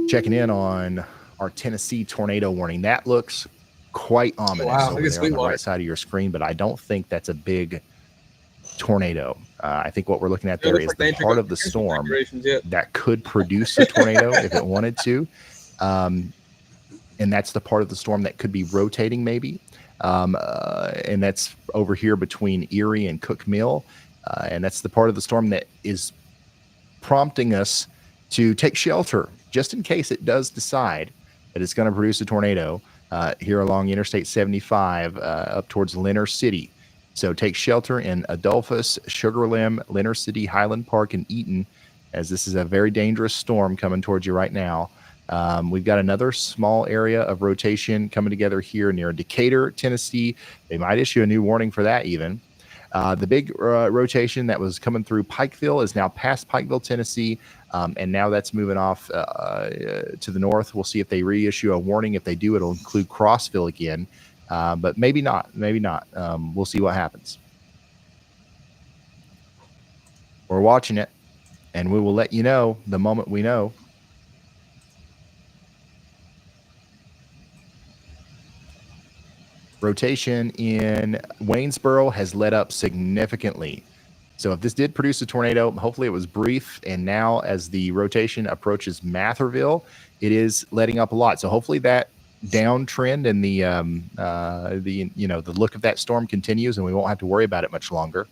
Checking in on our Tennessee tornado warning. That looks quite ominous over there on the right side of your screen, but I don't think that's a big tornado. I think what we're looking at there is the part of the storm that could produce a tornado if it wanted to. And that's the part of the storm that could be rotating maybe. And that's over here between Erie and Cook Mill. And that's the part of the storm that is prompting us to take shelter just in case it does decide that it's going to produce a tornado here along Interstate 75 up towards Leonard City. So take shelter in Adolphus, Sugar Limb, Leonard City, Highland Park, and Eaton, as this is a very dangerous storm coming towards you right now. We've got another small area of rotation coming together here near Decatur, Tennessee. They might issue a new warning for that even. The big rotation that was coming through Pikeville is now past Pikeville, Tennessee, and now that's moving off to the north. We'll see if they reissue a warning. If they do, it'll include Crossville again, but maybe not. Maybe not. We'll see what happens. We're watching it, and we will let you know the moment we know. Rotation in Waynesboro has let up significantly. So if this did produce a tornado, hopefully it was brief. And now as the rotation approaches Matherville, it is letting up a lot. So hopefully that downtrend and the look of that storm continues, and we won't have to worry about it much longer.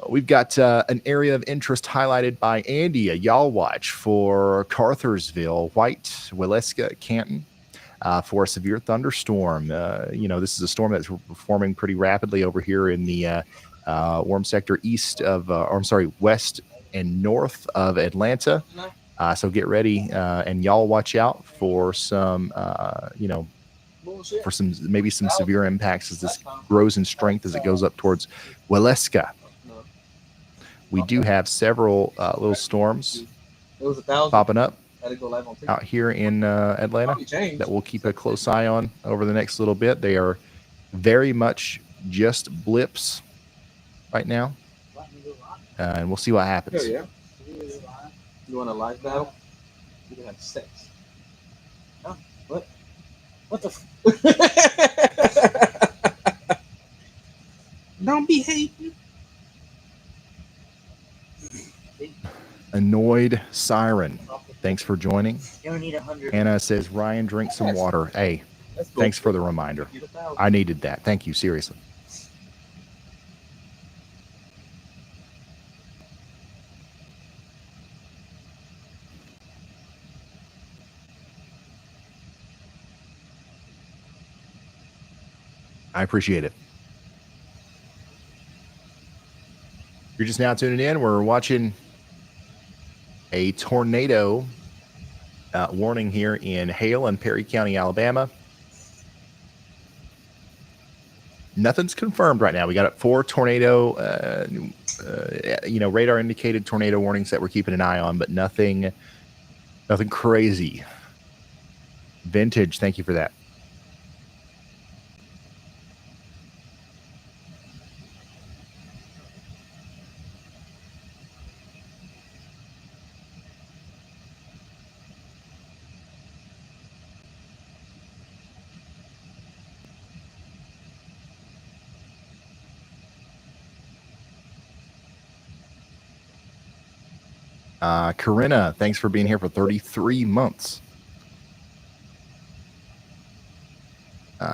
We've got an area of interest highlighted by Andy, a y'all watch for Cartersville, White, Waleska, Canton, for a severe thunderstorm. This is a storm that's forming pretty rapidly over here in the warm sector west and north of Atlanta. So get ready, and y'all watch out for some, maybe some severe impacts as this grows in strength as it goes up towards Waleska. We do have several little storms popping up out here in Atlanta that we'll keep a close eye on over the next little bit. They are very much just blips right now, and we'll see what happens. Yeah. You want a live battle? You can have sex. Huh? What? What the? Don't be hating. Annoyed Siren, thanks for joining. Anna says, Ryan, drink some water. Hey, thanks for the reminder. I needed that. Thank you, seriously. I appreciate it. You're just now tuning in. We're watching a tornado warning here in Hale and Perry County, Alabama. Nothing's confirmed right now. We got 4 tornado, radar indicated tornado warnings that we're keeping an eye on, but nothing crazy. Vintage, thank you for that. Corinna, thanks for being here for 33 months.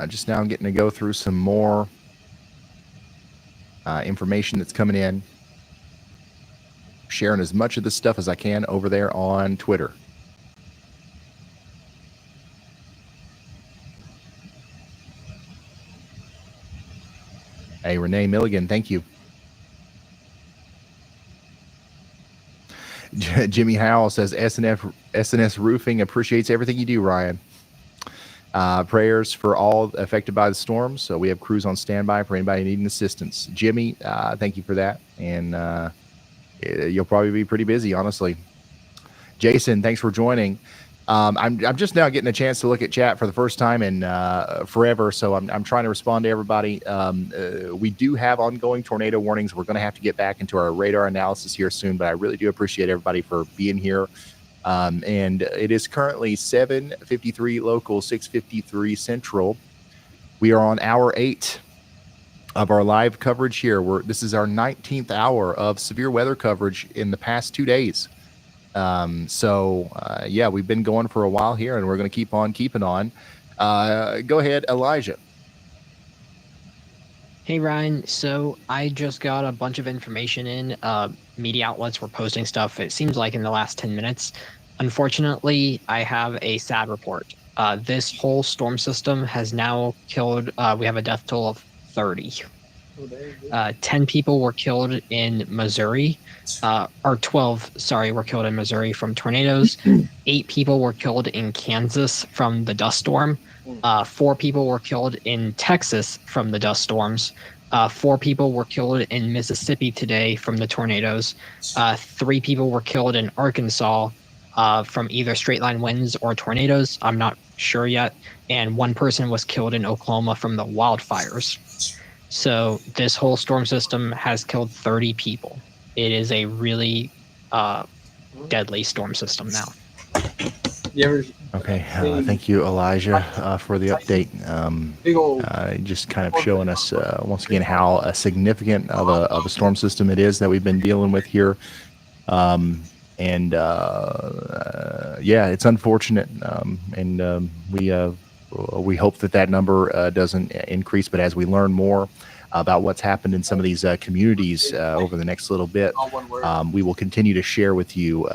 Just now I'm getting to go through some more information that's coming in. Sharing as much of this stuff as I can over there on Twitter. Renee Milligan, thank you. Jimmy Howell says SNS Roofing appreciates everything you do, Ryan. Prayers for all affected by the storms. So we have crews on standby for anybody needing assistance. Jimmy, thank you for that. And you'll probably be pretty busy, honestly. Jason, thanks for joining. I'm just now getting a chance to look at chat for the first time in forever, so I'm trying to respond to everybody. We do have ongoing tornado warnings. We're going to have to get back into our radar analysis here soon, but I really do appreciate everybody for being here. And it is currently 7:53 local, 6:53 central. We are on hour 8 of our live coverage here. This is our 19th hour of severe weather coverage in the past 2 days. Yeah, we've been going for a while here, and we're going to keep on keeping on. Go ahead, Elijah. Hey, Ryan. So I just got a bunch of information in. Media outlets were posting stuff, it seems like, in the last 10 minutes. Unfortunately, I have a sad report. This whole storm system has now killed, we have a death toll of 30. 10 people were killed in Missouri, or 12, sorry, were killed in Missouri from tornadoes. 8 people were killed in Kansas from the dust storm. 4 people were killed in Texas from the dust storms. 4 people were killed in Mississippi today from the tornadoes. 3 people were killed in Arkansas from either straight line winds or tornadoes. I'm not sure yet. And 1 person was killed in Oklahoma from the wildfires. So this whole storm system has killed 30 people. It is a really deadly storm system now. Okay, thank you, Elijah, for the update. Just kind of showing us once again how significant of a storm system it is that we've been dealing with here. Yeah, it's unfortunate, and we hope that number doesn't increase. But as we learn more about what's happened in some of these communities over the next little bit, we will continue to share with you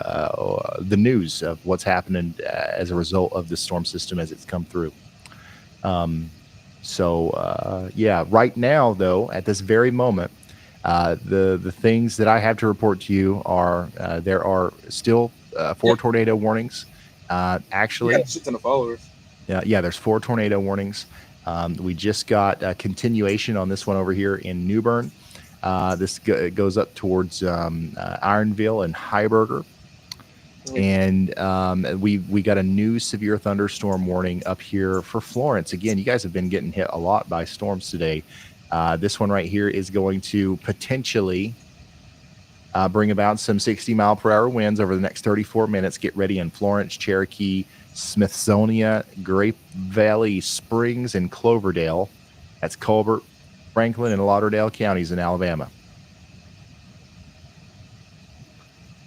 the news of what's happening as a result of the storm system as it's come through. Yeah, right now, though, at this very moment, the things that I have to report to you are there are still 4 tornado warnings. Actually, yeah, there's 4 tornado warnings. We just got a continuation on this one over here in New Bern. This goes up towards Ironville and Heiberger. And we got a new severe thunderstorm warning up here for Florence. Again, you guys have been getting hit a lot by storms today. This one right here is going to potentially bring about some 60-mile-per-hour winds over the next 34 minutes. Get ready in Florence, Cherokee, Smithsonia, Grape Valley Springs, and Cloverdale. That's Colbert, Franklin, and Lauderdale counties in Alabama.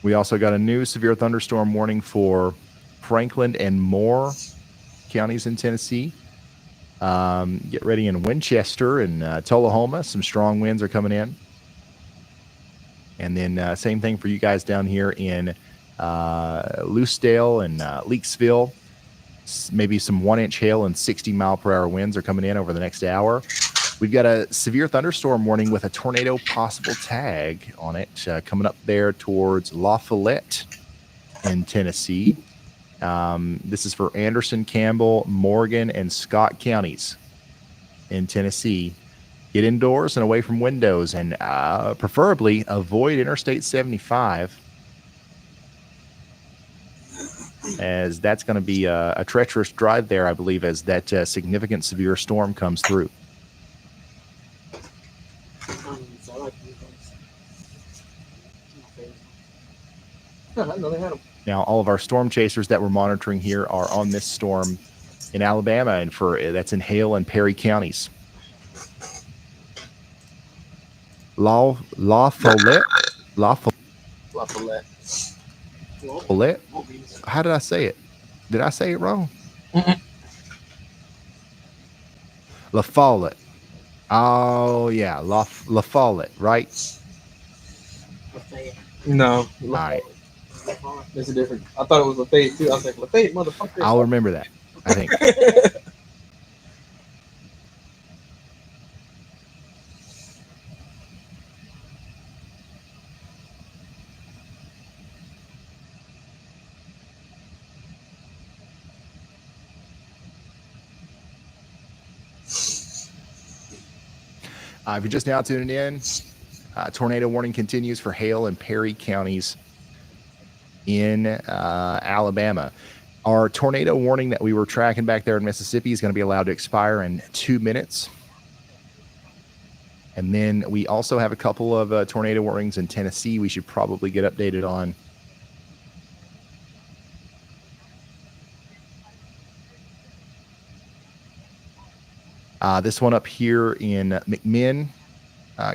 We also got a new severe thunderstorm warning for Franklin and Moore counties in Tennessee. Get ready in Winchester and Tullahoma. Some strong winds are coming in. And then same thing for you guys down here in Loosedale and Leakesville. Maybe some 1-inch hail and 60-mile-per-hour winds are coming in over the next hour. We've got a severe thunderstorm warning with a tornado possible tag on it coming up there towards La Follette in Tennessee. This is for Anderson, Campbell, Morgan, and Scott counties in Tennessee. Get indoors and away from windows, and preferably avoid Interstate 75, as that's going to be a treacherous drive there, I believe, as that significant severe storm comes through. Now, all of our storm chasers that we're monitoring here are on this storm in Alabama, and that's in Hale and Perry counties. La Follette. Follette? How did I say it? Did I say it wrong? La Follette. Oh, yeah. La Follette, right? No. All right. There's a different. I thought it was Lafayette too. I was like, Lafayette, motherfucker. I'll remember that, I think. If you're just now tuning in, tornado warning continues for Hale and Perry counties in Alabama. Our tornado warning that we were tracking back there in Mississippi is going to be allowed to expire in 2 minutes. And then we also have a couple of tornado warnings in Tennessee we should probably get updated on. This one up here in McMinn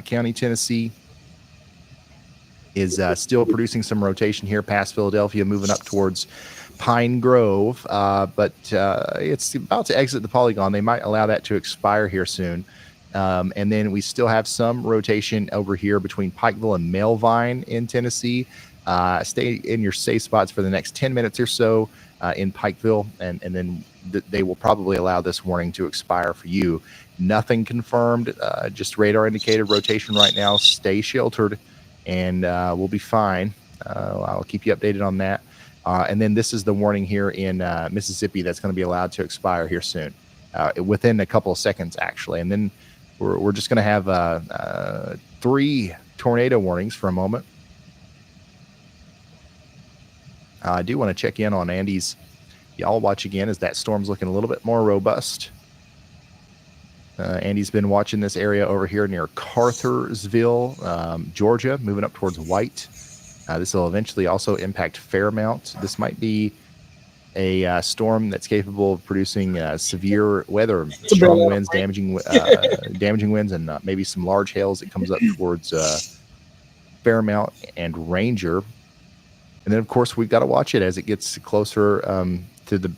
County, Tennessee, is still producing some rotation here past Philadelphia, moving up towards Pine Grove, but it's about to exit the polygon. They might allow that to expire here soon. And then we still have some rotation over here between Pikeville and Melvine in Tennessee. Stay in your safe spots for the next 10 minutes or so in Pikeville, and then they will probably allow this warning to expire for you. Nothing confirmed, just radar indicated rotation right now. Stay sheltered, and we'll be fine. I'll keep you updated on that. And then this is the warning here in Mississippi that's going to be allowed to expire here soon, within a couple of seconds, actually. And then we're just going to have 3 tornado warnings for a moment. I do want to check in on Andy's Y'all watch again as that storm's looking a little bit more robust. Andy's been watching this area over here near Cartersville, Georgia, moving up towards White. This will eventually also impact Fairmount. This might be a storm that's capable of producing severe weather, strong winds, damaging winds, and maybe some large hails that comes up towards Fairmount and Ranger. And then, of course, we've got to watch it as it gets closer to the,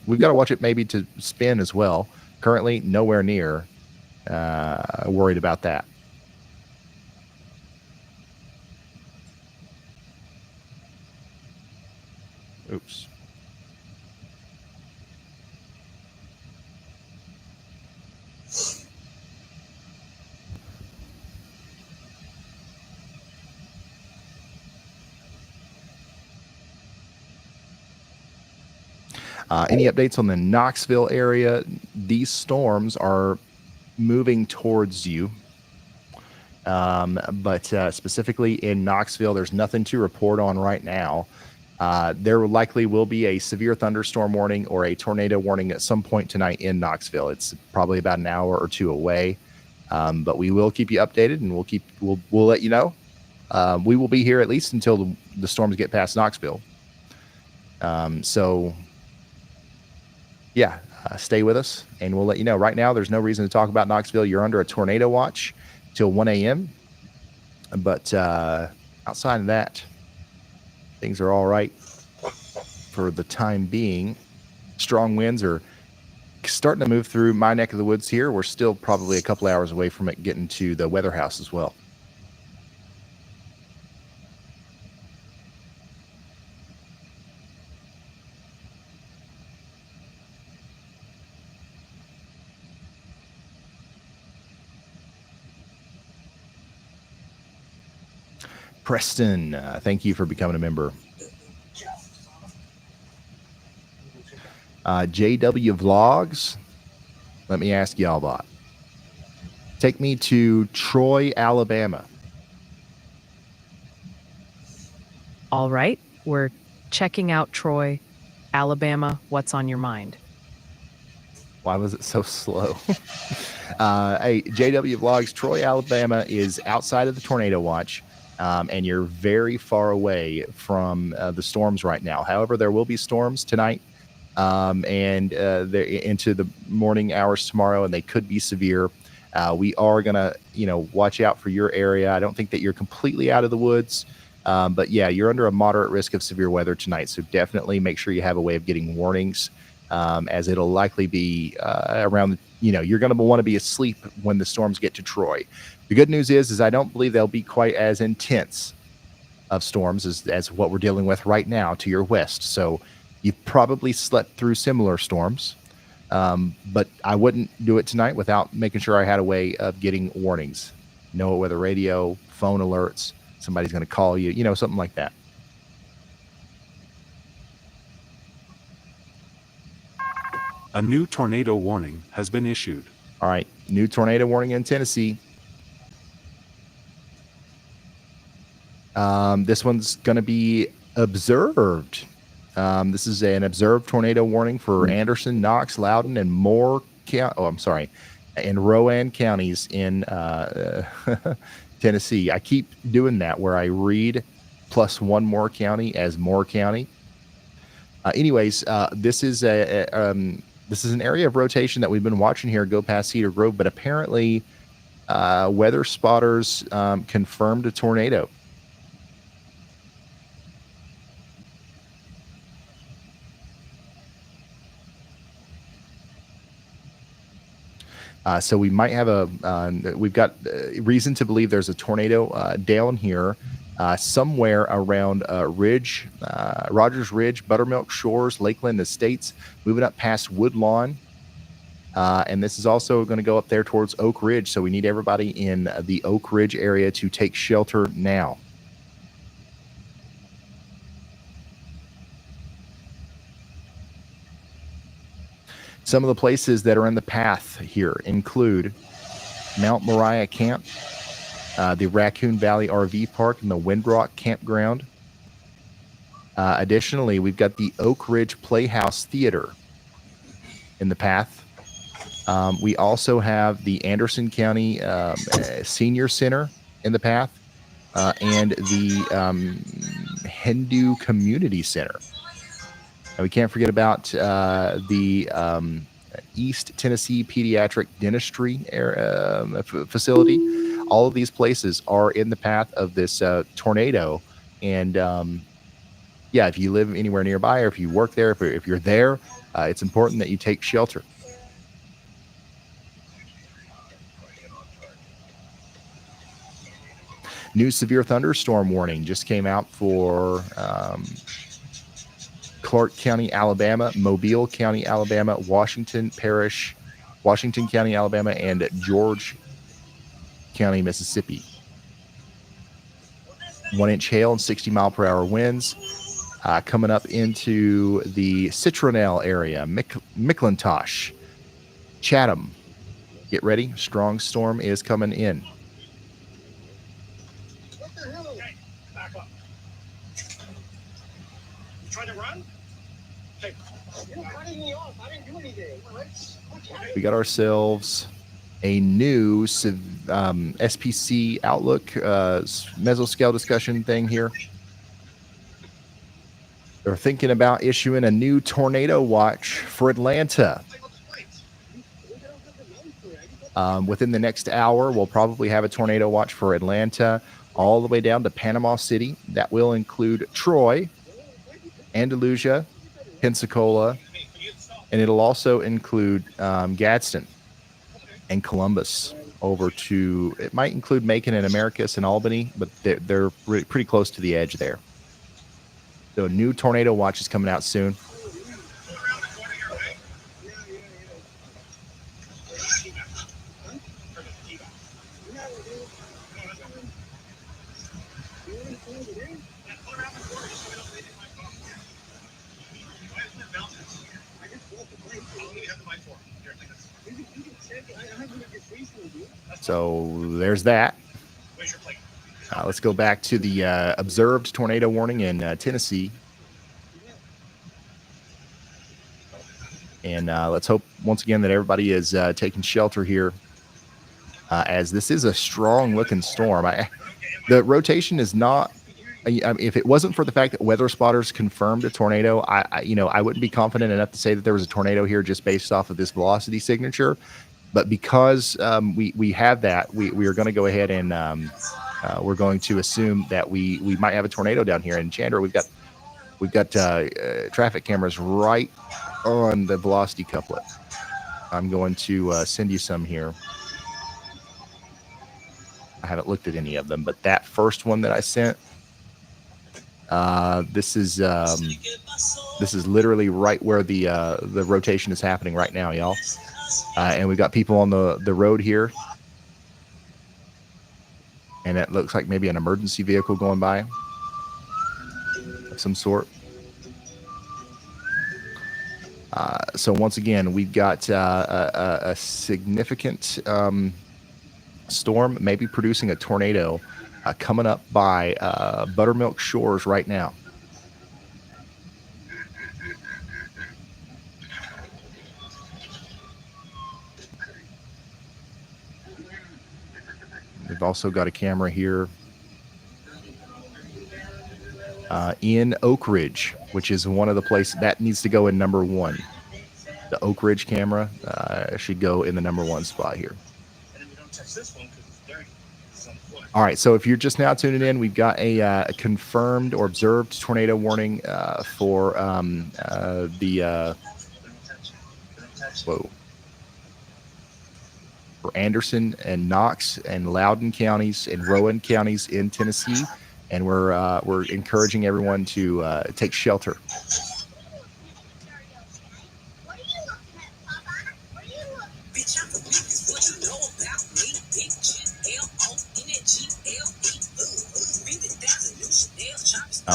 we've got to watch it maybe to spin as well. Currently, nowhere near worried about that. Oops. Any updates on the Knoxville area? These storms are moving towards you. But specifically in Knoxville, there's nothing to report on right now. There likely will be a severe thunderstorm warning or a tornado warning at some point tonight in Knoxville. It's probably about an hour or two away. But we will keep you updated, and we'll let you know. We will be here at least until the storms get past Knoxville. Stay with us, and we'll let you know. Right now, there's no reason to talk about Knoxville. You're under a tornado watch till 1 a.m. But outside of that, things are all right for the time being. Strong winds are starting to move through my neck of the woods here. We're still probably a couple hours away from it getting to the weather house as well. Preston, thank you for becoming a member. JW Vlogs, let me ask y'all about. Take me to Troy, Alabama. All right, we're checking out Troy, Alabama. What's on your mind? Why was it so slow? Hey, JW Vlogs, Troy, Alabama is outside of the tornado watch. And you're very far away from the storms right now. However, there will be storms tonight and into the morning hours tomorrow, and they could be severe. We are going to, watch out for your area. I don't think that you're completely out of the woods, but yeah, you're under a moderate risk of severe weather tonight. So definitely make sure you have a way of getting warnings, as it'll likely be around, you're going to want to be asleep when the storms get to Troy. The good news is I don't believe they'll be quite as intense of storms as what we're dealing with right now to your west. So you've probably slept through similar storms, but I wouldn't do it tonight without making sure I had a way of getting warnings. Know it with a radio, phone alerts, somebody's going to call you, something like that. A new tornado warning has been issued. All right, new tornado warning in Tennessee. This one's going to be observed. This is an observed tornado warning for Anderson, Knox, Loudoun, and Moore County. Oh, I'm sorry, in Rowan counties in Tennessee. I keep doing that where I read plus one more county as Moore County. Anyways, this is this is an area of rotation that we've been watching here go past Cedar Grove, but apparently weather spotters confirmed a tornado. So we might have we've got reason to believe there's a tornado down here somewhere around Rogers Ridge, Buttermilk Shores, Lakeland Estates, moving up past Woodlawn. And this is also going to go up there towards Oak Ridge. So we need everybody in the Oak Ridge area to take shelter now. Some of the places that are in the path here include Mount Moriah Camp, the Raccoon Valley RV Park, and the Windrock Campground. Additionally, we've got the Oak Ridge Playhouse Theater in the path. We also have the Anderson County Senior Center in the path, and the Hindu Community Center. And we can't forget about the East Tennessee Pediatric Dentistry facility. All of these places are in the path of this tornado. And yeah, if you live anywhere nearby, or if you work there, if you're there, it's important that you take shelter. New severe thunderstorm warning just came out for Clark County, Alabama, Mobile County, Alabama, Washington County, Alabama, and George County, Mississippi. 1-inch hail and 60-mile-per-hour winds coming up into the Citronelle area, McClintosh, Chatham. Get ready. Strong storm is coming in. What the hell? Okay, back up. You trying to run? Hey, you're cutting me off. I didn't do anything. We got ourselves a new SPC Outlook mesoscale discussion thing here. They're thinking about issuing a new tornado watch for Atlanta. Within the next hour, we'll probably have a tornado watch for Atlanta all the way down to Panama City. That will include Troy, Andalusia, Pensacola, and it'll also include Gadsden and Columbus over to, it might include Macon and Americus and Albany, but they're pretty close to the edge there. So a new tornado watch is coming out soon. So there's that. Let's go back to the observed tornado warning in Tennessee. And let's hope once again that everybody is taking shelter here, as this is a strong looking storm. The rotation is not, if it wasn't for the fact that weather spotters confirmed a tornado, I wouldn't be confident enough to say that there was a tornado here just based off of this velocity signature. But because we have that, we are going to go ahead and we're going to assume that we might have a tornado down here. And Chandra, we've got traffic cameras right on the velocity couplet. I'm going to send you some here. I haven't looked at any of them, but that first one that I sent, this is literally right where the rotation is happening right now, y'all. And we've got people on the road here, and it looks like maybe an emergency vehicle going by of some sort. So once again, we've got a significant storm maybe producing a tornado coming up by Buttermilk Shores right now. We've also got a camera here in Oak Ridge, which is one of the places that needs to go in number 1. The Oak Ridge camera should go in the number 1 spot here. All right, so if you're just now tuning in, we've got a confirmed or observed tornado warning for for Anderson and Knox and Loudoun counties and Rowan counties in Tennessee, and we're encouraging everyone to take shelter.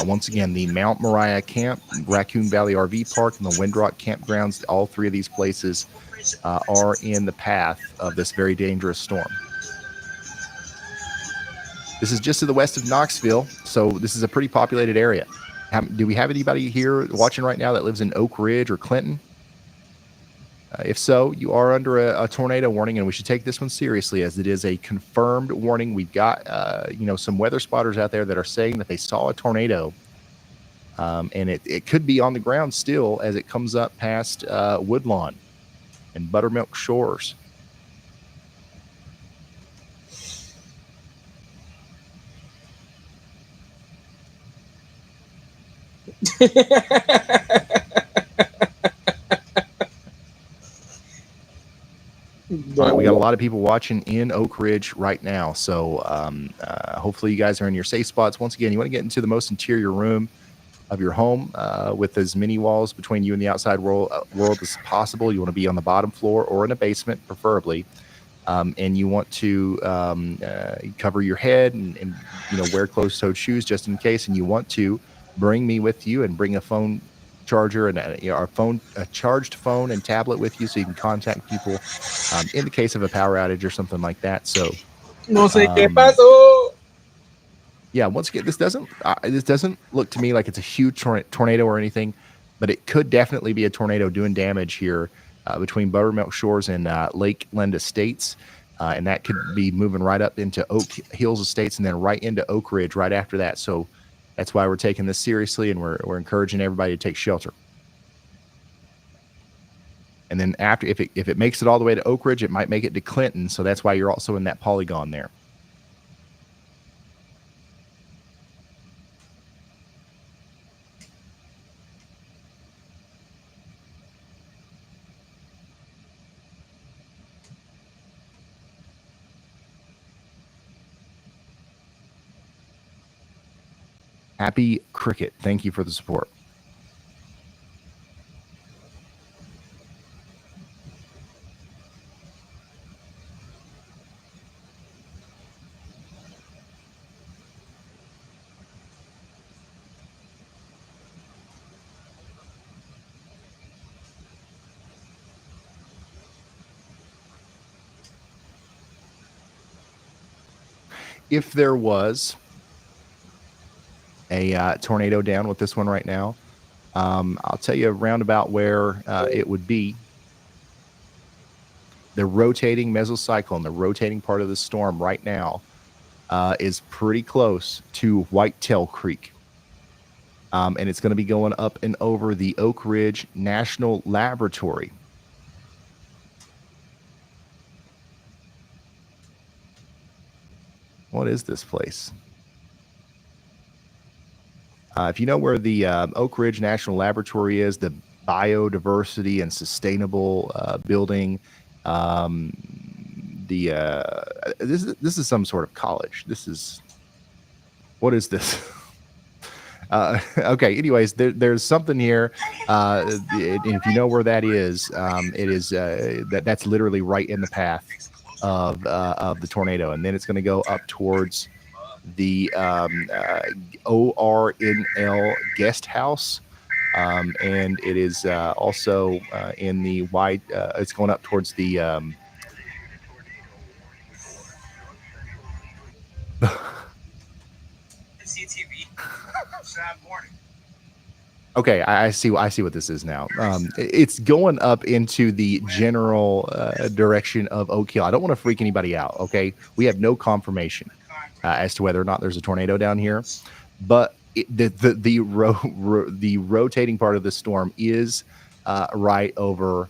Once again, the Mount Moriah Camp, Raccoon Valley RV Park, and the Windrock Campgrounds, all 3 of these places are in the path of this very dangerous storm. This is just to the west of Knoxville, so this is a pretty populated area. Do we have anybody here watching right now that lives in Oak Ridge or Clinton? If so, you are under a tornado warning, and we should take this one seriously as it is a confirmed warning. We've got some weather spotters out there that are saying that they saw a tornado, and it could be on the ground still as it comes up past Woodlawn and Buttermilk Shores. All right, we got a lot of people watching in Oak Ridge right now, so hopefully you guys are in your safe spots. Once again, you want to get into the most interior room of your home with as many walls between you and the outside world as possible. You want to be on the bottom floor or in a basement, preferably, and you want to cover your head and wear closed-toed shoes just in case. And you want to bring me with you and bring a phone charger and a charged phone and tablet with you so you can contact people in the case of a power outage or something like that. So No sé qué pasó. Yeah, once again, this doesn't look to me like it's a huge tornado or anything, but it could definitely be a tornado doing damage here between Buttermilk Shores and Lakeland Estates, and that could be moving right up into Oak Hills Estates and then right into Oak Ridge right after that. So that's why we're taking this seriously, and we're encouraging everybody to take shelter. And then after, if it makes it all the way to Oak Ridge, it might make it to Clinton. So that's why you're also in that polygon there. Happy Cricket, thank you for the support. If there was a tornado down with this one right now, I'll tell you roundabout where it would be. The rotating mesocyclone, the rotating part of the storm right now, is pretty close to Whitetail Creek. And it's going to be going up and over the Oak Ridge National Laboratory. What is this place? If you know where the Oak Ridge National Laboratory is, the biodiversity and sustainable building, this is some sort of college. What is this? Okay. Anyways, there's something here. If you know where that is, it is that's literally right in the path of the tornado, and then it's going to go up towards the ORNL guest house, and it is also in the wide. It's going up towards the Okay, I see what this is now. It's going up into the general direction of Oak Hill. I don't want to freak anybody out. Okay, we have no confirmation as to whether or not there's a tornado down here, but the rotating part of the storm is right over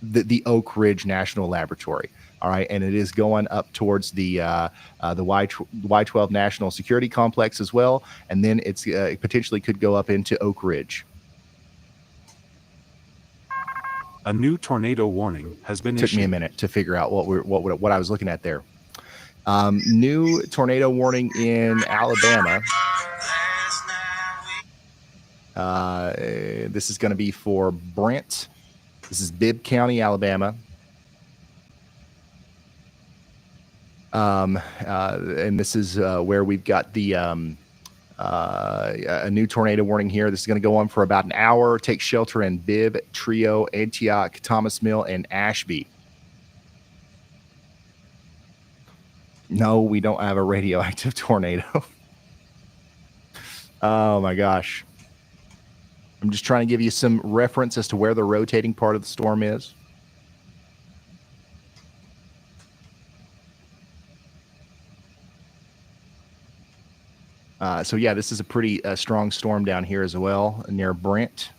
the Oak Ridge National Laboratory. All right, and it is going up towards the Y12 National Security Complex as well, and then it's it potentially could go up into Oak Ridge. A new tornado warning has been Took issued. me a minute to figure out what I was looking at there. New tornado warning in Alabama. This is going to be for Brent. This is Bibb County, Alabama. And this is where we've got the a new tornado warning here. This is going to go on for about an hour. Take shelter in Bibb, Trio, Antioch, Thomas Mill, and Ashby. No, we don't have a radioactive tornado. Oh my gosh. I'm just trying to give you some reference as to where the rotating part of the storm is. So yeah, this is a pretty strong storm down here as well, near Brent.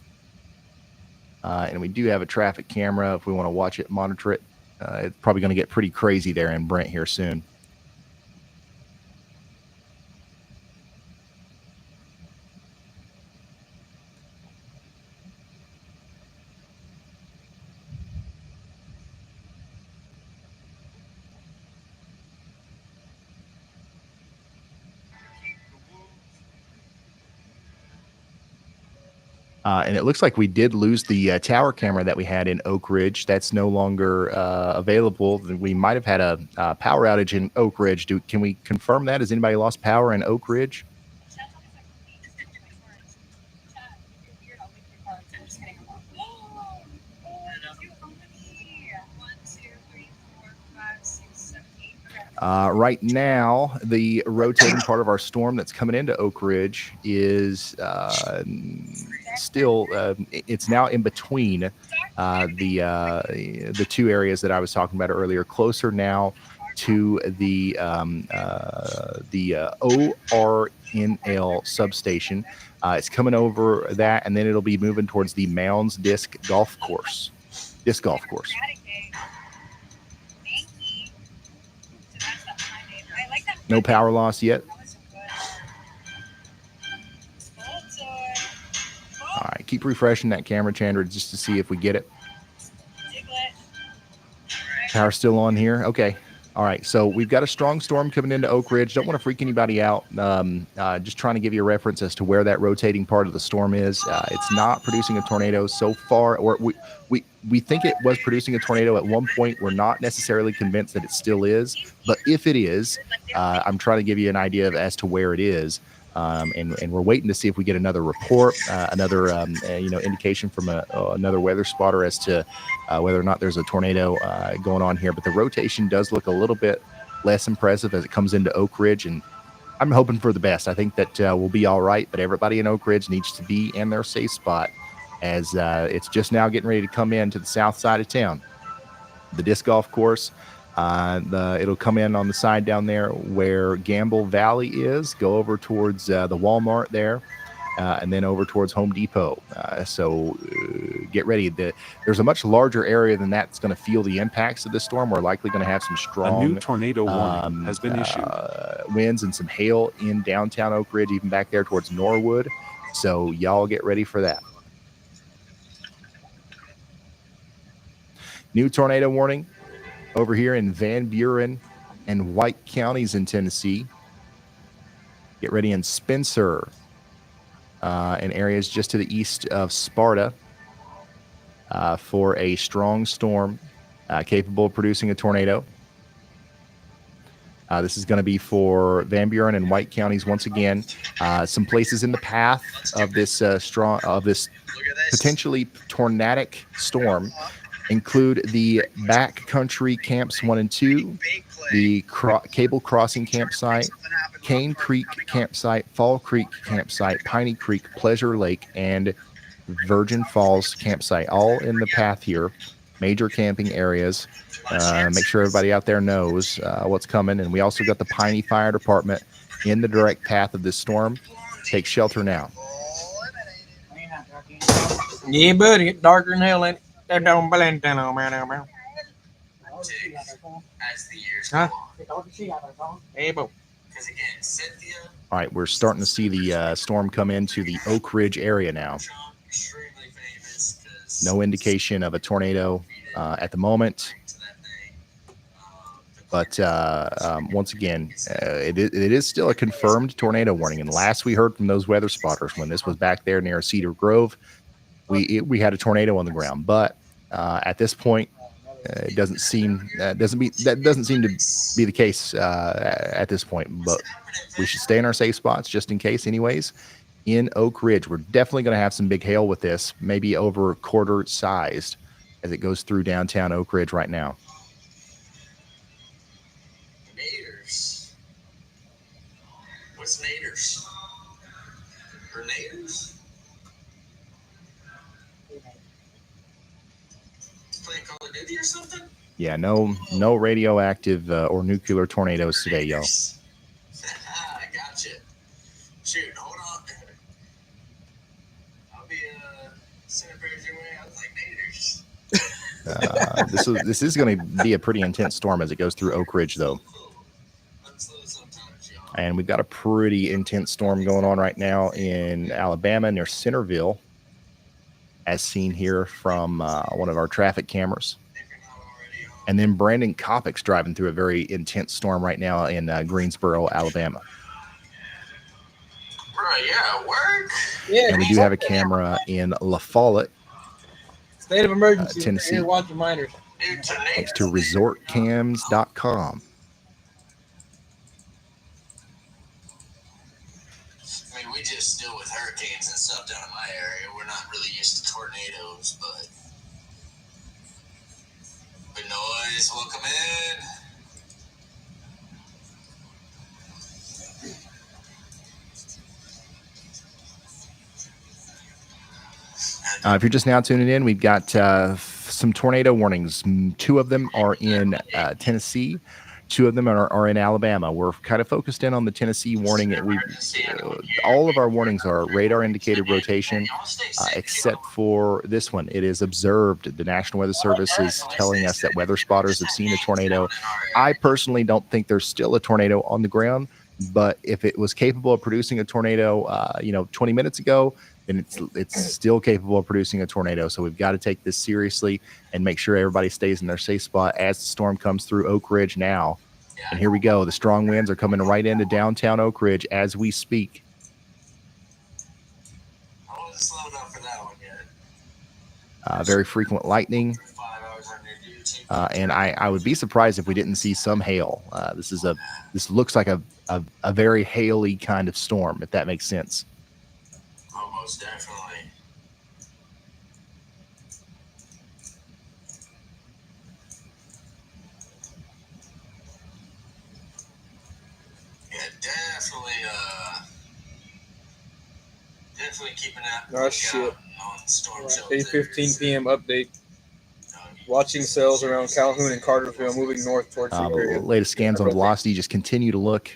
And we do have a traffic camera if we want to watch it, monitor it. It's probably going to get pretty crazy there in Brent here soon. And it looks like we did lose the tower camera that we had in Oak Ridge. That's no longer available. We might have had a power outage in Oak Ridge. Can we confirm that? Has anybody lost power in Oak Ridge? Right now, the rotating part of our storm that's coming into Oak Ridge is still, it's now in between the two areas that I was talking about earlier, closer now to the ORNL substation. It's coming over that, and then it'll be moving towards the Mounds Disc Golf Course. No power loss yet. All right, keep refreshing that camera, Chandra, just to see if we get it. Power still on here. Okay. All right. So we've got a strong storm coming into Oak Ridge. Don't want to freak anybody out. Just trying to give you a reference as to where that rotating part of the storm is. It's not producing a tornado so far, or we think it was producing a tornado at one point. We're not necessarily convinced that it still is, but if it is, I'm trying to give you an idea as to where it is. And we're waiting to see if we get another report, another indication from another weather spotter as to whether or not there's a tornado going on here. But the rotation does look a little bit less impressive as it comes into Oak Ridge, and I'm hoping for the best. I think that we'll be all right, but everybody in Oak Ridge needs to be in their safe spot as it's just now getting ready to come in to the south side of town. The disc golf course. It'll come in on the side down there where Gamble Valley is, go over towards the Walmart there, and then over towards Home Depot. So get ready. There's a much larger area than that's going to feel the impacts of this storm. We're likely going to have some strong A new tornado warning has been issued. Winds and some hail in downtown Oak Ridge, even back there towards Norwood. So y'all get ready for that. New tornado warning over here in Van Buren and White counties in Tennessee. Get ready in Spencer and areas just to the east of Sparta for a strong storm capable of producing a tornado. This is going to be for Van Buren and White counties once again. Some places in the path of this potentially tornadic storm include the backcountry camps 1 and 2, the Cable Crossing campsite, Cane Creek campsite, Fall Creek campsite, Piney Creek, Pleasure Lake, and Virgin Falls campsite, all in the path here. Major camping areas. Make sure everybody out there knows what's coming. And we also got the Piney Fire Department in the direct path of this storm. Take shelter now. Yeah, buddy, it's darker than hell, ain't it? That don't blend down on man. Huh? Hey, bo. All right, we're starting to see the storm come into the Oak Ridge area now. No indication of a tornado at the moment. But once again, it is still a confirmed tornado warning. And last we heard from those weather spotters, when this was back there near Cedar Grove, we had a tornado on the ground. But at this point, it doesn't seem to be the case at this point. But we should stay in our safe spots just in case, anyways. In Oak Ridge, we're definitely going to have some big hail with this, maybe over quarter sized, as it goes through downtown Oak Ridge right now. What's naders? Grenaders? Playing Call of Duty or something? Yeah, no radioactive or nuclear tornadoes today, y'all. I gotcha. Shoot, hold on. I'll be sending prayers your way. I was like naders. This is going to be a pretty intense storm as it goes through Oak Ridge, though. And we've got a pretty intense storm going on right now in Alabama near Centerville, as seen here from one of our traffic cameras. And then Brandon Kopic's driving through a very intense storm right now in Greensboro, Alabama. Bro, yeah, work. Yeah, and we do have a camera in La Follette, state of emergency, Tennessee. Watch reminders. Thanks to resortcams.com. I mean, we just deal with hurricanes and stuff down in my area. We're not really used to tornadoes, but noise, welcome in. If you're just now tuning in, we've got some tornado warnings. Two of them are in Tennessee. Two of them are in Alabama. We're kind of focused in on the Tennessee warning. All of our warnings are radar indicated rotation, except for this one. It is observed. The National Weather Service is telling us that weather spotters have seen a tornado. I personally don't think there's still a tornado on the ground, but if it was capable of producing a tornado, 20 minutes ago, then it's still capable of producing a tornado. So we've got to take this seriously and make sure everybody stays in their safe spot as the storm comes through Oak Ridge now. And here we go. The strong winds are coming right into downtown Oak Ridge as we speak. I wasn't slowed up for that one yet. Very frequent lightning. And I would be surprised if we didn't see some hail. This looks like a very haily kind of storm, if that makes sense. Almost definitely. Yeah, definitely keeping that. Oh shit. On storm shelters. 8:15 p.m. update. Watching cells around Calhoun and Carterville moving north towards the area. Latest scans on velocity just continue to look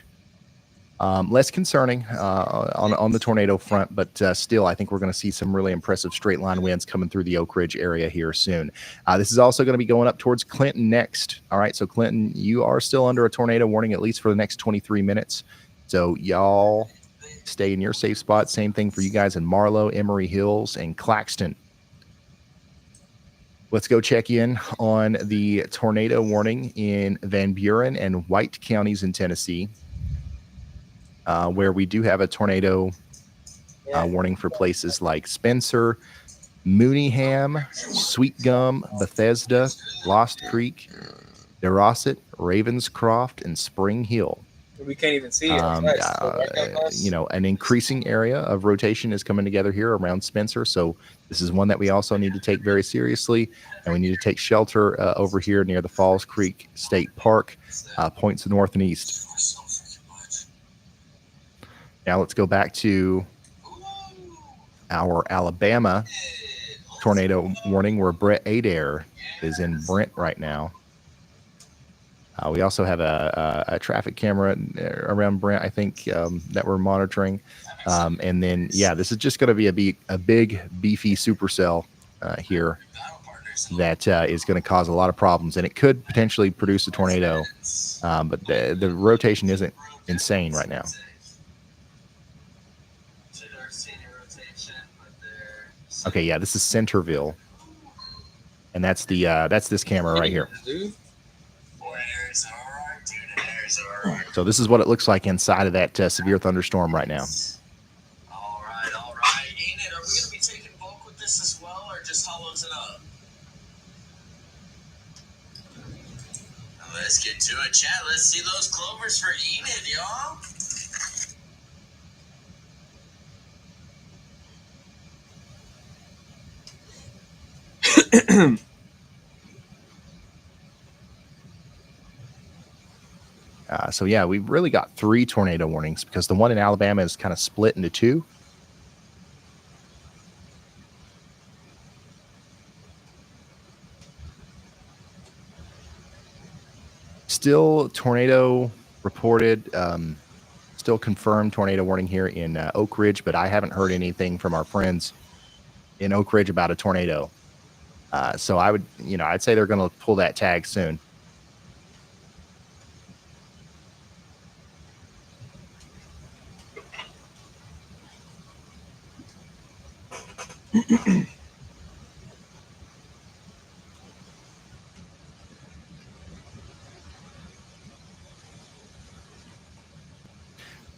less concerning on the tornado front, but still, I think we're going to see some really impressive straight line winds coming through the Oak Ridge area here soon. This is also going to be going up towards Clinton next. All right, so Clinton, you are still under a tornado warning at least for the next 23 minutes. So y'all stay in your safe spot. Same thing for you guys in Marlow, Emory Hills, and Claxton. Let's go check in on the tornado warning in Van Buren and White counties in Tennessee, where we do have a tornado warning for places like Spencer, Mooneyham, Sweet Gum, Bethesda, Lost Creek, DeRosset, Ravenscroft, and Spring Hill. We can't even see it. An increasing area of rotation is coming together here around Spencer. So this is one that we also need to take very seriously, and we need to take shelter over here near the Falls Creek State Park, points north and east. Now let's go back to our Alabama tornado warning, where Brett Adair is in Brent right now. We also have a traffic camera around Brent, I think, that we're monitoring. And then, this is just going to be a big, beefy supercell here that is going to cause a lot of problems. And it could potentially produce a tornado, but the rotation isn't insane right now. Okay, yeah, this is Centerville. And that's this camera right here. So this is what it looks like inside of that severe thunderstorm right now. All right. Enid, are we going to be taking bulk with this as well, or just hollows it up? Let's get to it, chat. Let's see those clovers for Enid, y'all. So we've really got 3 tornado warnings because the one in Alabama is kind of split into 2. Still tornado reported, still confirmed tornado warning here in Oak Ridge, but I haven't heard anything from our friends in Oak Ridge about a tornado. So I would, I'd say they're going to pull that tag soon.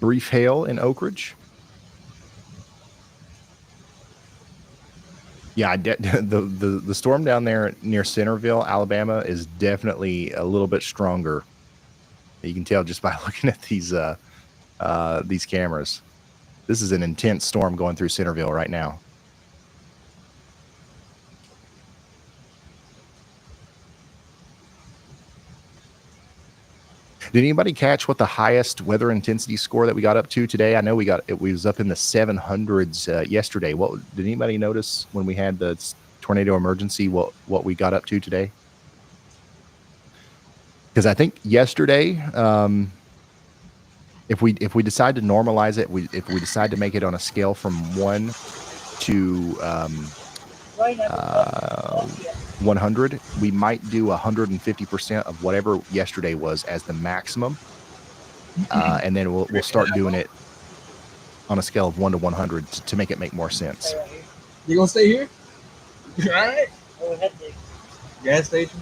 Brief hail in Oak Ridge. Yeah, the storm down there near Centerville, Alabama, is definitely a little bit stronger. You can tell just by looking at these cameras. This is an intense storm going through Centerville right now. Did anybody catch what the highest weather intensity score that we got up to today? I know it was up in the 700s yesterday. Did anybody notice when we had the tornado emergency what we got up to today? Because I think yesterday, if we decide to normalize it, if we decide to make it on a scale from 1 to 100, we might do 150% of whatever yesterday was as the maximum, and then we'll start doing it on a scale of 1 to 100 to make it make more sense. You gonna stay here? All right. Go ahead, Nick. Gas station.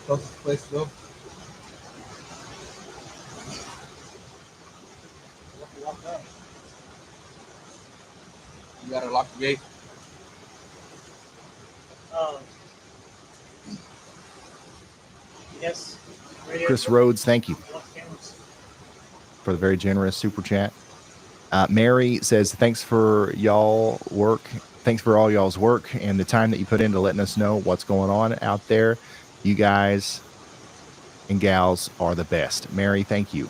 Closest place to go. You gotta lock the gate. Yes. Chris Rhodes, thank you for the very generous super chat. Mary says, thanks for all y'all's work and the time that you put into letting us know what's going on out there. You guys and gals are the best. Mary, thank you.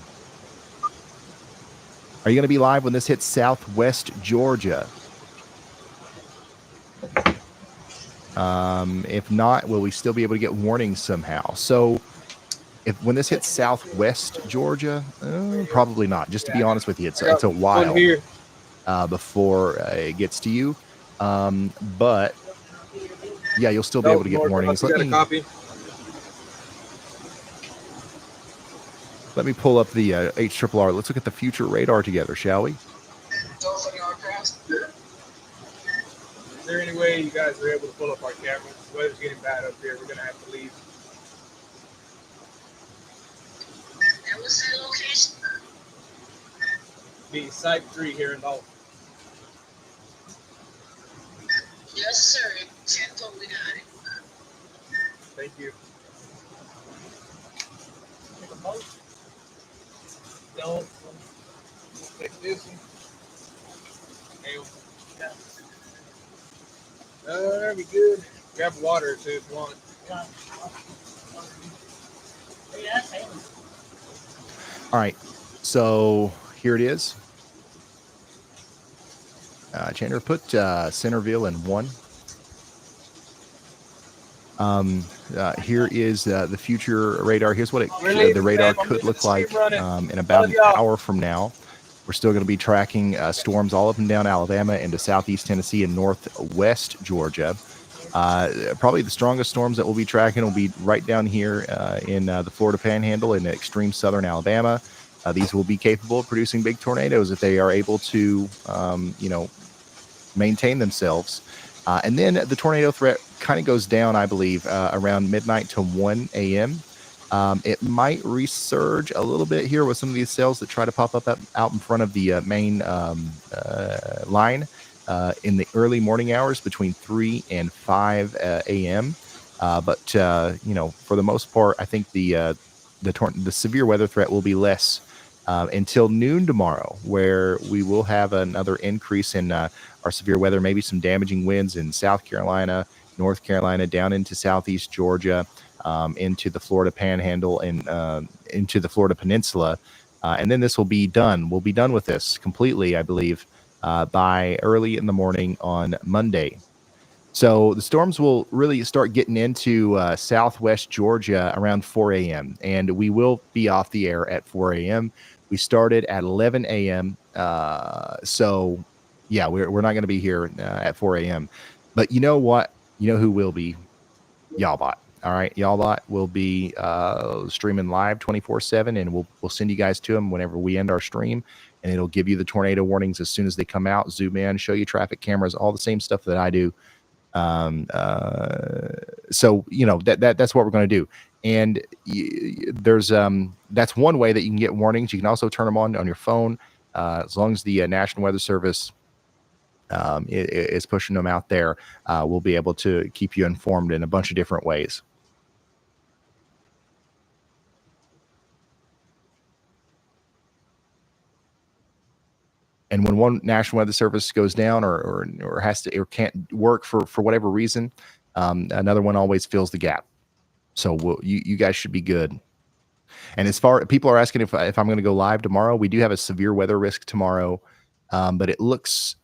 Are you going to be live when this hits Southwest Georgia? If not, will we still be able to get warnings somehow? So when this hits Southwest Georgia, probably not. Just to be honest with you, it's a while before it gets to you. But yeah, you'll still be able to get warnings. Let me pull up the HRRR. Let's look at the future radar together, shall we? Is there any way you guys are able to pull up our cameras? The weather's getting bad up here. We're going to have to leave. And what's that location? Be Site 3 here in Dalton. Yes, sir. 10 we got it. Thank you. Don't take this one. Hey, that'll be good. Grab water too if you want. All right. So here it is. Chandler, put Centerville in 1. Here is the future radar. Here's what the radar could look like in about an hour from now. We're still going to be tracking storms all up and down Alabama into southeast Tennessee and northwest Georgia. Probably the strongest storms that we'll be tracking will be right down here in the Florida Panhandle in extreme southern Alabama. These will be capable of producing big tornadoes if they are able to, maintain themselves. And then the tornado threat kind of goes down, I believe, around midnight to 1 a.m. It might resurge a little bit here with some of these cells that try to pop up out in front of the main line in the early morning hours between 3 and 5 a.m. But for the most part, I think the severe weather threat will be less until noon tomorrow, where we will have another increase in our severe weather, maybe some damaging winds in South Carolina, North Carolina, down into southeast Georgia, into the Florida Panhandle and into the Florida Peninsula. And then this will be done. We'll be done with this completely, I believe, by early in the morning on Monday. So the storms will really start getting into southwest Georgia around 4 a.m. And we will be off the air at 4 a.m. We started at 11 a.m. So, yeah, we're not going to be here at 4 a.m. But you know what? You know who will be? Y'allbot. All right, Y'allbot will be streaming live 24/7, and we'll send you guys to them whenever we end our stream, and it'll give you the tornado warnings as soon as they come out. Zoom in, show you traffic cameras, all the same stuff that I do. So that's what we're going to do. And there's that's one way that you can get warnings. You can also turn them on your phone, as long as the National Weather Service is pushing them out there. We'll be able to keep you informed in a bunch of different ways. And when one National Weather Service goes down or has to or can't work for whatever reason, another one always fills the gap. So you guys should be good. And as far people are asking if I'm going to go live tomorrow, we do have a severe weather risk tomorrow, but it looks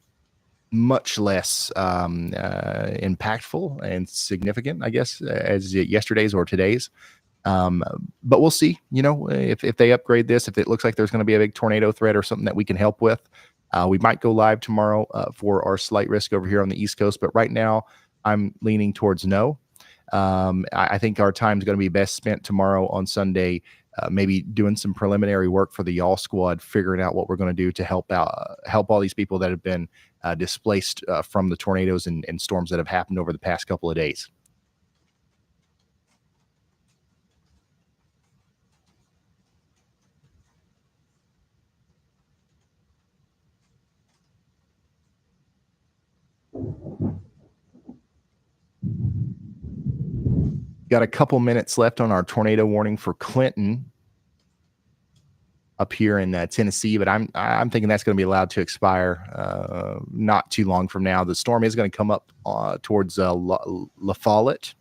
much less impactful and significant, I guess, as yesterday's or today's. But we'll see. If they upgrade this, if it looks like there's going to be a big tornado threat or something that we can help with, we might go live tomorrow for our slight risk over here on the East Coast. But right now, I'm leaning towards no. I think our time is going to be best spent tomorrow on Sunday, maybe doing some preliminary work for the Y'all squad, figuring out what we're going to do to help all these people that have been displaced from the tornadoes and storms that have happened over the past couple of days. Got a couple minutes left on our tornado warning for Clinton up here in Tennessee, but I'm thinking that's going to be allowed to expire not too long from now. The storm is going to come up towards La Follette,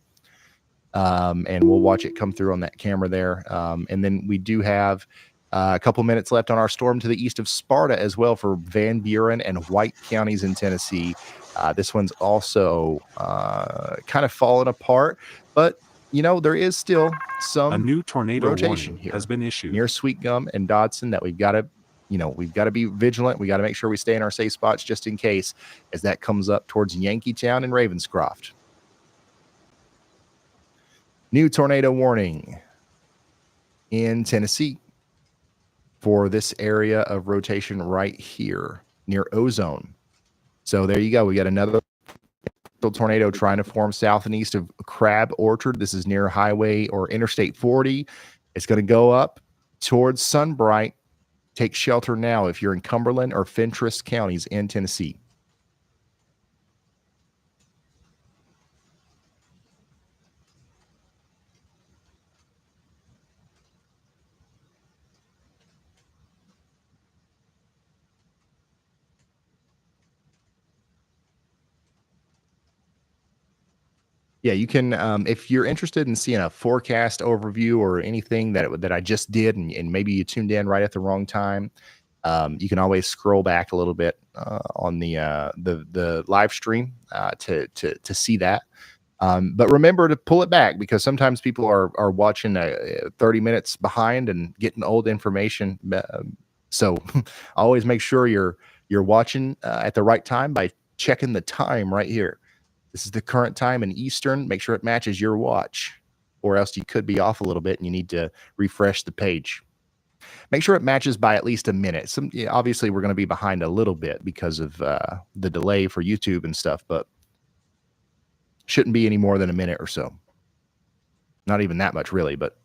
and we'll watch it come through on that camera there. And then we do have a couple minutes left on our storm to the east of Sparta as well for Van Buren and White counties in Tennessee. This one's also kind of fallen apart, but there is still some A new tornado rotation warning here has been issued near Sweet Gum and Dodson that we've got to be vigilant. We got to make sure we stay in our safe spots just in case, as that comes up towards Yankeetown and Ravenscroft. New tornado warning in Tennessee for this area of rotation right here near Ozone. So there you go. We got another tornado trying to form south and east of Crab Orchard. This is near Highway or Interstate 40. It's going to go up towards Sunbright. Take shelter now if you're in Cumberland or Fentress counties in Tennessee. Yeah, you can if you're interested in seeing a forecast overview or anything that I just did, and maybe you tuned in right at the wrong time. You can always scroll back a little bit on the live stream to see that. But remember to pull it back, because sometimes people are watching 30 minutes behind and getting old information. So always make sure you're watching at the right time by checking the time right here. This is the current time in Eastern. Make sure it matches your watch, or else you could be off a little bit and you need to refresh the page. Make sure it matches by at least a minute. Obviously, we're going to be behind a little bit because of the delay for YouTube and stuff, but shouldn't be any more than a minute or so. Not even that much, really, but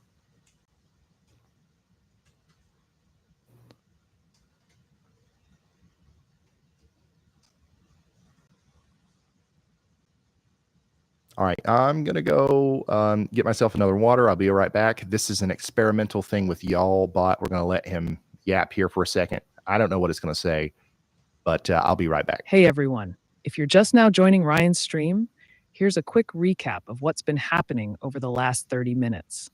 all right. I'm going to go get myself another water. I'll be right back. This is an experimental thing with Y'all bot. We're going to let him yap here for a second. I don't know what it's going to say, but I'll be right back. Hey everyone, if you're just now joining Ryan's stream, here's a quick recap of what's been happening over the last 30 minutes.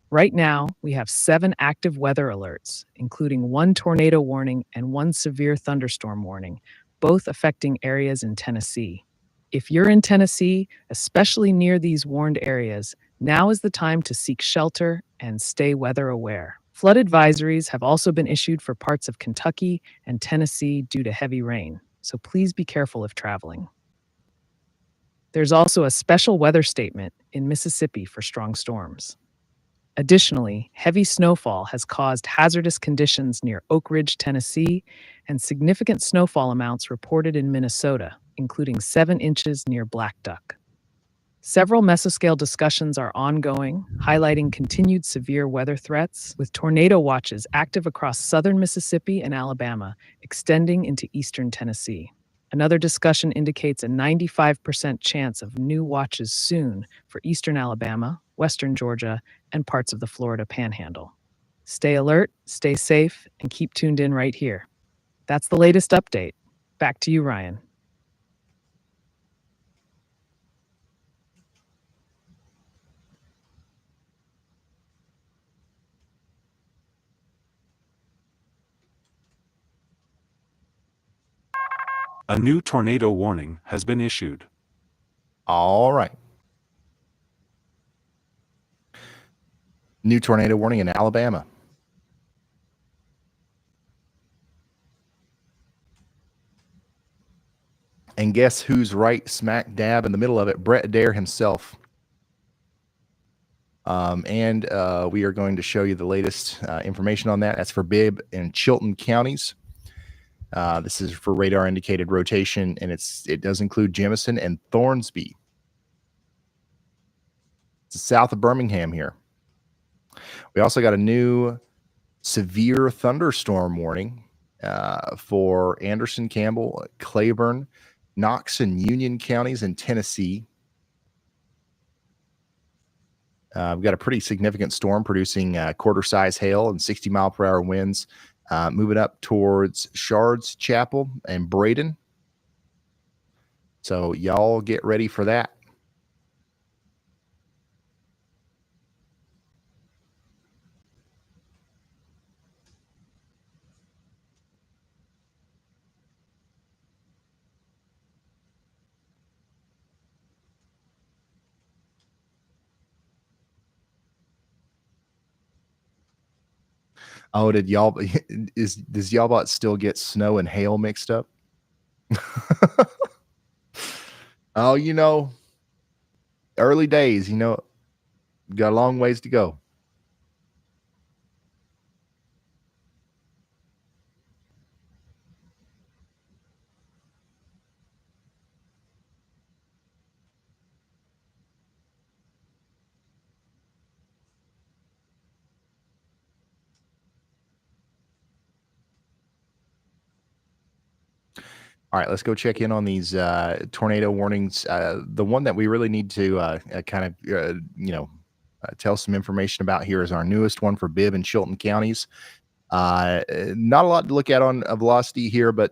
Right now, we have 7 active weather alerts, including 1 tornado warning and 1 severe thunderstorm warning, both affecting areas in Tennessee. If you're in Tennessee, especially near these warned areas, now is the time to seek shelter and stay weather aware. Flood advisories have also been issued for parts of Kentucky and Tennessee due to heavy rain, so please be careful if traveling. There's also a special weather statement in Mississippi for strong storms. Additionally, heavy snowfall has caused hazardous conditions near Oak Ridge, Tennessee, and significant snowfall amounts reported in Minnesota, including 7 inches near Black Duck. Several mesoscale discussions are ongoing, highlighting continued severe weather threats, with tornado watches active across southern Mississippi and Alabama, extending into eastern Tennessee. Another discussion indicates a 95% chance of new watches soon for eastern Alabama, western Georgia, and parts of the Florida Panhandle. Stay alert, stay safe, and keep tuned in right here. That's the latest update. Back to you, Ryan. A new tornado warning has been issued. All right. New tornado warning in Alabama. And guess who's right smack dab in the middle of it? Brett Adair himself. And we are going to show you the latest information on that. That's for Bibb and Chilton counties. This is for radar indicated rotation, and it does include Jemison and Thornsby. It's south of Birmingham here. We also got a new severe thunderstorm warning for Anderson, Campbell, Claiborne, Knox, and Union counties in Tennessee. We've got a pretty significant storm producing quarter-size hail and 60-mile-per-hour winds moving up towards Shards Chapel and Braden. So y'all get ready for that. Oh, does Yalbot still get snow and hail mixed up? Oh, early days, got a long ways to go. All right, let's go check in on these tornado warnings. The one that we really need to kind of, tell some information about here is our newest one for Bibb and Chilton counties. Not a lot to look at on velocity here, but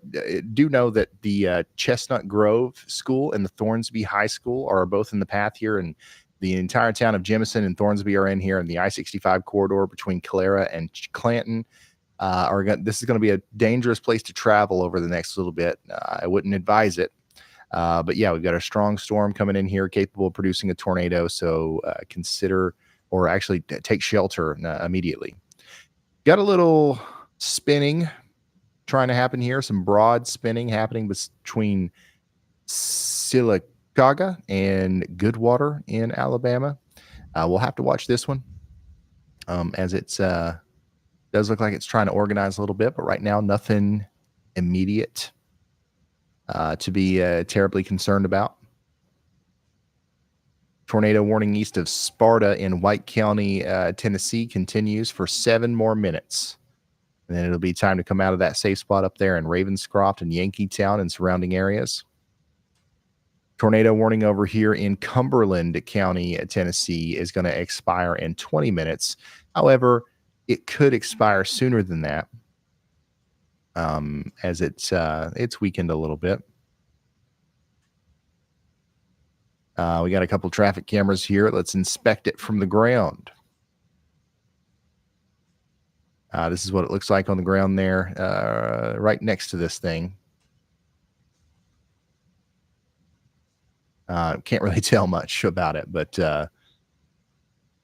do know that the Chestnut Grove School and the Thornsby High School are both in the path here, and the entire town of Jemison and Thornsby are in here, and the I-65 corridor between Calera and Clanton. This is going to be a dangerous place to travel over the next little bit. I wouldn't advise it. But yeah, we've got a strong storm coming in here capable of producing a tornado. So consider, or actually take shelter immediately. Got a little spinning trying to happen here. Some broad spinning happening between Sylacauga and Goodwater in Alabama. We'll have to watch this one as it's does look like it's trying to organize a little bit, but right now nothing immediate to be terribly concerned about. Tornado warning east of Sparta in White County, Tennessee continues for 7 more minutes. And then it'll be time to come out of that safe spot up there in Ravenscroft and Yankeetown and surrounding areas. Tornado warning over here in Cumberland County, Tennessee is going to expire in 20 minutes. However, it could expire sooner than that as it's weakened a little bit. We got a couple traffic cameras here. Let's inspect it from the ground. This is what it looks like on the ground there, right next to this thing. Can't really tell much about it, but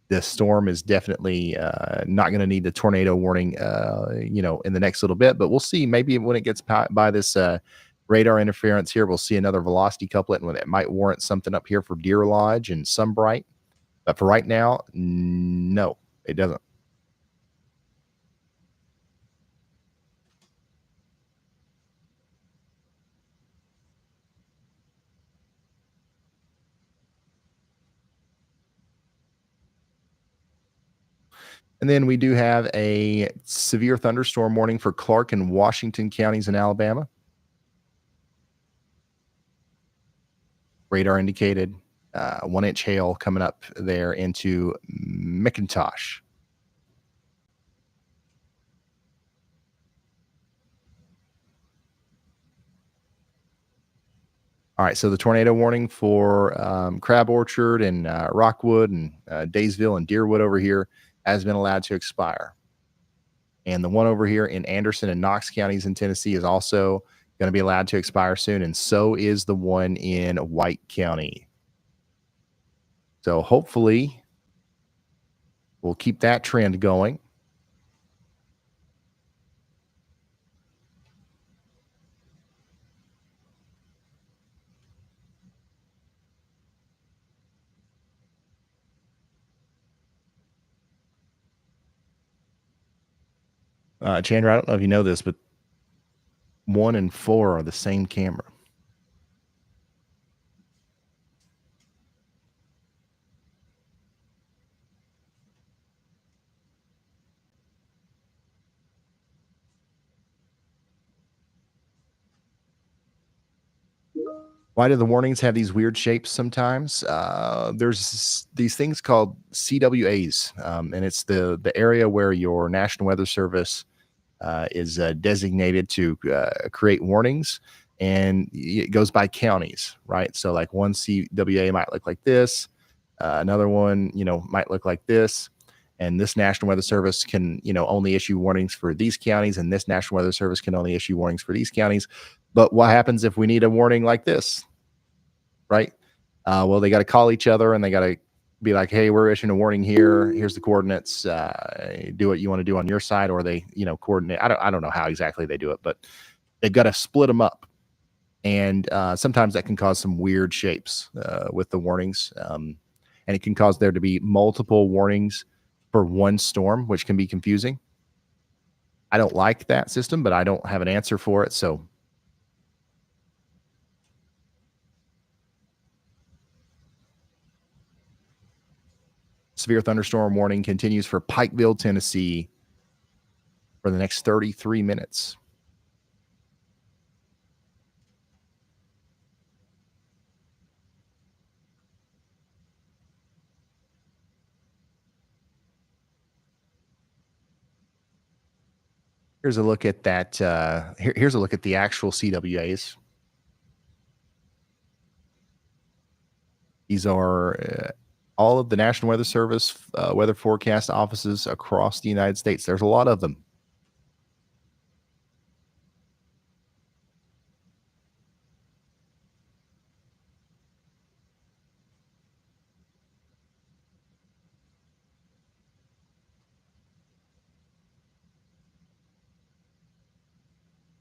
this storm is definitely not going to need the tornado warning, in the next little bit. But we'll see. Maybe when it gets by this radar interference here, we'll see another velocity couplet, and it might warrant something up here for Deer Lodge and Sunbright. But for right now, no, it doesn't. And then we do have a severe thunderstorm warning for Clark and Washington counties in Alabama. Radar indicated 1-inch hail coming up there into McIntosh. All right, so the tornado warning for Crab Orchard and Rockwood and Daysville and Deerwood over here has been allowed to expire. And the one over here in Anderson and Knox counties in Tennessee is also going to be allowed to expire soon, and so is the one in White County. So hopefully we'll keep that trend going. Chandra, I don't know if you know this, but 1 and 4 are the same camera. Why do the warnings have these weird shapes sometimes? There's these things called CWAs, and it's the area where your National Weather Service is designated to create warnings, and it goes by counties, right? So like one CWA might look like this, another one, might look like this, and this National Weather Service can, only issue warnings for these counties, and this National Weather Service can only issue warnings for these counties. But what happens if we need a warning like this, right? Well, they got to call each other, and they got to be like, hey, we're issuing a warning here. Here's the coordinates. Do what you want to do on your side, or they, coordinate. I don't know how exactly they do it, but they've got to split them up. And sometimes that can cause some weird shapes with the warnings. And it can cause there to be multiple warnings for one storm, which can be confusing. I don't like that system, but I don't have an answer for it. So severe thunderstorm warning continues for Pikeville, Tennessee for the next 33 minutes. Here's a look at that. Here's a look at the actual CWAs. These are all of the National Weather Service weather forecast offices across the United States. There's a lot of them.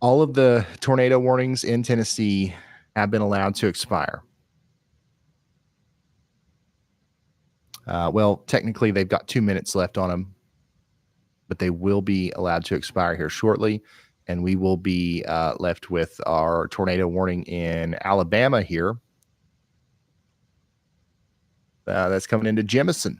All of the tornado warnings in Tennessee have been allowed to expire. Well, technically, they've got 2 minutes left on them, but they will be allowed to expire here shortly. And we will be left with our tornado warning in Alabama here. That's coming into Jemison.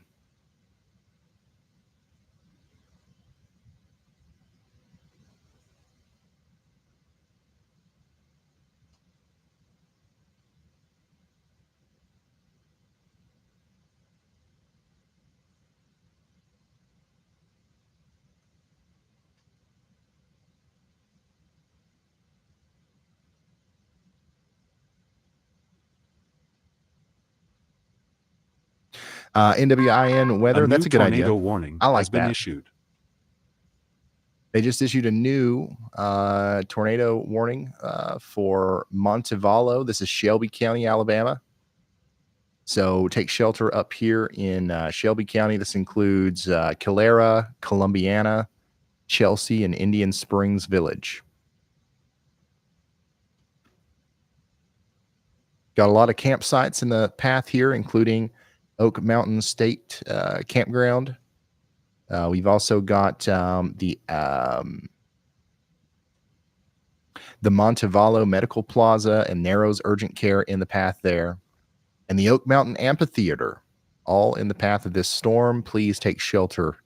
NWIN weather. That's a good idea. Tornado warning I like has been that. issued. They just issued a new tornado warning for Montevallo. This is Shelby County, Alabama. So take shelter up here in Shelby County. This includes Calera, Columbiana, Chelsea, and Indian Springs Village. Got a lot of campsites in the path here, including Oak Mountain State Campground. We've also got the Montevallo Medical Plaza and Narrows Urgent Care in the path there, and the Oak Mountain Amphitheater, all in the path of this storm. Please take shelter.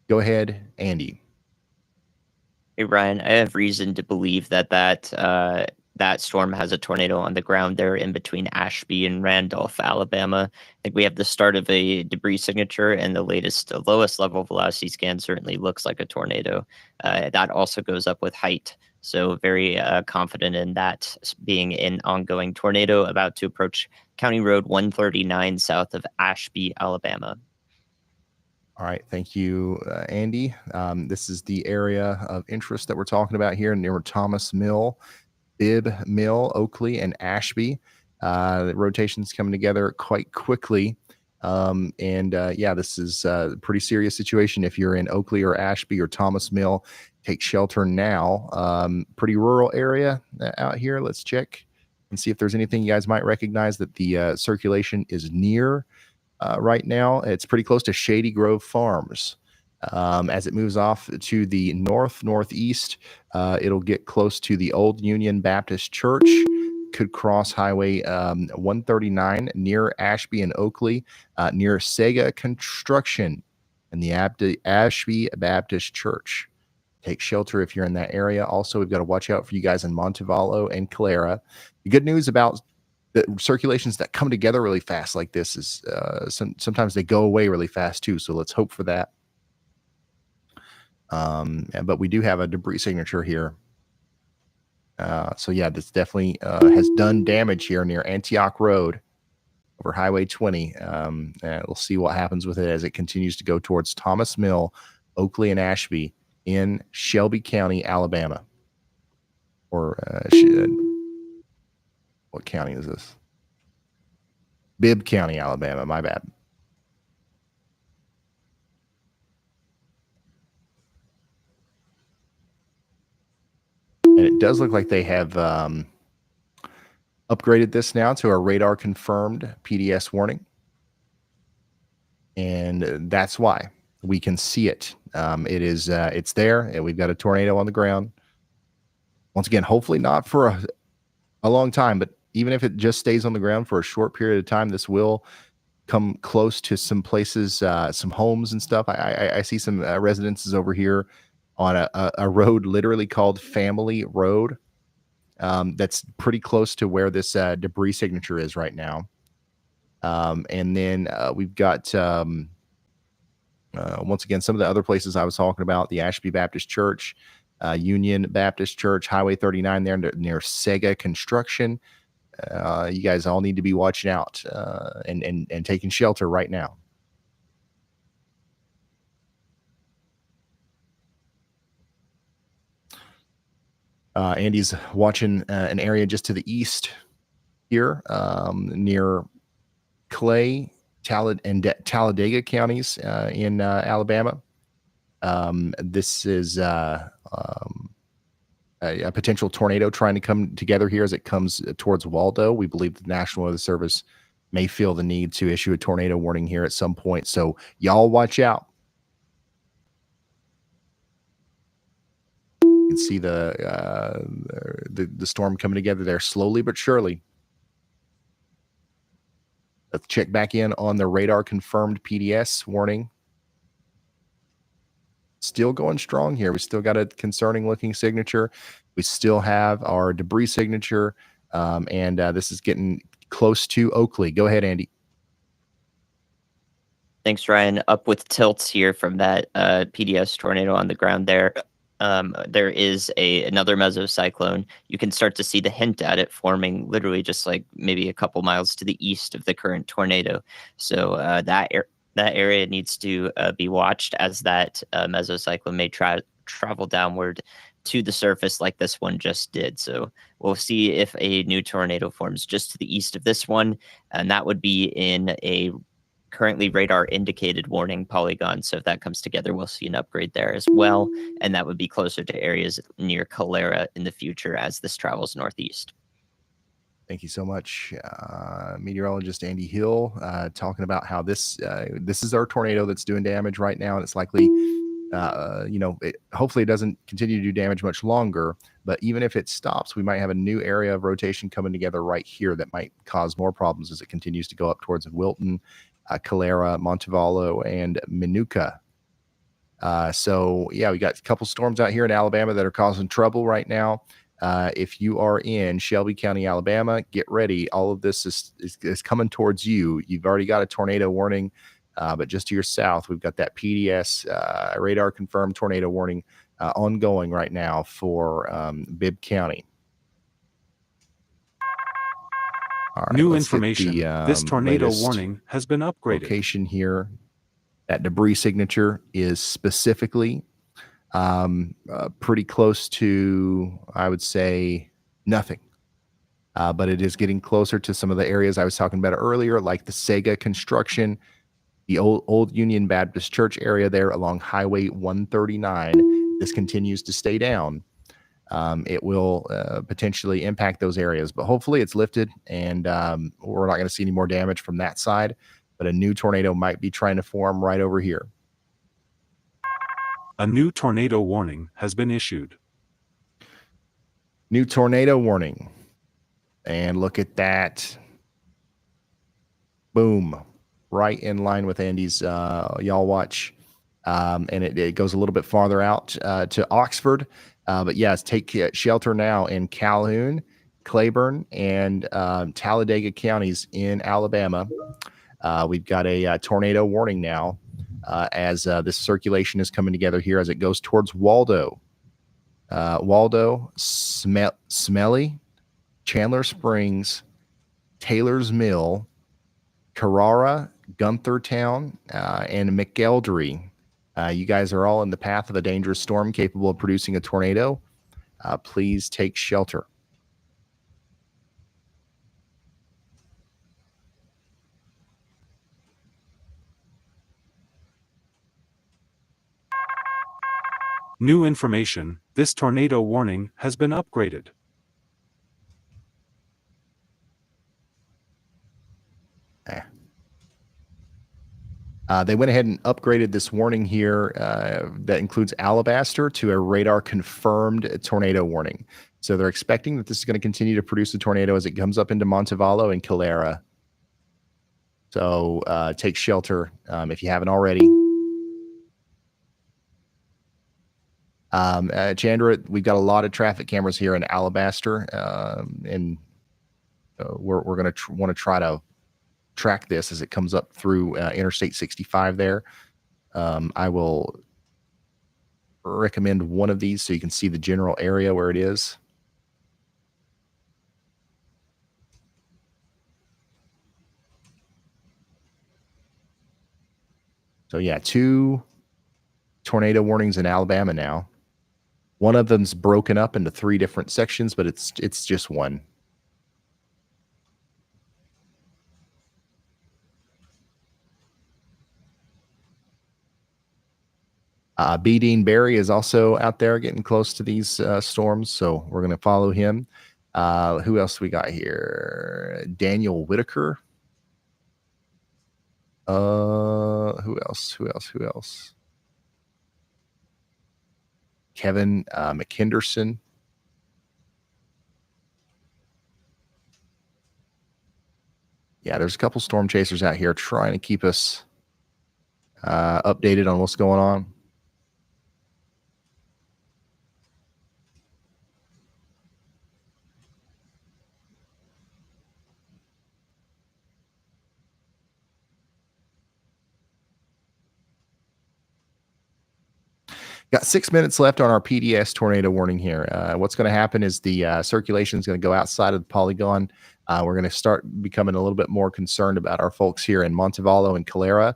Go ahead, Andy. Hey, Ryan, I have reason to believe that that storm has a tornado on the ground there in between Ashby and Randolph, Alabama. I think we have the start of a debris signature, and the lowest level velocity scan certainly looks like a tornado. That also goes up with height. So very confident in that being an ongoing tornado about to approach County Road 139 south of Ashby, Alabama. All right. Thank you, Andy. This is the area of interest that we're talking about here near Thomas Mill, Bibb Mill, Oakley, and Ashby. The rotation's coming together quite quickly. Yeah, this is a pretty serious situation. If you're in Oakley or Ashby or Thomas Mill, take shelter now. Pretty rural area out here. Let's check and see if there's anything you guys might recognize that the circulation is near. Right now, it's pretty close to Shady Grove Farms. As it moves off to the northeast, it'll get close to the Old Union Baptist Church. Could cross Highway 139 near Ashby and Oakley, near Sega Construction and the Ashby Baptist Church. Take shelter if you're in that area. Also, we've got to watch out for you guys in Montevallo and Calera. The good news about the circulations that come together really fast like this is sometimes they go away really fast too. So let's hope for that. But we do have a debris signature here. So yeah, this definitely has done damage here near Antioch Road over Highway 20. We'll see what happens with it as it continues to go towards Thomas Mill, Oakley, and Ashby in Shelby County, Alabama. Or what county is this? Bibb County, Alabama. My bad. And it does look like they have upgraded this now to a radar confirmed PDS warning. And that's why we can see it. It's there, and we've got a tornado on the ground. Once again, hopefully not for a long time, but even if it just stays on the ground for a short period of time, this will come close to some places, some homes and stuff. I see some residences over here on a road literally called Family Road. That's pretty close to where this debris signature is right now. And then we've got once again, some of the other places I was talking about, the Ashby Baptist Church, Union Baptist Church, Highway 39 there near Sega Construction. You guys all need to be watching out and taking shelter right now. Andy's watching an area just to the east here near Clay, and Talladega counties in Alabama. This is a potential tornado trying to come together here as it comes towards Waldo. We believe the National Weather Service may feel the need to issue a tornado warning here at some point. So y'all watch out. You can see the storm coming together there slowly but surely. Let's check back in on the radar confirmed PDS warning. Still going strong here. We still got a concerning looking signature. We still have our debris signature. And this is getting close to Oakley. Go ahead, Andy. Thanks, Ryan. Up with tilts here from that PDS tornado on the ground there. There is another mesocyclone. You can start to see the hint at it forming literally just like maybe a couple miles to the east of the current tornado. So that area needs to be watched as that mesocyclone may travel downward to the surface like this one just did. So we'll see if a new tornado forms just to the east of this one, and that would be in a currently radar indicated warning polygon. So if that comes together, we'll see an upgrade there as well. And that would be closer to areas near Calera in the future as this travels northeast. Thank you so much, meteorologist Andy Hill, talking about how this is our tornado that's doing damage right now, and it's likely, hopefully it doesn't continue to do damage much longer. But even if it stops, we might have a new area of rotation coming together right here that might cause more problems as it continues to go up towards Wilton, Calera, Montevallo, and Minooka. So yeah, we got a couple storms out here in Alabama that are causing trouble right now. If you are in Shelby County, Alabama, get ready. All of this is coming towards you. You've already got a tornado warning, but just to your south, we've got that PDS radar confirmed tornado warning ongoing right now for Bibb County. All right, New information. This tornado latest warning has been upgraded. Location here. That debris signature is specifically pretty close to, I would say, nothing. But it is getting closer to some of the areas I was talking about earlier, like the Sega Construction, the old Union Baptist Church area there along Highway 139. This continues to stay down. It will potentially impact those areas, but hopefully it's lifted and we're not going to see any more damage from that side. But a new tornado might be trying to form right over here. A new tornado warning has been issued. New tornado warning. And look at that. Boom. Right in line with Andy's y'all watch. And it goes a little bit farther out to Oxford. But yes, take shelter now in Calhoun, Claiborne, and Talladega counties in Alabama. We've got a tornado warning now as this circulation is coming together here as it goes towards Waldo. Waldo, Smelly, Chandler Springs, Taylor's Mill, Carrara, Gunthertown, and McElderry. You guys are all in the path of a dangerous storm capable of producing a tornado. Please take shelter. New information. This tornado warning has been upgraded. They went ahead and upgraded this warning here that includes Alabaster to a radar confirmed tornado warning. So they're expecting that this is going to continue to produce a tornado as it comes up into Montevallo and Calera. So take shelter if you haven't already. Chandra, we've got a lot of traffic cameras here in Alabaster, and we're going to want to try to track this as it comes up through Interstate 65 there. I will recommend one of these so you can see the general area where it is. So yeah, 2 tornado warnings in Alabama now. One of them's broken up into 3 different sections, but it's just one. B. Dean Barry is also out there getting close to these storms, so we're going to follow him. Who else we got here? Daniel Whitaker. Who else? Kevin McKenderson. Yeah, there's a couple storm chasers out here trying to keep us updated on what's going on. Got 6 minutes left on our PDS tornado warning here. What's going to happen is the circulation is going to go outside of the polygon. We're going to start becoming a little bit more concerned about our folks here in Montevallo and Calera.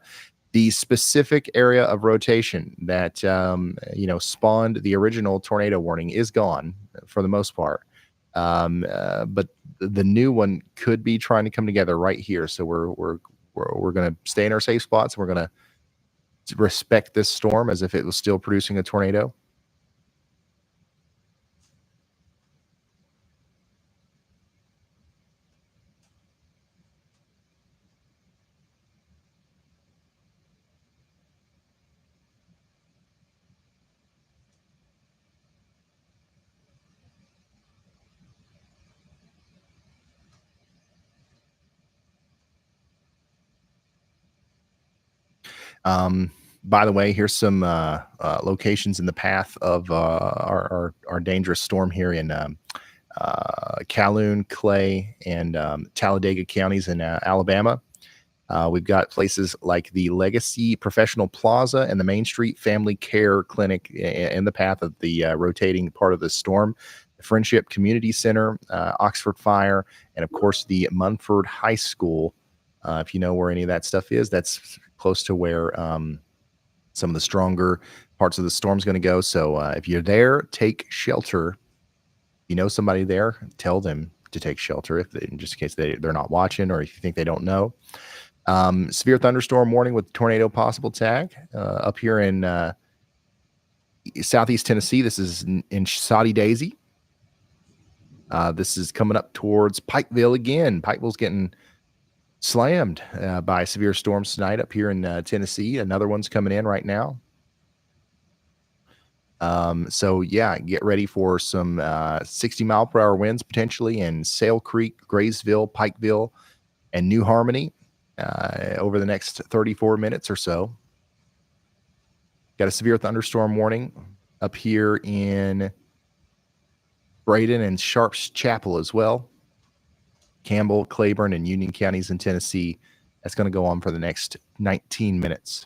The specific area of rotation that spawned the original tornado warning is gone for the most part. But the new one could be trying to come together right here. So we're going to stay in our safe spots. We're going to respect this storm as if it was still producing a tornado. By the way, here's some locations in the path of our dangerous storm here in Calhoun, Clay, and Talladega counties in Alabama. We've got places like the Legacy Professional Plaza and the Main Street Family Care Clinic in the path of the rotating part of the storm. The Friendship Community Center, Oxford Fire, and of course the Munford High School. If you know where any of that stuff is, that's close to where some of the stronger parts of the storm's going to go. So if you're there, take shelter. You know somebody there, tell them to take shelter just in case they're not watching, or if you think they don't know. Severe thunderstorm warning with tornado possible tag up here in southeast Tennessee. This is in Soddy Daisy. This is coming up towards Pikeville again. Pikeville's getting slammed by severe storms tonight up here in Tennessee. Another one's coming in right now. So yeah, get ready for some 60-mile-per-hour winds potentially in Sale Creek, Graysville, Pikeville, and New Harmony over the next 34 minutes or so. Got a severe thunderstorm warning up here in Braden and Sharps Chapel as well. Campbell, Claiborne, and Union counties in Tennessee. That's going to go on for the next 19 minutes.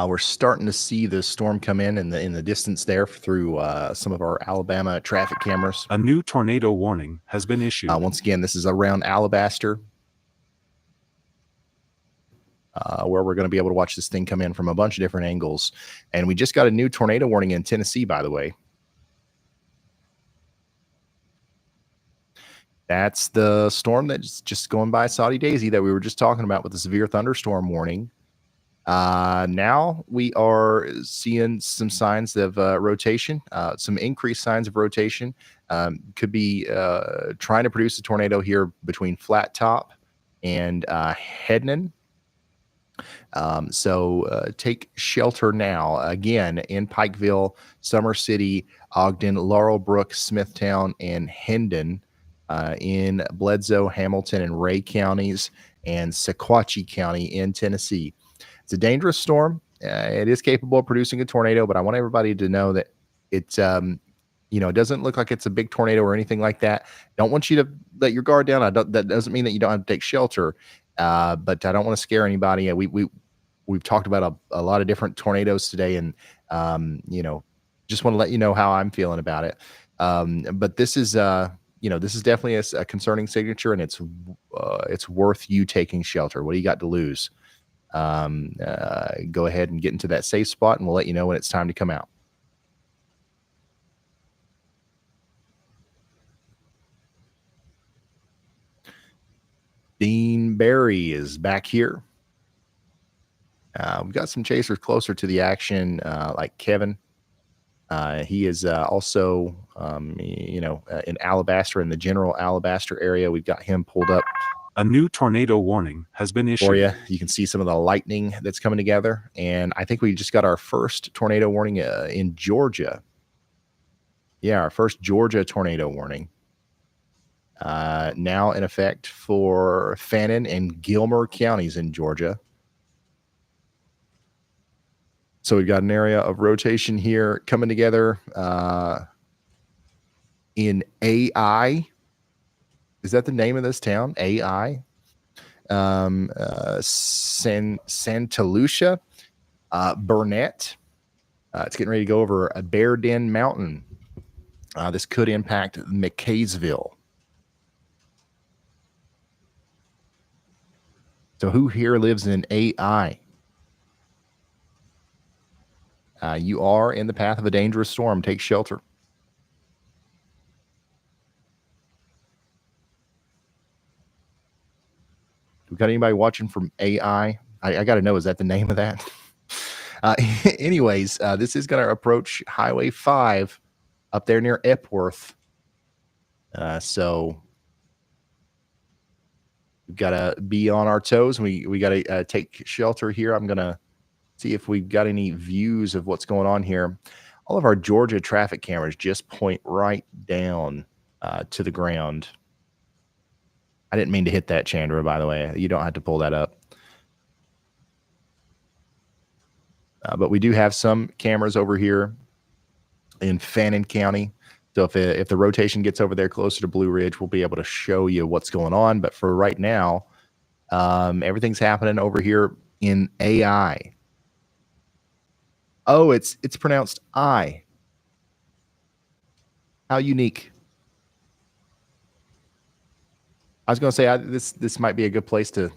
We're starting to see the storm come in the distance there through some of our Alabama traffic cameras. A new tornado warning has been issued. Once again, this is around Alabaster, where we're going to be able to watch this thing come in from a bunch of different angles. And we just got a new tornado warning in Tennessee, by the way. That's the storm that's just going by Soddy Daisy that we were just talking about with the severe thunderstorm warning. Now we are seeing some signs of rotation, some increased signs of rotation. Could be trying to produce a tornado here between Flat Top and Hednan. So take shelter now. Again, in Pikeville, Summer City, Ogden, Laurel Brook, Smithtown, and Hendon, in Bledsoe, Hamilton, and Ray counties, and Sequatchie County in Tennessee. It's a dangerous storm. It is capable of producing a tornado, but I want everybody to know that it's, it doesn't look like it's a big tornado or anything like that. Don't want you to let your guard down. That doesn't mean that you don't have to take shelter, but I don't want to scare anybody. We've talked about a lot of different tornadoes today, and just want to let you know how I'm feeling about it. But this is this is definitely a concerning signature, and it's worth you taking shelter. What do you got to lose? Go ahead and get into that safe spot, and we'll let you know when it's time to come out. Dean Barry is back here. We've got some chasers closer to the action, like Kevin. He is also, in Alabaster, in the general Alabaster area. We've got him pulled up. A new tornado warning has been issued. For you. You can see some of the lightning that's coming together. And I think we just got our first tornado warning in Georgia. Yeah, our first Georgia tornado warning. Now in effect for Fannin and Gilmer counties in Georgia. So we've got an area of rotation here coming together in AI. Is that the name of this town? AI? Santa Lucia, Burnett. It's getting ready to go over a Bear Den Mountain. This could impact McKaysville. So who here lives in AI? You are in the path of a dangerous storm. Take shelter. We got anybody watching from AI? I got to know, is that the name of that? Anyways, this is going to approach Highway 5 up there near Epworth. So we've got to be on our toes. We got to take shelter here. I'm going to see if we've got any views of what's going on here. All of our Georgia traffic cameras just point right down to the ground. I didn't mean to hit that, Chandra, by the way. You don't have to pull that up. But we do have some cameras over here in Fannin County. So if the rotation gets over there closer to Blue Ridge, we'll be able to show you what's going on. But for right now, everything's happening over here in AI. Oh, it's pronounced I. How unique. I was going to say this might be a good place to,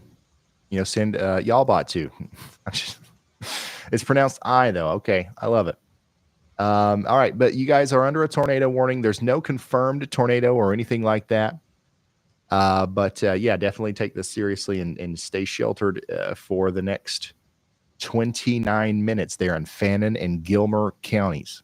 send Yalbot to. It's pronounced I though. Okay, I love it. All right, but you guys are under a tornado warning. There's no confirmed tornado or anything like that. But yeah, definitely take this seriously and stay sheltered for the next 29 minutes there in Fannin and Gilmer counties.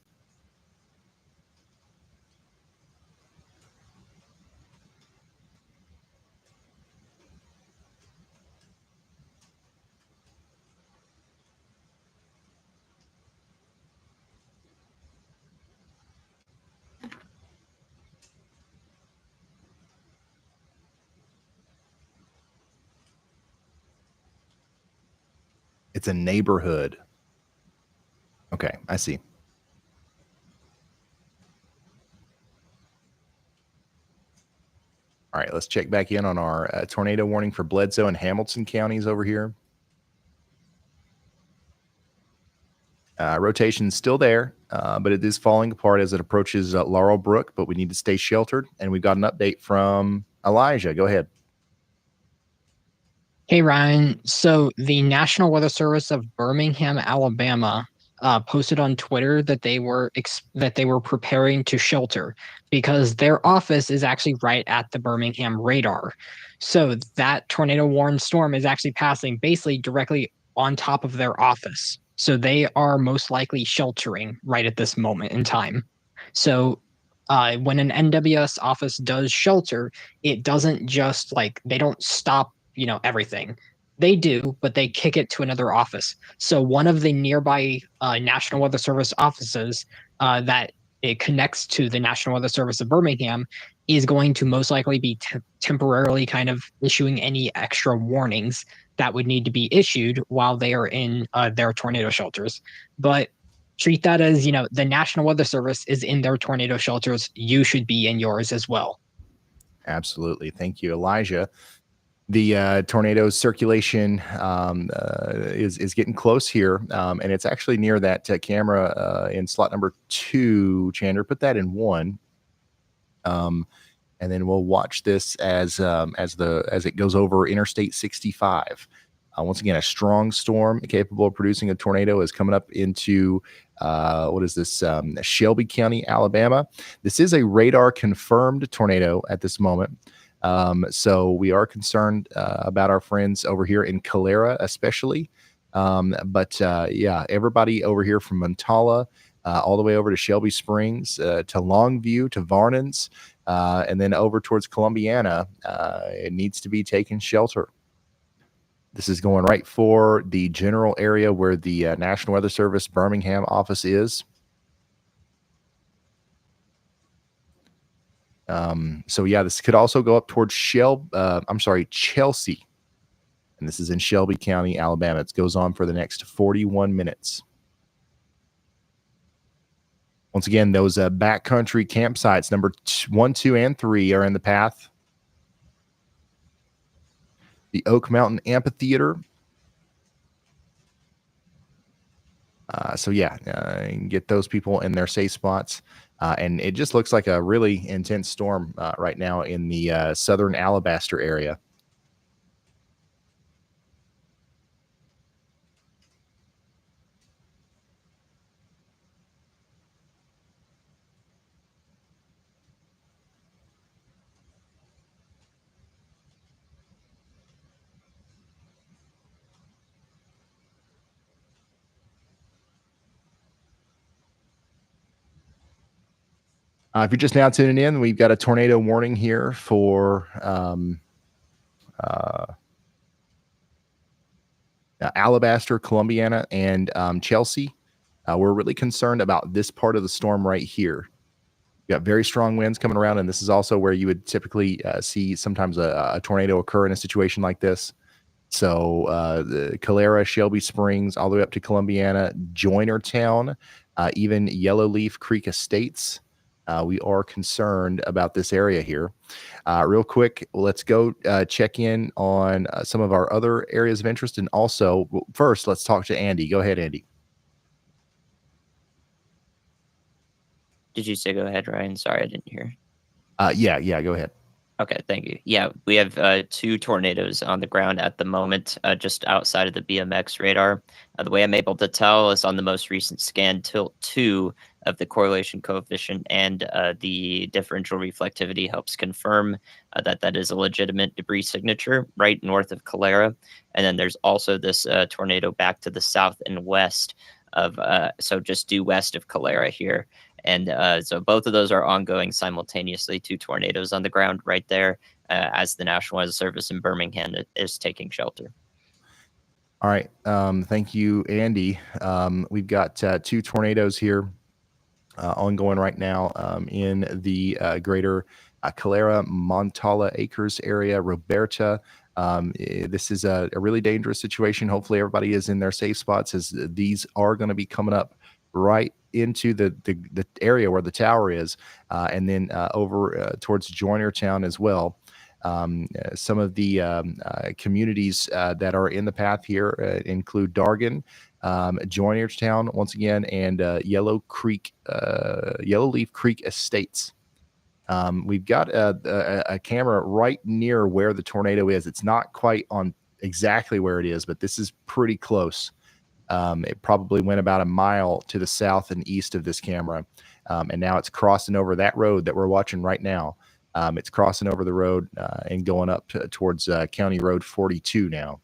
It's a neighborhood. Okay, I see. All right, let's check back in on our tornado warning for Bledsoe and Hamilton counties over here. Rotation's still there, but it is falling apart as it approaches Laurel Brook, but we need to stay sheltered. And we've got an update from Elijah. Go ahead. Hey, Ryan. So the National Weather Service of Birmingham, Alabama, posted on Twitter that they were preparing to shelter because their office is actually right at the Birmingham radar. So that tornado warned storm is actually passing basically directly on top of their office. So they are most likely sheltering right at this moment in time. So when an NWS office does shelter, it doesn't just they don't stop everything. They do, but they kick it to another office. So one of the nearby National Weather Service offices that it connects to the National Weather Service of Birmingham is going to most likely be temporarily kind of issuing any extra warnings that would need to be issued while they are in their tornado shelters. But treat that as, the National Weather Service is in their tornado shelters. You should be in yours as well. Absolutely. Thank you, Elijah. The tornado circulation is getting close here, and it's actually near that camera in slot number 2. Chandler, put that in 1, and then we'll watch this as it goes over Interstate 65. Once again, a strong storm capable of producing a tornado is coming up into what is this? Shelby County, Alabama. This is a radar confirmed tornado at this moment. So we are concerned about our friends over here in Calera, especially. But yeah, everybody over here from Montala all the way over to Shelby Springs, to Longview, to Varnins, and then over towards Columbiana, it needs to be taking shelter. This is going right for the general area where the National Weather Service Birmingham office is. So yeah, this could also go up towards Chelsea. And this is in Shelby County, Alabama. It goes on for the next 41 minutes. Once again, those backcountry campsites, number 1, 2, and 3 are in the path. The Oak Mountain Amphitheater. So yeah, get those people in their safe spots. And it just looks like a really intense storm right now in the southern Alabaster area. If you're just now tuning in, we've got a tornado warning here for Alabaster, Columbiana, and Chelsea. We're really concerned about this part of the storm right here. We've got very strong winds coming around, and this is also where you would typically see sometimes a tornado occur in a situation like this. So the Calera, Shelby Springs, all the way up to Columbiana, Joinertown, even Yellowleaf Creek Estates. We are concerned about this area here. Real quick, let's go check in on some of our other areas of interest. And also, first, let's talk to Andy. Go ahead, Andy. Did you say go ahead, Ryan? Sorry, I didn't hear. Yeah, go ahead. Okay, thank you. Yeah, we have 2 tornadoes on the ground at the moment, just outside of the BMX radar. The way I'm able to tell is on the most recent scan, tilt 2 of the correlation coefficient and the differential reflectivity helps confirm that is a legitimate debris signature right north of Calera. And then there's also this tornado back to the south and west of, so just due west of Calera here. And so both of those are ongoing simultaneously, 2 tornadoes on the ground right there as the National Weather Service in Birmingham is taking shelter. All right. Thank you, Andy. We've got 2 tornadoes here ongoing right now in the greater Calera, Montala Acres area, Roberta. This is a really dangerous situation. Hopefully everybody is in their safe spots, as these are going to be coming up right into the area where the tower is, and then over towards Joinertown as well. Some of the communities that are in the path here include Dargan, Joinertown once again, and Yellowleaf Creek Estates. We've got a camera right near where the tornado is. It's not quite on exactly where it is, but this is pretty close. It probably went about a mile to the south and east of this camera. And now it's crossing over that road that we're watching right now. It's crossing over the road and going up towards County Road 42 now.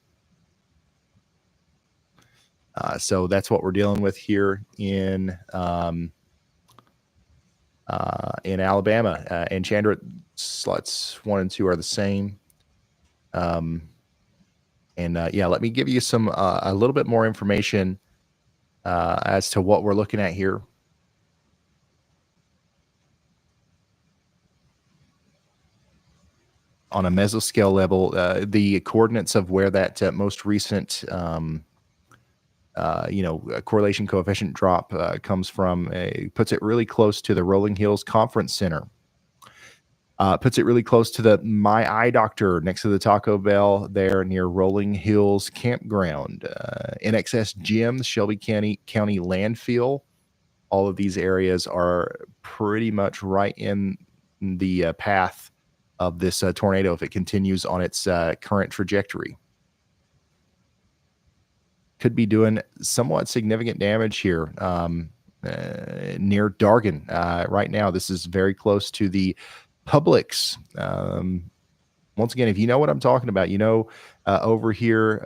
So that's what we're dealing with here in Alabama. And Chandra, slots 1 and 2 are the same. And yeah, let me give you some a little bit more information as to what we're looking at here. On a mesoscale level, the coordinates of where that most recent correlation coefficient drop comes from puts it really close to the Rolling Hills Conference Center. Puts it really close to the My Eye Doctor next to the Taco Bell there near Rolling Hills Campground. NXS Gym, Shelby County Landfill. All of these areas are pretty much right in the path of this tornado if it continues on its current trajectory. Could be doing somewhat significant damage here near Dargan right now. This is very close to the Publix. Once again, if you know what I'm talking about, over here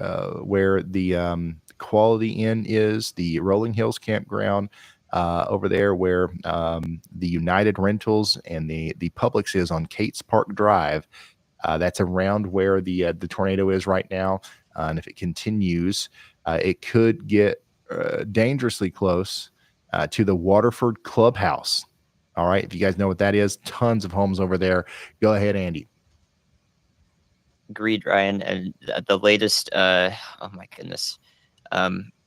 where the Quality Inn is, the Rolling Hills Campground, over there where the United Rentals and the Publix is on Cates Park Drive. That's around where the tornado is right now. And if it continues, it could get dangerously close to the Waterford Clubhouse. All right. If you guys know what that is, tons of homes over there. Go ahead, Andy. Agreed, Ryan. And the latest, oh my goodness.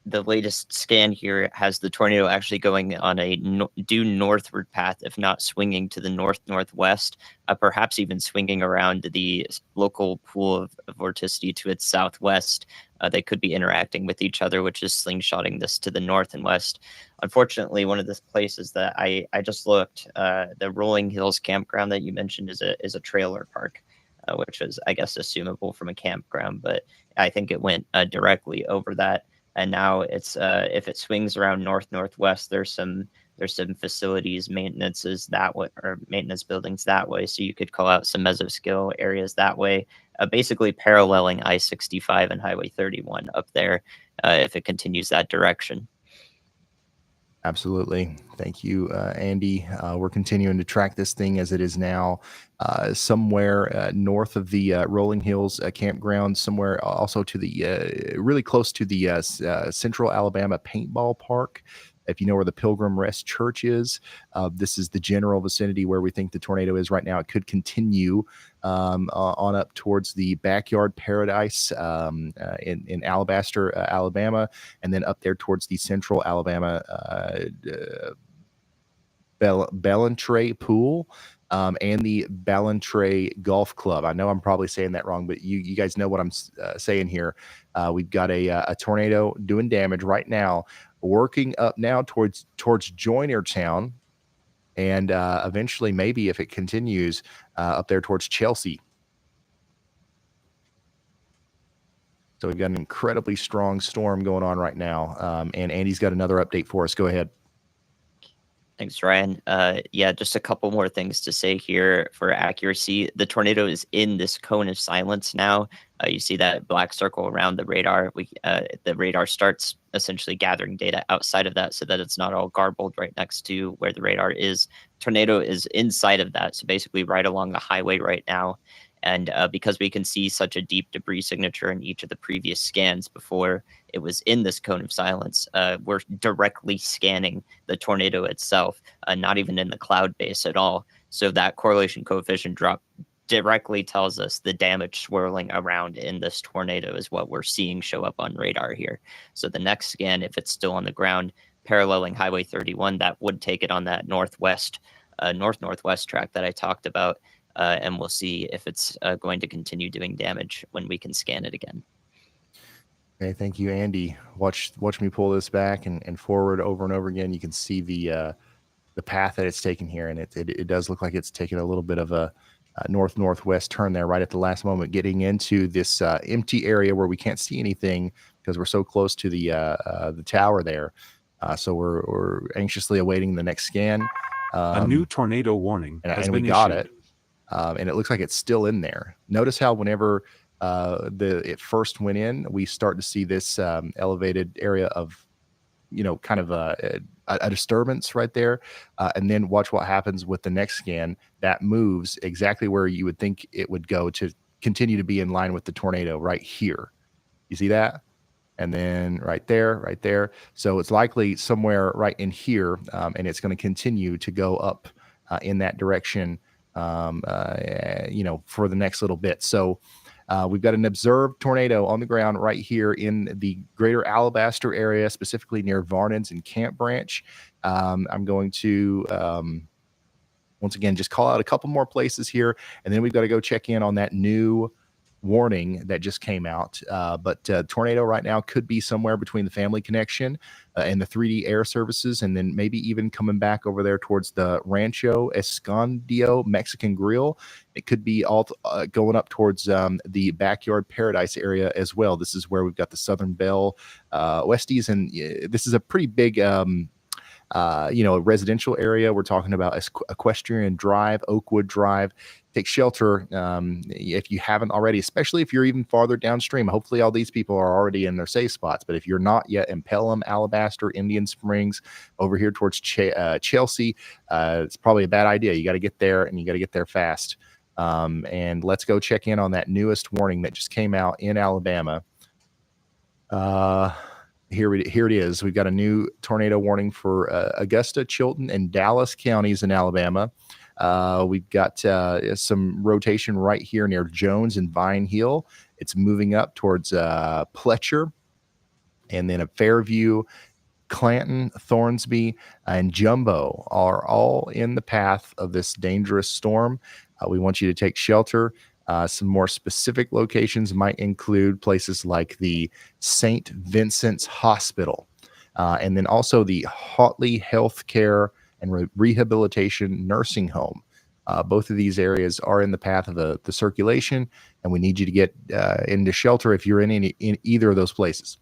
The latest scan here has the tornado actually going on a due northward path, if not swinging to the north-northwest, perhaps even swinging around the local pool of vorticity to its southwest. They could be interacting with each other, which is slingshotting this to the north and west. Unfortunately, one of the places that I just looked, the Rolling Hills Campground that you mentioned is a trailer park, which is, I guess, assumable from a campground, but I think it went directly over that. And now it's if it swings around north-northwest, there's some facilities, maintenances that way, or maintenance buildings that way. So you could call out some mesoscale areas that way, basically paralleling I-65 and Highway 31 up there if it continues that direction. Absolutely. Thank you, Andy. We're continuing to track this thing as it is now somewhere north of the Rolling Hills campground, somewhere also to the really close to the Central Alabama Paintball Park. If you know where the Pilgrim Rest Church is, this is the general vicinity where we think the tornado is right now. It could continue on up towards the Backyard Paradise in Alabaster, Alabama, and then up there towards the Central Alabama Ballantrae Pool and the Ballantrae Golf Club. I know I'm probably saying that wrong, but you guys know what I'm saying here. We've got a tornado doing damage right now, working up now towards Joinertown, and eventually, maybe if it continues, up there towards Chelsea. So we've got an incredibly strong storm going on right now, and Andy's got another update for us. Go ahead. Thanks, Ryan. Yeah, just a couple more things to say here for accuracy. The tornado is in this cone of silence now. You see that black circle around the radar. The radar starts essentially gathering data outside of that so that it's not all garbled right next to where the radar is. Tornado is inside of that, so basically right along the highway right now. And because we can see such a deep debris signature in each of the previous scans before it was in this cone of silence, we're directly scanning the tornado itself, not even in the cloud base at all. So that correlation coefficient drop directly tells us the damage swirling around in this tornado is what we're seeing show up on radar here. So the next scan, if it's still on the ground, paralleling Highway 31, that would take it on that northwest, north-northwest track that I talked about. And we'll see if it's going to continue doing damage when we can scan it again. Okay, thank you, Andy. Watch me pull this back and forward over and over again. You can see the path that it's taken here, and it does look like it's taken a little bit of a north-northwest turn there right at the last moment, getting into this empty area where we can't see anything because we're so close to the tower there. So we're anxiously awaiting the next scan. A new tornado warning has been we got issued. it. And it looks like it's still in there. Notice how whenever it first went in, we start to see this elevated area of, kind of a disturbance right there. And then watch what happens with the next scan. That moves exactly where you would think it would go to continue to be in line with the tornado right here. You see that? And then right there, right there. So it's likely somewhere right in here, and it's going to continue to go up in that direction, for the next little bit. So we've got an observed tornado on the ground right here in the greater Alabaster area, specifically near Varnins and Camp Branch. I'm going to once again just call out a couple more places here, and then we've got to go check in on that new warning that just came out. But tornado right now could be somewhere between the Family Connection and the 3D Air Services, and then maybe even coming back over there towards the Rancho Escondido Mexican Grill. It could be all going up towards the Backyard Paradise area as well. This is where we've got the Southern Belle Westies, and this is a pretty big a residential area. We're talking about Equestrian Drive, Oakwood Drive. Take shelter if you haven't already, especially if you're even farther downstream. Hopefully all these people are already in their safe spots, but if you're not yet in Pelham, Alabaster, Indian Springs, over here towards Chelsea, it's probably a bad idea. You got to get there, and you got to get there fast. And let's go check in on that newest warning that just came out in Alabama. Here it is. We've got a new tornado warning for Augusta, Chilton, and Dallas counties in Alabama. We've got some rotation right here near Jones and Vine Hill. It's moving up towards Pletcher, and then Fairview, Clanton, Thornsby, and Jumbo are all in the path of this dangerous storm. We want you to take shelter. Some more specific locations might include places like the St. Vincent's Hospital, and then also the Hotley Healthcare and Rehabilitation Nursing Home. Both of these areas are in the path of the circulation, and we need you to get into shelter if you're in either of those places.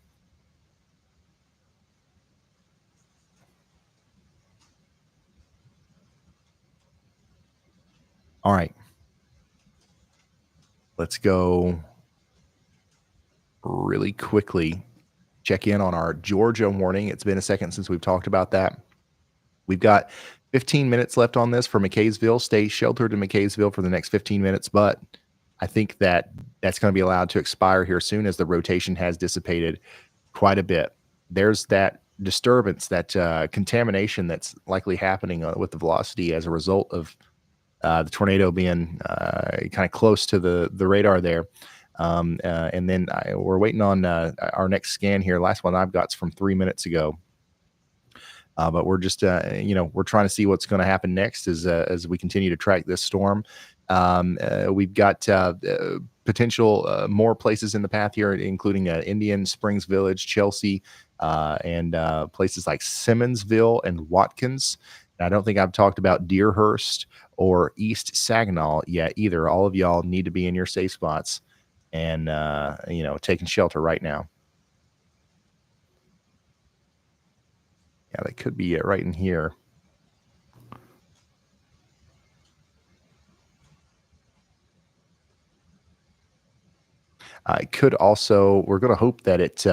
All right. Let's go really quickly check in on our Georgia warning. It's been a second since we've talked about that. We've got 15 minutes left on this for McKaysville. Stay sheltered in McKaysville for the next 15 minutes, but I think that's going to be allowed to expire here soon as the rotation has dissipated quite a bit. There's that disturbance, that contamination that's likely happening with the velocity as a result of the tornado being kind of close to the radar there. And then we're waiting on our next scan here. Last one I've got is from 3 minutes ago. But we're just, we're trying to see what's going to happen next as we continue to track this storm. We've got potential more places in the path here, including Indian Springs Village, Chelsea, and places like Simmonsville and Watkins. And I don't think I've talked about Deerhurst or East Saginaw yet either. All of y'all need to be in your safe spots and, taking shelter right now. Yeah, that could be it right in here. It could also, we're going to hope that it,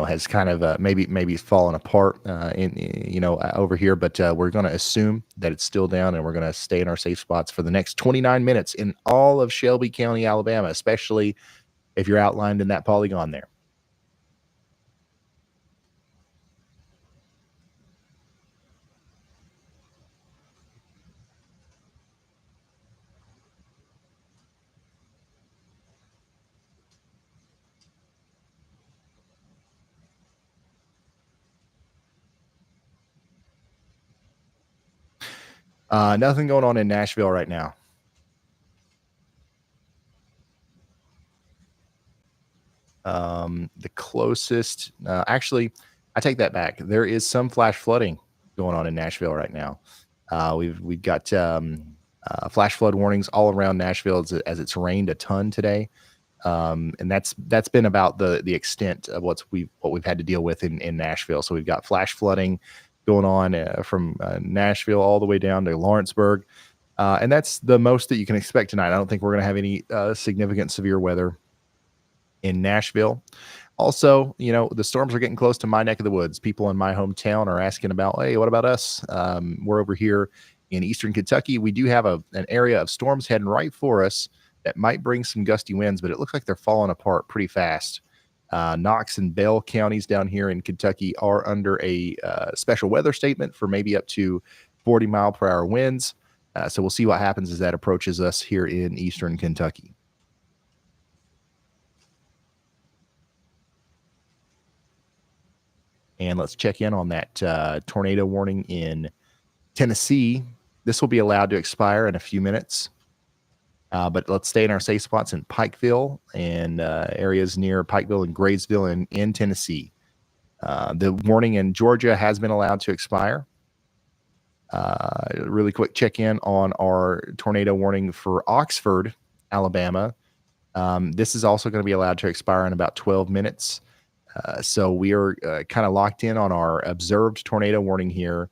has kind of maybe fallen apart over here, but we're going to assume that it's still down, and we're going to stay in our safe spots for the next 29 minutes in all of Shelby County, Alabama, especially if you're outlined in that polygon there. Nothing going on in Nashville right now. The closest, actually, I take that back. There is some flash flooding going on in Nashville right now. We've got flash flood warnings all around Nashville as it's rained a ton today. And that's been about the extent of what we've had to deal with in Nashville. So we've got flash flooding going on from Nashville all the way down to Lawrenceburg. And that's the most that you can expect tonight. I don't think we're going to have any significant severe weather in Nashville. Also, the storms are getting close to my neck of the woods. People in my hometown are asking about, hey, what about us? We're over here in Eastern Kentucky. We do have an area of storms heading right for us that might bring some gusty winds, but it looks like they're falling apart pretty fast. Knox and Bell counties down here in Kentucky are under a special weather statement for maybe up to 40-mile-per-hour winds. So we'll see what happens as that approaches us here in eastern Kentucky. And let's check in on that tornado warning in Tennessee. This will be allowed to expire in a few minutes. But let's stay in our safe spots in Pikeville and areas near Pikeville and Graysville in Tennessee. The warning in Georgia has been allowed to expire. Really quick check-in on our tornado warning for Oxford, Alabama. This is also going to be allowed to expire in about 12 minutes. So we are kind of locked in on our observed tornado warning here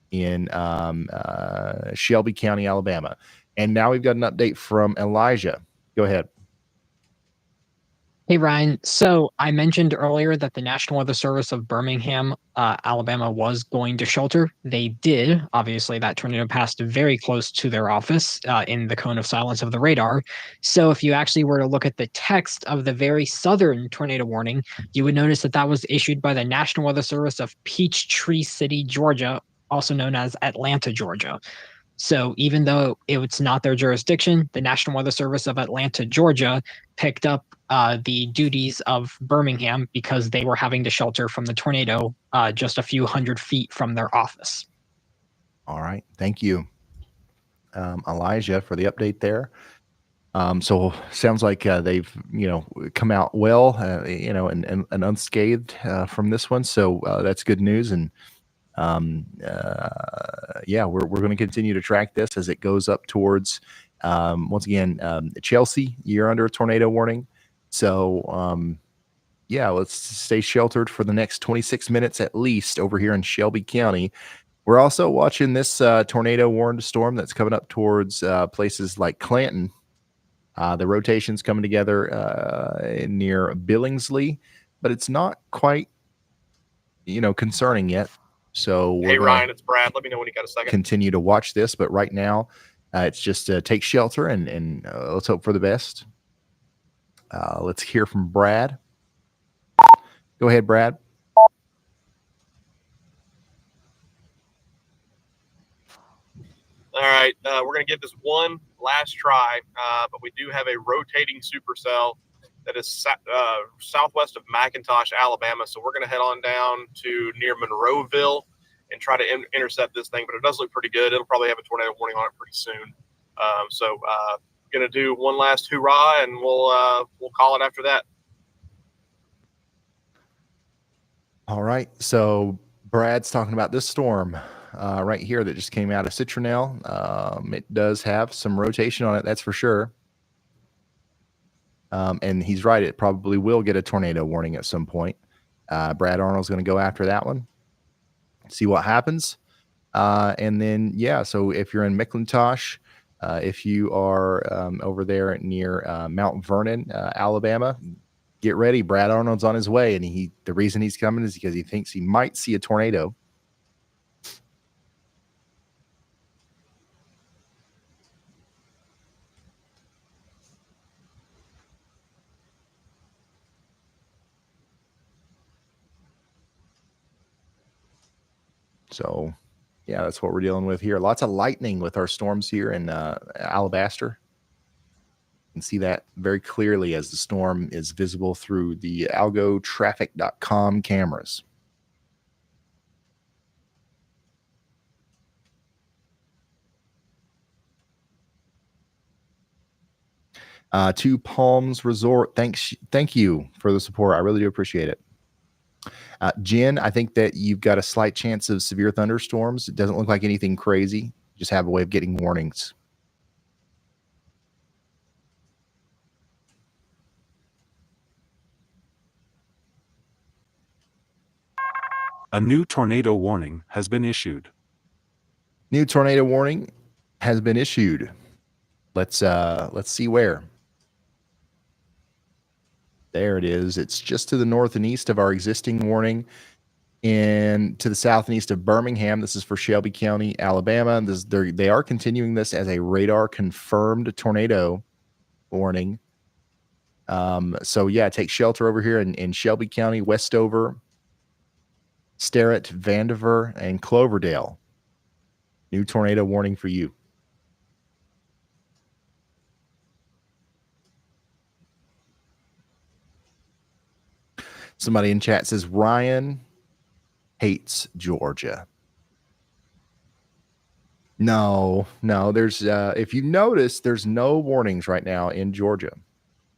in Shelby County, Alabama. And now we've got an update from Elijah. Go ahead. Hey, Ryan. So I mentioned earlier that the National Weather Service of Birmingham, Alabama was going to shelter. They did. Obviously, that tornado passed very close to their office in the cone of silence of the radar. So if you actually were to look at the text of the very southern tornado warning, you would notice that that was issued by the National Weather Service of Peachtree City, Georgia, also known as Atlanta, Georgia. So even though it's not their jurisdiction, the National Weather Service of Atlanta, Georgia, picked up the duties of Birmingham because they were having to shelter from the tornado just a few hundred feet from their office. All right. Thank you, Elijah, for the update there. So sounds like they've, come out well, and unscathed from this one. So that's good news. And yeah, we're going to continue to track this as it goes up towards, once again, Chelsea. You're under a tornado warning. So, yeah, let's stay sheltered for the next 26 minutes at least over here in Shelby County. We're also watching this tornado warned storm that's coming up towards places like Clanton. The rotation's coming together near Billingsley, but it's not quite, concerning yet. So hey, Ryan, it's Brad. Let me know when you got a second. Continue to watch this, but right now it's just take shelter and let's hope for the best. Let's hear from Brad. Go ahead, Brad. All right, we're going to give this one last try, but we do have a rotating supercell that is southwest of McIntosh, Alabama. So we're going to head on down to near Monroeville and try to intercept this thing. But it does look pretty good. It'll probably have a tornado warning on it pretty soon. So going to do one last hoorah, and we'll call it after that. All right. So Brad's talking about this storm right here that just came out of Citronelle. It does have some rotation on it, that's for sure. And he's right. It probably will get a tornado warning at some point. Brad Arnold's going to go after that one, see what happens. And then, yeah, so if you're in McIntosh, if you are over there near Mount Vernon, Alabama, get ready. Brad Arnold's on his way. And the reason he's coming is because he thinks he might see a tornado. So, yeah, that's what we're dealing with here. Lots of lightning with our storms here in Alabaster. You can see that very clearly as the storm is visible through the algotraffic.com cameras. Two Palms Resort, thank you for the support. I really do appreciate it. Jen, I think that you've got a slight chance of severe thunderstorms. It doesn't look like anything crazy. Just have a way of getting warnings. A new tornado warning has been issued. New tornado warning has been issued. Let's see where. There it is. It's just to the north and east of our existing warning, and to the south and east of Birmingham. This is for Shelby County, Alabama. They are continuing this as a radar confirmed tornado. warning. So yeah, take shelter over here in Shelby County, Westover, Sterrett, Vandiver, and Cloverdale. New tornado warning for you. Somebody in chat says Ryan hates Georgia. No, there's if you notice, there's no warnings right now in Georgia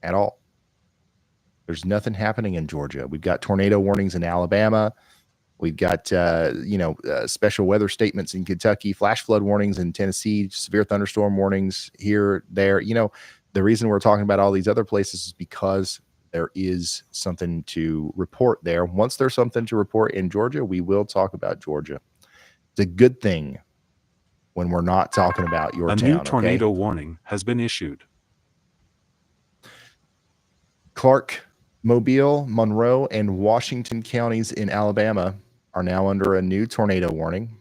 at all. There's nothing happening in Georgia. We've got tornado warnings in Alabama. We've got special weather statements in Kentucky, flash flood warnings in Tennessee, severe thunderstorm warnings here, there. The reason we're talking about all these other places is because there is something to report there. Once there's something to report in Georgia, we will talk about Georgia. It's a good thing when we're not talking about your town. A new tornado warning has been issued. Clark, Mobile, Monroe, and Washington counties in Alabama are now under a new tornado warning.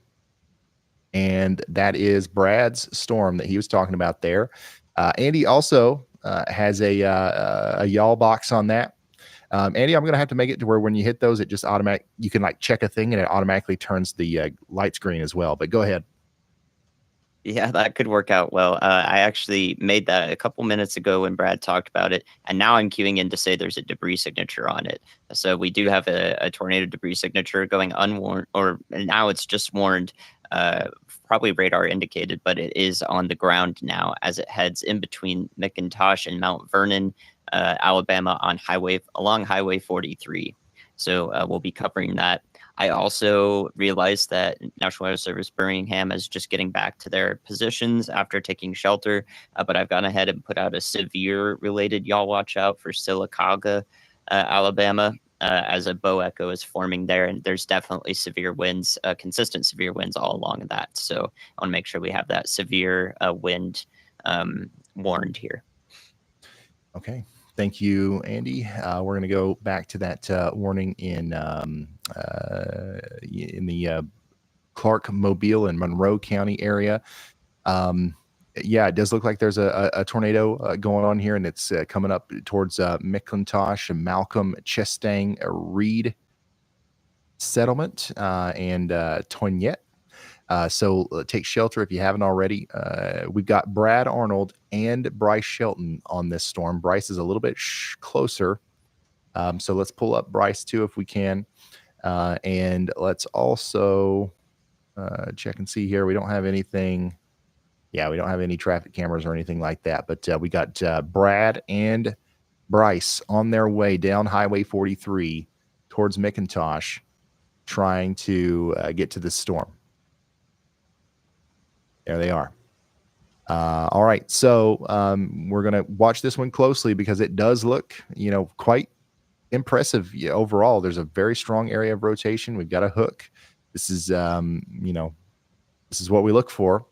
And that is Brad's storm that he was talking about there. Andy also has a y'all box on that. Andy, I'm going to have to make it to where when you hit those, it just you can like check a thing and it automatically turns the light screen as well. But go ahead. Yeah, that could work out well. I actually made that a couple minutes ago when Brad talked about it, and now I'm queuing in to say there's a debris signature on it. So we do have a tornado debris signature going unwarned, or now it's just warned, probably radar indicated, but it is on the ground now as it heads in between McIntosh and Mount Vernon, Alabama along Highway 43. So we'll be covering that. I also realized that National Weather Service Birmingham is just getting back to their positions after taking shelter, but I've gone ahead and put out a severe related y'all watch out for Sylacauga, Alabama, as a bow echo is forming there, and there's definitely severe winds, consistent severe winds all along that. So I want to make sure we have that severe wind warned here. Okay. Thank you, Andy. We're going to go back to that warning in the Clark, Mobile, and Monroe County area. Yeah, it does look like there's a tornado going on here, and it's coming up towards McIntosh and Malcolm, Chestang, Reed Settlement, and Toinette. So take shelter if you haven't already. We've got Brad Arnold and Bryce Shelton on this storm. Bryce is a little bit closer. So let's pull up Bryce too if we can. And let's also check and see here. We don't have anything. Yeah, we don't have any traffic cameras or anything like that. But we got Brad and Bryce on their way down Highway 43 towards McIntosh, trying to get to this storm. There they are. All right. So we're going to watch this one closely because it does look, quite impressive overall. There's a very strong area of rotation. We've got a hook. This is, this is what we look for.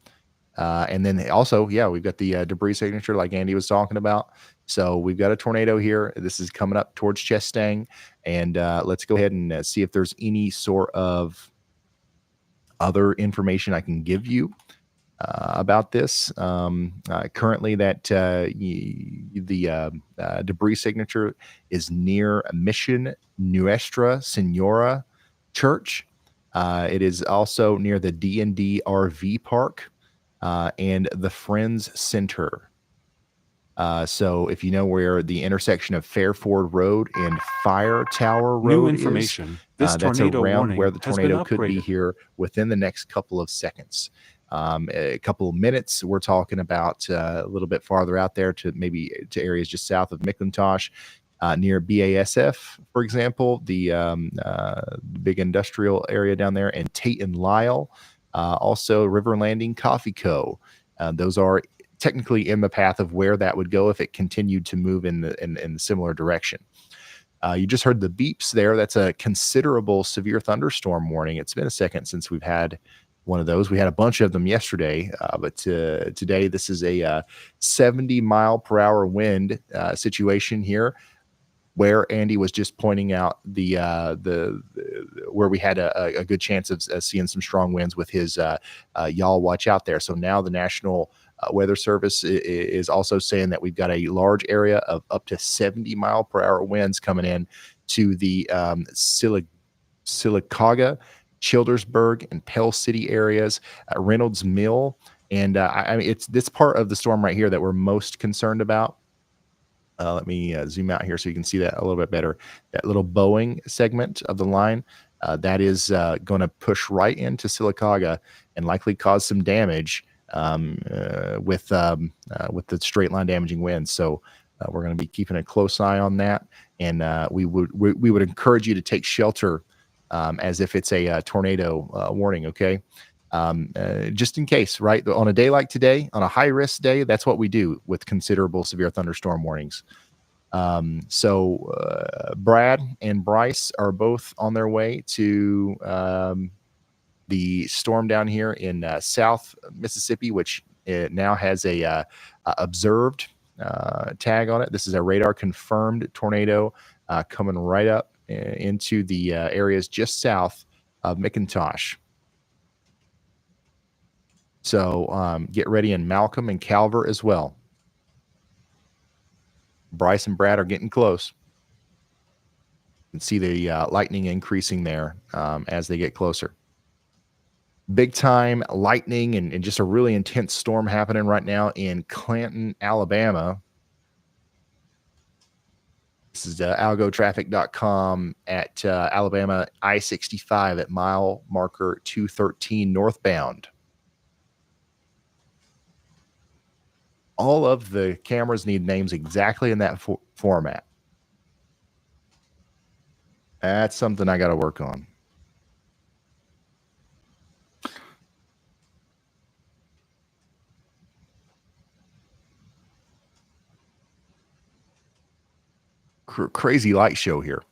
And then also, yeah, we've got the debris signature like Andy was talking about. So we've got a tornado here. This is coming up towards Chestang. And let's go ahead and see if there's any sort of other information I can give you about this. Currently, that the debris signature is near Mission Nuestra Senora Church. It is also near the D&D RV Park and the Friends Center. So if you know where the intersection of Fairford Road and Fire Tower Road New information. This that's tornado around warning where the has been tornado could be upgraded. here within the next couple of seconds. A couple of minutes, we're talking about a little bit farther out there to maybe to areas just south of McIntosh, near BASF, for example, the big industrial area down there, and Tate and Lyle, also River Landing Coffee Co. Those are technically in the path of where that would go if it continued to move in the similar direction. You just heard the beeps there. That's a considerable severe thunderstorm warning. It's been a second since we've had one of those. We had a bunch of them yesterday, but today this is a 70-mile-per-hour wind situation here, where Andy was just pointing out the where we had a good chance of seeing some strong winds with his y'all watch out there. So now the National Weather Service is also saying that we've got a large area of up to 70-mile-per-hour winds coming in to the Sylacauga, Childersburg, and Pell City areas, Reynolds Mill. And I mean, it's this part of the storm right here that we're most concerned about. Let me zoom out here so you can see that a little bit better. That little bowing segment of the line, that is going to push right into Sylacauga and likely cause some damage with the straight line damaging winds. So we're going to be keeping a close eye on that, and we would encourage you to take shelter as if it's a tornado warning. Okay. Just in case, right? On a day like today, on a high risk day, that's what we do with considerable severe thunderstorm warnings. So Brad and Bryce are both on their way to the storm down here in South Mississippi, which now has a observed tag on it. This is a radar confirmed tornado coming right up into the areas just south of McIntosh. So get ready in Malcolm and Calvert as well. Bryce and Brad are getting close. You can see the lightning increasing there as they get closer. Big time lightning and just a really intense storm happening right now in Clanton, Alabama. This is algotraffic.com at Alabama I-65 at mile marker 213 northbound. All of the cameras need names exactly in that format. That's something I got to work on. Crazy light show here.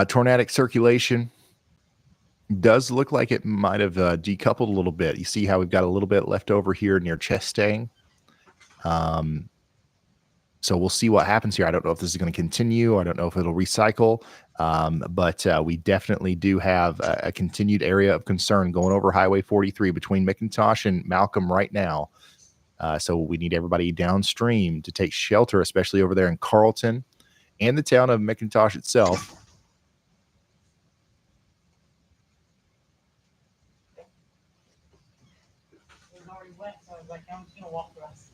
Tornadic circulation does look like it might have decoupled a little bit. You see how we've got a little bit left over here near Chestang. So we'll see what happens here. I don't know if this is going to continue. I don't know if it'll recycle. But we definitely do have a continued area of concern going over Highway 43 between McIntosh and Malcolm right now. So we need everybody downstream to take shelter, especially over there in Carlton and the town of McIntosh itself. It already went, so I was like, I'm just gonna walk the rest.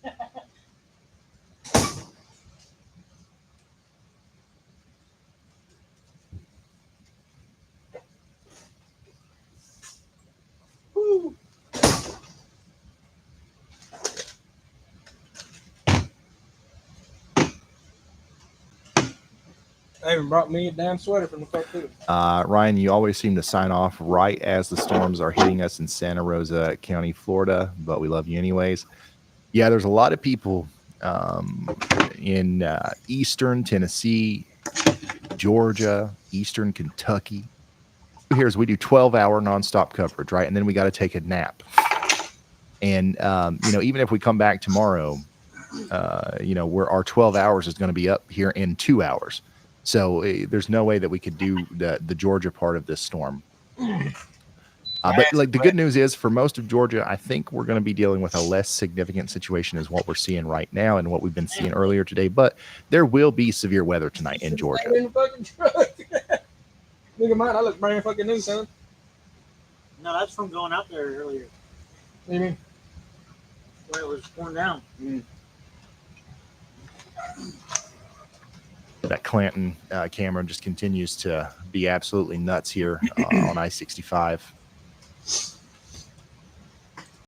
Woo. I even brought me a damn sweater from the truck too. Ryan, you always seem to sign off right as the storms are hitting us in Santa Rosa County, Florida, but we love you anyways. Yeah, there's a lot of people in eastern Tennessee, Georgia, eastern Kentucky. Here's we do 12-hour nonstop coverage, right? And then we got to take a nap. And even if we come back tomorrow, where our 12 hours is going to be up here in 2 hours. So there's no way that we could do the Georgia part of this storm. But like the good news is for most of Georgia, I think we're going to be dealing with a less significant situation as what we're seeing right now and what we've been seeing earlier today. But there will be severe weather tonight in Georgia. In the fucking truck. Look at mine. I look brand fucking new, son. No, that's from going out there earlier. What do you mean? Where it was torn down. That Clanton camera just continues to be absolutely nuts here on I-65.